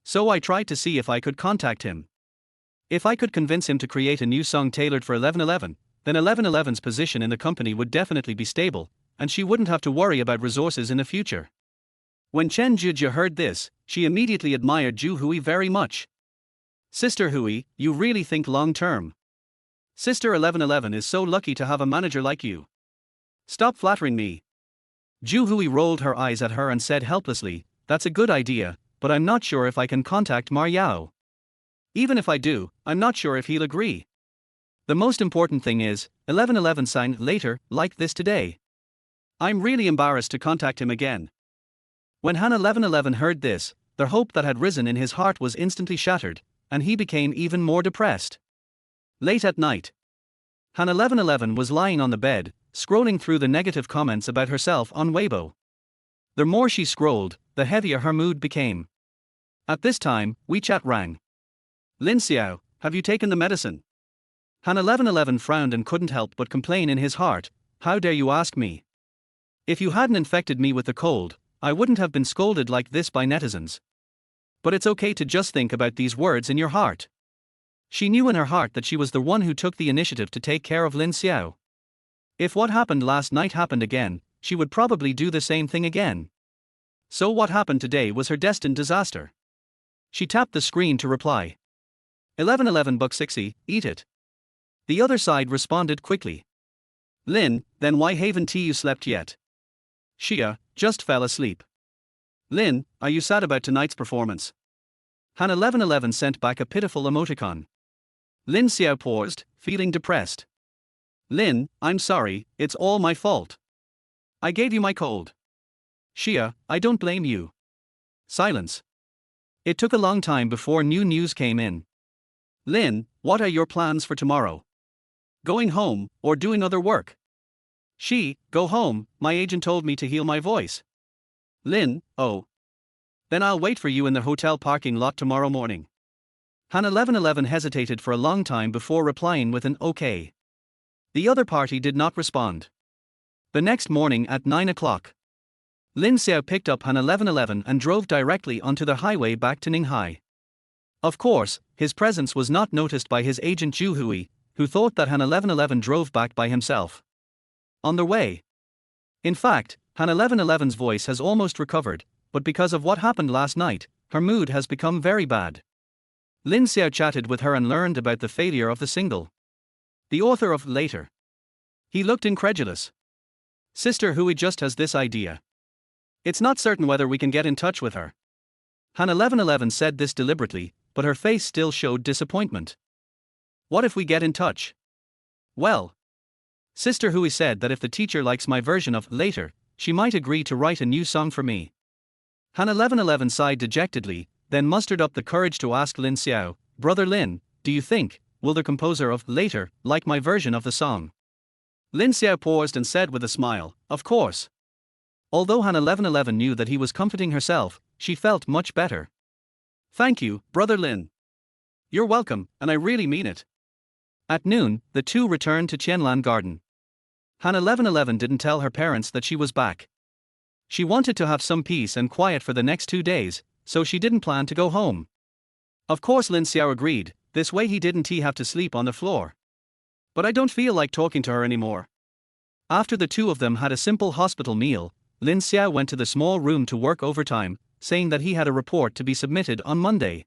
So I tried to see if I could contact him. If I could convince him to create a new song tailored for 1111, then 1111's position in the company would definitely be stable, and she wouldn't have to worry about resources in the future. When Chen Zhijia heard this, She immediately admired Zhu Hui very much. Sister Hui, you really think long term. Sister 1111 is so lucky to have a manager like you. Stop flattering me. Zhu Hui rolled her eyes at her and said helplessly, that's a good idea, but I'm not sure if I can contact Ma Yao. Even if I do, I'm not sure if he'll agree. The most important thing is, 1111 signed later, like this today. I'm really embarrassed to contact him again. When Han 1111 heard this, the hope that had risen in his heart was instantly shattered, and he became even more depressed. Late at night, Han 1111 was lying on the bed, scrolling through the negative comments about herself on Weibo. The more she scrolled, the heavier her mood became. At this time, WeChat rang. Lin Xiao, have you taken the medicine? Han 1111 frowned and couldn't help but complain in his heart, how dare you ask me? If you hadn't infected me with the cold, I wouldn't have been scolded like this by netizens. But it's okay to just think about these words in your heart. She knew in her heart that she was the one who took the initiative to take care of Lin Xiao. If what happened last night happened again, she would probably do the same thing again. So what happened today was her destined disaster. She tapped the screen to reply. 1111 buck 60, eat it. The other side responded quickly. Lin, then why haven't you slept yet? Xia, just fell asleep. Lin, are you sad about tonight's performance? Han 1111 sent back a pitiful emoticon. Lin Xiao paused, feeling depressed. Lin, I'm sorry, it's all my fault. I gave you my cold. Xia, I don't blame you. Silence. It took a long time before new news came in. Lin, what are your plans for tomorrow? Going home, or doing other work? Go home, my agent told me to heal my voice. Lin, oh. Then I'll wait for you in the hotel parking lot tomorrow morning. Han 1111 hesitated for a long time before replying with an okay. The other party did not respond. The next morning at 9 o'clock, Lin Xiao picked up Han 1111 and drove directly onto the highway back to Ninghai. Of course, his presence was not noticed by his agent Zhu Hui, who thought that Han 1111 drove back by himself. On the way. In fact, Han 1111's voice has almost recovered, but because of what happened last night, her mood has become very bad. Lin Xiao chatted with her and learned about the failure of the single. The author of Later. He looked incredulous. Sister Hui just has this idea. It's not certain whether we can get in touch with her. Han 1111 said this deliberately, but her face still showed disappointment. What if we get in touch? Well, Sister Hui said that if the teacher likes my version of Later, she might agree to write a new song for me. Han 1111 sighed dejectedly, then mustered up the courage to ask Lin Xiao, Brother Lin, do you think, will the composer of Later like my version of the song? Lin Xiao paused and said with a smile, of course. Although Han 1111 knew that he was comforting herself, she felt much better. Thank you, Brother Lin. You're welcome, and I really mean it. At noon, the two returned to Qianlan Garden. Han 1111 didn't tell her parents that she was back. She wanted to have some peace and quiet for the next 2 days, so she didn't plan to go home. Of course Lin Xiao agreed, this way he didn't have to sleep on the floor. But I don't feel like talking to her anymore. After the two of them had a simple hospital meal, Lin Xiao went to the small room to work overtime, saying that he had a report to be submitted on Monday.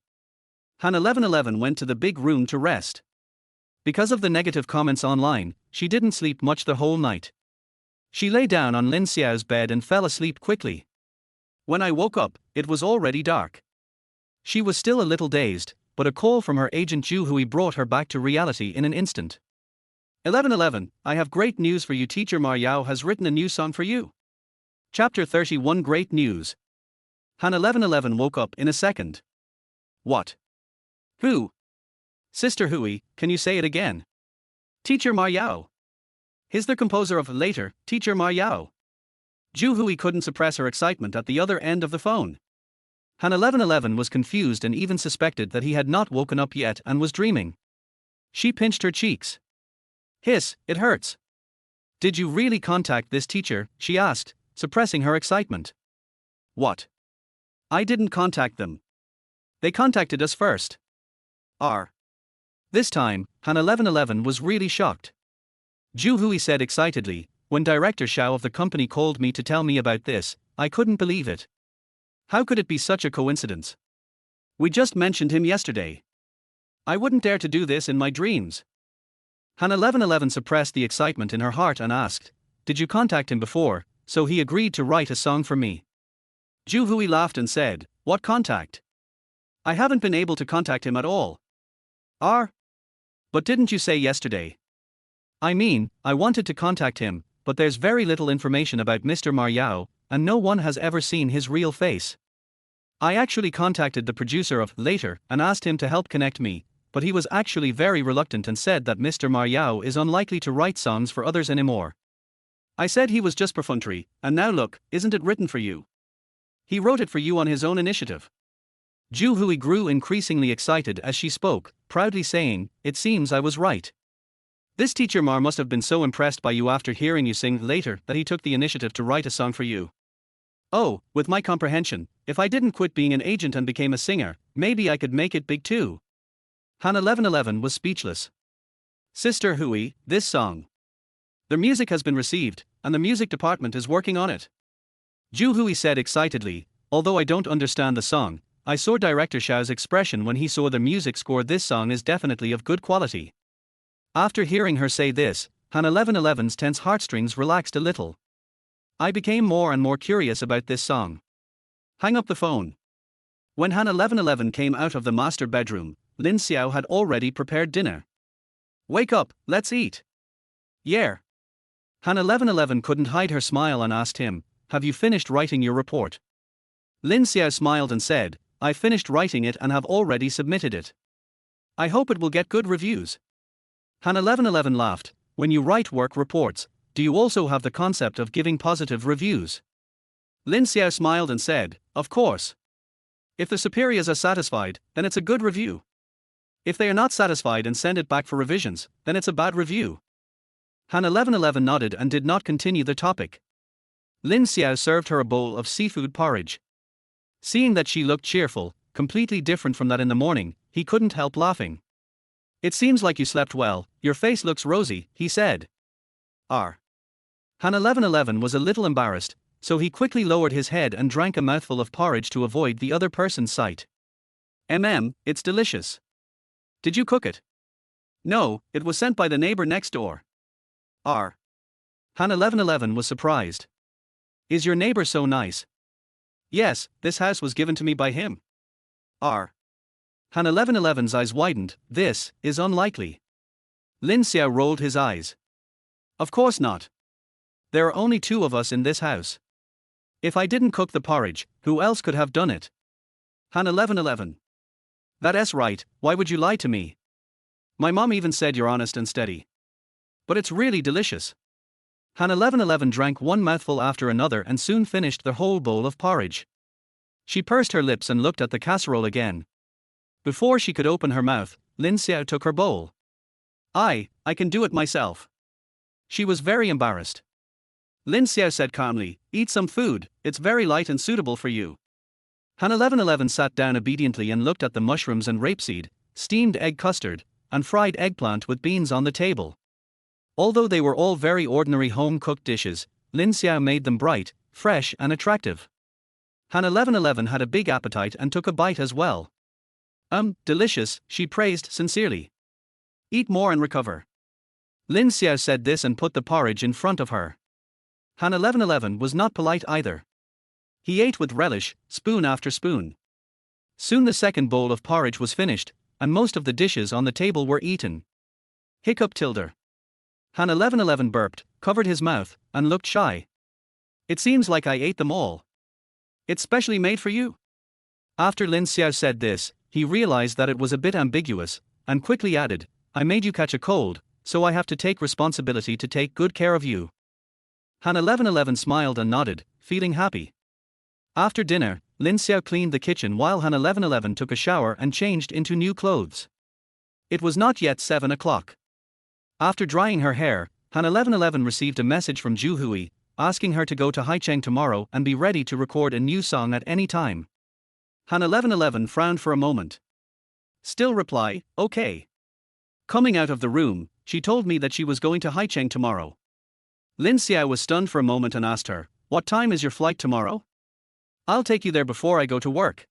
Han 1111 went to the big room to rest. Because of the negative comments online, she didn't sleep much the whole night. She lay down on Lin Xiao's bed and fell asleep quickly. When I woke up, it was already dark. She was still a little dazed, but a call from her agent Zhu Hui brought her back to reality in an instant. 1111, I have great news for you. Teacher Ma Yao has written a new song for you. Chapter 31 Great News. Han 1111 woke up in a second. What? Who? Sister Hui, can you say it again? Teacher Ma Yao. He's the composer of Later, Teacher Ma Yao. Zhu Hui couldn't suppress her excitement at the other end of the phone. Han 1111 was confused and even suspected that he had not woken up yet and was dreaming. She pinched her cheeks. Hiss, it hurts. Did you really contact this teacher? She asked, suppressing her excitement. What? I didn't contact them. They contacted us first. This time, Han 1111 was really shocked. Zhu Hui said excitedly, when Director Xiao of the company called me to tell me about this, I couldn't believe it. How could it be such a coincidence? We just mentioned him yesterday. I wouldn't dare to do this in my dreams. Han 1111 suppressed the excitement in her heart and asked, "Did you contact him before, so he agreed to write a song for me?" Zhu Hui laughed and said, "What contact? I haven't been able to contact him at all." But didn't you say yesterday? I mean, I wanted to contact him, but there's very little information about Mr. Ma Yao, and no one has ever seen his real face. I actually contacted the producer of Later and asked him to help connect me, but he was actually very reluctant and said that Mr. Ma Yao is unlikely to write songs for others anymore. I said he was just perfunctory, and now look, isn't it written for you? He wrote it for you on his own initiative. Zhu Hui grew increasingly excited as she spoke, proudly saying, "It seems I was right. This teacher Mar must have been so impressed by you after hearing you sing Later that he took the initiative to write a song for you. Oh, with my comprehension, if I didn't quit being an agent and became a singer, maybe I could make it big too." Han 1111 was speechless. "Sister Hui, this song. The music has been received, and the music department is working on it." Zhu Hui said excitedly, "Although I don't understand the song, I saw Director Xiao's expression when he saw the music score. This song is definitely of good quality." After hearing her say this, Han 1111's tense heartstrings relaxed a little. I became more and more curious about this song. Hang up the phone. When Han 1111 came out of the master bedroom, Lin Xiao had already prepared dinner. "Wake up, let's eat." "Yeah." Han 1111 couldn't hide her smile and asked him, "Have you finished writing your report?" Lin Xiao smiled and said, "I finished writing it and have already submitted it. I hope it will get good reviews." Han 1111 laughed, "When you write work reports, do you also have the concept of giving positive reviews?" Lin Xiao smiled and said, "Of course. If the superiors are satisfied, then it's a good review. If they are not satisfied and send it back for revisions, then it's a bad review." Han 1111 nodded and did not continue the topic. Lin Xiao served her a bowl of seafood porridge. Seeing that she looked cheerful, completely different from that in the morning, he couldn't help laughing. "It seems like you slept well, your face looks rosy," he said. Han 1111 was a little embarrassed, so he quickly lowered his head and drank a mouthful of porridge to avoid the other person's sight. It's delicious. Did you cook it?" "No, it was sent by the neighbor next door." Han 1111 was surprised. "Is your neighbor so nice?" "Yes, this house was given to me by him." Han 1111's eyes widened. "This is unlikely." Lin Xiao rolled his eyes. "Of course not. There are only two of us in this house. If I didn't cook the porridge, who else could have done it?" Han 1111. "That's right, why would you lie to me? My mom even said you're honest and steady. But it's really delicious." Han 1111 drank one mouthful after another and soon finished the whole bowl of porridge. She pursed her lips and looked at the casserole again. Before she could open her mouth, Lin Xiao took her bowl. I can do it myself." She was very embarrassed. Lin Xiao said calmly, "Eat some food, it's very light and suitable for you." Han 1111 sat down obediently and looked at the mushrooms and rapeseed, steamed egg custard, and fried eggplant with beans on the table. Although they were all very ordinary home-cooked dishes, Lin Xiao made them bright, fresh and attractive. Han 1111 had a big appetite and took a bite as well. Delicious," she praised sincerely. "Eat more and recover." Lin Xiao said this and put the porridge in front of her. Han 1111 was not polite either. He ate with relish, spoon after spoon. Soon the second bowl of porridge was finished, and most of the dishes on the table were eaten. Hiccup tilde. Han 1111 burped, covered his mouth, and looked shy. "It seems like I ate them all. It's specially made for you." After Lin Xiao said this, he realized that it was a bit ambiguous, and quickly added, "I made you catch a cold, so I have to take responsibility to take good care of you." Han 1111 smiled and nodded, feeling happy. After dinner, Lin Xiao cleaned the kitchen while Han 1111 took a shower and changed into new clothes. It was not yet 7 o'clock. After drying her hair, Han 1111 received a message from Zhu Hui, asking her to go to Haicheng tomorrow and be ready to record a new song at any time. Han 1111 frowned for a moment. Still reply, "Okay." Coming out of the room, she told me that she was going to Haicheng tomorrow. Lin Xiao was stunned for a moment and asked her, "What time is your flight tomorrow?" I'll take you there before I go to work.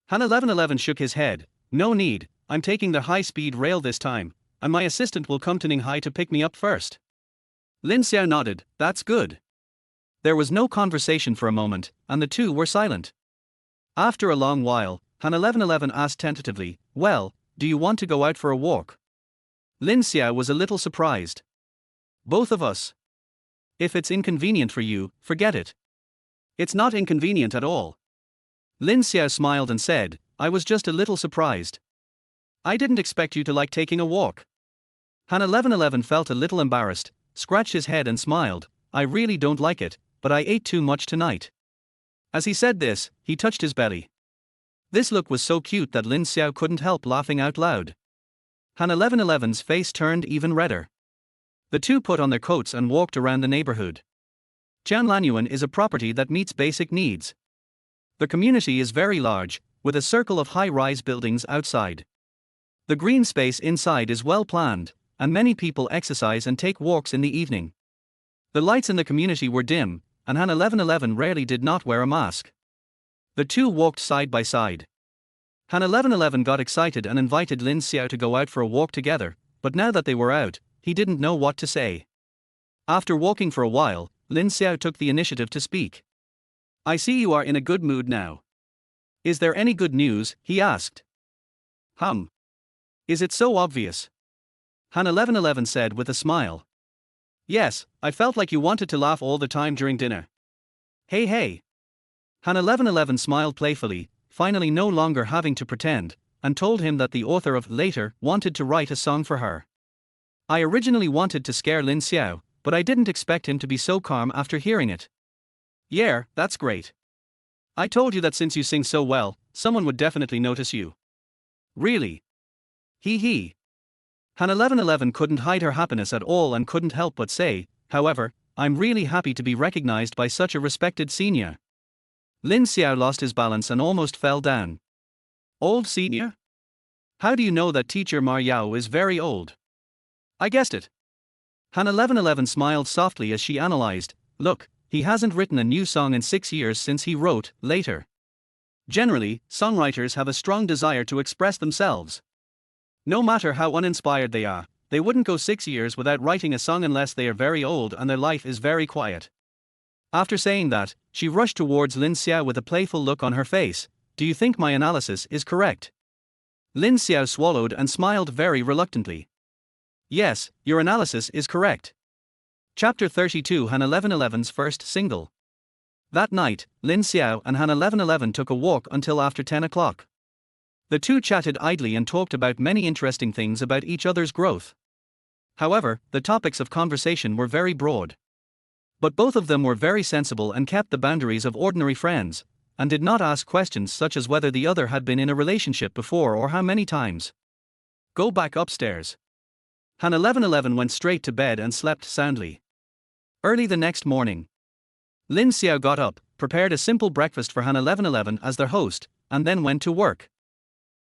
Han 1111 shook his head. No need, I'm taking the high-speed rail this time, and my assistant will come to Ninghai to pick me up first. Lin Xiao nodded. That's good. There was no conversation for a moment, and the two were silent. After a long while, Han 1111 asked tentatively, well, do you want to go out for a walk? Lin Xiao was a little surprised. Both of us. If it's inconvenient for you, forget it. It's not inconvenient at all. Lin Xiao smiled and said, I was just a little surprised. I didn't expect you to like taking a walk. Han 1111 felt a little embarrassed, scratched his head and smiled. I really don't like it, but I ate too much tonight. As he said this, he touched his belly. This look was so cute that Lin Xiao couldn't help laughing out loud. Han 1111's face turned even redder. The two put on their coats and walked around the neighborhood. Jianlanyuan is a property that meets basic needs. The community is very large, with a circle of high-rise buildings outside. The green space inside is well planned, and many people exercise and take walks in the evening. The lights in the community were dim, and Han 1111 rarely did not wear a mask. The two walked side by side. Han 1111 got excited and invited Lin Xiao to go out for a walk together, but now that they were out, he didn't know what to say. After walking for a while, Lin Xiao took the initiative to speak. I see you are in a good mood now. Is there any good news? He asked. Is it so obvious? Han 1111 said with a smile. Yes, I felt like you wanted to laugh all the time during dinner. Hey hey. Han 1111 smiled playfully, finally no longer having to pretend, and told him that the author of Later wanted to write a song for her. I originally wanted to scare Lin Xiao, but I didn't expect him to be so calm after hearing it. Yeah, that's great. I told you that since you sing so well, someone would definitely notice you. Really? Hee. Han 1111 couldn't hide her happiness at all and couldn't help but say, however, I'm really happy to be recognized by such a respected senior. Lin Xiao lost his balance and almost fell down. Old senior? How do you know that teacher Ma Yao is very old? I guessed it. Han 1111 smiled softly as she analyzed, look, he hasn't written a new song in 6 years since he wrote Later. Generally, songwriters have a strong desire to express themselves. No matter how uninspired they are, they wouldn't go 6 years without writing a song unless they are very old and their life is very quiet. After saying that, she rushed towards Lin Xiao with a playful look on her face. Do you think my analysis is correct? Lin Xiao swallowed and smiled very reluctantly. Yes, your analysis is correct. Chapter 32 Han 1111's first single. That night, Lin Xiao and Han 1111 took a walk until after 10 o'clock. The two chatted idly and talked about many interesting things about each other's growth. However, the topics of conversation were very broad. But both of them were very sensible and kept the boundaries of ordinary friends, and did not ask questions such as whether the other had been in a relationship before or how many times. Go back upstairs. Han 1111 went straight to bed and slept soundly. Early the next morning, Lin Xiao got up, prepared a simple breakfast for Han 1111 as their host, and then went to work.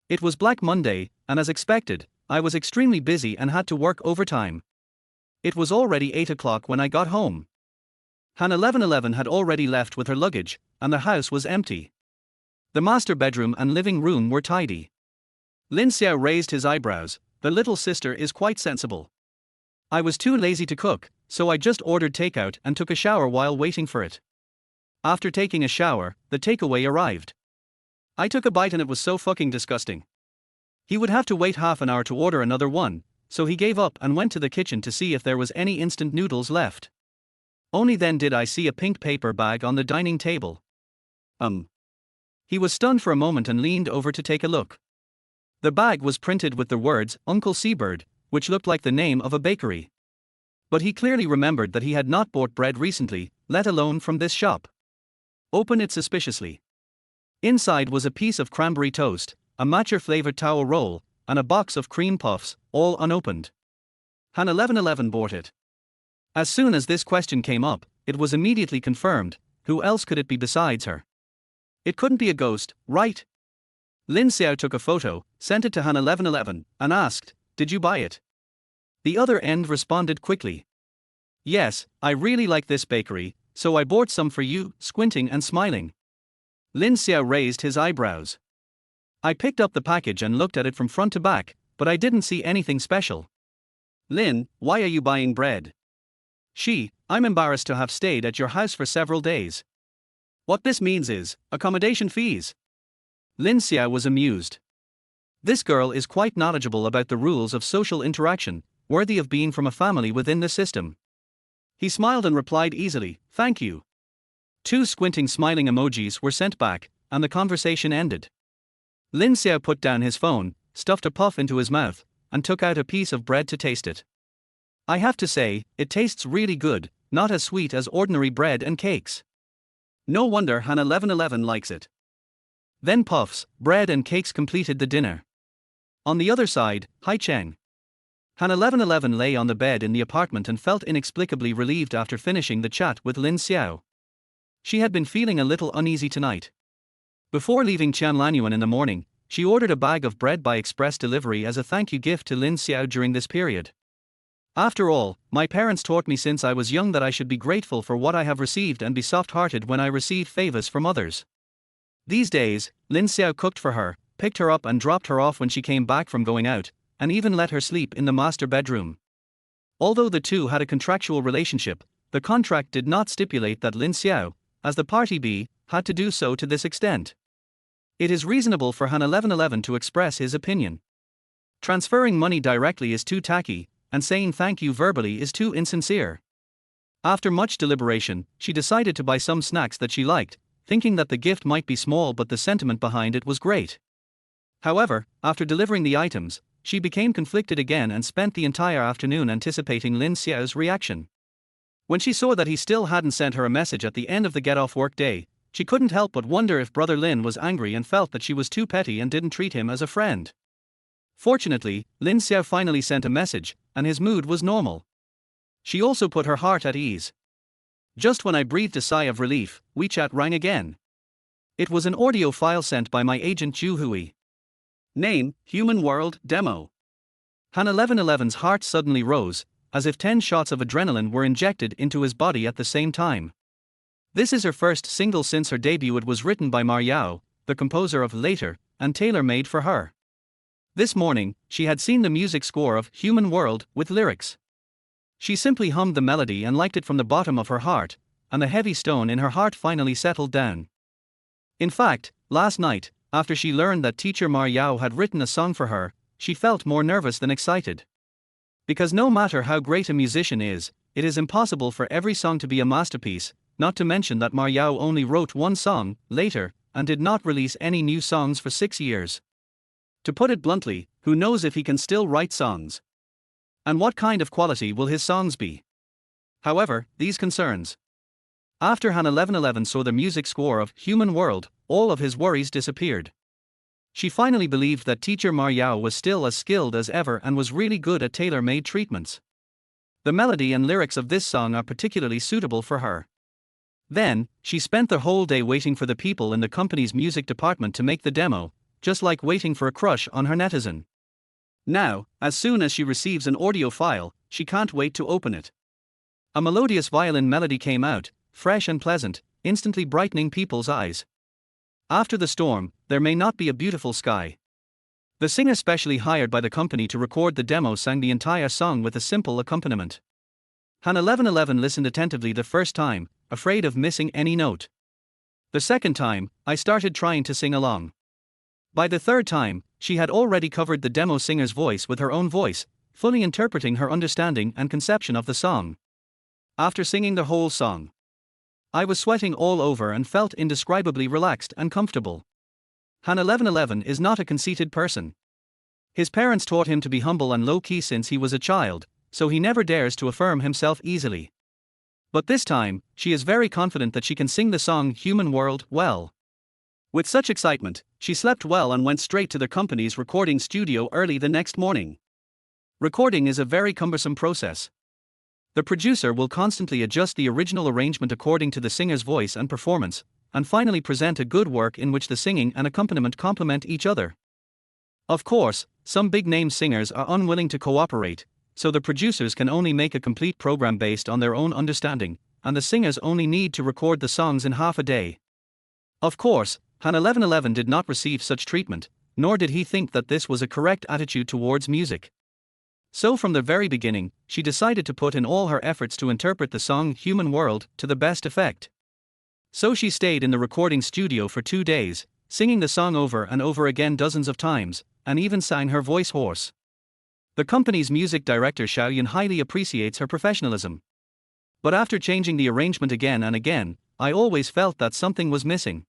It was Black Monday, and as expected, I was extremely busy and had to work overtime. It was already 8 o'clock when I got home. Han 1111 had already left with her luggage, and the house was empty. The master bedroom and living room were tidy. Lin Xiao raised his eyebrows. The little sister is quite sensible. I was too lazy to cook, so I just ordered takeout and took a shower while waiting for it. After taking a shower, the takeaway arrived. I took a bite and it was so fucking disgusting. He would have to wait half an hour to order another one, so he gave up and went to the kitchen to see if there was any instant noodles left. Only then did I see a pink paper bag on the dining table. He was stunned for a moment and leaned over to take a look. The bag was printed with the words, Uncle Seabird, which looked like the name of a bakery. But he clearly remembered that he had not bought bread recently, let alone from this shop. Open it suspiciously. Inside was a piece of cranberry toast, a matcha-flavored towel roll, and a box of cream puffs, all unopened. Han 1111 bought it. As soon as this question came up, it was immediately confirmed. Who else could it be besides her? It couldn't be a ghost, right? Lin Xiao took a photo, sent it to Han 1111, and asked, did you buy it? The other end responded quickly. Yes, I really like this bakery, so I bought some for you, squinting and smiling. Lin Xiao raised his eyebrows. I picked up the package and looked at it from front to back, but I didn't see anything special. Lin, why are you buying bread? I'm embarrassed to have stayed at your house for several days. What this means is, accommodation fees. Lin Xiao was amused. This girl is quite knowledgeable about the rules of social interaction, worthy of being from a family within the system. He smiled and replied easily, thank you. 2 squinting smiling emojis were sent back, and the conversation ended. Lin Xiao put down his phone, stuffed a puff into his mouth, and took out a piece of bread to taste it. I have to say, it tastes really good, not as sweet as ordinary bread and cakes. No wonder Han 1111 likes it. Then puffs, bread and cakes completed the dinner. On the other side, Hai Cheng. Han 1111 lay on the bed in the apartment and felt inexplicably relieved after finishing the chat with Lin Xiao. She had been feeling a little uneasy tonight. Before leaving Qianlanyuan in the morning, she ordered a bag of bread by express delivery as a thank you gift to Lin Xiao during this period. After all, my parents taught me since I was young that I should be grateful for what I have received and be soft-hearted when I receive favors from others. These days, Lin Xiao cooked for her, picked her up and dropped her off when she came back from going out, and even let her sleep in the master bedroom. Although the two had a contractual relationship, the contract did not stipulate that Lin Xiao, as the party B, had to do so to this extent. It is reasonable for Han 1111 to express his opinion. Transferring money directly is too tacky, and saying thank you verbally is too insincere. After much deliberation, she decided to buy some snacks that she liked, thinking that the gift might be small but the sentiment behind it was great. However, after delivering the items, she became conflicted again and spent the entire afternoon anticipating Lin Xiao's reaction. When she saw that he still hadn't sent her a message at the end of the get-off-work day, she couldn't help but wonder if Brother Lin was angry and felt that she was too petty and didn't treat him as a friend. Fortunately, Lin Xiao finally sent a message, and his mood was normal. She also put her heart at ease. Just when I breathed a sigh of relief, WeChat rang again. It was an audio file sent by my agent Zhu Hui. Name, Human World, Demo. Han 1111's heart suddenly rose, as if 10 shots of adrenaline were injected into his body at the same time. This is her first single since her debut. It was written by Ma Yao, the composer of Later, and tailor-made for her. This morning, she had seen the music score of Human World with lyrics. She simply hummed the melody and liked it from the bottom of her heart, and the heavy stone in her heart finally settled down. In fact, last night, after she learned that teacher Ma Yao had written a song for her, she felt more nervous than excited. Because no matter how great a musician is, it is impossible for every song to be a masterpiece, not to mention that Ma Yao only wrote one song, Later, and did not release any new songs for 6 years. To put it bluntly, who knows if he can still write songs? And what kind of quality will his songs be? However, these concerns. After Han 1111 saw the music score of Human World, all of his worries disappeared. She finally believed that teacher Ma Yao was still as skilled as ever and was really good at tailor-made treatments. The melody and lyrics of this song are particularly suitable for her. Then, she spent the whole day waiting for the people in the company's music department to make the demo, just like waiting for a crush on her netizen. Now, as soon as she receives an audio file, she can't wait to open it. A melodious violin melody came out, fresh and pleasant, instantly brightening people's eyes. After the storm, there may not be a beautiful sky. The singer specially hired by the company to record the demo sang the entire song with a simple accompaniment. Han 1111 listened attentively the first time, afraid of missing any note. The second time, I started trying to sing along. By the third time, she had already covered the demo singer's voice with her own voice, fully interpreting her understanding and conception of the song. After singing the whole song, I was sweating all over and felt indescribably relaxed and comfortable. Han 1111 is not a conceited person. His parents taught him to be humble and low-key since he was a child, so he never dares to affirm himself easily. But this time, she is very confident that she can sing the song Human World well. With such excitement, she slept well and went straight to the company's recording studio early the next morning. Recording is a very cumbersome process. The producer will constantly adjust the original arrangement according to the singer's voice and performance, and finally present a good work in which the singing and accompaniment complement each other. Of course, some big-name singers are unwilling to cooperate, so the producers can only make a complete program based on their own understanding, and the singers only need to record the songs in half a day. Of course, Han 1111 did not receive such treatment, nor did he think that this was a correct attitude towards music. So from the very beginning, she decided to put in all her efforts to interpret the song Human World to the best effect. So she stayed in the recording studio for 2 days, singing the song over and over again dozens of times, and even sang her voice hoarse. The company's music director Xiao Yun highly appreciates her professionalism. But after changing the arrangement again and again, I always felt that something was missing.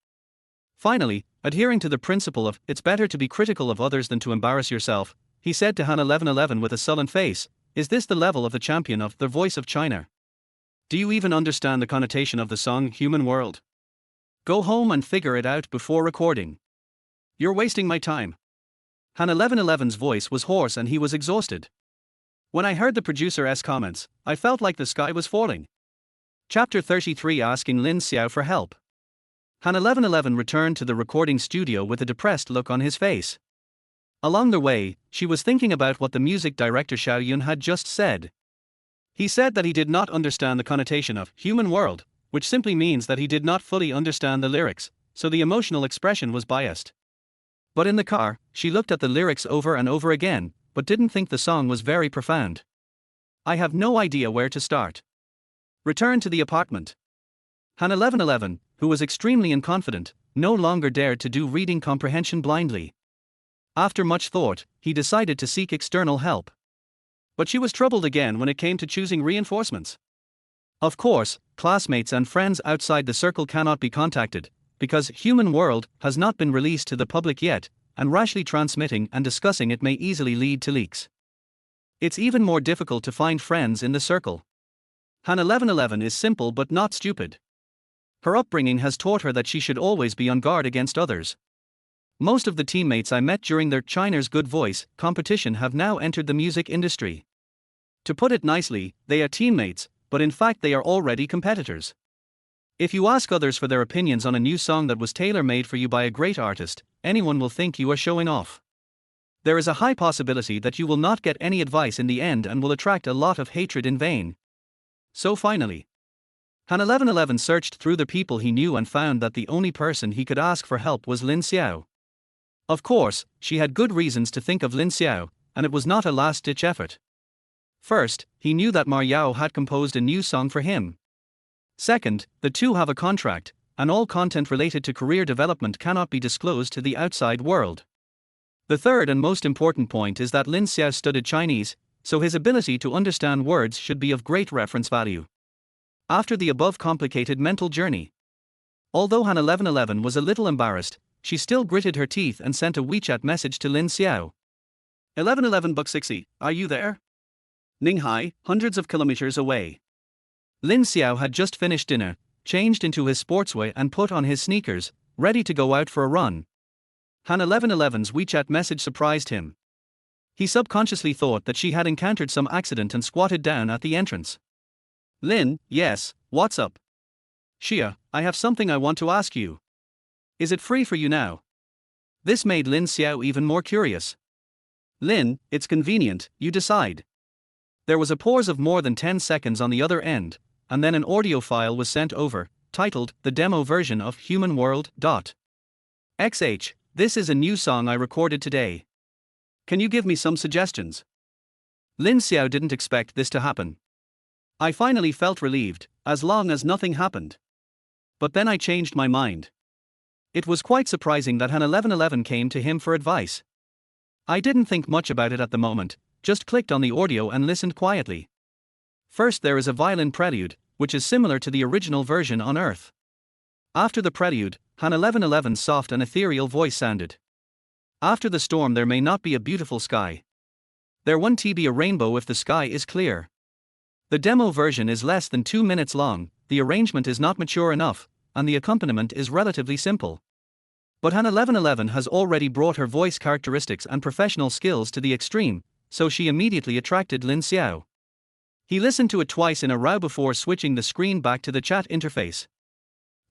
Finally, adhering to the principle of it's better to be critical of others than to embarrass yourself, he said to Han 1111 with a sullen face, "Is this the level of the champion of the voice of China? Do you even understand the connotation of the song Human World? Go home and figure it out before recording. You're wasting my time." Han 1111's voice was hoarse and he was exhausted. When I heard the producer's comments, I felt like the sky was falling. Chapter 33, asking Lin Xiao for help. Han 1111 returned to the recording studio with a depressed look on his face. Along the way, she was thinking about what the music director Xiao Yun had just said. He said that he did not understand the connotation of human world, which simply means that he did not fully understand the lyrics, so the emotional expression was biased. But in the car, she looked at the lyrics over and over again, but didn't think the song was very profound. "I have no idea where to start." Return to the apartment. Han 1111, who was extremely inconfident, no longer dared to do reading comprehension blindly. After much thought, he decided to seek external help. But she was troubled again when it came to choosing reinforcements. Of course, classmates and friends outside the circle cannot be contacted, because Human World has not been released to the public yet, and rashly transmitting and discussing it may easily lead to leaks. It's even more difficult to find friends in the circle. Han 1111 is simple but not stupid. Her upbringing has taught her that she should always be on guard against others. Most of the teammates I met during their China's Good Voice competition have now entered the music industry. To put it nicely, they are teammates, but in fact they are already competitors. If you ask others for their opinions on a new song that was tailor-made for you by a great artist, anyone will think you are showing off. There is a high possibility that you will not get any advice in the end and will attract a lot of hatred in vain. So finally, Han 1111 searched through the people he knew and found that the only person he could ask for help was Lin Xiao. Of course, she had good reasons to think of Lin Xiao, and it was not a last-ditch effort. First, he knew that Ma Yao had composed a new song for him. Second, the two have a contract, and all content related to career development cannot be disclosed to the outside world. The third and most important point is that Lin Xiao studied Chinese, so his ability to understand words should be of great reference value. After the above complicated mental journey, although Han 1111 was a little embarrassed, she still gritted her teeth and sent a WeChat message to Lin Xiao. 1111 buck 60, are you there? Ninghai, hundreds of kilometers away. Lin Xiao had just finished dinner, changed into his sportswear and put on his sneakers, ready to go out for a run. Han 1111's WeChat message surprised him. He subconsciously thought that she had encountered some accident and squatted down at the entrance. "Lin, yes, what's up?" "Xia, I have something I want to ask you. Is it free for you now?" This made Lin Xiao even more curious. "Lin, it's convenient, you decide." There was a pause of more than 10 seconds on the other end, and then an audio file was sent over, titled, "The Demo Version of Human World. XH, this is a new song I recorded today. Can you give me some suggestions?" Lin Xiao didn't expect this to happen. "I finally felt relieved, as long as nothing happened. But then I changed my mind." It was quite surprising that Han 1111 came to him for advice. I didn't think much about it at the moment, just clicked on the audio and listened quietly. First there is a violin prelude, which is similar to the original version on Earth. After the prelude, Han 1111's soft and ethereal voice sounded. "After the storm there may not be a beautiful sky. There won't be a rainbow if the sky is clear." The demo version is less than 2 minutes long, the arrangement is not mature enough, and the accompaniment is relatively simple. But Han 1111 has already brought her voice characteristics and professional skills to the extreme, so she immediately attracted Lin Xiao. He listened to it twice in a row before switching the screen back to the chat interface.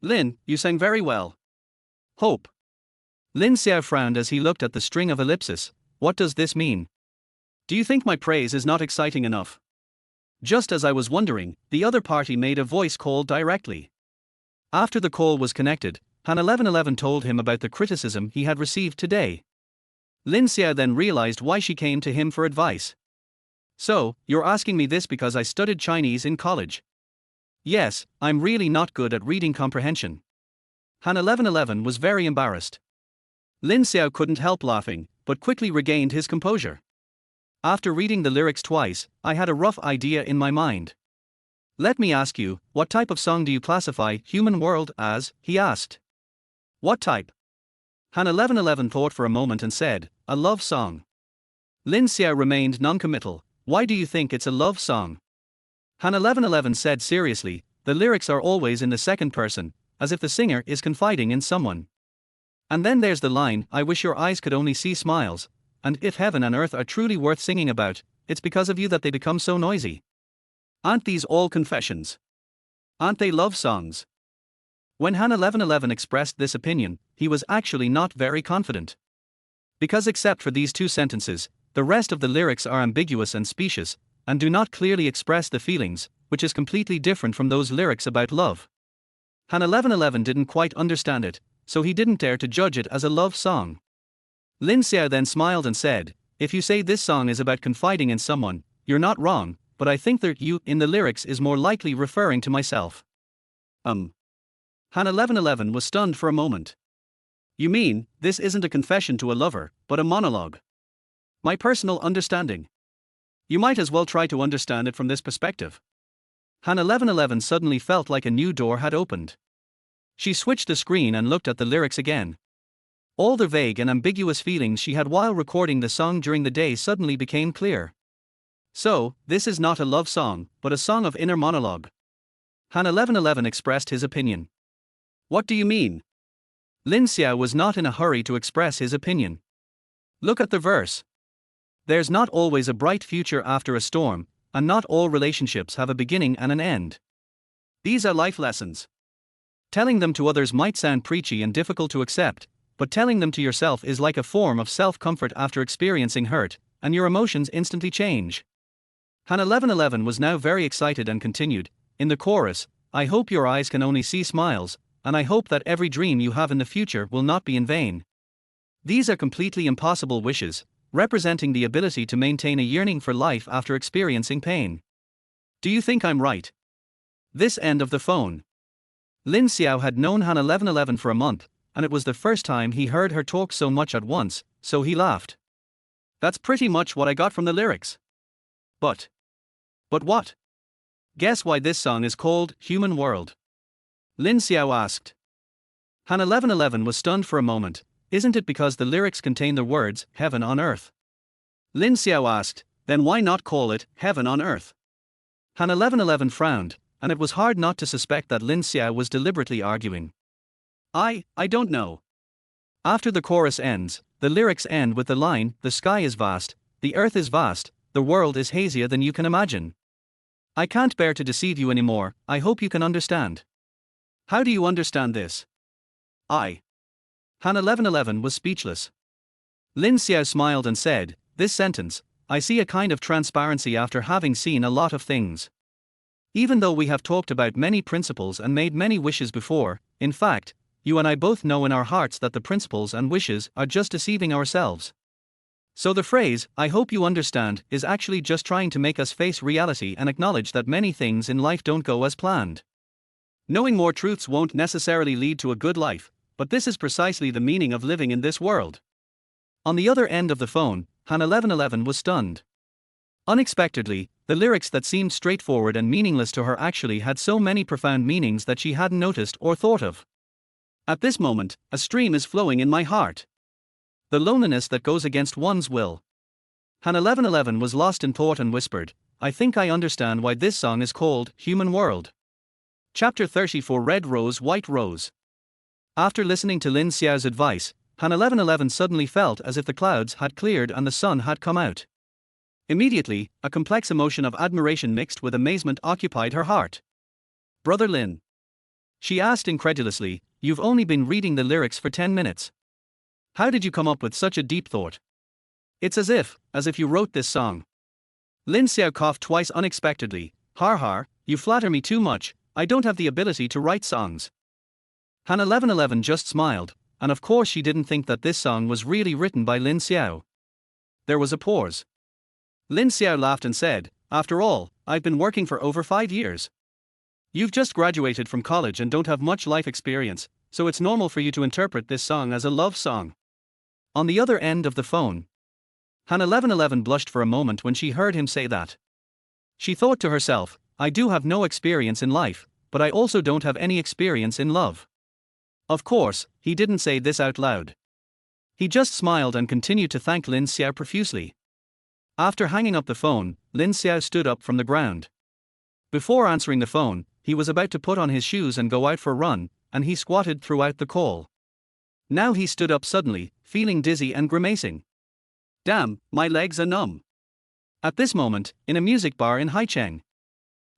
"Lin, you sang very well. Hope." Lin Xiao frowned as he looked at the string of ellipses. "What does this mean? Do you think my praise is not exciting enough?" Just as I was wondering, the other party made a voice call directly. After the call was connected, Han 1111 told him about the criticism he had received today. Lin Xiao then realized why she came to him for advice. So, you're asking me this because I studied Chinese in college? Yes, I'm really not good at reading comprehension. Han 1111 was very embarrassed. Lin Xiao couldn't help laughing, but quickly regained his composure. After reading the lyrics twice, I had a rough idea in my mind. Let me ask you, what type of song do you classify Human World as? He asked. What type? Han 1111 thought for a moment and said, a love song. Lin Xiao remained non-committal. Why do you think it's a love song? Han 1111 said seriously, the lyrics are always in the second person, as if the singer is confiding in someone. And then there's the line, I wish your eyes could only see smiles, and if heaven and earth are truly worth singing about, it's because of you that they become so noisy. Aren't these all confessions? Aren't they love songs? When Han 1111 expressed this opinion, he was actually not very confident. Because except for these two sentences, the rest of the lyrics are ambiguous and specious, and do not clearly express the feelings, which is completely different from those lyrics about love. Han 1111 didn't quite understand it, so he didn't dare to judge it as a love song. Lin Xiao then smiled and said, if you say this song is about confiding in someone, you're not wrong, but I think that you in the lyrics is more likely referring to myself. Han 1111 was stunned for a moment. You mean, this isn't a confession to a lover, but a monologue? My personal understanding. You might as well try to understand it from this perspective. Han 1111 suddenly felt like a new door had opened. She switched the screen and looked at the lyrics again. All the vague and ambiguous feelings she had while recording the song during the day suddenly became clear. So, this is not a love song, but a song of inner monologue. Han 1111 expressed his opinion. What do you mean? Lin Xiao was not in a hurry to express his opinion. Look at the verse. There's not always a bright future after a storm, and not all relationships have a beginning and an end. These are life lessons. Telling them to others might sound preachy and difficult to accept, but telling them to yourself is like a form of self-comfort after experiencing hurt, and your emotions instantly change. Han 1111 was now very excited and continued, in the chorus, I hope your eyes can only see smiles, and I hope that every dream you have in the future will not be in vain. These are completely impossible wishes, representing the ability to maintain a yearning for life after experiencing pain. Do you think I'm right? This end of the phone. Lin Xiao had known Han 1111 for a month, and it was the first time he heard her talk so much at once, so he laughed. That's pretty much what I got from the lyrics. But what? Guess why this song is called Human World? Lin Xiao asked. Han 1111 was stunned for a moment. Isn't it because the lyrics contain the words, heaven on earth? Lin Xiao asked, then why not call it, heaven on earth? Han 1111 frowned, and it was hard not to suspect that Lin Xiao was deliberately arguing. I don't know. After the chorus ends, the lyrics end with the line, the sky is vast, the earth is vast, the world is hazier than you can imagine. I can't bear to deceive you anymore, I hope you can understand. How do you understand this? Han 1111 was speechless. Lin Xiao smiled and said, this sentence, I see a kind of transparency after having seen a lot of things. Even though we have talked about many principles and made many wishes before, in fact, you and I both know in our hearts that the principles and wishes are just deceiving ourselves. So the phrase, I hope you understand, is actually just trying to make us face reality and acknowledge that many things in life don't go as planned. Knowing more truths won't necessarily lead to a good life, but this is precisely the meaning of living in this world. On the other end of the phone, Han 1111 was stunned. Unexpectedly, the lyrics that seemed straightforward and meaningless to her actually had so many profound meanings that she hadn't noticed or thought of. At this moment, a stream is flowing in my heart. The loneliness that goes against one's will. Han 1111 was lost in thought and whispered, I think I understand why this song is called Human World. Chapter 34 Red Rose White Rose. After listening to Lin Xiao's advice, Han 1111 suddenly felt as if the clouds had cleared and the sun had come out. Immediately, a complex emotion of admiration mixed with amazement occupied her heart. Brother Lin. She asked incredulously, you've only been reading the lyrics for 10 minutes. How did you come up with such a deep thought? It's as if you wrote this song. Lin Xiao coughed twice unexpectedly. Har, you flatter me too much, I don't have the ability to write songs. Han 1111 just smiled, and of course she didn't think that this song was really written by Lin Xiao. There was a pause. Lin Xiao laughed and said, "After all, I've been working for over 5 years. You've just graduated from college and don't have much life experience, so it's normal for you to interpret this song as a love song." On the other end of the phone, Han 1111 blushed for a moment when she heard him say that. She thought to herself, "I do have no experience in life, but I also don't have any experience in love." Of course, he didn't say this out loud. He just smiled and continued to thank Lin Xiao profusely. After hanging up the phone, Lin Xiao stood up from the ground. Before answering the phone, he was about to put on his shoes and go out for a run, and he squatted throughout the call. Now he stood up suddenly, feeling dizzy and grimacing. "Damn, my legs are numb." At this moment, in a music bar in Haicheng,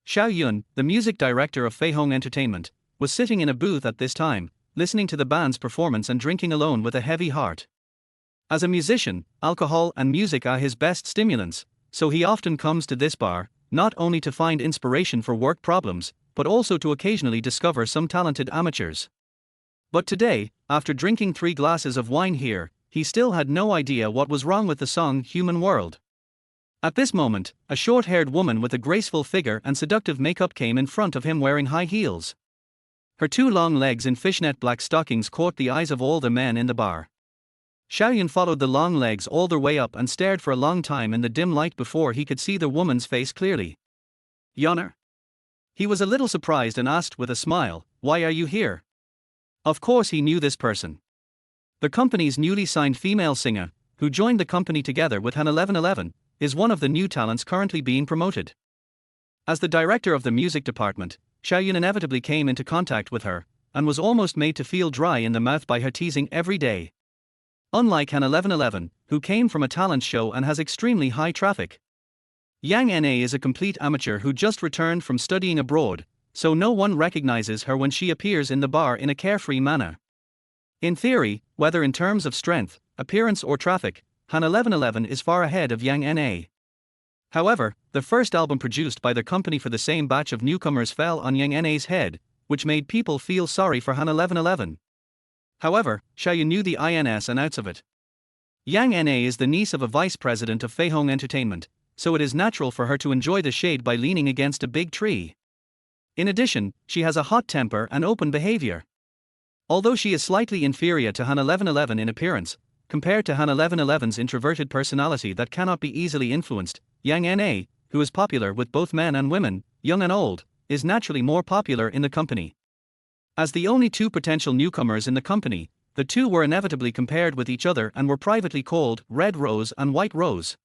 Xiao Yun, the music director of Fei Hong Entertainment, was sitting in a booth at this time, listening to the band's performance and drinking alone with a heavy heart. As a musician, alcohol and music are his best stimulants, so he often comes to this bar, not only to find inspiration for work problems, but also to occasionally discover some talented amateurs. But today, after drinking 3 glasses of wine here, he still had no idea what was wrong with the song Human World. At this moment, a short-haired woman with a graceful figure and seductive makeup came in front of him wearing high heels. Her 2 long legs in fishnet black stockings caught the eyes of all the men in the bar. Xiaoyun followed the long legs all the way up and stared for a long time in the dim light before he could see the woman's face clearly. "Yonner?" He was a little surprised and asked with a smile, "Why are you here?" Of course he knew this person. The company's newly signed female singer, who joined the company together with Han 1111, is one of the new talents currently being promoted. As the director of the music department, Xiaoyun inevitably came into contact with her, and was almost made to feel dry in the mouth by her teasing every day. Unlike Han 1111, who came from a talent show and has extremely high traffic, Yang Na is a complete amateur who just returned from studying abroad, so no one recognizes her when she appears in the bar in a carefree manner. In theory, whether in terms of strength, appearance or traffic, Han 1111 is far ahead of Yang Na. However, the first album produced by the company for the same batch of newcomers fell on Yang Na's head, which made people feel sorry for Han 1111. However, Xiaoyun knew the ins and outs of it. Yang Na is the niece of a vice president of Fei Hong Entertainment, so it is natural for her to enjoy the shade by leaning against a big tree. In addition, she has a hot temper and open behavior. Although she is slightly inferior to Han 1111 in appearance, compared to Han 1111's introverted personality that cannot be easily influenced, Yang Na, who is popular with both men and women, young and old, is naturally more popular in the company. As the only 2 potential newcomers in the company, the 2 were inevitably compared with each other and were privately called Red Rose and White Rose.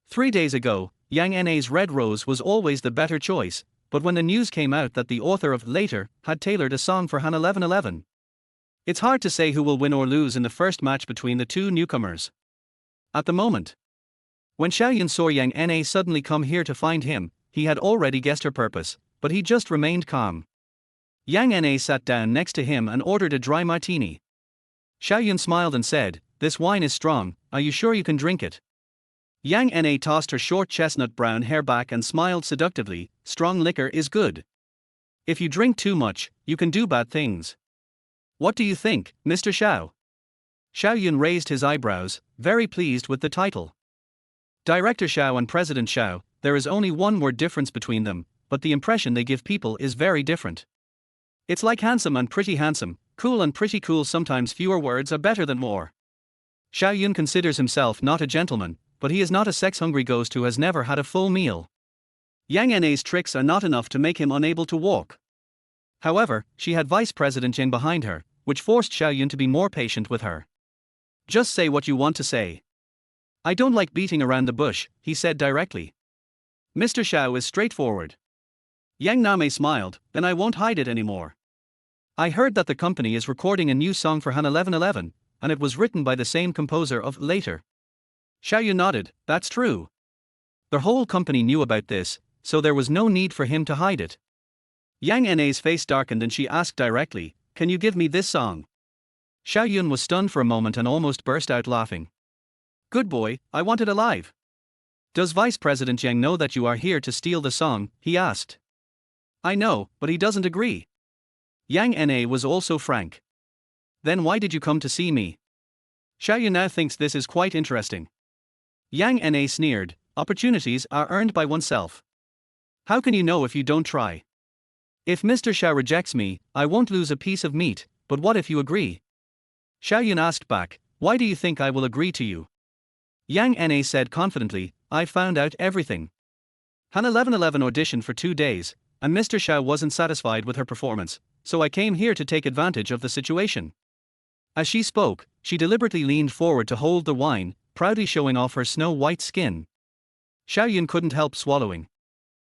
3 days ago, Yang Na's Red Rose was always the better choice, but when the news came out that the author of Later had tailored a song for Han 1111, it's hard to say who will win or lose in the first match between the 2 newcomers. At the moment, when Xiaoyun saw Yang Na suddenly come here to find him, he had already guessed her purpose, but he just remained calm. Yang Na sat down next to him and ordered a dry martini. Xiaoyun smiled and said, "This wine is strong, are you sure you can drink it?" Yang Na tossed her short chestnut brown hair back and smiled seductively, "Strong liquor is good. If you drink too much, you can do bad things. What do you think, Mr. Xiao?" Xiaoyun raised his eyebrows, very pleased with the title. Director Xiao and President Xiao, there is only one word difference between them, but the impression they give people is very different. It's like handsome and pretty handsome, cool and pretty cool. Sometimes fewer words are better than more. Xiaoyun considers himself not a gentleman, but he is not a sex-hungry ghost who has never had a full meal. Yang Na's tricks are not enough to make him unable to walk. However, she had Vice President Zhang behind her, which forced Xiaoyun to be more patient with her. "Just say what you want to say. I don't like beating around the bush," he said directly. Mr. Xiao is straightforward. Yang Na smiled, "Then I won't hide it anymore. I heard that the company is recording a new song for Han 1111, and it was written by the same composer of Later." Xiaoyun nodded, "That's true. The whole company knew about this, so there was no need for him to hide it." Yang Na's face darkened and she asked directly, "Can you give me this song?" Xiaoyun was stunned for a moment and almost burst out laughing. "Good boy, I want it alive." "Does Vice President Zhang know that you are here to steal the song?" he asked. "I know, but he doesn't agree." Yang Na was also frank. Then why did you come to see me? Xiaoyun now thinks this is quite interesting. Yang Na sneered, opportunities are earned by oneself. How can you know if you don't try? If Mr. Xiao rejects me, I won't lose a piece of meat, but what if you agree? Xiaoyun asked back, why do you think I will agree to you? Yang Na said confidently, I found out everything. Han 1111 auditioned for 2 days, and Mr. Xiao wasn't satisfied with her performance, so I came here to take advantage of the situation. As she spoke, she deliberately leaned forward to hold the wine, proudly showing off her snow-white skin. Xiaoyun couldn't help swallowing.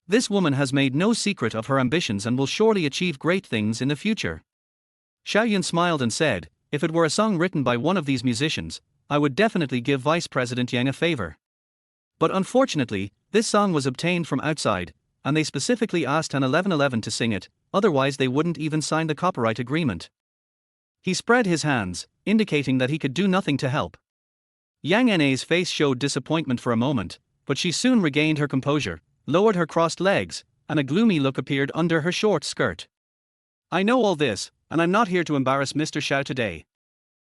This woman has made no secret of her ambitions and will surely achieve great things in the future. Xiaoyun smiled and said, if it were a song written by one of these musicians, I would definitely give Vice President Yang a favor. But unfortunately, this song was obtained from outside, and they specifically asked Han 1111 to sing it, otherwise they wouldn't even sign the copyright agreement. He spread his hands, indicating that he could do nothing to help. Yang Na's face showed disappointment for a moment, but she soon regained her composure, lowered her crossed legs, and a gloomy look appeared under her short skirt. I know all this, and I'm not here to embarrass Mr. Xiao today.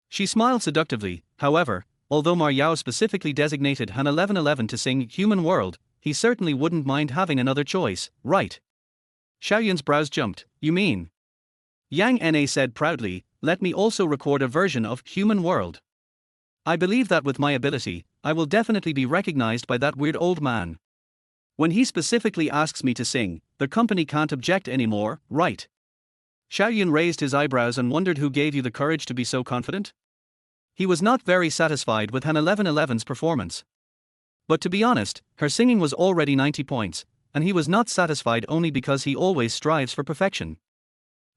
She smiled seductively, however, although Ma Yao specifically designated Han 1111 to sing Human World, he certainly wouldn't mind having another choice, right? Xiaoyun's brows jumped, you mean? Yang Na said proudly, let me also record a version of Human World. I believe that with my ability, I will definitely be recognized by that weird old man. When he specifically asks me to sing, the company can't object anymore, right? Xiaoyun raised his eyebrows and wondered who gave you the courage to be so confident? He was not very satisfied with Han 1111's performance. But to be honest, her singing was already 90 points, and he was not satisfied only because he always strives for perfection.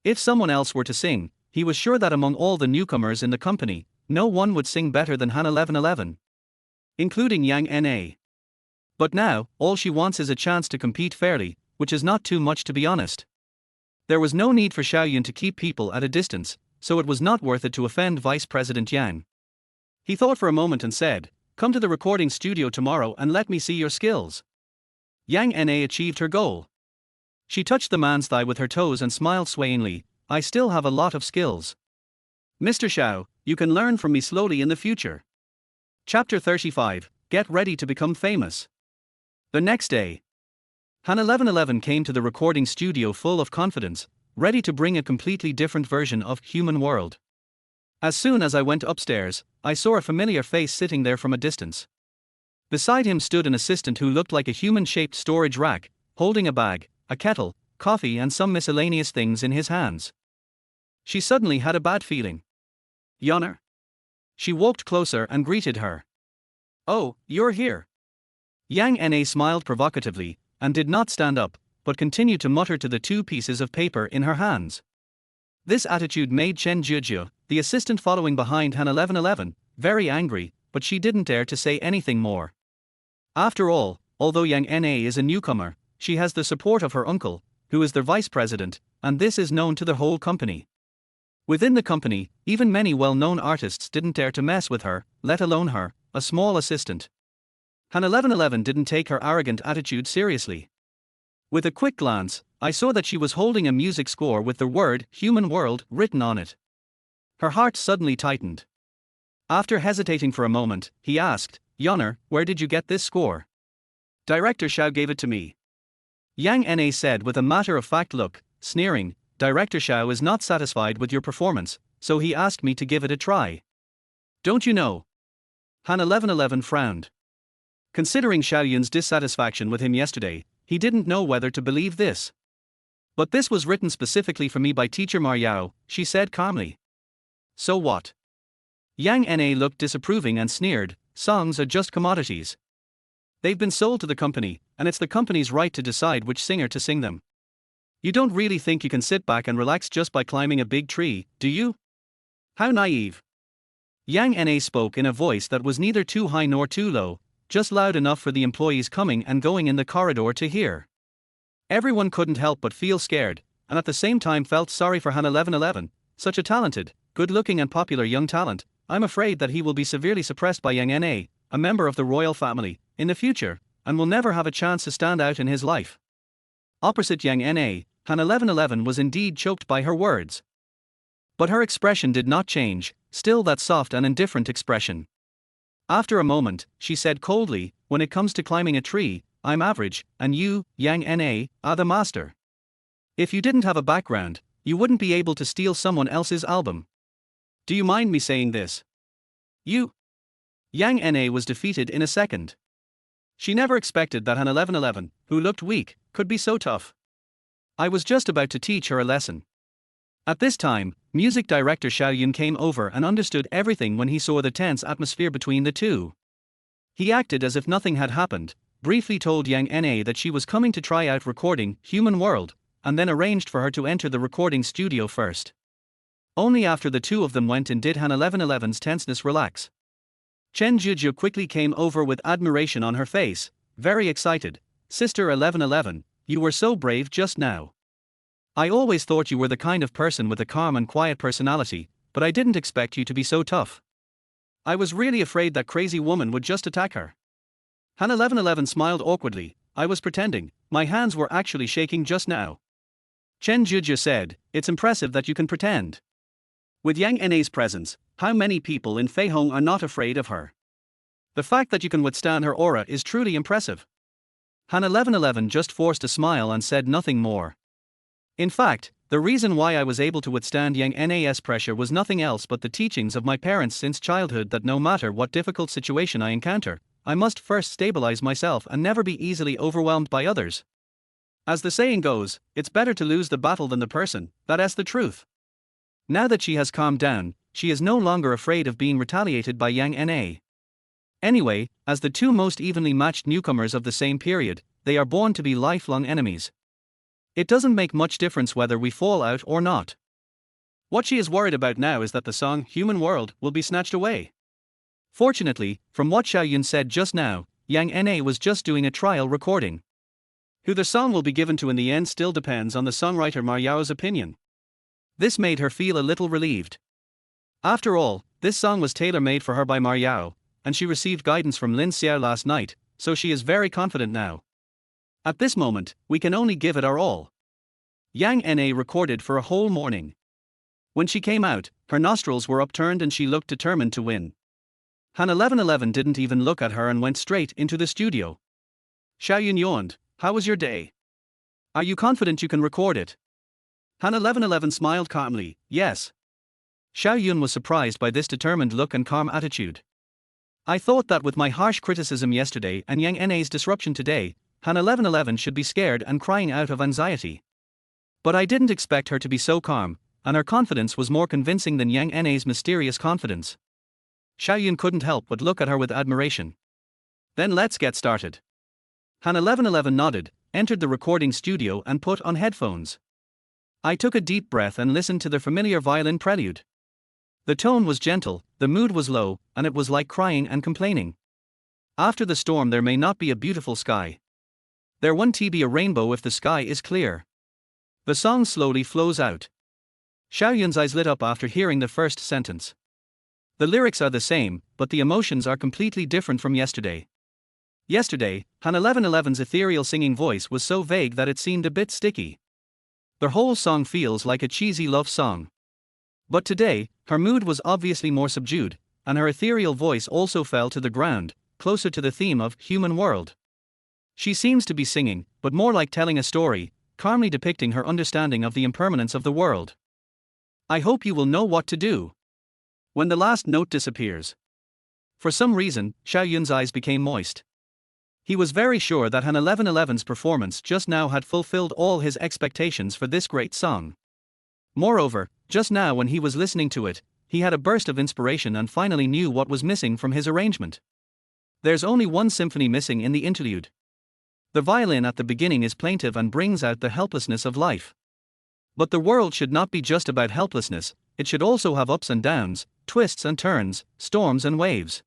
If someone else were to sing, he was sure that among all the newcomers in the company, no one would sing better than Han 1111. Including Yang Na. But now, all she wants is a chance to compete fairly, which is not too much to be honest. There was no need for Xiaoyun to keep people at a distance, so it was not worth it to offend Vice President Yang. He thought for a moment and said, come to the recording studio tomorrow and let me see your skills. Yang Na achieved her goal. She touched the man's thigh with her toes and smiled swayingly, I still have a lot of skills. Mr. Xiao, you can learn from me slowly in the future. Chapter 35, Get Ready to Become Famous. The next day, Han 1111 came to the recording studio full of confidence, ready to bring a completely different version of Human World. As soon as I went upstairs, I saw a familiar face sitting there from a distance. Beside him stood an assistant who looked like a human-shaped storage rack, holding a bag, a kettle, coffee and some miscellaneous things in his hands. She suddenly had a bad feeling. Yonner? She walked closer and greeted her. Oh, you're here. Yang Na smiled provocatively, and did not stand up, but continued to mutter to the 2 pieces of paper in her hands. This attitude made Chen Jiujie, the assistant following behind Han 1111, very angry, but she didn't dare to say anything more. After all, although Yang Na is a newcomer, she has the support of her uncle, who is the vice president, and this is known to the whole company. Within the company, even many well-known artists didn't dare to mess with her, let alone her, a small assistant. Han 1111 didn't take her arrogant attitude seriously. With a quick glance, I saw that she was holding a music score with the word Human World written on it. Her heart suddenly tightened. After hesitating for a moment, he asked, Yonner, where did you get this score? Director Xiao gave it to me. Yang Na said with a matter-of-fact look, sneering, Director Xiao is not satisfied with your performance, so he asked me to give it a try. Don't you know? Han 1111 frowned. Considering Xiaoyun's dissatisfaction with him yesterday, he didn't know whether to believe this. But this was written specifically for me by teacher Ma Yao, she said calmly. So what? Yang Na looked disapproving and sneered, songs are just commodities. They've been sold to the company, and it's the company's right to decide which singer to sing them. You don't really think you can sit back and relax just by climbing a big tree, do you? How naive. Yang Na spoke in a voice that was neither too high nor too low, just loud enough for the employees coming and going in the corridor to hear. Everyone couldn't help but feel scared, and at the same time felt sorry for Han 1111, such a talented, good-looking and popular young talent. I'm afraid that he will be severely suppressed by Yang Na, a member of the royal family, in the future, and will never have a chance to stand out in his life. Opposite Yang Na, Han 1111 was indeed choked by her words. But her expression did not change, still that soft and indifferent expression. After a moment, she said coldly, "When it comes to climbing a tree, I'm average, and you, Yang Na, are the master. If you didn't have a background, you wouldn't be able to steal someone else's album. Do you mind me saying this? You." Yang Na was defeated in a second. She never expected that Han 1111, who looked weak, could be so tough. I was just about to teach her a lesson. At this time, music director Xiao Yun came over and understood everything when he saw the tense atmosphere between the two. He acted as if nothing had happened, briefly told Yang Na that she was coming to try out recording Human World, and then arranged for her to enter the recording studio first. Only after the two of them went in did Han 1111's tenseness relax. Chen Juju quickly came over with admiration on her face, very excited. "Sister 1111, you were so brave just now. I always thought you were the kind of person with a calm and quiet personality, but I didn't expect you to be so tough. I was really afraid that crazy woman would just attack her." Han 1111 smiled awkwardly. "I was pretending, my hands were actually shaking just now." Chen Juju said, "It's impressive that you can pretend. With Yang Na's presence, how many people in Feihong are not afraid of her? The fact that you can withstand her aura is truly impressive." Han 1111 just forced a smile and said nothing more. "In fact, the reason why I was able to withstand Yang Na's pressure was nothing else but the teachings of my parents since childhood that no matter what difficult situation I encounter, I must first stabilize myself and never be easily overwhelmed by others. As the saying goes, it's better to lose the battle than the person that's the truth." Now that she has calmed down, she is no longer afraid of being retaliated by Yang Na. Anyway, as the two most evenly matched newcomers of the same period, they are born to be lifelong enemies. It doesn't make much difference whether we fall out or not. What she is worried about now is that the song Human World will be snatched away. Fortunately, from what Xiao Yun said just now, Yang Na was just doing a trial recording. Who the song will be given to in the end still depends on the songwriter Ma Yao's opinion. This made her feel a little relieved. After all, this song was tailor-made for her by Ma Yao, and she received guidance from Lin Xiao last night, so she is very confident now. At this moment, we can only give it our all. Yang Na recorded for a whole morning. When she came out, her nostrils were upturned and she looked determined to win. Han 1111 didn't even look at her and went straight into the studio. Xiao Yun yawned. "How was your day? Are you confident you can record it?" Han 1111 smiled calmly. "Yes." Xiao Yun was surprised by this determined look and calm attitude. "I thought that with my harsh criticism yesterday and Yang Na's disruption today, Han 1111 should be scared and crying out of anxiety. But I didn't expect her to be so calm, and her confidence was more convincing than Yang Na's mysterious confidence." Xiao Yun couldn't help but look at her with admiration. "Then let's get started." Han 1111 nodded, entered the recording studio and put on headphones. I took a deep breath and listened to the familiar violin prelude. The tone was gentle, the mood was low, and it was like crying and complaining. After the storm there may not be a beautiful sky. There won't be a rainbow if the sky is clear. The song slowly flows out. Xiao Yun's eyes lit up after hearing the first sentence. The lyrics are the same, but the emotions are completely different from yesterday. Yesterday, Han 1111's ethereal singing voice was so vague that it seemed a bit sticky. The whole song feels like a cheesy love song. But today, her mood was obviously more subdued, and her ethereal voice also fell to the ground, closer to the theme of Human World. She seems to be singing, but more like telling a story, calmly depicting her understanding of the impermanence of the world. "I hope you will know what to do when the last note disappears." For some reason, Xiao Yun's eyes became moist. He was very sure that Han 1111's performance just now had fulfilled all his expectations for this great song. Moreover, just now when he was listening to it, he had a burst of inspiration and finally knew what was missing from his arrangement. There's only one symphony missing in the interlude. The violin at the beginning is plaintive and brings out the helplessness of life. But the world should not be just about helplessness, it should also have ups and downs, twists and turns, storms and waves.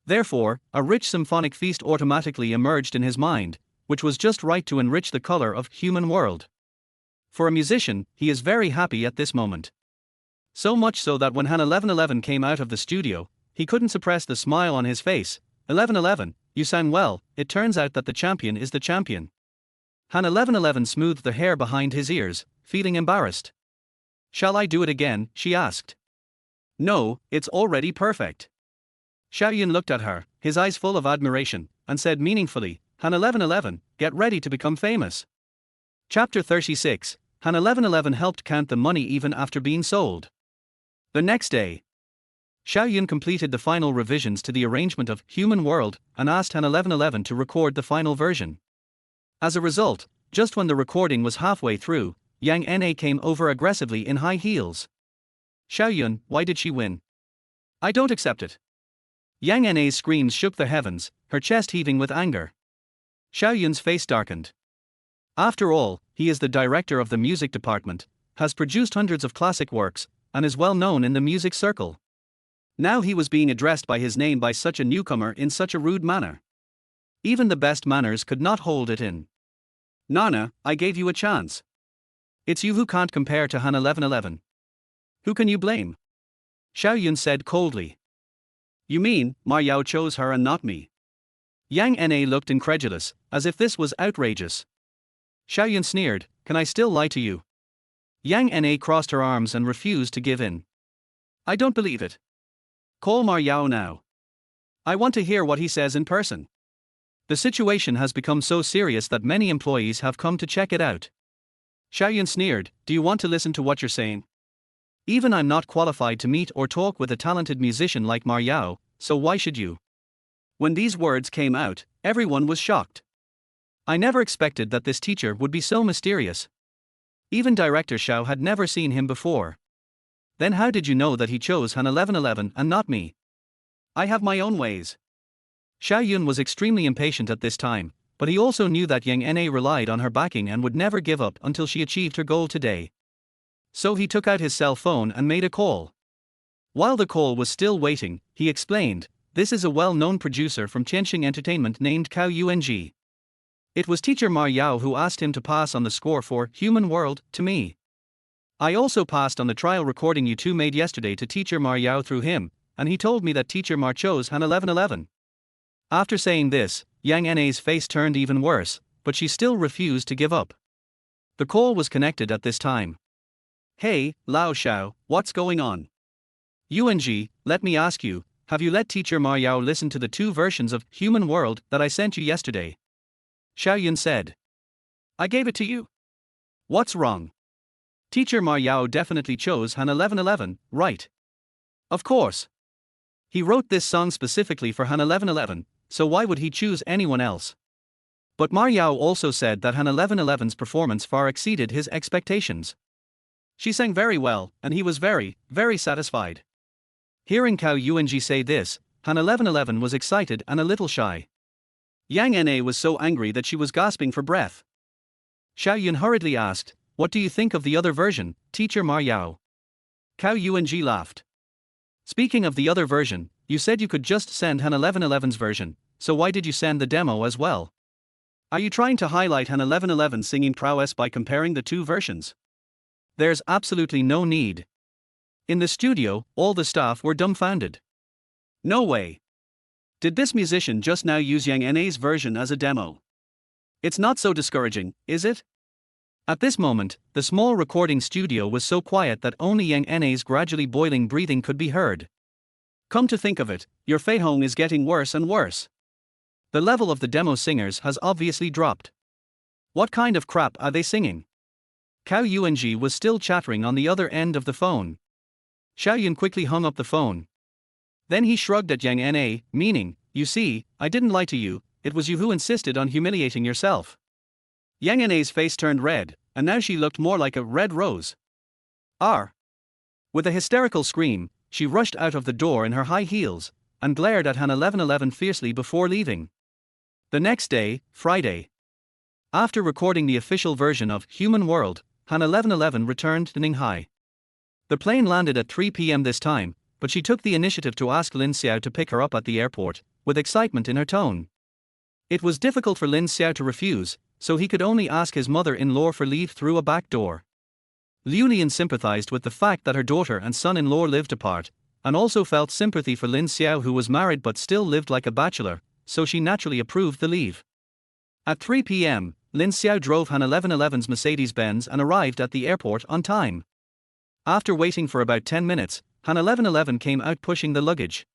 Therefore, a rich symphonic feast automatically emerged in his mind, which was just right to enrich the color of Human World. For a musician, he is very happy at this moment. So much so that when Han 1111 came out of the studio, he couldn't suppress the smile on his face. 1111, you sang well, it turns out that the champion is the champion. Han 1111 smoothed the hair behind his ears, feeling embarrassed. Shall I do it again? She asked. No, it's already perfect. Xiaoyun looked at her, his eyes full of admiration, and said meaningfully, Han 1111, get ready to become famous. Chapter 36, Han 1111 helped count the money even after being sold. The next day, Xiaoyun completed the final revisions to the arrangement of Human World and asked Han 1111 to record the final version. As a result, just when the recording was halfway through, Yang Na came over aggressively in high heels. Xiaoyun, why did she win? I don't accept it. Yang Na's screams shook the heavens, her chest heaving with anger. Xiaoyun's face darkened. After all, he is the director of the music department, has produced hundreds of classic works, and is well known in the music circle. Now he was being addressed by his name by such a newcomer in such a rude manner. Even the best manners could not hold it in. Nana, I gave you a chance. It's you who can't compare to Han 1111. Who can you blame? Xiaoyun said coldly. You mean, Ma Yao chose her and not me? Yang Na looked incredulous, as if this was outrageous. Xiaoyun sneered, can I still lie to you? Yang Na crossed her arms and refused to give in. I don't believe it. Call Ma Yao now. I want to hear what he says in person. The situation has become so serious that many employees have come to check it out. Xiaoyun sneered, do you want to listen to what you're saying? Even I'm not qualified to meet or talk with a talented musician like Ma Yao, so why should you? When these words came out, everyone was shocked. I never expected that this teacher would be so mysterious. Even Director Xiao had never seen him before. Then how did you know that he chose Han 1111 and not me? I have my own ways. Xiaoyun was extremely impatient at this time, but he also knew that Yang Na relied on her backing and would never give up until she achieved her goal today. So he took out his cell phone and made a call. While the call was still waiting, he explained, this is a well-known producer from Tianxing Entertainment named Cao Yung. It was teacher Ma Yao who asked him to pass on the score for Human World to me. I also passed on the trial recording you two made yesterday to teacher Ma Yao through him, and he told me that teacher Ma chose Han 1111. After saying this, Yang Na's face turned even worse, but she still refused to give up. The call was connected at this time. Hey, Lao Xiao, what's going on? Yung, let me ask you, have you let teacher Ma Yao listen to the two versions of Human World that I sent you yesterday? Xiaoyun said. I gave it to you. What's wrong? Teacher Ma Yao definitely chose Han 1111, right? Of course. He wrote this song specifically for Han 1111, so why would he choose anyone else? But Ma Yao also said that Han 1111's performance far exceeded his expectations. She sang very well, and he was very, very satisfied. Hearing Cao Yung say this, Han 1111 was excited and a little shy. Yang Na was so angry that she was gasping for breath. Xiaoyun hurriedly asked, what do you think of the other version, teacher Ma Yao? Cao Yung laughed. Speaking of the other version, you said you could just send Han 1111's version, so why did you send the demo as well? Are you trying to highlight Han 1111's singing prowess by comparing the two versions? There's absolutely no need. In the studio, all the staff were dumbfounded. No way. Did this musician just now use Yang Na's version as a demo? It's not so discouraging, is it? At this moment, the small recording studio was so quiet that only Yang Na's gradually boiling breathing could be heard. Come to think of it, your Fei Hong is getting worse and worse. The level of the demo singers has obviously dropped. What kind of crap are they singing? Cao Yung was still chattering on the other end of the phone. Xiaoyun quickly hung up the phone. Then he shrugged at Yang Na, meaning, you see, I didn't lie to you, it was you who insisted on humiliating yourself. Yang Na's face turned red, and now she looked more like a red rose. R. With a hysterical scream, she rushed out of the door in her high heels, and glared at Han 1111 fiercely before leaving. The next day, Friday. After recording the official version of Human World, Han 1111 returned to Ninghai. The plane landed at 3 p.m. this time, but she took the initiative to ask Lin Xiao to pick her up at the airport, with excitement in her tone. It was difficult for Lin Xiao to refuse, so he could only ask his mother-in-law for leave through a back door. Liu Lian sympathized with the fact that her daughter and son-in-law lived apart, and also felt sympathy for Lin Xiao who was married but still lived like a bachelor, so she naturally approved the leave. At 3 p.m., Lin Xiao drove Han 1111's Mercedes-Benz and arrived at the airport on time. After waiting for about 10 minutes, Han 1111 came out pushing the luggage.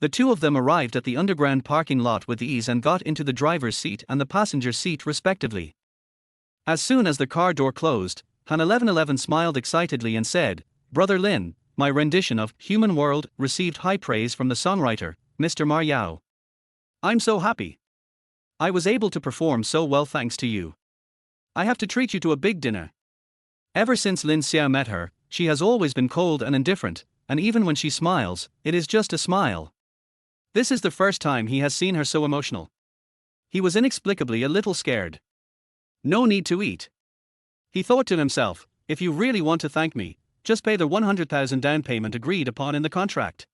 The two of them arrived at the underground parking lot with ease and got into the driver's seat and the passenger's seat respectively. As soon as the car door closed, Han 1111 smiled excitedly and said, "Brother Lin, my rendition of Human World received high praise from the songwriter, Mr. Ma Yao. I'm so happy. I was able to perform so well thanks to you. I have to treat you to a big dinner." Ever since Lin Xiao met her, she has always been cold and indifferent, and even when she smiles, it is just a smile. This is the first time he has seen her so emotional. He was inexplicably a little scared. No need to eat. He thought to himself, if you really want to thank me, just pay the 100,000 down payment agreed upon in the contract.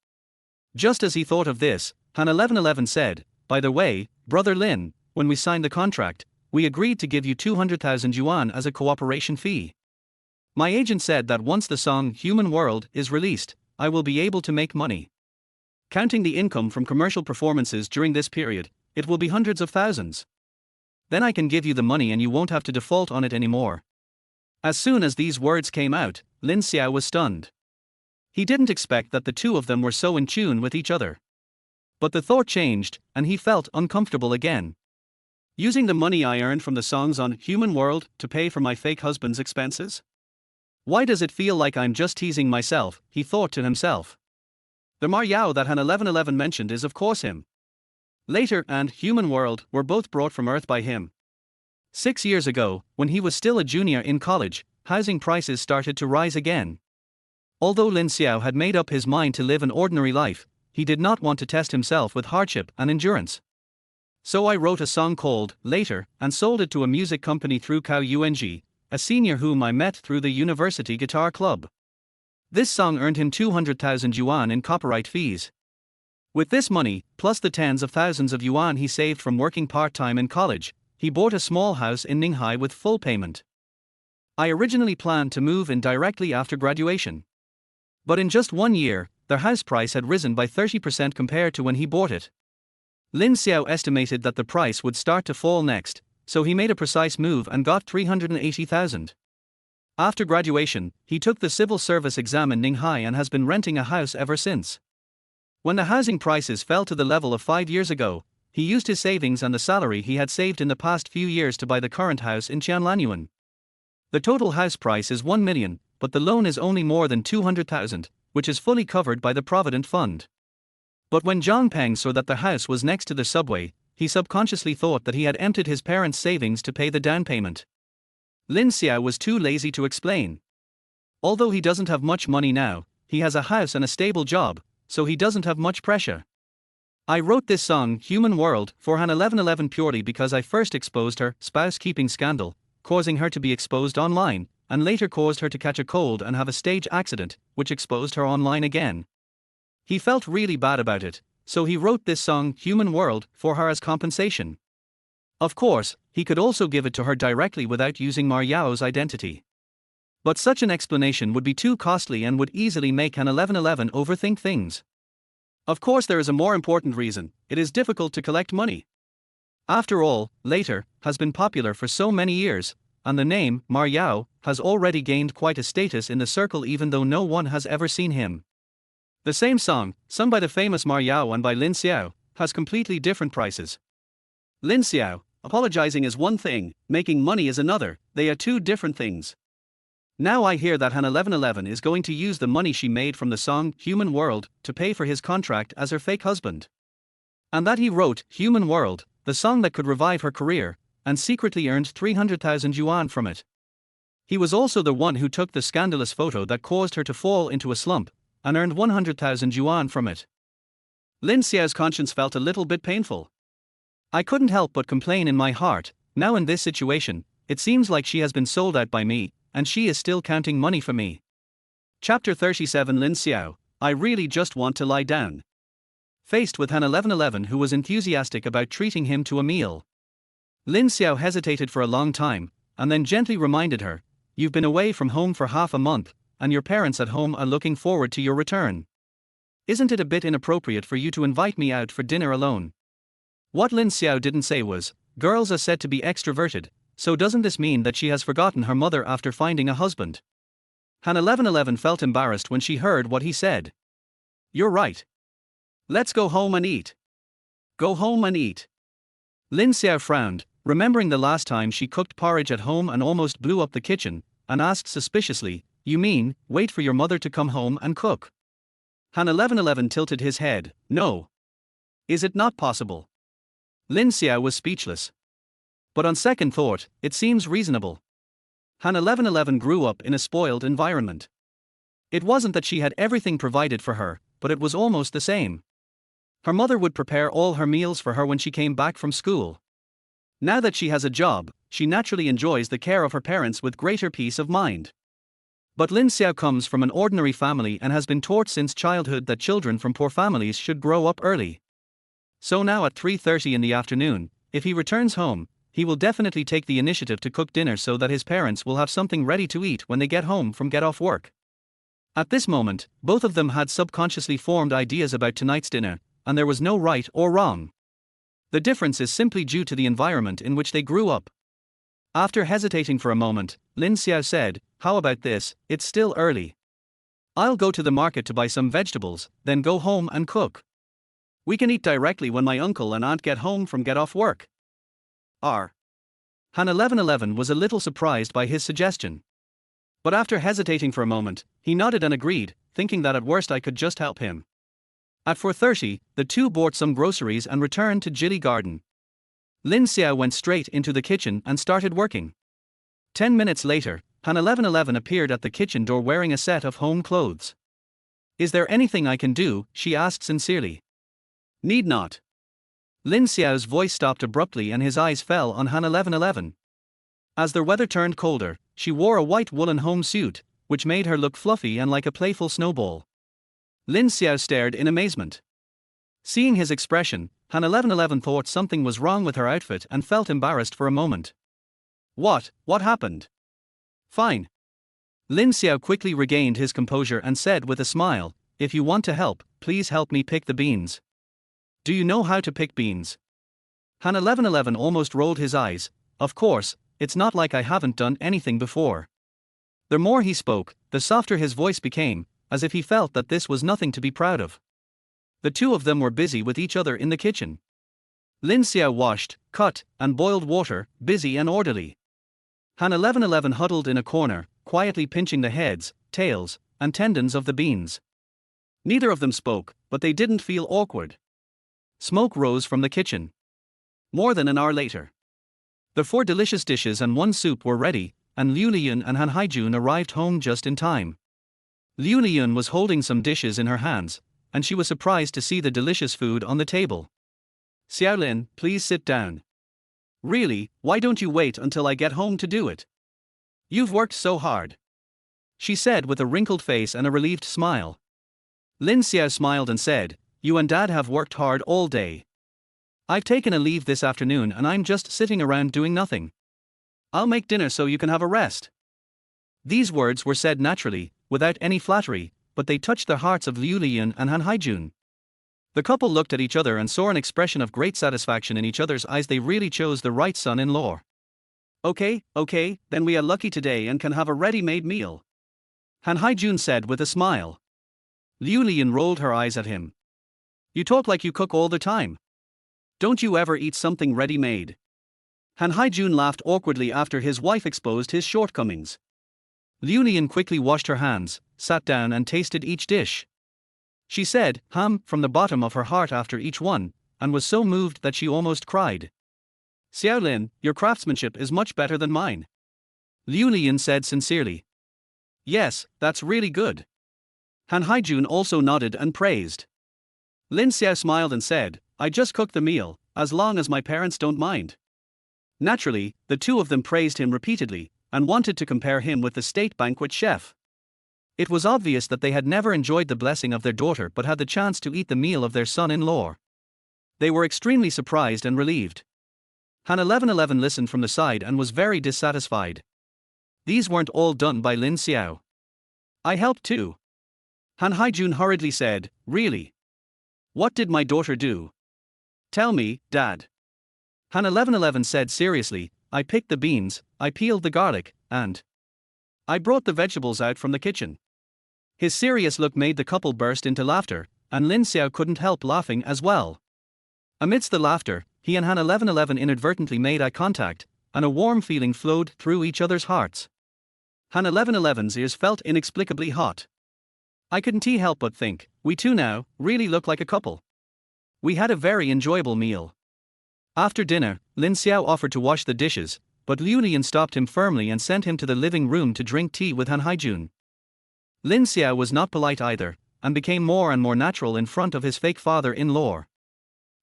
Just as he thought of this, Han 1111 said, "By the way, Brother Lin, when we signed the contract, we agreed to give you 200,000 yuan as a cooperation fee. My agent said that once the song Human World is released, I will be able to make money. Counting the income from commercial performances during this period, it will be hundreds of thousands. Then I can give you the money and you won't have to default on it anymore." As soon as these words came out, Lin Xiao was stunned. He didn't expect that the two of them were so in tune with each other. But the thought changed, and he felt uncomfortable again. Using the money I earned from the songs on Human World to pay for my fake husband's expenses? Why does it feel like I'm just teasing myself, he thought to himself. The Ma Yao that Han 1111 mentioned is of course him. Later and Human World were both brought from Earth by him. 6 years ago, when he was still a junior in college, housing prices started to rise again. Although Lin Xiao had made up his mind to live an ordinary life, he did not want to test himself with hardship and endurance. So I wrote a song called Later and sold it to a music company through Cao Yung, a senior whom I met through the university guitar club. This song earned him 200,000 yuan in copyright fees. With this money, plus the tens of thousands of yuan he saved from working part-time in college, he bought a small house in Ninghai with full payment. I originally planned to move in directly after graduation. But in just 1 year, their house price had risen by 30% compared to when he bought it. Lin Xiao estimated that the price would start to fall next, so he made a precise move and got 380,000. After graduation, he took the civil service exam in Ninghai and has been renting a house ever since. When the housing prices fell to the level of 5 years ago, he used his savings and the salary he had saved in the past few years to buy the current house in Qianlanyuan. The total house price is 1 million, but the loan is only more than 200,000, which is fully covered by the Provident Fund. But when Zhang Peng saw that the house was next to the subway, he subconsciously thought that he had emptied his parents' savings to pay the down payment. Lin Xiao was too lazy to explain. Although he doesn't have much money now, he has a house and a stable job, so he doesn't have much pressure. I wrote this song Human World for Han 1111 purely because I first exposed her spouse-keeping scandal, causing her to be exposed online, and later caused her to catch a cold and have a stage accident, which exposed her online again. He felt really bad about it, so he wrote this song Human World for her as compensation. Of course, he could also give it to her directly without using Ma Yao's identity. But such an explanation would be too costly and would easily make Han 1111 overthink things. Of course, there is a more important reason: it is difficult to collect money. After all, Later has been popular for so many years, and the name Ma Yao has already gained quite a status in the circle even though no one has ever seen him. The same song, sung by the famous Ma Yao and by Lin Xiao, has completely different prices. Lin Xiao, apologizing is one thing, making money is another, they are two different things. Now I hear that Han 1111 is going to use the money she made from the song Human World to pay for his contract as her fake husband. And that he wrote Human World, the song that could revive her career, and secretly earned 300,000 yuan from it. He was also the one who took the scandalous photo that caused her to fall into a slump, and earned 100,000 yuan from it. Lin Xiao's conscience felt a little bit painful. I couldn't help but complain in my heart, now in this situation, it seems like she has been sold out by me, and she is still counting money for me. Chapter 37 Lin Xiao, I really just want to lie down. Faced with Han 1111 who was enthusiastic about treating him to a meal, Lin Xiao hesitated for a long time, and then gently reminded her, "You've been away from home for half a month, and your parents at home are looking forward to your return. Isn't it a bit inappropriate for you to invite me out for dinner alone?" What Lin Xiao didn't say was, girls are said to be extroverted, So doesn't this mean that she has forgotten her mother after finding a husband? Han 1111 felt embarrassed when she heard what he said. You're right. Let's go home and eat. Go home and eat. Lin Xiao frowned, remembering the last time she cooked porridge at home and almost blew up the kitchen, and asked suspiciously, You mean, wait for your mother to come home and cook? Han 1111 tilted his head, No. Is it not possible? Lin Xiao was speechless. But on second thought, it seems reasonable. Han 1111 grew up in a spoiled environment. It wasn't that she had everything provided for her, but it was almost the same. Her mother would prepare all her meals for her when she came back from school. Now that she has a job, she naturally enjoys the care of her parents with greater peace of mind. But Lin Xiao comes from an ordinary family and has been taught since childhood that children from poor families should grow up early. So now at 3:30 in the afternoon, if he returns home, he will definitely take the initiative to cook dinner so that his parents will have something ready to eat when they get home from get off work. At this moment, both of them had subconsciously formed ideas about tonight's dinner, and there was no right or wrong. The difference is simply due to the environment in which they grew up. After hesitating for a moment, Lin Xiao said, How about this, it's still early. I'll go to the market to buy some vegetables, then go home and cook. We can eat directly when my uncle and aunt get home from get off work. Han 1111 was a little surprised by his suggestion. But after hesitating for a moment, he nodded and agreed, thinking that at worst I could just help him. At 4:30, the two bought some groceries and returned to Jilly Garden. Lin Xiao went straight into the kitchen and started working. 10 minutes later, Han 1111 appeared at the kitchen door wearing a set of home clothes. Is there anything I can do? She asked sincerely. Need not. Lin Xiao's voice stopped abruptly and his eyes fell on Han 1111. As the weather turned colder, she wore a white woolen home suit, which made her look fluffy and like a playful snowball. Lin Xiao stared in amazement. Seeing his expression, Han 1111 thought something was wrong with her outfit and felt embarrassed for a moment. What happened? Fine. Lin Xiao quickly regained his composure and said with a smile, If you want to help, please help me pick the beans. Do you know how to pick beans? Han 1111 almost rolled his eyes. Of course, it's not like I haven't done anything before. The more he spoke, the softer his voice became, as if he felt that this was nothing to be proud of. The two of them were busy with each other in the kitchen. Lin Xiao washed, cut, and boiled water, busy and orderly. Han 1111 huddled in a corner, quietly pinching the heads, tails, and tendons of the beans. Neither of them spoke, but they didn't feel awkward. Smoke rose from the kitchen. More than an hour later, the 4 delicious dishes and 1 soup were ready, and Liu Liyun and Han Haijun arrived home just in time. Liu Liyun was holding some dishes in her hands, and she was surprised to see the delicious food on the table. Xiaolin, please sit down. Really, why don't you wait until I get home to do it? You've worked so hard. She said with a wrinkled face and a relieved smile. Lin Xiao smiled and said, You and Dad have worked hard all day. I've taken a leave this afternoon and I'm just sitting around doing nothing. I'll make dinner so you can have a rest. These words were said naturally, without any flattery, but they touched the hearts of Liu Liyun and Han Haijun. The couple looked at each other and saw an expression of great satisfaction in each other's eyes. They really chose the right son-in-law. Okay, then we are lucky today and can have a ready-made meal. Han Haijun said with a smile. Liu Liyun rolled her eyes at him. You talk like you cook all the time. Don't you ever eat something ready-made? Han Haijun laughed awkwardly after his wife exposed his shortcomings. Liu Liyun quickly washed her hands, sat down and tasted each dish. She said, from the bottom of her heart after each one, and was so moved that she almost cried. Xiaolin, your craftsmanship is much better than mine. Liu Liyun said sincerely. Yes, that's really good. Han Haijun also nodded and praised. Lin Xiao smiled and said, I just cooked the meal, as long as my parents don't mind. Naturally, the two of them praised him repeatedly, and wanted to compare him with the state banquet chef. It was obvious that they had never enjoyed the blessing of their daughter but had the chance to eat the meal of their son-in-law. They were extremely surprised and relieved. Han 1111 listened from the side and was very dissatisfied. These weren't all done by Lin Xiao. I helped too. Han Haijun hurriedly said, Really? What did my daughter do? Tell me, Dad. Han 1111 said seriously, I picked the beans, I peeled the garlic, and I brought the vegetables out from the kitchen. His serious look made the couple burst into laughter, and Lin Xiao couldn't help laughing as well. Amidst the laughter, he and Han 1111 inadvertently made eye contact, and a warm feeling flowed through each other's hearts. Han 1111's ears felt inexplicably hot. I couldn't help but think, we two now really look like a couple. We had a very enjoyable meal. After dinner, Lin Xiao offered to wash the dishes, but Liu Lian stopped him firmly and sent him to the living room to drink tea with Han Haijun. Lin Xiao was not polite either, and became more and more natural in front of his fake father-in-law.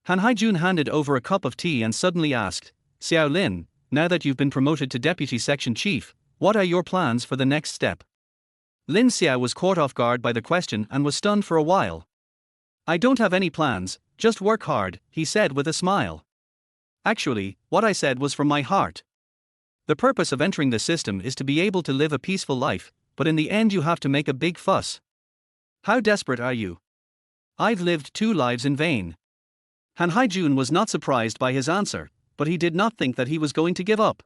Han Haijun handed over a cup of tea and suddenly asked, Xiao Lin, now that you've been promoted to deputy section chief, what are your plans for the next step? Lin Xiao was caught off guard by the question and was stunned for a while. I don't have any plans, just work hard, he said with a smile. Actually, what I said was from my heart. The purpose of entering the system is to be able to live a peaceful life, but in the end you have to make a big fuss. How desperate are you? I've lived 2 lives in vain. Han Haijun was not surprised by his answer, but he did not think that he was going to give up.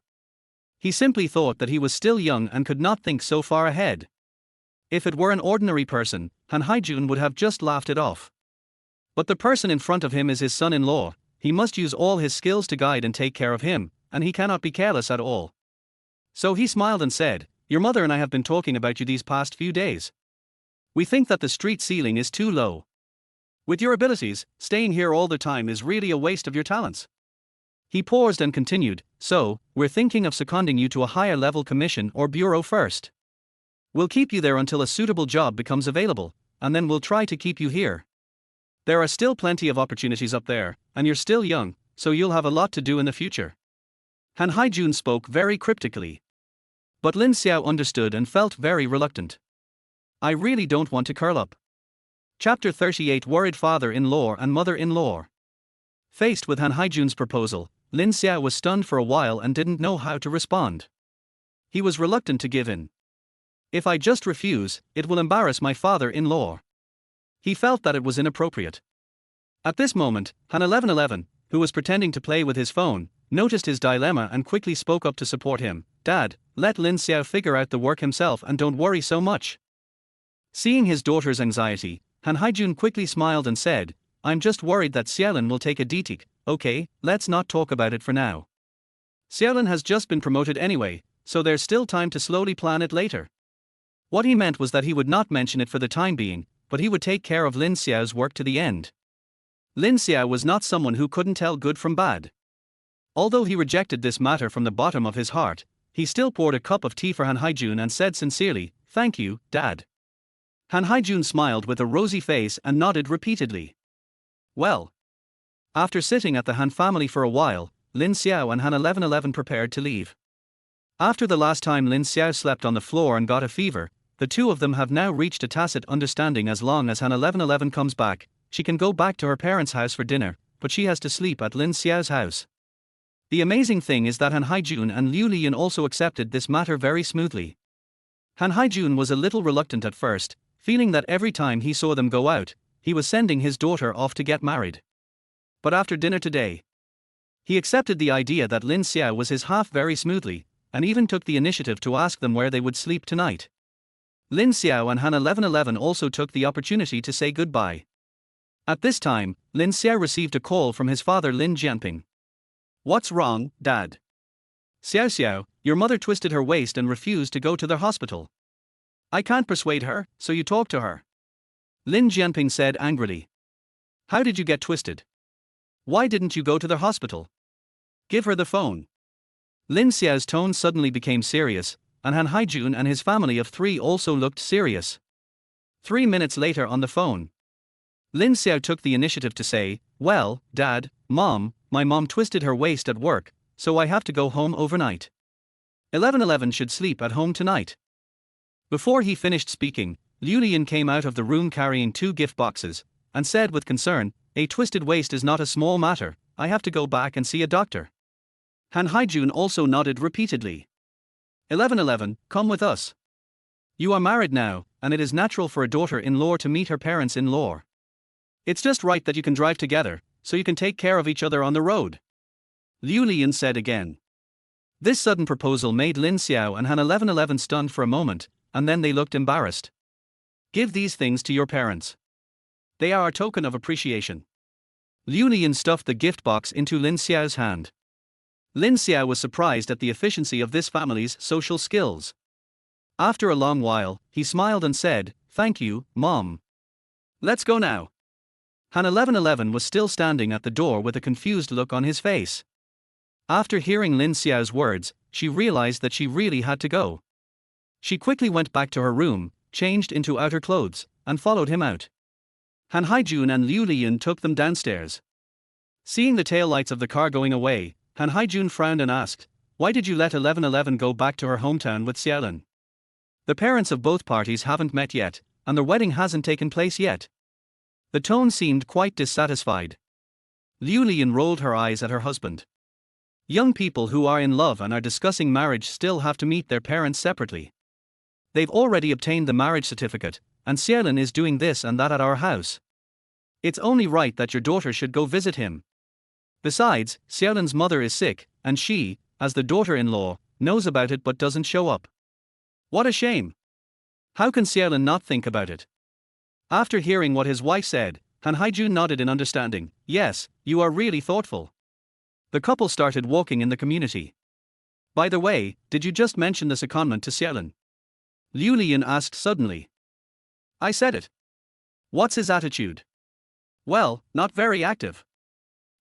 He simply thought that he was still young and could not think so far ahead. If it were an ordinary person, Han Haijun would have just laughed it off. But the person in front of him is his son-in-law. He must use all his skills to guide and take care of him, and he cannot be careless at all. So he smiled and said, Your mother and I have been talking about you these past few days. We think that the street ceiling is too low. With your abilities, staying here all the time is really a waste of your talents. He paused and continued, So, we're thinking of seconding you to a higher level commission or bureau first. We'll keep you there until a suitable job becomes available, and then we'll try to keep you here. There are still plenty of opportunities up there, and you're still young, so you'll have a lot to do in the future. Han Haijun spoke very cryptically. But Lin Xiao understood and felt very reluctant. I really don't want to curl up. Chapter 38 Worried Father-in-law and Mother-in-law. Faced with Han Haijun's proposal, Lin Xiao was stunned for a while and didn't know how to respond. He was reluctant to give in. If I just refuse, it will embarrass my father-in-law. He felt that it was inappropriate. At this moment, Han 1111, who was pretending to play with his phone, noticed his dilemma and quickly spoke up to support him. Dad, let Lin Xiao figure out the work himself and don't worry so much. Seeing his daughter's anxiety, Han Haijun quickly smiled and said, I'm just worried that Xiaolin will take a DTIC. Okay, let's not talk about it for now. Xiaolin has just been promoted anyway, so there's still time to slowly plan it later. What he meant was that he would not mention it for the time being, but he would take care of Lin Xiao's work to the end. Lin Xiao was not someone who couldn't tell good from bad. Although he rejected this matter from the bottom of his heart, he still poured a cup of tea for Han Haijun and said sincerely, Thank you, Dad. Han Haijun smiled with a rosy face and nodded repeatedly. Well. After sitting at the Han family for a while, Lin Xiao and Han 1111 prepared to leave. After the last time Lin Xiao slept on the floor and got a fever, the two of them have now reached a tacit understanding. As long as Han 1111 comes back, she can go back to her parents' house for dinner, but she has to sleep at Lin Xiao's house. The amazing thing is that Han Haijun and Liu Lian also accepted this matter very smoothly. Han Haijun was a little reluctant at first, feeling that every time he saw them go out, he was sending his daughter off to get married. But after dinner today, he accepted the idea that Lin Xiao was his half very smoothly, and even took the initiative to ask them where they would sleep tonight. Lin Xiao and Han 1111 also took the opportunity to say goodbye. At this time, Lin Xiao received a call from his father Lin Jianping. What's wrong, Dad? Xiao Xiao, your mother twisted her waist and refused to go to the hospital. I can't persuade her, so you talk to her. Lin Jianping said angrily. How did you get twisted? Why didn't you go to the hospital? Give her the phone. Lin Xiao's tone suddenly became serious, and Han Haijun and his family of 3 also looked serious. 3 minutes later on the phone, Lin Xiao took the initiative to say, Well, Dad, Mom, my mom twisted her waist at work, so I have to go home overnight. 1111 should sleep at home tonight. Before he finished speaking, Liu Lian came out of the room carrying 2 gift boxes, and said with concern, A twisted waist is not a small matter, I have to go back and see a doctor. Han Haijun also nodded repeatedly. 1111, come with us. You are married now, and it is natural for a daughter-in-law to meet her parents-in-law. It's just right that you can drive together, so you can take care of each other on the road. Liu Lian said again. This sudden proposal made Lin Xiao and Han 1111 stunned for a moment, and then they looked embarrassed. Give these things to your parents. They are a token of appreciation. Liu Lian stuffed the gift box into Lin Xiao's hand. Lin Xiao was surprised at the efficiency of this family's social skills. After a long while, he smiled and said, "Thank you, Mom. Let's go now." Han 1111 was still standing at the door with a confused look on his face. After hearing Lin Xiao's words, she realized that she really had to go. She quickly went back to her room, changed into outer clothes, and followed him out. Han Haijun and Liu Lian took them downstairs. Seeing the taillights of the car going away, Han Haijun frowned and asked, "Why did you let 1111 go back to her hometown with Xiaolin? The parents of both parties haven't met yet, and their wedding hasn't taken place yet." The tone seemed quite dissatisfied. Liu Lian rolled her eyes at her husband. Young people who are in love and are discussing marriage still have to meet their parents separately. They've already obtained the marriage certificate, and Xiaolin is doing this and that at our house. It's only right that your daughter should go visit him. Besides, Xiaolin's mother is sick, and she, as the daughter-in-law, knows about it but doesn't show up. What a shame! How can Xiaolin not think about it? After hearing what his wife said, Han Haijun nodded in understanding. Yes, you are really thoughtful. The couple started walking in the community. By the way, did you just mention the secondment to Xiaolin? Liu Lian asked suddenly. I said it. What's his attitude? Well, not very active.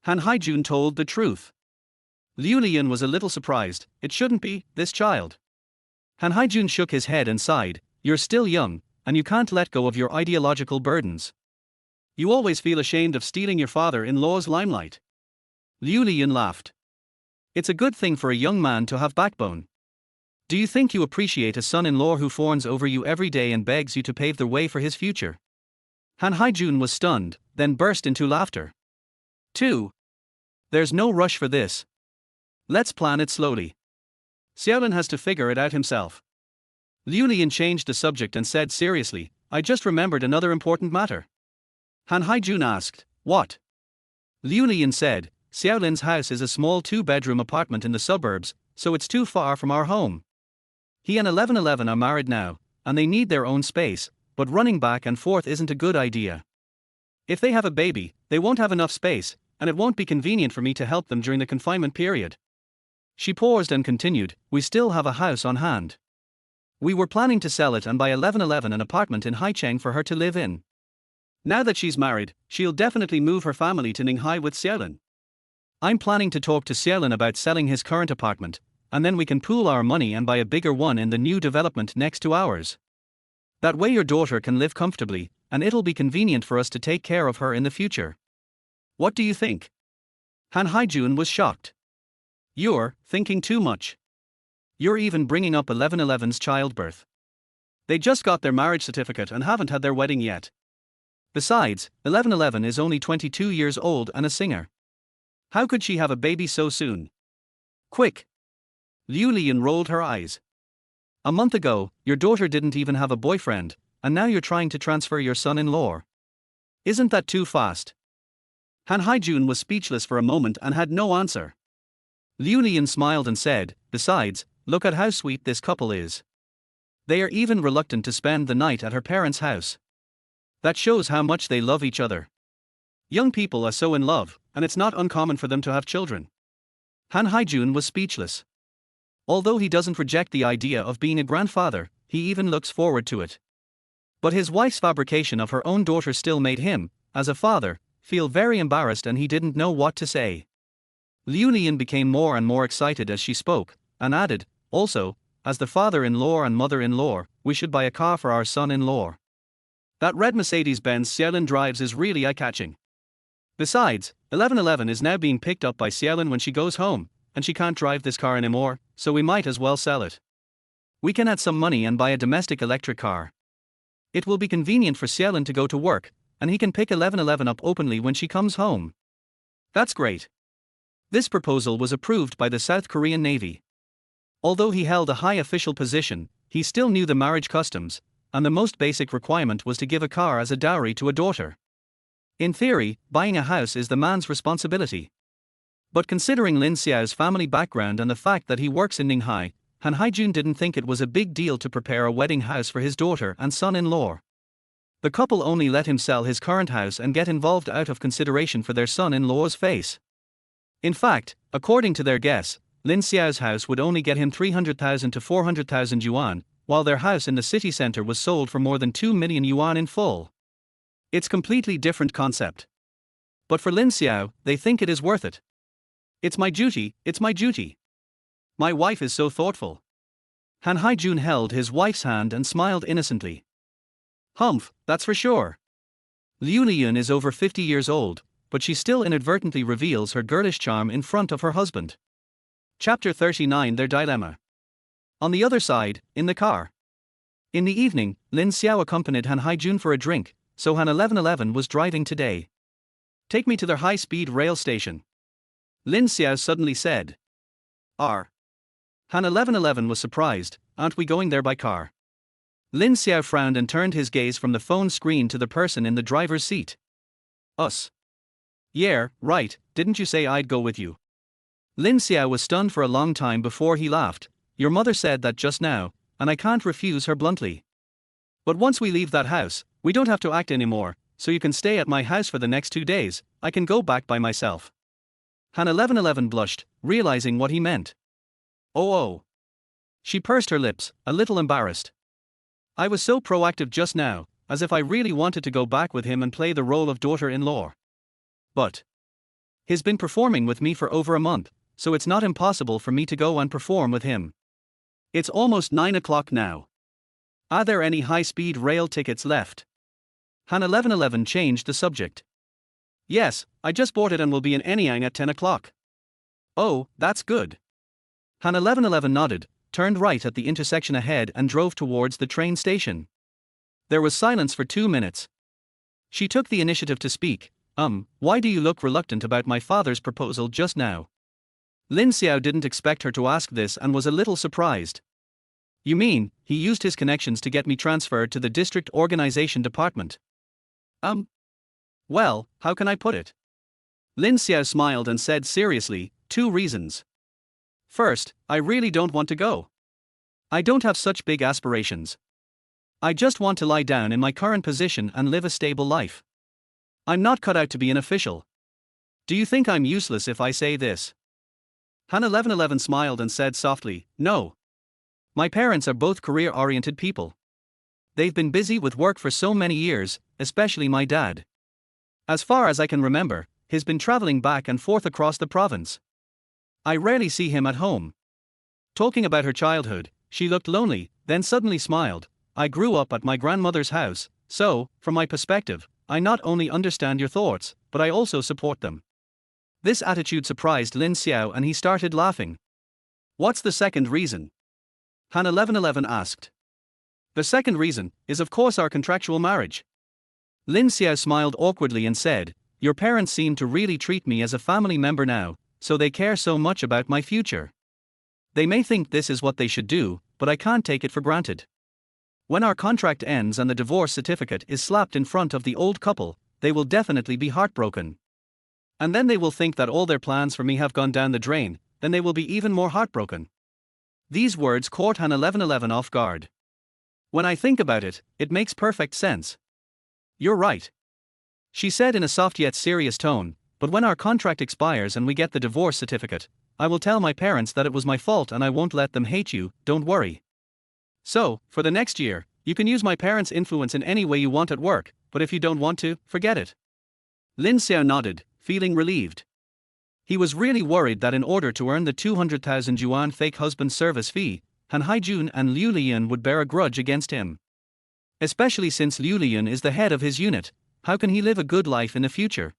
Han Haijun told the truth. Liu Lian was a little surprised. It shouldn't be, this child. Han Haijun shook his head and sighed. You're still young, and you can't let go of your ideological burdens. You always feel ashamed of stealing your father-in-law's limelight. Liu Lian laughed. It's a good thing for a young man to have backbone. Do you think you appreciate a son-in-law who fawns over you every day and begs you to pave the way for his future? Han Haijun was stunned, then burst into laughter. 2. There's no rush for this. Let's plan it slowly. Xiaolin has to figure it out himself. Liu Lian changed the subject and said seriously, I just remembered another important matter. Han Haijun asked, what? Liu Lian said, Xiaolin's house is a small 2-bedroom apartment in the suburbs, so it's too far from our home. He and 1111 are married now, and they need their own space, but running back and forth isn't a good idea. If they have a baby, they won't have enough space, and it won't be convenient for me to help them during the confinement period. She paused and continued, we still have a house on hand. We were planning to sell it and buy 1111 an apartment in Haicheng for her to live in. Now that she's married, she'll definitely move her family to Ninghai with Xiaolin. I'm planning to talk to Xiaolin about selling his current apartment, and then we can pool our money and buy a bigger one in the new development next to ours. That way your daughter can live comfortably, and it'll be convenient for us to take care of her in the future. What do you think? Han Haijun was shocked. You're thinking too much. You're even bringing up 1111's childbirth. They just got their marriage certificate and haven't had their wedding yet. Besides, 1111 is only 22 years old and a singer. How could she have a baby so soon? Quick! Liu Lian rolled her eyes. A month ago, your daughter didn't even have a boyfriend, and now you're trying to transfer your son-in-law. Isn't that too fast? Han Haijun was speechless for a moment and had no answer. Liu Lian smiled and said, besides, look at how sweet this couple is. They are even reluctant to spend the night at her parents' house. That shows how much they love each other. Young people are so in love, and it's not uncommon for them to have children. Han Haijun was speechless. Although he doesn't reject the idea of being a grandfather, he even looks forward to it. But his wife's fabrication of her own daughter still made him, as a father, feel very embarrassed, and he didn't know what to say. Liu Lian became more and more excited as she spoke, and added, also, as the father-in-law and mother-in-law, we should buy a car for our son-in-law. That red Mercedes-Benz Xiaolin drives is really eye-catching. Besides, 1111 is now being picked up by Xiaolin when she goes home, and she can't drive this car anymore, so we might as well sell it. We can add some money and buy a domestic electric car. It will be convenient for Xiaolin to go to work, and he can pick 1111 up openly when she comes home. That's great. This proposal was approved by the South Korean Navy. Although he held a high official position, he still knew the marriage customs, and the most basic requirement was to give a car as a dowry to a daughter. In theory, buying a house is the man's responsibility. But considering Lin Xiao's family background and the fact that he works in Ninghai, Han Haijun didn't think it was a big deal to prepare a wedding house for his daughter and son-in-law. The couple only let him sell his current house and get involved out of consideration for their son-in-law's face. In fact, according to their guess, Lin Xiao's house would only get him 300,000 to 400,000 yuan, while their house in the city center was sold for more than 2 million yuan in full. It's completely different concept. But for Lin Xiao, they think it is worth it. It's my duty, it's my duty. My wife is so thoughtful. Han Haijun held his wife's hand and smiled innocently. Humph, that's for sure. Liu Liyun is over 50 years old, but she still inadvertently reveals her girlish charm in front of her husband. Chapter 39 Their Dilemma. On the other side, in the car. In the evening, Lin Xiao accompanied Han Haijun for a drink, so Han 1111 was driving today. Take me to their high-speed rail station. Lin Xiao suddenly said. Han 1111 was surprised, aren't we going there by car? Lin Xiao frowned and turned his gaze from the phone screen to the person in the driver's seat. Us. Yeah, right, didn't you say I'd go with you? Lin Xiao was stunned for a long time before he laughed. Your mother said that just now, and I can't refuse her bluntly. But once we leave that house, we don't have to act anymore, so you can stay at my house for the next 2 days, I can go back by myself. Han 1111 blushed, realizing what he meant. Oh. She pursed her lips, a little embarrassed. I was so proactive just now, as if I really wanted to go back with him and play the role of daughter-in-law. But he's been performing with me for over a month, so it's not impossible for me to go and perform with him. It's almost 9 o'clock now. Are there any high-speed rail tickets left? Han 1111 changed the subject. Yes, I just bought it and will be in Anyang at 10 o'clock. Oh, that's good. Han 1111 nodded, turned right at the intersection ahead and drove towards the train station. There was silence for 2 minutes. She took the initiative to speak. Why do you look reluctant about my father's proposal just now? Lin Xiao didn't expect her to ask this and was a little surprised. You mean, he used his connections to get me transferred to the district organization department? Well, how can I put it? Lin Xiao smiled and said seriously, 2 reasons. First, I really don't want to go. I don't have such big aspirations. I just want to lie down in my current position and live a stable life. I'm not cut out to be an official. Do you think I'm useless if I say this? Han 1111 smiled and said softly, no. My parents are both career-oriented people. They've been busy with work for so many years, especially my dad. As far as I can remember, he's been traveling back and forth across the province. I rarely see him at home. Talking about her childhood, she looked lonely, then suddenly smiled. I grew up at my grandmother's house, so, from my perspective, I not only understand your thoughts, but I also support them. This attitude surprised Lin Xiao and he started laughing. What's the second reason? Han 1111 asked. The second reason is of course our contractual marriage. Lin Xiao smiled awkwardly and said, your parents seem to really treat me as a family member now, so they care so much about my future. They may think this is what they should do, but I can't take it for granted. When our contract ends and the divorce certificate is slapped in front of the old couple, they will definitely be heartbroken. And then they will think that all their plans for me have gone down the drain, then they will be even more heartbroken. These words caught Han 1111 off guard. When I think about it, it makes perfect sense. You're right. She said in a soft yet serious tone, but when our contract expires and we get the divorce certificate, I will tell my parents that it was my fault and I won't let them hate you, don't worry. So, for the next year, you can use my parents' influence in any way you want at work, but if you don't want to, forget it. Lin Xiao nodded, feeling relieved. He was really worried that in order to earn the 200,000 yuan fake husband service fee, Han Haijun and Liu Liyun would bear a grudge against him. Especially since Liu Liyun is the head of his unit, how can he live a good life in the future?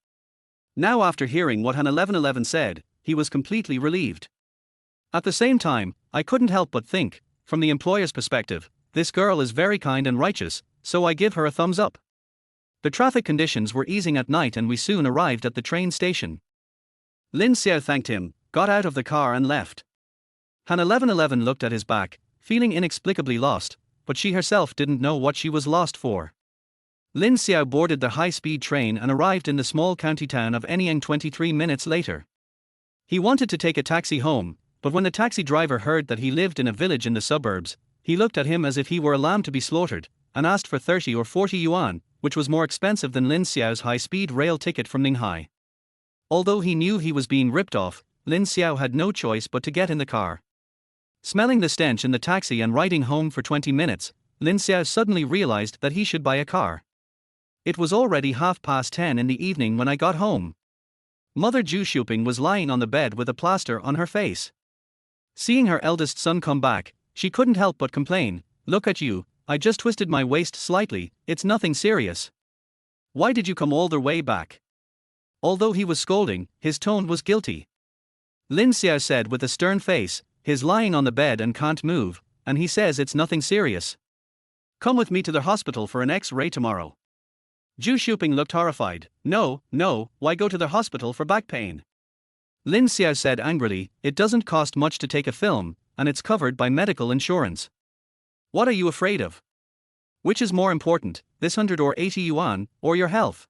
Now after hearing what Han 1111 said, he was completely relieved. At the same time, I couldn't help but think, from the employer's perspective, this girl is very kind and righteous, so I give her a thumbs up. The traffic conditions were easing at night and we soon arrived at the train station. Lin Xiao thanked him, got out of the car and left. Han 1111 looked at his back, feeling inexplicably lost, but she herself didn't know what she was lost for. Lin Xiao boarded the high-speed train and arrived in the small county town of Anyang 23 minutes later. He wanted to take a taxi home, but when the taxi driver heard that he lived in a village in the suburbs, he looked at him as if he were a lamb to be slaughtered, and asked for 30 or 40 yuan, which was more expensive than Lin Xiao's high-speed rail ticket from Ninghai. Although he knew he was being ripped off, Lin Xiao had no choice but to get in the car. Smelling the stench in the taxi and riding home for 20 minutes, Lin Xiao suddenly realized that he should buy a car. It was already 10:30 in the evening when I got home. Mother Zhu Shuping was lying on the bed with a plaster on her face. Seeing her eldest son come back, she couldn't help but complain, "Look at you, I just twisted my waist slightly, it's nothing serious. Why did you come all the way back?" Although he was scolding, his tone was guilty. Lin Xiao said with a stern face, "He's lying on the bed and can't move, and he says it's nothing serious. Come with me to the hospital for an X-ray tomorrow." Zhu Shuping looked horrified. No, why go to the hospital for back pain?" Lin Xiao said angrily, "It doesn't cost much to take a film, and it's covered by medical insurance. What are you afraid of? Which is more important, this 100 or 80 yuan, or your health?"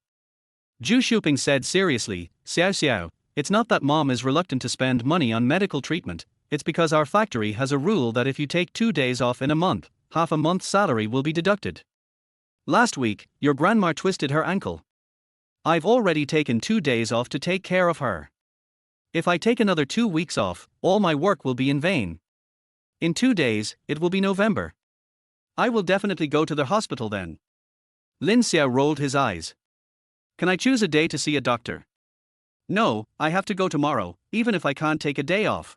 Zhu Shuping said seriously, Xiao, it's not that mom is reluctant to spend money on medical treatment, it's because our factory has a rule that if you take 2 days off in a month, half a month's salary will be deducted. Last week, your grandma twisted her ankle. I've already taken 2 days off to take care of her. If I take another 2 weeks off, all my work will be in vain. In 2 days, it will be November. I will definitely go to the hospital then." Lin Xiao rolled his eyes. "Can I choose a day to see a doctor?" "No, I have to go tomorrow, even if I can't take a day off."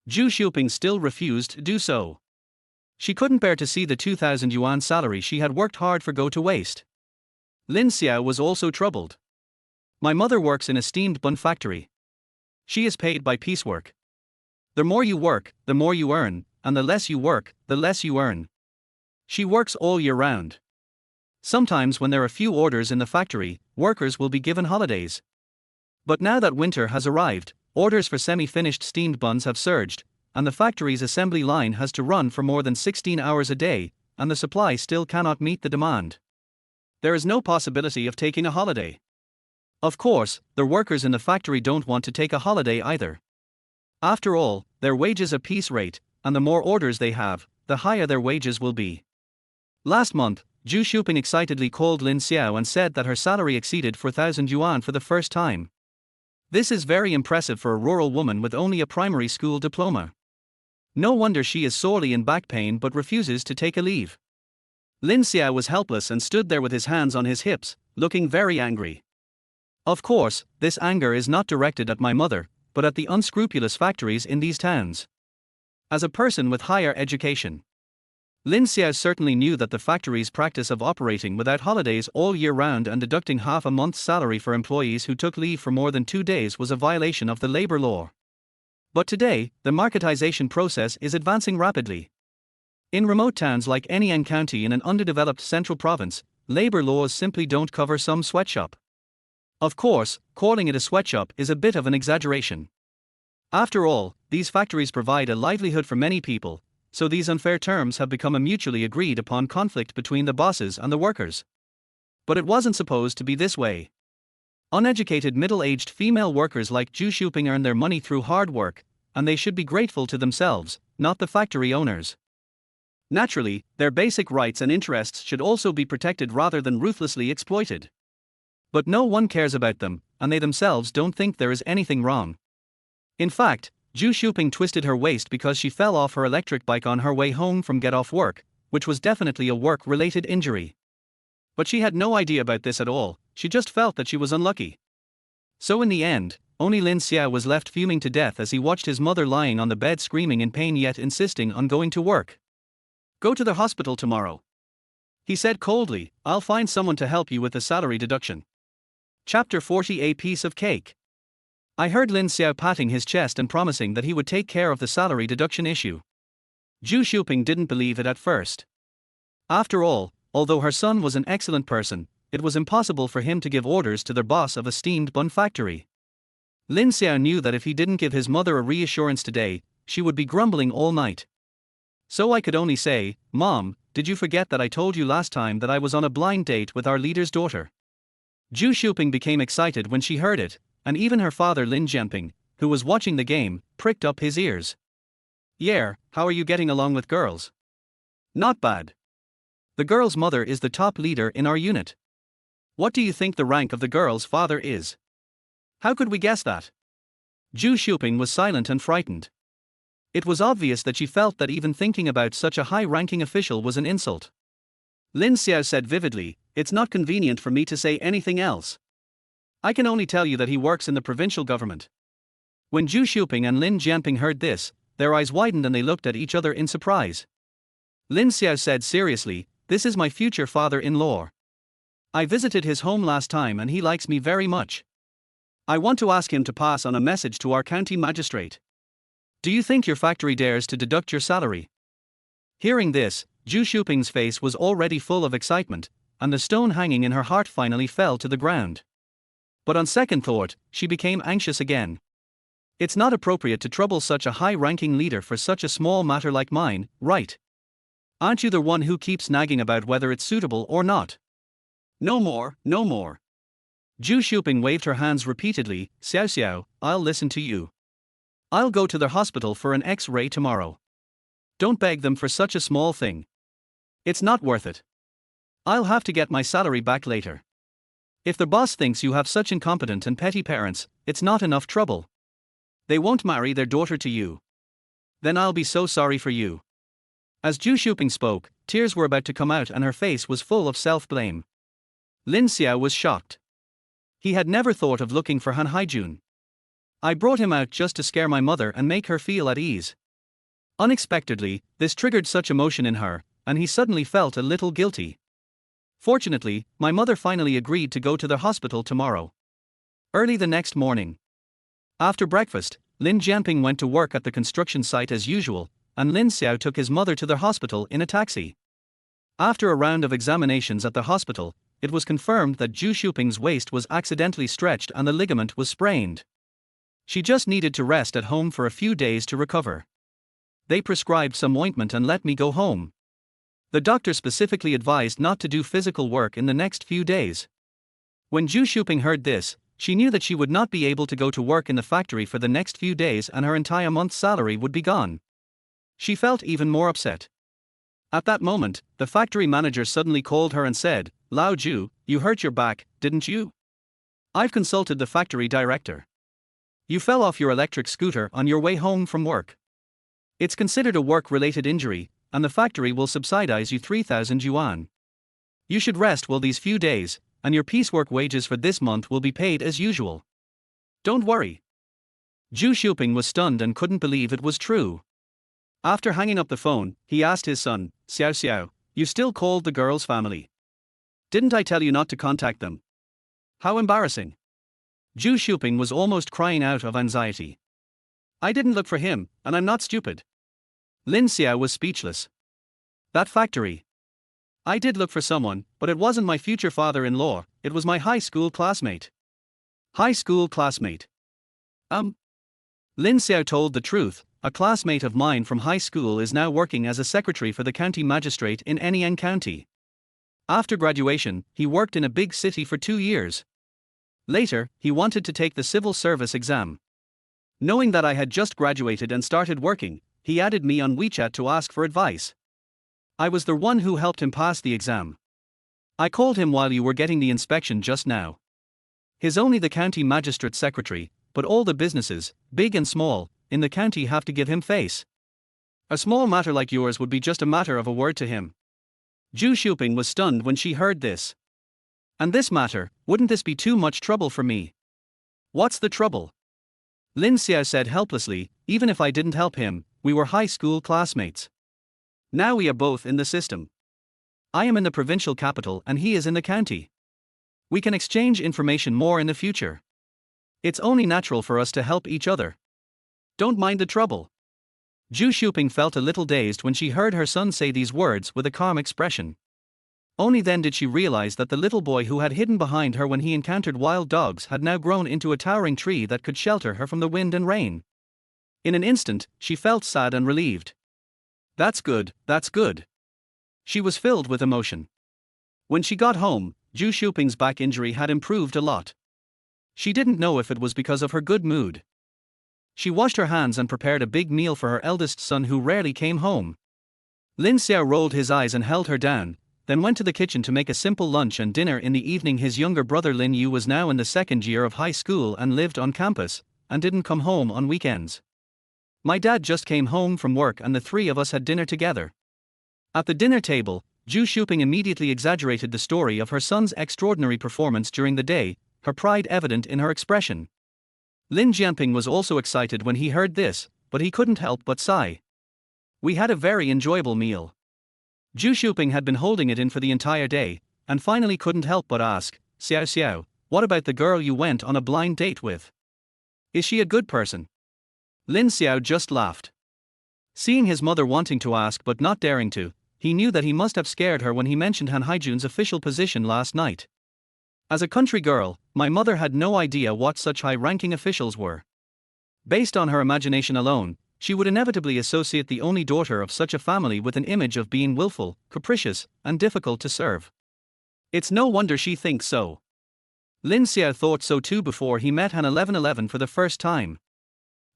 Zhu Shuping still refused to do so. She couldn't bear to see the 2,000 yuan salary she had worked hard for go to waste. Lin Xiao was also troubled. "My mother works in a steamed bun factory. She is paid by piecework. The more you work, the more you earn, and the less you work, the less you earn. She works all year round. Sometimes when there are few orders in the factory, workers will be given holidays. But now that winter has arrived, orders for semi-finished steamed buns have surged, and the factory's assembly line has to run for more than 16 hours a day, and the supply still cannot meet the demand. There is no possibility of taking a holiday. Of course, the workers in the factory don't want to take a holiday either. After all, their wages a piece rate, and the more orders they have, the higher their wages will be." Last month, Zhu Shuping excitedly called Lin Xiao and said that her salary exceeded 4,000 yuan for the first time. This is very impressive for a rural woman with only a primary school diploma. No wonder she is sorely in back pain but refuses to take a leave. Lin Xiao was helpless and stood there with his hands on his hips, looking very angry. Of course, this anger is not directed at my mother, but at the unscrupulous factories in these towns. As a person with higher education, Lin Xiao certainly knew that the factory's practice of operating without holidays all year round and deducting half a month's salary for employees who took leave for more than 2 days was a violation of the labor law. But today, the marketization process is advancing rapidly. In remote towns like Anyang County in an underdeveloped central province, labor laws simply don't cover some sweatshop. Of course, calling it a sweatshop is a bit of an exaggeration. After all, these factories provide a livelihood for many people, so these unfair terms have become a mutually agreed upon conflict between the bosses and the workers. But it wasn't supposed to be this way. Uneducated middle-aged female workers like Zhu Shuping earn their money through hard work, and they should be grateful to themselves, not the factory owners. Naturally, their basic rights and interests should also be protected rather than ruthlessly exploited. But no one cares about them, and they themselves don't think there is anything wrong. In fact, Zhu Shuping twisted her waist because she fell off her electric bike on her way home from get-off work, which was definitely a work-related injury. But she had no idea about this at all, she just felt that she was unlucky. So in the end, only Lin Xiao was left fuming to death as he watched his mother lying on the bed screaming in pain yet insisting on going to work. "Go to the hospital tomorrow," he said coldly. "I'll find someone to help you with the salary deduction." Chapter 40. A piece of cake. I heard Lin Xiao patting his chest and promising that he would take care of the salary deduction issue. Zhu Shuping didn't believe it at first. After all, although her son was an excellent person, it was impossible for him to give orders to the boss of a steamed bun factory. Lin Xiao knew that if he didn't give his mother a reassurance today, she would be grumbling all night. So I could only say, "Mom, did you forget that I told you last time that I was on a blind date with our leader's daughter?" Zhu Shuping became excited when she heard it, and even her father Lin Xianping, who was watching the game, pricked up his ears. "Yeah, how are you getting along with girls?" "Not bad. The girl's mother is the top leader in our unit." "What do you think the rank of the girl's father is?" "How could we guess that?" Zhu Xiuping was silent and frightened. It was obvious that she felt that even thinking about such a high-ranking official was an insult. Lin Xiao said vividly, "It's not convenient for me to say anything else. I can only tell you that he works in the provincial government." When Zhu Xiuping and Lin Jianping heard this, their eyes widened and they looked at each other in surprise. Lin Xiao said seriously, "This is my future father-in-law. I visited his home last time and he likes me very much. I want to ask him to pass on a message to our county magistrate. Do you think your factory dares to deduct your salary?" Hearing this, Zhu Xiuping's face was already full of excitement, and the stone hanging in her heart finally fell to the ground. But on second thought, she became anxious again. "It's not appropriate to trouble such a high-ranking leader for such a small matter like mine, right? Aren't you the one who keeps nagging about whether it's suitable or not?" "No more, no more." Zhu Xiuping waved her hands repeatedly. "Xiao Xiao, I'll listen to you. I'll go to the hospital for an X-ray tomorrow. Don't beg them for such a small thing. It's not worth it. I'll have to get my salary back later. If the boss thinks you have such incompetent and petty parents, it's not enough trouble. They won't marry their daughter to you. Then I'll be so sorry for you." As Zhu Xiuping spoke, tears were about to come out and her face was full of self-blame. Lin Xiao was shocked. He had never thought of looking for Han Haijun. "I brought him out just to scare my mother and make her feel at ease." Unexpectedly, this triggered such emotion in her, and he suddenly felt a little guilty. "Fortunately, my mother finally agreed to go to the hospital tomorrow." Early the next morning, after breakfast, Lin Jianping went to work at the construction site as usual, and Lin Xiao took his mother to the hospital in a taxi. After a round of examinations at the hospital, it was confirmed that Zhu Xiuping's waist was accidentally stretched and the ligament was sprained. She just needed to rest at home for a few days to recover. They prescribed some ointment and let me go home. The doctor specifically advised not to do physical work in the next few days. When Zhu Xiuping heard this, she knew that she would not be able to go to work in the factory for the next few days and her entire month's salary would be gone. She felt even more upset. At that moment, the factory manager suddenly called her and said, "Lao Zhu, you hurt your back, didn't you? I've consulted the factory director. You fell off your electric scooter on your way home from work. It's considered a work-related injury, and the factory will subsidize you 3,000 yuan. You should rest well these few days, and your piecework wages for this month will be paid as usual. Don't worry." Zhu Xiuping was stunned and couldn't believe it was true. After hanging up the phone, he asked his son, "Xiao Xiao, you still called the girl's family? Didn't I tell you not to contact them? How embarrassing." Zhu Xiuping was almost crying out of anxiety. "I didn't look for him, and I'm not stupid." Lin Xiao was speechless. "That factory. I did look for someone, but it wasn't my future father-in-law, it was my high school classmate." "High school classmate?" Lin Xiao told the truth. "A classmate of mine from high school is now working as a secretary for the county magistrate in Anyang County. After graduation, he worked in a big city for 2 years. Later, he wanted to take the civil service exam. Knowing that I had just graduated and started working, he added me on WeChat to ask for advice. I was the one who helped him pass the exam. I called him while you were getting the inspection just now. He's only the county magistrate secretary, but all the businesses, big and small, in the county have to give him face. A small matter like yours would be just a matter of a word to him." Zhu Xiuping was stunned when she heard this. "And this matter, wouldn't this be too much trouble for me?" "What's the trouble?" Lin Xiao said helplessly, "Even if I didn't help him, we were high school classmates. Now we are both in the system. I am in the provincial capital and he is in the county. We can exchange information more in the future. It's only natural for us to help each other. Don't mind the trouble." Zhu Xiuping felt a little dazed when she heard her son say these words with a calm expression. Only then did she realize that the little boy who had hidden behind her when he encountered wild dogs had now grown into a towering tree that could shelter her from the wind and rain. In an instant, she felt sad and relieved. That's good, that's good." She was filled with emotion. When she got home, Zhu Xiuping's back injury had improved a lot. She didn't know if it was because of her good mood. She washed her hands and prepared a big meal for her eldest son who rarely came home. Lin Xiao rolled his eyes and held her down, then went to the kitchen to make a simple lunch and dinner. In the evening, his younger brother Lin Yu was now in the second year of high school and lived on campus, and didn't come home on weekends. My dad just came home from work and the three of us had dinner together. At the dinner table, Zhu Shuping immediately exaggerated the story of her son's extraordinary performance during the day, her pride evident in her expression. Lin Xiaoping was also excited when he heard this, but he couldn't help but sigh. We had a very enjoyable meal. Zhu Shuping had been holding it in for the entire day, and finally couldn't help but ask, Xiao Xiao, what about the girl you went on a blind date with? Is she a good person? Lin Xiao just laughed. Seeing his mother wanting to ask but not daring to, he knew that he must have scared her when he mentioned Han Haijun's official position last night. As a country girl, my mother had no idea what such high-ranking officials were. Based on her imagination alone, she would inevitably associate the only daughter of such a family with an image of being willful, capricious, and difficult to serve. It's no wonder she thinks so. Lin Xiao thought so too before he met Han 1111 for the first time.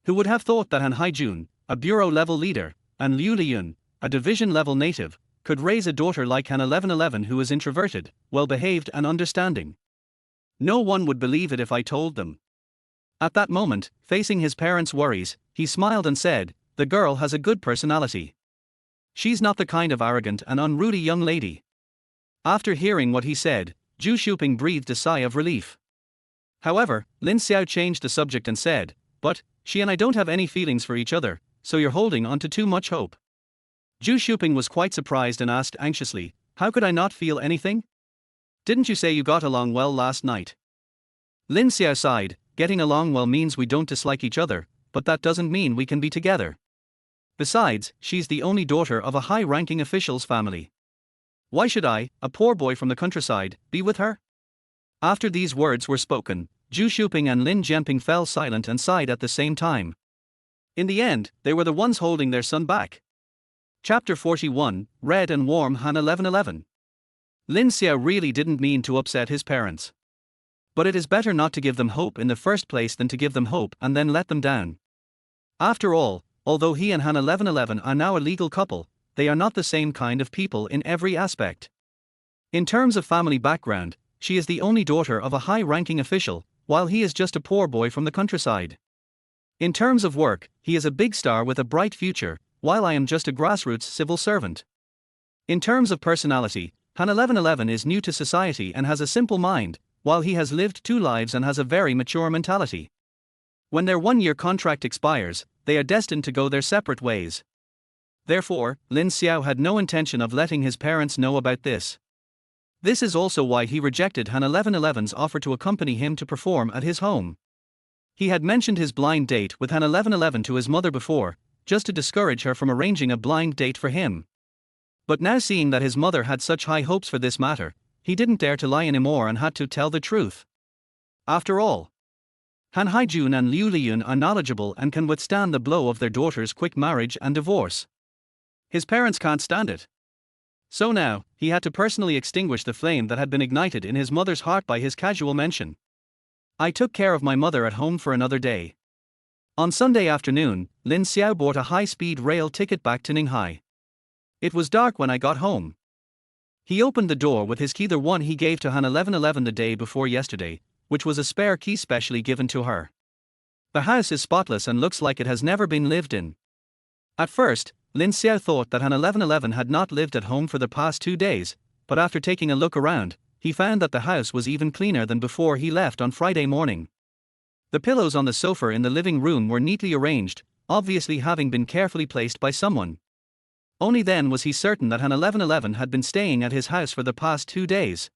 Who would have thought that Han Haijun, a bureau-level leader, and Liu Liyun, a division-level native, could raise a daughter like Han 1111 who is introverted, well-behaved and understanding? No one would believe it if I told them. At that moment, facing his parents' worries, he smiled and said, the girl has a good personality. She's not the kind of arrogant and unruly young lady. After hearing what he said, Zhu Shuping breathed a sigh of relief. However, Lin Xiao changed the subject and said, but, she and I don't have any feelings for each other, so you're holding on to too much hope. Zhu Shuping was quite surprised and asked anxiously, how could I not feel anything? Didn't you say you got along well last night? Lin Xiao sighed, getting along well means we don't dislike each other, but that doesn't mean we can be together. Besides, she's the only daughter of a high-ranking official's family. Why should I, a poor boy from the countryside, be with her? After these words were spoken, Zhu Shuping and Lin Jianping fell silent and sighed at the same time. In the end, they were the ones holding their son back. Chapter 41, Red and Warm Han 1111. Lin Xiao really didn't mean to upset his parents. But it is better not to give them hope in the first place than to give them hope and then let them down. After all, although he and Han 1111 are now a legal couple, they are not the same kind of people in every aspect. In terms of family background, she is the only daughter of a high-ranking official, while he is just a poor boy from the countryside. In terms of work, he is a big star with a bright future, while I am just a grassroots civil servant. In terms of personality, Han 1111 is new to society and has a simple mind, while he has lived two lives and has a very mature mentality. When their one-year contract expires, they are destined to go their separate ways. Therefore, Lin Xiao had no intention of letting his parents know about this. This is also why he rejected Han 1111's offer to accompany him to perform at his home. He had mentioned his blind date with Han 1111 to his mother before, just to discourage her from arranging a blind date for him. But now seeing that his mother had such high hopes for this matter, he didn't dare to lie anymore and had to tell the truth. After all, Han Haijun and Liu Liyun are knowledgeable and can withstand the blow of their daughter's quick marriage and divorce. His parents can't stand it. So now, he had to personally extinguish the flame that had been ignited in his mother's heart by his casual mention. I took care of my mother at home for another day. On Sunday afternoon, Lin Xiao bought a high-speed rail ticket back to Ninghai. It was dark when I got home. He opened the door with his key, the one he gave to Han 1111 the day before yesterday, which was a spare key specially given to her. The house is spotless and looks like it has never been lived in. At first, Lin Xiao thought that Han 1111 had not lived at home for the past 2 days, but after taking a look around, he found that the house was even cleaner than before he left on Friday morning. The pillows on the sofa in the living room were neatly arranged, obviously having been carefully placed by someone. Only then was he certain that Han 1111 had been staying at his house for the past 2 days.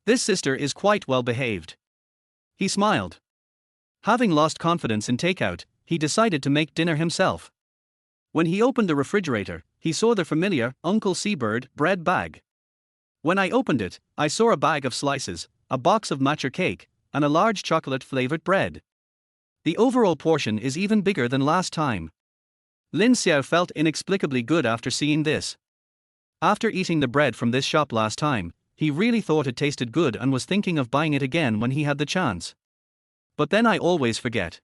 This sister is quite well behaved. He smiled. Having lost confidence in takeout, he decided to make dinner himself. When he opened the refrigerator, he saw the familiar Uncle Seabird bread bag. When I opened it, I saw a bag of slices, a box of matcha cake, and a large chocolate-flavored bread. The overall portion is even bigger than last time. Lin Xiao felt inexplicably good after seeing this. After eating the bread from this shop last time, he really thought it tasted good and was thinking of buying it again when he had the chance. But then I always forget.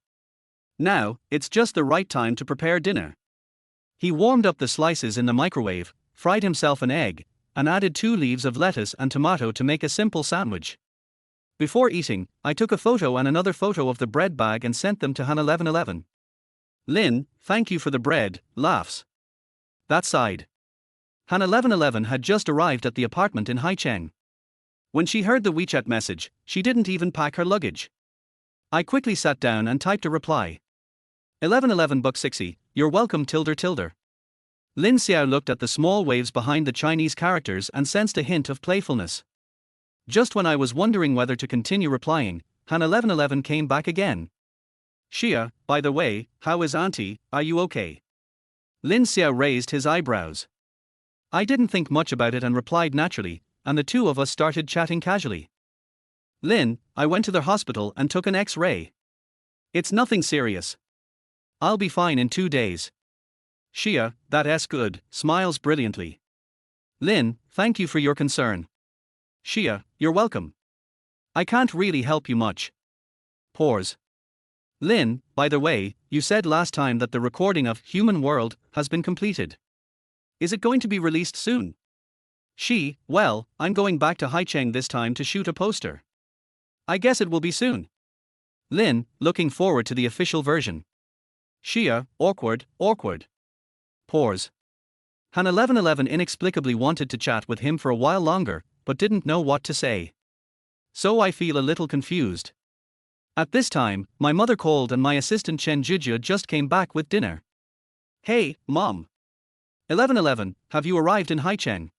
Now, it's just the right time to prepare dinner. He warmed up the slices in the microwave, fried himself an egg, and added 2 leaves of lettuce and tomato to make a simple sandwich. Before eating, I took a photo and another photo of the bread bag and sent them to Han 1111. Lin, thank you for the bread, laughs. That side. Han 1111 had just arrived at the apartment in Haicheng. When she heard the WeChat message, she didn't even pack her luggage. I quickly sat down and typed a reply. 1111 buck 60, you're welcome tilde tilde. Lin Xiao looked at the small waves behind the Chinese characters and sensed a hint of playfulness. Just when I was wondering whether to continue replying, Han 1111 came back again. Xia, by the way, how is auntie, are you okay? Lin Xiao raised his eyebrows. I didn't think much about it and replied naturally, and the two of us started chatting casually. Lin, I went to the hospital and took an X-ray. It's nothing serious. I'll be fine in 2 days. Xia, that's good, smiles brilliantly. Lin, thank you for your concern. Xia, you're welcome. I can't really help you much. Pause. Lin, by the way, you said last time that the recording of Human World has been completed. Is it going to be released soon? Well, I'm going back to Haicheng this time to shoot a poster. I guess it will be soon. Lin, looking forward to the official version. Xia, awkward. Pause. Han 1111 inexplicably wanted to chat with him for a while longer, but didn't know what to say. So I feel a little confused. At this time, my mother called and my assistant Chen Jujia just came back with dinner. Hey, Mom. 1111, have you arrived in Haicheng?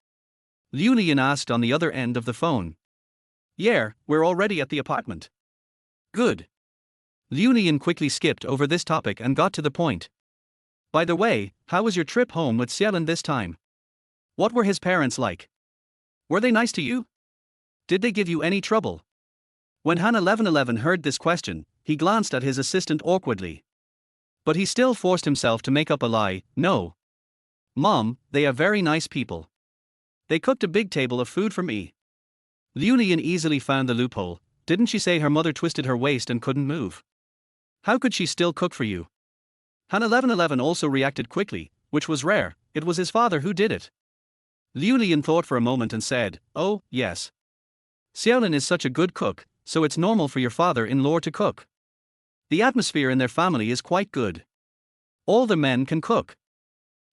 Liu Lian asked on the other end of the phone. Yeah, we're already at the apartment. Good. Liu Lian quickly skipped over this topic and got to the point. By the way, how was your trip home with Xiaolin this time? What were his parents like? Were they nice to you? Did they give you any trouble? When Han 1111 heard this question, he glanced at his assistant awkwardly. But he still forced himself to make up a lie. No. Mom, they are very nice people. They cooked a big table of food for me. Liu Lian easily found the loophole. Didn't she say her mother twisted her waist and couldn't move? How could she still cook for you? Han 1111 also reacted quickly, which was rare. It was his father who did it. Liu Lian thought for a moment and said, oh, yes. Xiaolin is such a good cook, so it's normal for your father-in-law to cook. The atmosphere in their family is quite good. All the men can cook.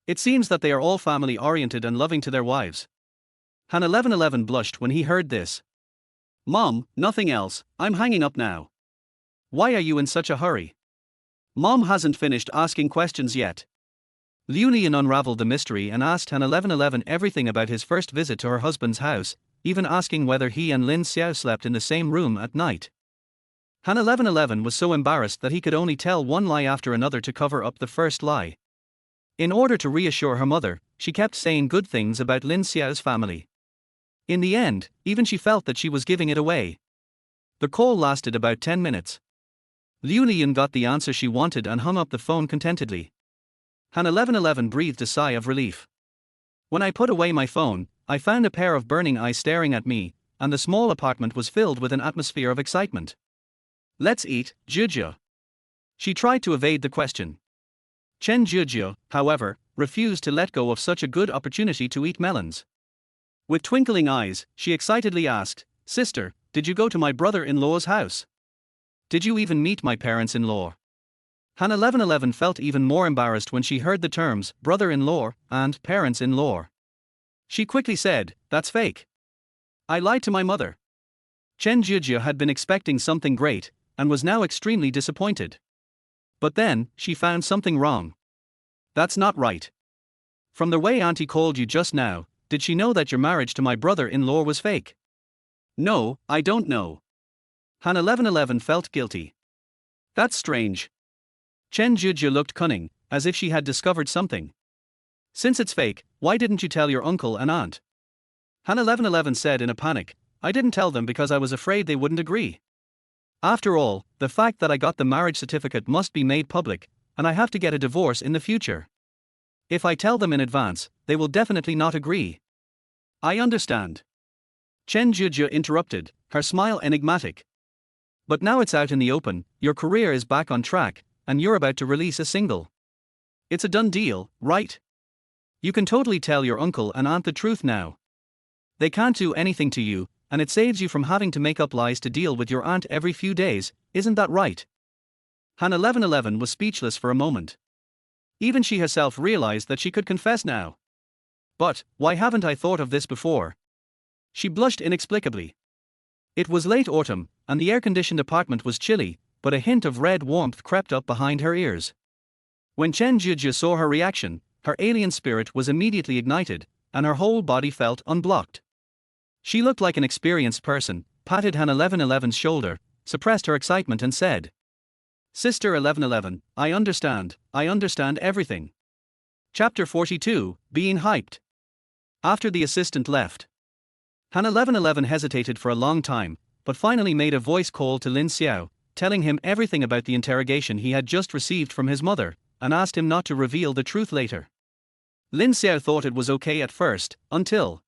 It seems that they are all family-oriented and loving to their wives. Han 1111 blushed when he heard this. Mom, nothing else, I'm hanging up now. Why are you in such a hurry? Mom hasn't finished asking questions yet. Liu Lian unraveled the mystery and asked Han 1111 everything about his first visit to her husband's house, even asking whether he and Lin Xiao slept in the same room at night. Han 1111 was so embarrassed that he could only tell one lie after another to cover up the first lie. In order to reassure her mother, she kept saying good things about Lin Xiao's family. In the end, even she felt that she was giving it away. The call lasted about 10 minutes. Liu Lian got the answer she wanted and hung up the phone contentedly. Han 1111 breathed a sigh of relief. When I put away my phone, I found a pair of burning eyes staring at me, and the small apartment was filled with an atmosphere of excitement. Let's eat, Jujia. She tried to evade the question. Chen Jujia, however, refused to let go of such a good opportunity to eat melons. With twinkling eyes, she excitedly asked, Sister, did you go to my brother-in-law's house? Did you even meet my parents-in-law? Han 1111 felt even more embarrassed when she heard the terms brother-in-law and parents-in-law. She quickly said, that's fake. I lied to my mother. Chen Jujia had been expecting something great, and was now extremely disappointed. But then, she found something wrong. That's not right. From the way Auntie called you just now, did she know that your marriage to my brother-in-law was fake? No, I don't know. Han 1111 felt guilty. That's strange. Chen Jujia looked cunning, as if she had discovered something. Since it's fake, why didn't you tell your uncle and aunt? Han 1111 said in a panic, I didn't tell them because I was afraid they wouldn't agree. After all, the fact that I got the marriage certificate must be made public, and I have to get a divorce in the future. If I tell them in advance, they will definitely not agree. I understand. Chen Jujia interrupted, her smile enigmatic. But now it's out in the open, your career is back on track, and you're about to release a single. It's a done deal, right? You can totally tell your uncle and aunt the truth now. They can't do anything to you, and it saves you from having to make up lies to deal with your aunt every few days, isn't that right? Han 1111 was speechless for a moment. Even she herself realized that she could confess now. But, why haven't I thought of this before? She blushed inexplicably. It was late autumn, and the air-conditioned apartment was chilly, but a hint of red warmth crept up behind her ears. When Chen Zhizhi saw her reaction, her alien spirit was immediately ignited, and her whole body felt unblocked. She looked like an experienced person, patted Han 1111's shoulder, suppressed her excitement and said, "Sister 1111, I understand everything." Chapter 42, Being Hyped. After the assistant left, Han 1111 hesitated for a long time, but finally made a voice call to Lin Xiao, telling him everything about the interrogation he had just received from his mother, and asked him not to reveal the truth later. Lin Xiao thought it was okay at first, until...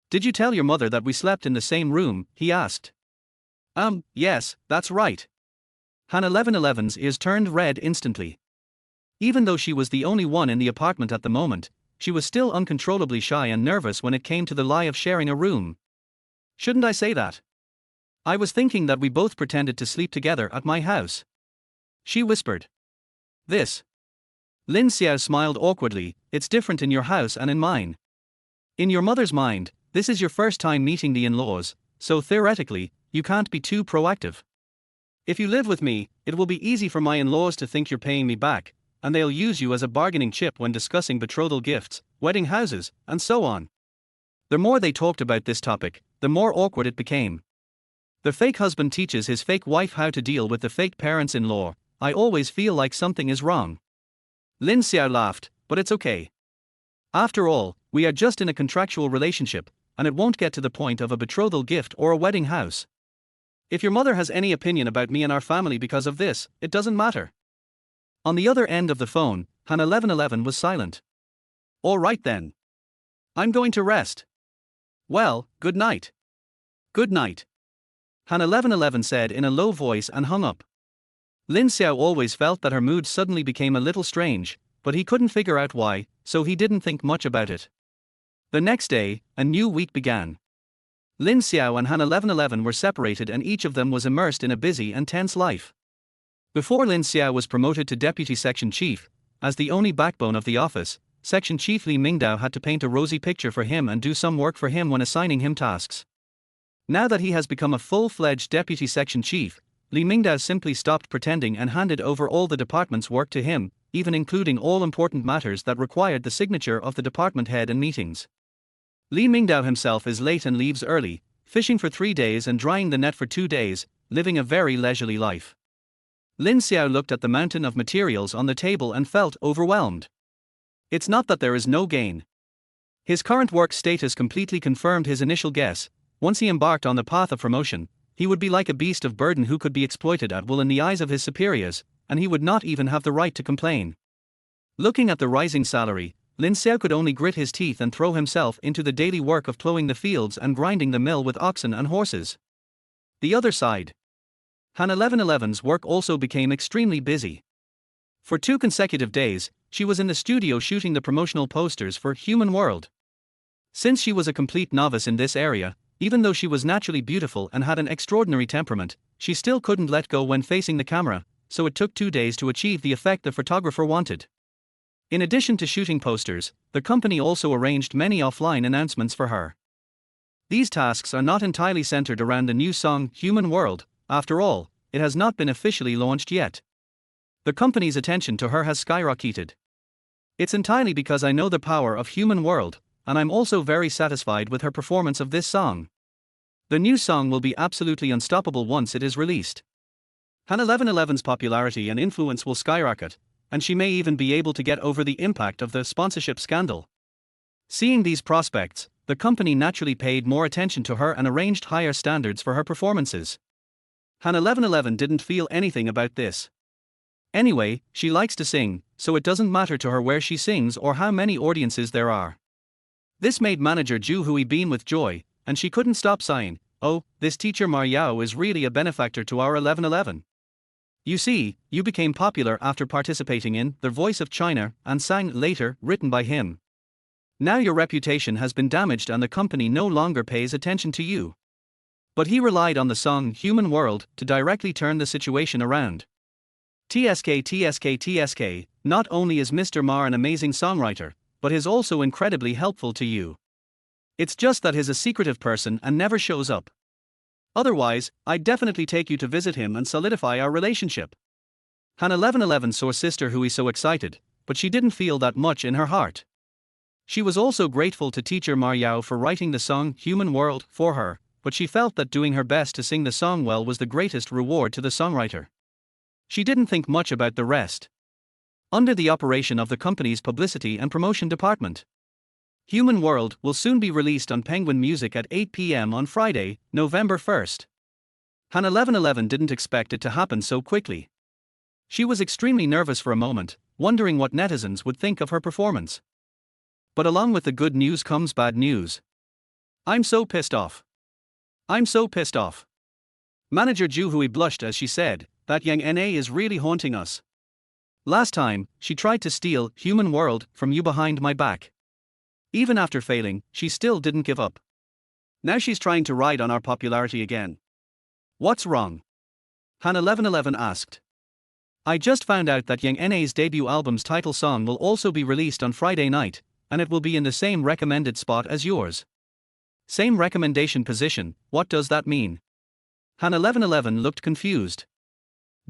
"Did you tell your mother that we slept in the same room?" he asked. Yes, that's right." Han 1111's ears turned red instantly. Even though she was the only one in the apartment at the moment, she was still uncontrollably shy and nervous when it came to the lie of sharing a room. "Shouldn't I say that? I was thinking that we both pretended to sleep together at my house," she whispered. "This..." Lin Xiao smiled awkwardly. "It's different in your house and in mine. In your mother's mind, this is your first time meeting the in-laws, so theoretically, you can't be too proactive. If you live with me, it will be easy for my in-laws to think you're paying me back, and they'll use you as a bargaining chip when discussing betrothal gifts, wedding houses, and so on." The more they talked about this topic, the more awkward it became. The fake husband teaches his fake wife how to deal with the fake parents-in-law. "I always feel like something is wrong." Lin Xiao laughed, "But it's okay. After all, we are just in a contractual relationship, and it won't get to the point of a betrothal gift or a wedding house. If your mother has any opinion about me and our family because of this, it doesn't matter." On the other end of the phone, Han 1111 was silent. "All right then. I'm going to rest. Well, good night." "Good night," Han 1111 said in a low voice and hung up. Lin Xiao always felt that her mood suddenly became a little strange, but he couldn't figure out why, so he didn't think much about it. The next day, a new week began. Lin Xiao and Han 1111 were separated and each of them was immersed in a busy and tense life. Before Lin Xiao was promoted to Deputy Section Chief, as the only backbone of the office, Section Chief Li Mingdao had to paint a rosy picture for him and do some work for him when assigning him tasks. Now that he has become a full-fledged Deputy Section Chief, Li Mingdao simply stopped pretending and handed over all the department's work to him, even including all important matters that required the signature of the department head in meetings. Li Mingdao himself is late and leaves early, fishing for 3 days and drying the net for 2 days, living a very leisurely life. Lin Xiao looked at the mountain of materials on the table and felt overwhelmed. It's not that there is no gain. His current work status completely confirmed his initial guess. Once he embarked on the path of promotion, he would be like a beast of burden who could be exploited at will in the eyes of his superiors, and he would not even have the right to complain. Looking at the rising salary, Lin Xiao could only grit his teeth and throw himself into the daily work of plowing the fields and grinding the mill with oxen and horses. The other side. Han 1111's work also became extremely busy. For 2 consecutive days, she was in the studio shooting the promotional posters for Human World. Since she was a complete novice in this area, even though she was naturally beautiful and had an extraordinary temperament, she still couldn't let go when facing the camera, so it took 2 days to achieve the effect the photographer wanted. In addition to shooting posters, the company also arranged many offline announcements for her. These tasks are not entirely centered around the new song Human World. After all, it has not been officially launched yet. The company's attention to her has skyrocketed. It's entirely because I know the power of Human World, and I'm also very satisfied with her performance of this song. The new song will be absolutely unstoppable once it is released. Han 1111's popularity and influence will skyrocket, and she may even be able to get over the impact of the sponsorship scandal. Seeing these prospects, the company naturally paid more attention to her and arranged higher standards for her performances. Han 1111 didn't feel anything about this. Anyway, she likes to sing, so it doesn't matter to her where she sings or how many audiences there are. This made manager Zhu Hui beam with joy, and she couldn't stop sighing, "Oh, this teacher Ma Yao is really a benefactor to our 1111. You see, you became popular after participating in The Voice of China and sang later, written by him. Now your reputation has been damaged and the company no longer pays attention to you. But he relied on the song Human World to directly turn the situation around. TSK, not only is Mr. Ma an amazing songwriter, but is also incredibly helpful to you. It's just that he's a secretive person and never shows up. Otherwise, I'd definitely take you to visit him and solidify our relationship. Han 1111 saw Sister Hui so excited, but she didn't feel that much in her heart. She was also grateful to teacher Ma Yao for writing the song Human World for her, but she felt that doing her best to sing the song well was the greatest reward to the songwriter. She didn't think much about the rest. Under the operation of the company's publicity and promotion department, Human World will soon be released on Penguin Music at 8 p.m. on Friday, November 1st. Han 1111 didn't expect it to happen so quickly. She was extremely nervous for a moment, wondering what netizens would think of her performance. But along with the good news comes bad news. I'm so pissed off. Manager Zhu Hui blushed as she said, "That Yang Na is really haunting us. Last time, she tried to steal Human World from you behind my back. Even after failing, she still didn't give up. Now she's trying to ride on our popularity again. What's wrong?" Han 1111 asked. "I just found out that Yang Na's debut album's title song will also be released on Friday night, and it will be in the same recommended spot as yours." "Same recommendation position, what does that mean?" Han 1111 looked confused.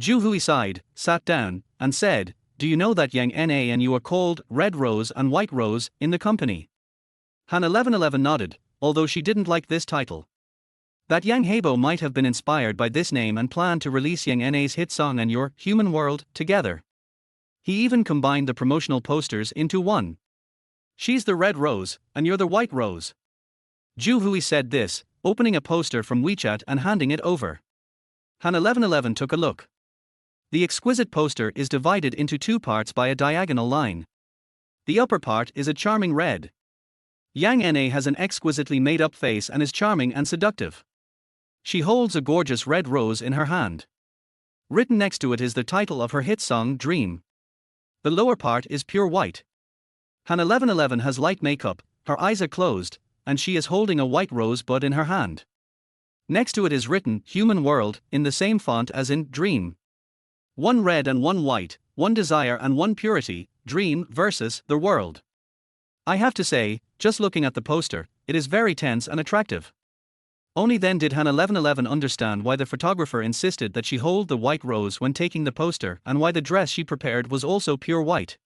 Zhu Hui sighed, sat down, and said, "Do you know that Yang Na and you are called Red Rose and White Rose in the company?" Han 1111 nodded, although she didn't like this title. That Yang Hebo might have been inspired by this name and planned to release Yang Na's hit song and your Human World together. He even combined the promotional posters into one. "She's the Red Rose, and you're the White Rose." Zhu Hui said this, opening a poster from WeChat and handing it over. Han 1111 took a look. The exquisite poster is divided into two parts by a diagonal line. The upper part is a charming red. Yang Na has an exquisitely made-up face and is charming and seductive. She holds a gorgeous red rose in her hand. Written next to it is the title of her hit song Dream. The lower part is pure white. Han 1111 has light makeup, her eyes are closed, and she is holding a white rose bud in her hand. Next to it is written Human World in the same font as in Dream. One red and one white, one desire and one purity, dream versus the world. I have to say, just looking at the poster, it is very tense and attractive. Only then did Han 1111 understand why the photographer insisted that she hold the white rose when taking the poster and why the dress she prepared was also pure white.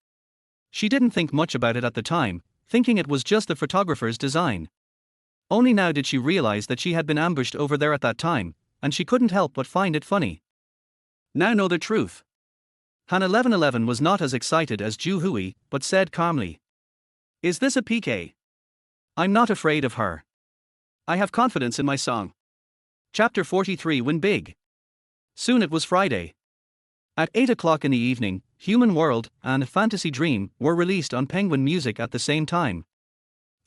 She didn't think much about it at the time, thinking it was just the photographer's design. Only now did she realize that she had been ambushed over there at that time, and she couldn't help but find it funny. Now know the truth. Han 1111 was not as excited as Zhu Hui, but said calmly, "Is this a PK? I'm not afraid of her. I have confidence in my song." Chapter 43 Win Big. Soon it was Friday. At 8 o'clock in the evening, Human World and Fantasy Dream were released on Penguin Music at the same time.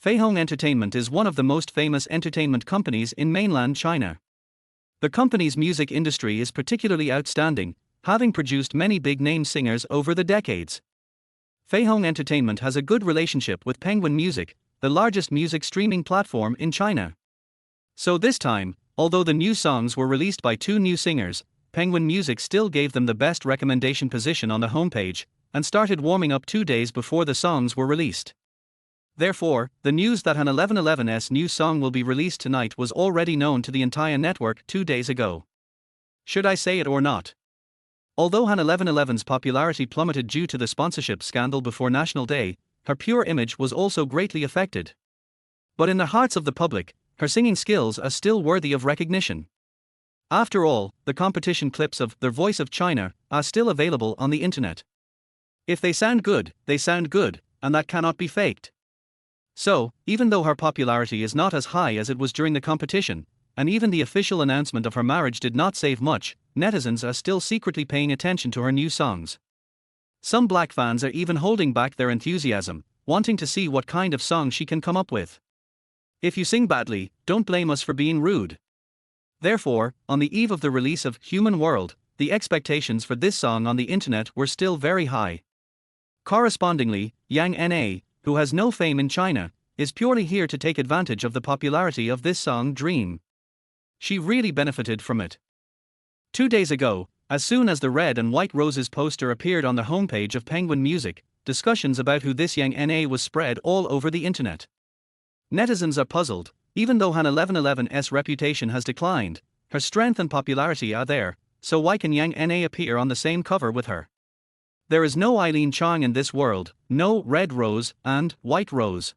Feihong Entertainment is one of the most famous entertainment companies in mainland China. The company's music industry is particularly outstanding, having produced many big-name singers over the decades. Feihong Entertainment has a good relationship with Penguin Music, the largest music streaming platform in China. So this time, although the new songs were released by two new singers, Penguin Music still gave them the best recommendation position on the homepage, and started warming up 2 days before the songs were released. Therefore, the news that Han 1111's new song will be released tonight was already known to the entire network 2 days ago. Should I say it or not? Although Han 1111's popularity plummeted due to the sponsorship scandal before National Day, her pure image was also greatly affected. But in the hearts of the public, her singing skills are still worthy of recognition. After all, the competition clips of The Voice of China are still available on the internet. If they sound good, and that cannot be faked. So, even though her popularity is not as high as it was during the competition, and even the official announcement of her marriage did not save much, netizens are still secretly paying attention to her new songs. Some black fans are even holding back their enthusiasm, wanting to see what kind of song she can come up with. If you sing badly, don't blame us for being rude. Therefore, on the eve of the release of Human World, the expectations for this song on the internet were still very high. Correspondingly, Yang Na, who has no fame in China, is purely here to take advantage of the popularity of this song Dream. She really benefited from it. 2 days ago, as soon as the Red and White Roses poster appeared on the homepage of Penguin Music, discussions about who this Yang Na was spread all over the internet. Netizens are puzzled. Even though Han 1111's reputation has declined, her strength and popularity are there, so why can Yang Na appear on the same cover with her? There is no Eileen Chong in this world, no Red Rose and White Rose.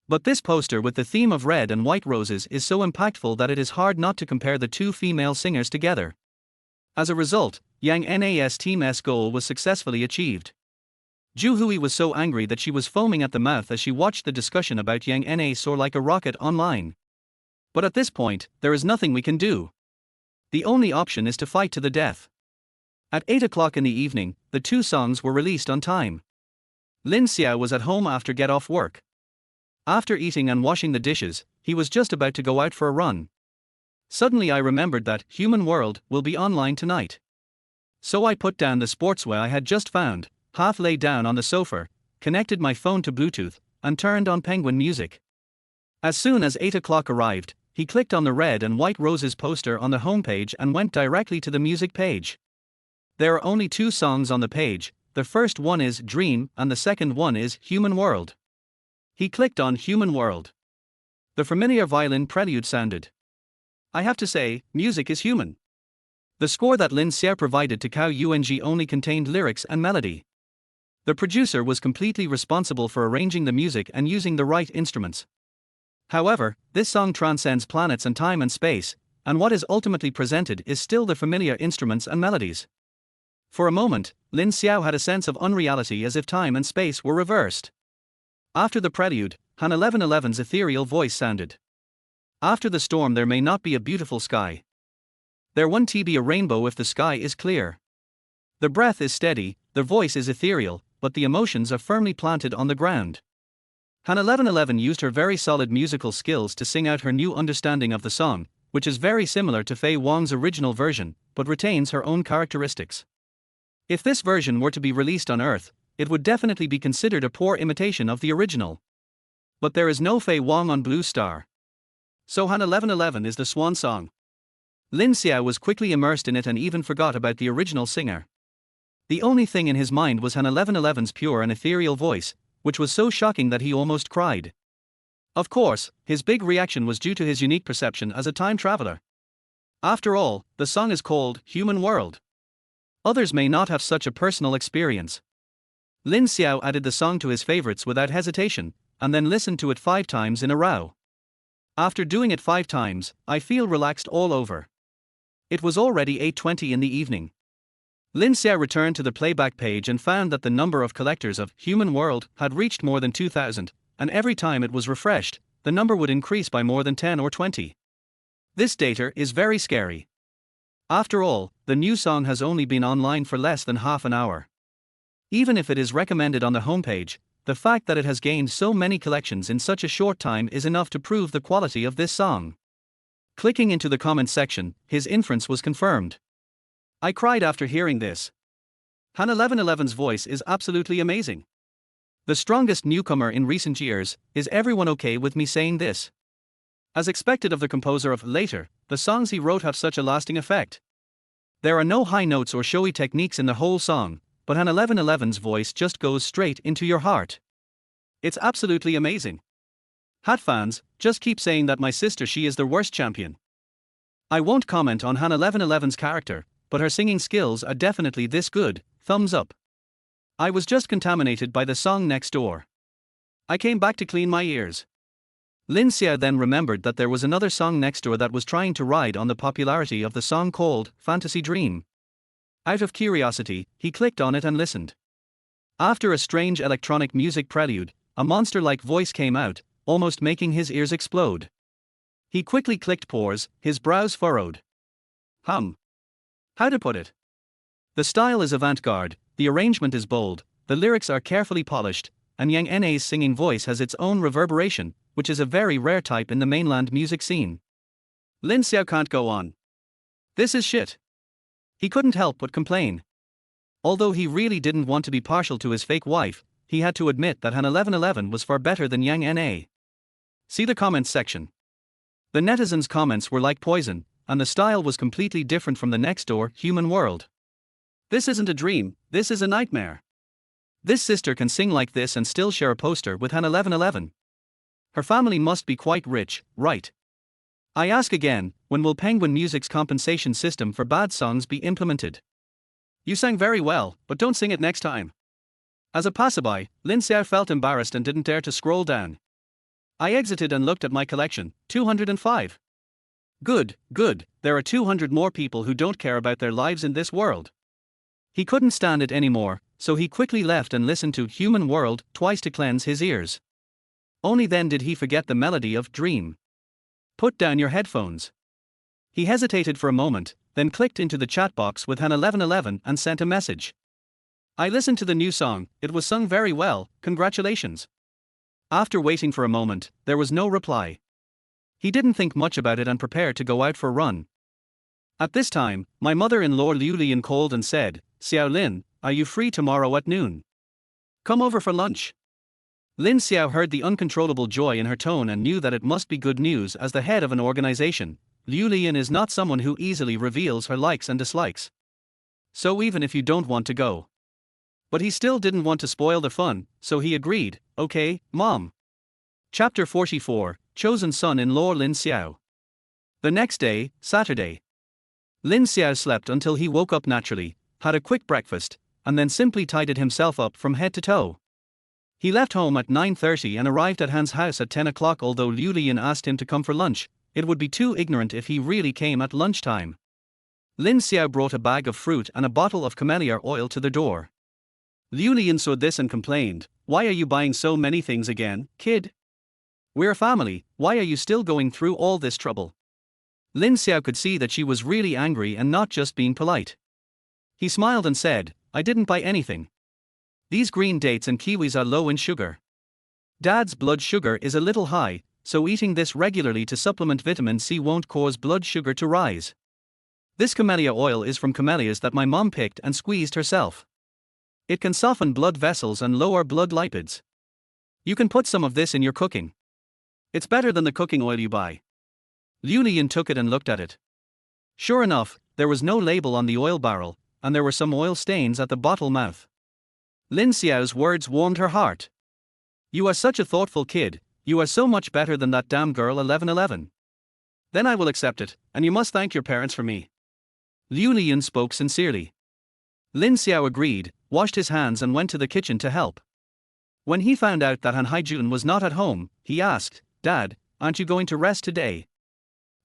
But this poster with the theme of red and white roses is so impactful that it is hard not to compare the two female singers together. As a result, Yang Na's team's goal was successfully achieved. Ju Hui was so angry that she was foaming at the mouth as she watched the discussion about Yang Na soar like a rocket online. But at this point, there is nothing we can do. The only option is to fight to the death. At 8 o'clock in the evening, the two songs were released on time. Lin Xiao was at home after get off work. After eating and washing the dishes, he was just about to go out for a run. Suddenly I remembered that Human World will be online tonight. So I put down the sportswear I had just found, half lay down on the sofa, connected my phone to Bluetooth, and turned on Penguin Music. As soon as 8 o'clock arrived, he clicked on the Red and White Roses poster on the homepage and went directly to the music page. There are only two songs on the page, the first one is Dream and the second one is Human World. He clicked on Human World. The familiar violin prelude sounded. I have to say, music is human. The score that Lin Xiao provided to Cao Yung only contained lyrics and melody. The producer was completely responsible for arranging the music and using the right instruments. However, this song transcends planets and time and space, and what is ultimately presented is still the familiar instruments and melodies. For a moment, Lin Xiao had a sense of unreality as if time and space were reversed. After the prelude, Han 1111's ethereal voice sounded. After the storm there may not be a beautiful sky. There won't be a rainbow if the sky is clear. The breath is steady, the voice is ethereal, but the emotions are firmly planted on the ground. Han 1111 used her very solid musical skills to sing out her new understanding of the song, which is very similar to Fei Wang's original version, but retains her own characteristics. If this version were to be released on Earth, it would definitely be considered a poor imitation of the original. But there is no Fei Wang on Blue Star. So Han 1111 is the swan song. Lin Xiao was quickly immersed in it and even forgot about the original singer. The only thing in his mind was Han 1111's pure and ethereal voice, which was so shocking that he almost cried. Of course, his big reaction was due to his unique perception as a time traveler. After all, the song is called Human World. Others may not have such a personal experience. Lin Xiao added the song to his favorites without hesitation, and then listened to it 5 times in a row. After doing it 5 times, I feel relaxed all over. It was already 8:20 in the evening. Lin Xiao returned to the playback page and found that the number of collectors of Human World had reached more than 2,000, and every time it was refreshed, the number would increase by more than 10 or 20. This data is very scary. After all, the new song has only been online for less than half an hour. Even if it is recommended on the homepage, the fact that it has gained so many collections in such a short time is enough to prove the quality of this song. Clicking into the comments section, his inference was confirmed. I cried after hearing this. Han 1111's voice is absolutely amazing. The strongest newcomer in recent years. Is everyone okay with me saying this? As expected of the composer of Later, the songs he wrote have such a lasting effect. There are no high notes or showy techniques in the whole song, but Han 1111's voice just goes straight into your heart. It's absolutely amazing. Hat fans, just keep saying that my sister she is the worst champion. I won't comment on Han 1111's character, but her singing skills are definitely this good, thumbs up. I was just contaminated by the song next door. I came back to clean my ears. Lin Xiao then remembered that there was another song next door that was trying to ride on the popularity of the song called Fantasy Dream. Out of curiosity, he clicked on it and listened. After a strange electronic music prelude, a monster-like voice came out, almost making his ears explode. He quickly clicked pause, his brows furrowed. How to put it? The style is avant-garde, the arrangement is bold, the lyrics are carefully polished, and Yang Na's singing voice has its own reverberation, which is a very rare type in the mainland music scene. Lin Xiao can't go on. This is shit. He couldn't help but complain. Although he really didn't want to be partial to his fake wife, he had to admit that Han 1111 was far better than Yang Na. See the comments section. The netizens' comments were like poison, and the style was completely different from the next door human world. This isn't a dream, this is a nightmare. This sister can sing like this and still share a poster with Han 1111. Her family must be quite rich, right? I ask again, when will Penguin Music's compensation system for bad songs be implemented? You sang very well, but don't sing it next time. As a passerby, Lin Xiao felt embarrassed and didn't dare to scroll down. I exited and looked at my collection, 205. Good, there are 200 more people who don't care about their lives in this world. He couldn't stand it anymore, so he quickly left and listened to Human World twice to cleanse his ears. Only then did he forget the melody of Dream. Put down your headphones. He hesitated for a moment, then clicked into the chat box with Han 1111 and sent a message. I listened to the new song, it was sung very well, congratulations. After waiting for a moment, there was no reply. He didn't think much about it and prepared to go out for a run. At this time, my mother-in-law Liu Lian called and said, Xiao Lin, are you free tomorrow at noon? Come over for lunch. Lin Xiao heard the uncontrollable joy in her tone and knew that it must be good news. As the head of an organization, Liu Lian is not someone who easily reveals her likes and dislikes. So even if you don't want to go. But he still didn't want to spoil the fun, so he agreed, okay, Mom. Chapter 44, Chosen Son-in-Law Lin Xiao. The next day, Saturday. Lin Xiao slept until he woke up naturally, had a quick breakfast, and then simply tidied himself up from head to toe. He left home at 9:30 and arrived at Han's house at 10 o'clock. Although Liu Lian asked him to come for lunch, it would be too ignorant if he really came at lunchtime. Lin Xiao brought a bag of fruit and a bottle of camellia oil to the door. Liu Lian saw this and complained, why are you buying so many things again, kid? We're a family, why are you still going through all this trouble? Lin Xiao could see that she was really angry and not just being polite. He smiled and said, I didn't buy anything. These green dates and kiwis are low in sugar. Dad's blood sugar is a little high, so eating this regularly to supplement vitamin C won't cause blood sugar to rise. This camellia oil is from camellias that my mom picked and squeezed herself. It can soften blood vessels and lower blood lipids. You can put some of this in your cooking. It's better than the cooking oil you buy. Liu Lian took it and looked at it. Sure enough, there was no label on the oil barrel, and there were some oil stains at the bottle mouth. Lin Xiao's words warmed her heart. You are such a thoughtful kid, you are so much better than that damn girl 1111. Then I will accept it, and you must thank your parents for me. Liu Lian spoke sincerely. Lin Xiao agreed, washed his hands and went to the kitchen to help. When he found out that Han Haijun was not at home, he asked, Dad, aren't you going to rest today?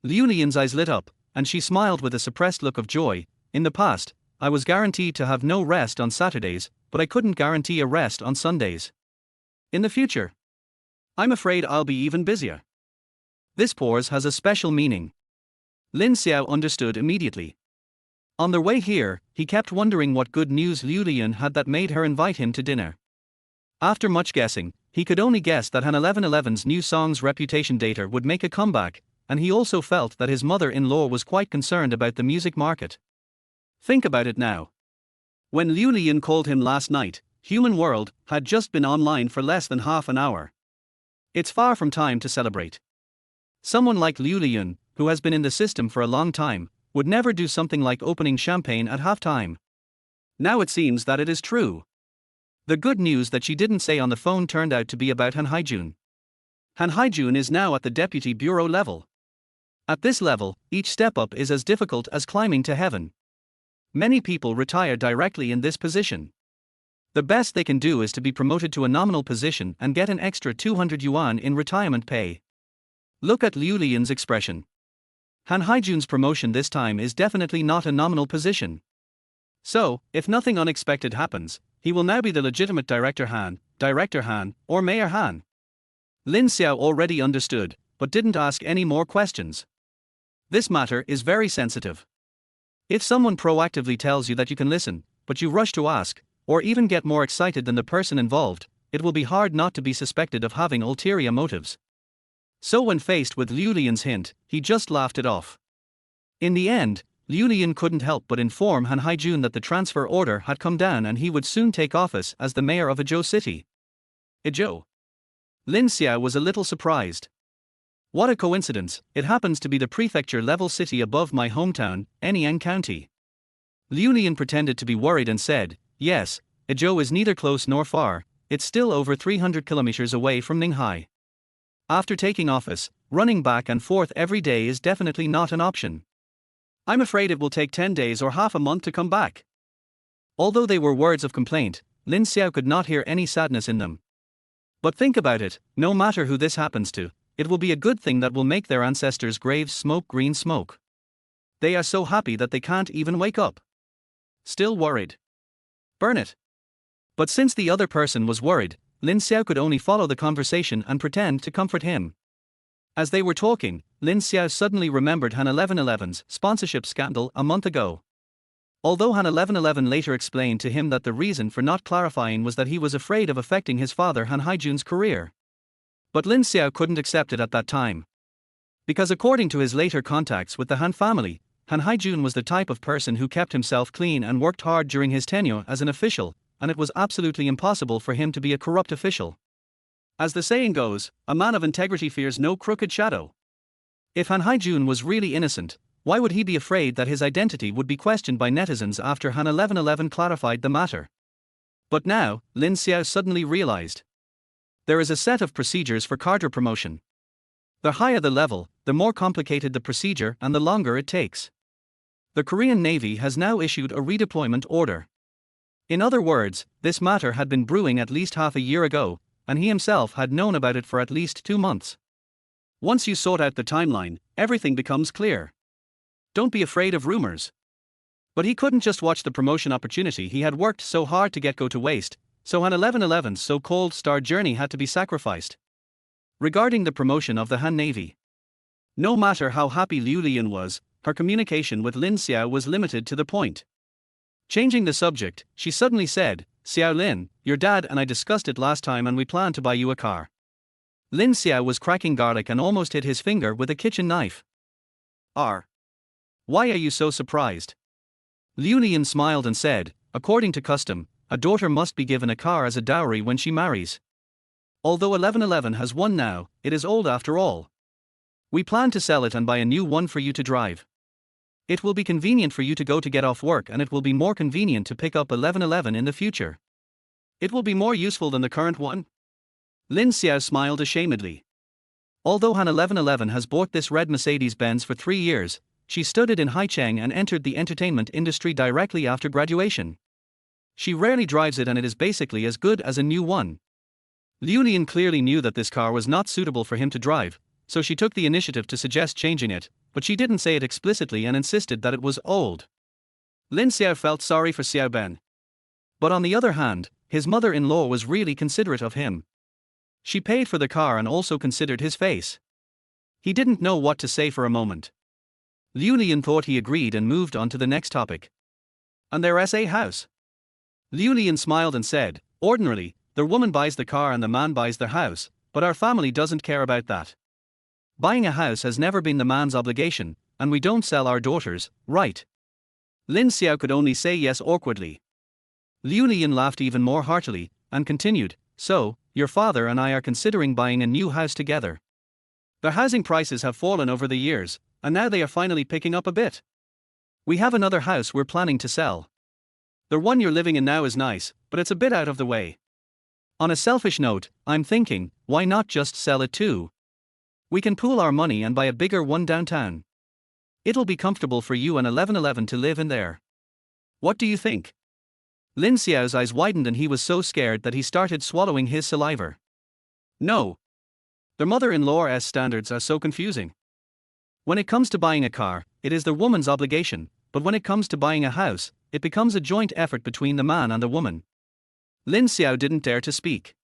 Liu Lian's eyes lit up, and she smiled with a suppressed look of joy. In the past, I was guaranteed to have no rest on Saturdays, but I couldn't guarantee a rest on Sundays. In the future, I'm afraid I'll be even busier. This pause has a special meaning. Lin Xiao understood immediately. On their way here, he kept wondering what good news Liu Lian had that made her invite him to dinner. After much guessing, he could only guess that Han 1111's new song's reputation data would make a comeback, and he also felt that his mother-in-law was quite concerned about the music market. Think about it now. When Liu Lian called him last night, Human World had just been online for less than half an hour. It's far from time to celebrate. Someone like Liu Lian, who has been in the system for a long time, would never do something like opening champagne at halftime. Now it seems that it is true. The good news that she didn't say on the phone turned out to be about Han Haijun. Han Haijun is now at the deputy bureau level. At this level, each step up is as difficult as climbing to heaven. Many people retire directly in this position. The best they can do is to be promoted to a nominal position and get an extra 200 yuan in retirement pay. Look at Liu Lian's expression. Han Haijun's promotion this time is definitely not a nominal position. So, if nothing unexpected happens, he will now be the legitimate Director Han, or Mayor Han. Lin Xiao already understood, but didn't ask any more questions. This matter is very sensitive. If someone proactively tells you that you can listen, but you rush to ask, or even get more excited than the person involved, it will be hard not to be suspected of having ulterior motives. So when faced with Liu Lian's hint, he just laughed it off. In the end, Liu Lian couldn't help but inform Han Haijun that the transfer order had come down and he would soon take office as the mayor of Izhou City. Izhou. Lin Xiao was a little surprised. What a coincidence, it happens to be the prefecture-level city above my hometown, Anyang County. Liu Lian pretended to be worried and said, yes, Izhou is neither close nor far, it's still over 300 kilometers away from Ninghai. After taking office, running back and forth every day is definitely not an option. I'm afraid it will take 10 days or half a month to come back. Although they were words of complaint, Lin Xiao could not hear any sadness in them. But think about it, no matter who this happens to, it will be a good thing that will make their ancestors' graves smoke green smoke. They are so happy that they can't even wake up. Still worried. Burn it. But since the other person was worried, Lin Xiao could only follow the conversation and pretend to comfort him. As they were talking, Lin Xiao suddenly remembered Han 1111's sponsorship scandal a month ago. Although Han 1111 later explained to him that the reason for not clarifying was that he was afraid of affecting his father Han Haijun's career. But Lin Xiao couldn't accept it at that time. Because according to his later contacts with the Han family, Han Haijun was the type of person who kept himself clean and worked hard during his tenure as an official, and it was absolutely impossible for him to be a corrupt official. As the saying goes, a man of integrity fears no crooked shadow. If Han Haijun was really innocent, why would he be afraid that his identity would be questioned by netizens after Han 1111 clarified the matter? But now, Lin Xiao suddenly realized. There is a set of procedures for cadre promotion. The higher the level, the more complicated the procedure and the longer it takes. The Korean Navy has now issued a redeployment order. In other words, this matter had been brewing at least half a year ago, and he himself had known about it for at least 2 months. Once you sort out the timeline, everything becomes clear. Don't be afraid of rumors. But he couldn't just watch the promotion opportunity he had worked so hard to get go to waste, so Han 1111's so-called star journey had to be sacrificed. Regarding the promotion of the Han Navy. No matter how happy Liu Lian was, her communication with Lin Xiao was limited to the point. Changing the subject, she suddenly said, Xiao Lin, your dad and I discussed it last time and we plan to buy you a car. Lin Xiao was cracking garlic and almost hit his finger with a kitchen knife. Why are you so surprised? Liu Lian smiled and said, according to custom, a daughter must be given a car as a dowry when she marries. Although 1111 has one now, it is old after all. We plan to sell it and buy a new one for you to drive. It will be convenient for you to go to get off work and it will be more convenient to pick up 1111 in the future. It will be more useful than the current one. Lin Xiao smiled ashamedly. Although Han 1111 has bought this red Mercedes-Benz for 3 years, she studied in Haicheng and entered the entertainment industry directly after graduation. She rarely drives it and it is basically as good as a new one. Liu Lian clearly knew that this car was not suitable for him to drive, so she took the initiative to suggest changing it, but she didn't say it explicitly and insisted that it was old. Lin Xiao felt sorry for Xiao Ben. But on the other hand, his mother-in-law was really considerate of him. She paid for the car and also considered his face. He didn't know what to say for a moment. Liu Lian thought he agreed and moved on to the next topic. And their SA house. Liu Lian smiled and said, ordinarily, the woman buys the car and the man buys their house, but our family doesn't care about that. Buying a house has never been the man's obligation, and we don't sell our daughters, right? Lin Xiao could only say yes awkwardly. Liu Lian laughed even more heartily, and continued, so, your father and I are considering buying a new house together. The housing prices have fallen over the years, and now they are finally picking up a bit. We have another house we're planning to sell. The one you're living in now is nice, but it's a bit out of the way. On a selfish note, I'm thinking, why not just sell it too? We can pool our money and buy a bigger one downtown. It'll be comfortable for you and 1111 to live in there. What do you think? Lin Xiao's eyes widened and he was so scared that he started swallowing his saliva. No. The mother-in-law's standards are so confusing. When it comes to buying a car, it is the woman's obligation, but when it comes to buying a house, it becomes a joint effort between the man and the woman. Lin Xiao didn't dare to speak.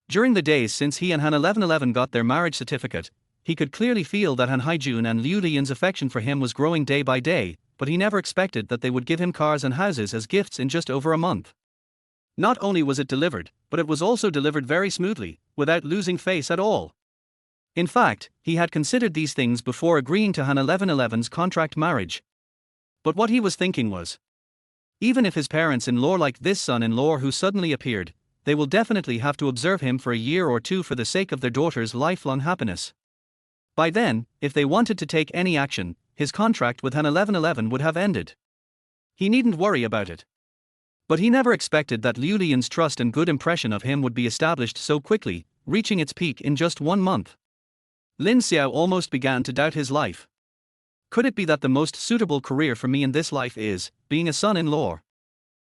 During the days since he and Han 1111 got their marriage certificate, he could clearly feel that Han Haijun and Liu Lian's affection for him was growing day by day, but he never expected that they would give him cars and houses as gifts in just over a month. Not only was it delivered, but it was also delivered very smoothly, without losing face at all. In fact, he had considered these things before agreeing to Han 1111's contract marriage. But what he was thinking was, even if his parents-in-law like this son-in-law who suddenly appeared, they will definitely have to observe him for a year or two for the sake of their daughter's lifelong happiness. By then, if they wanted to take any action, his contract with Han 1111 would have ended. He needn't worry about it. But he never expected that Liu Lian's trust and good impression of him would be established so quickly, reaching its peak in just 1 month. Lin Xiao almost began to doubt his life. Could it be that the most suitable career for me in this life is being a son-in-law?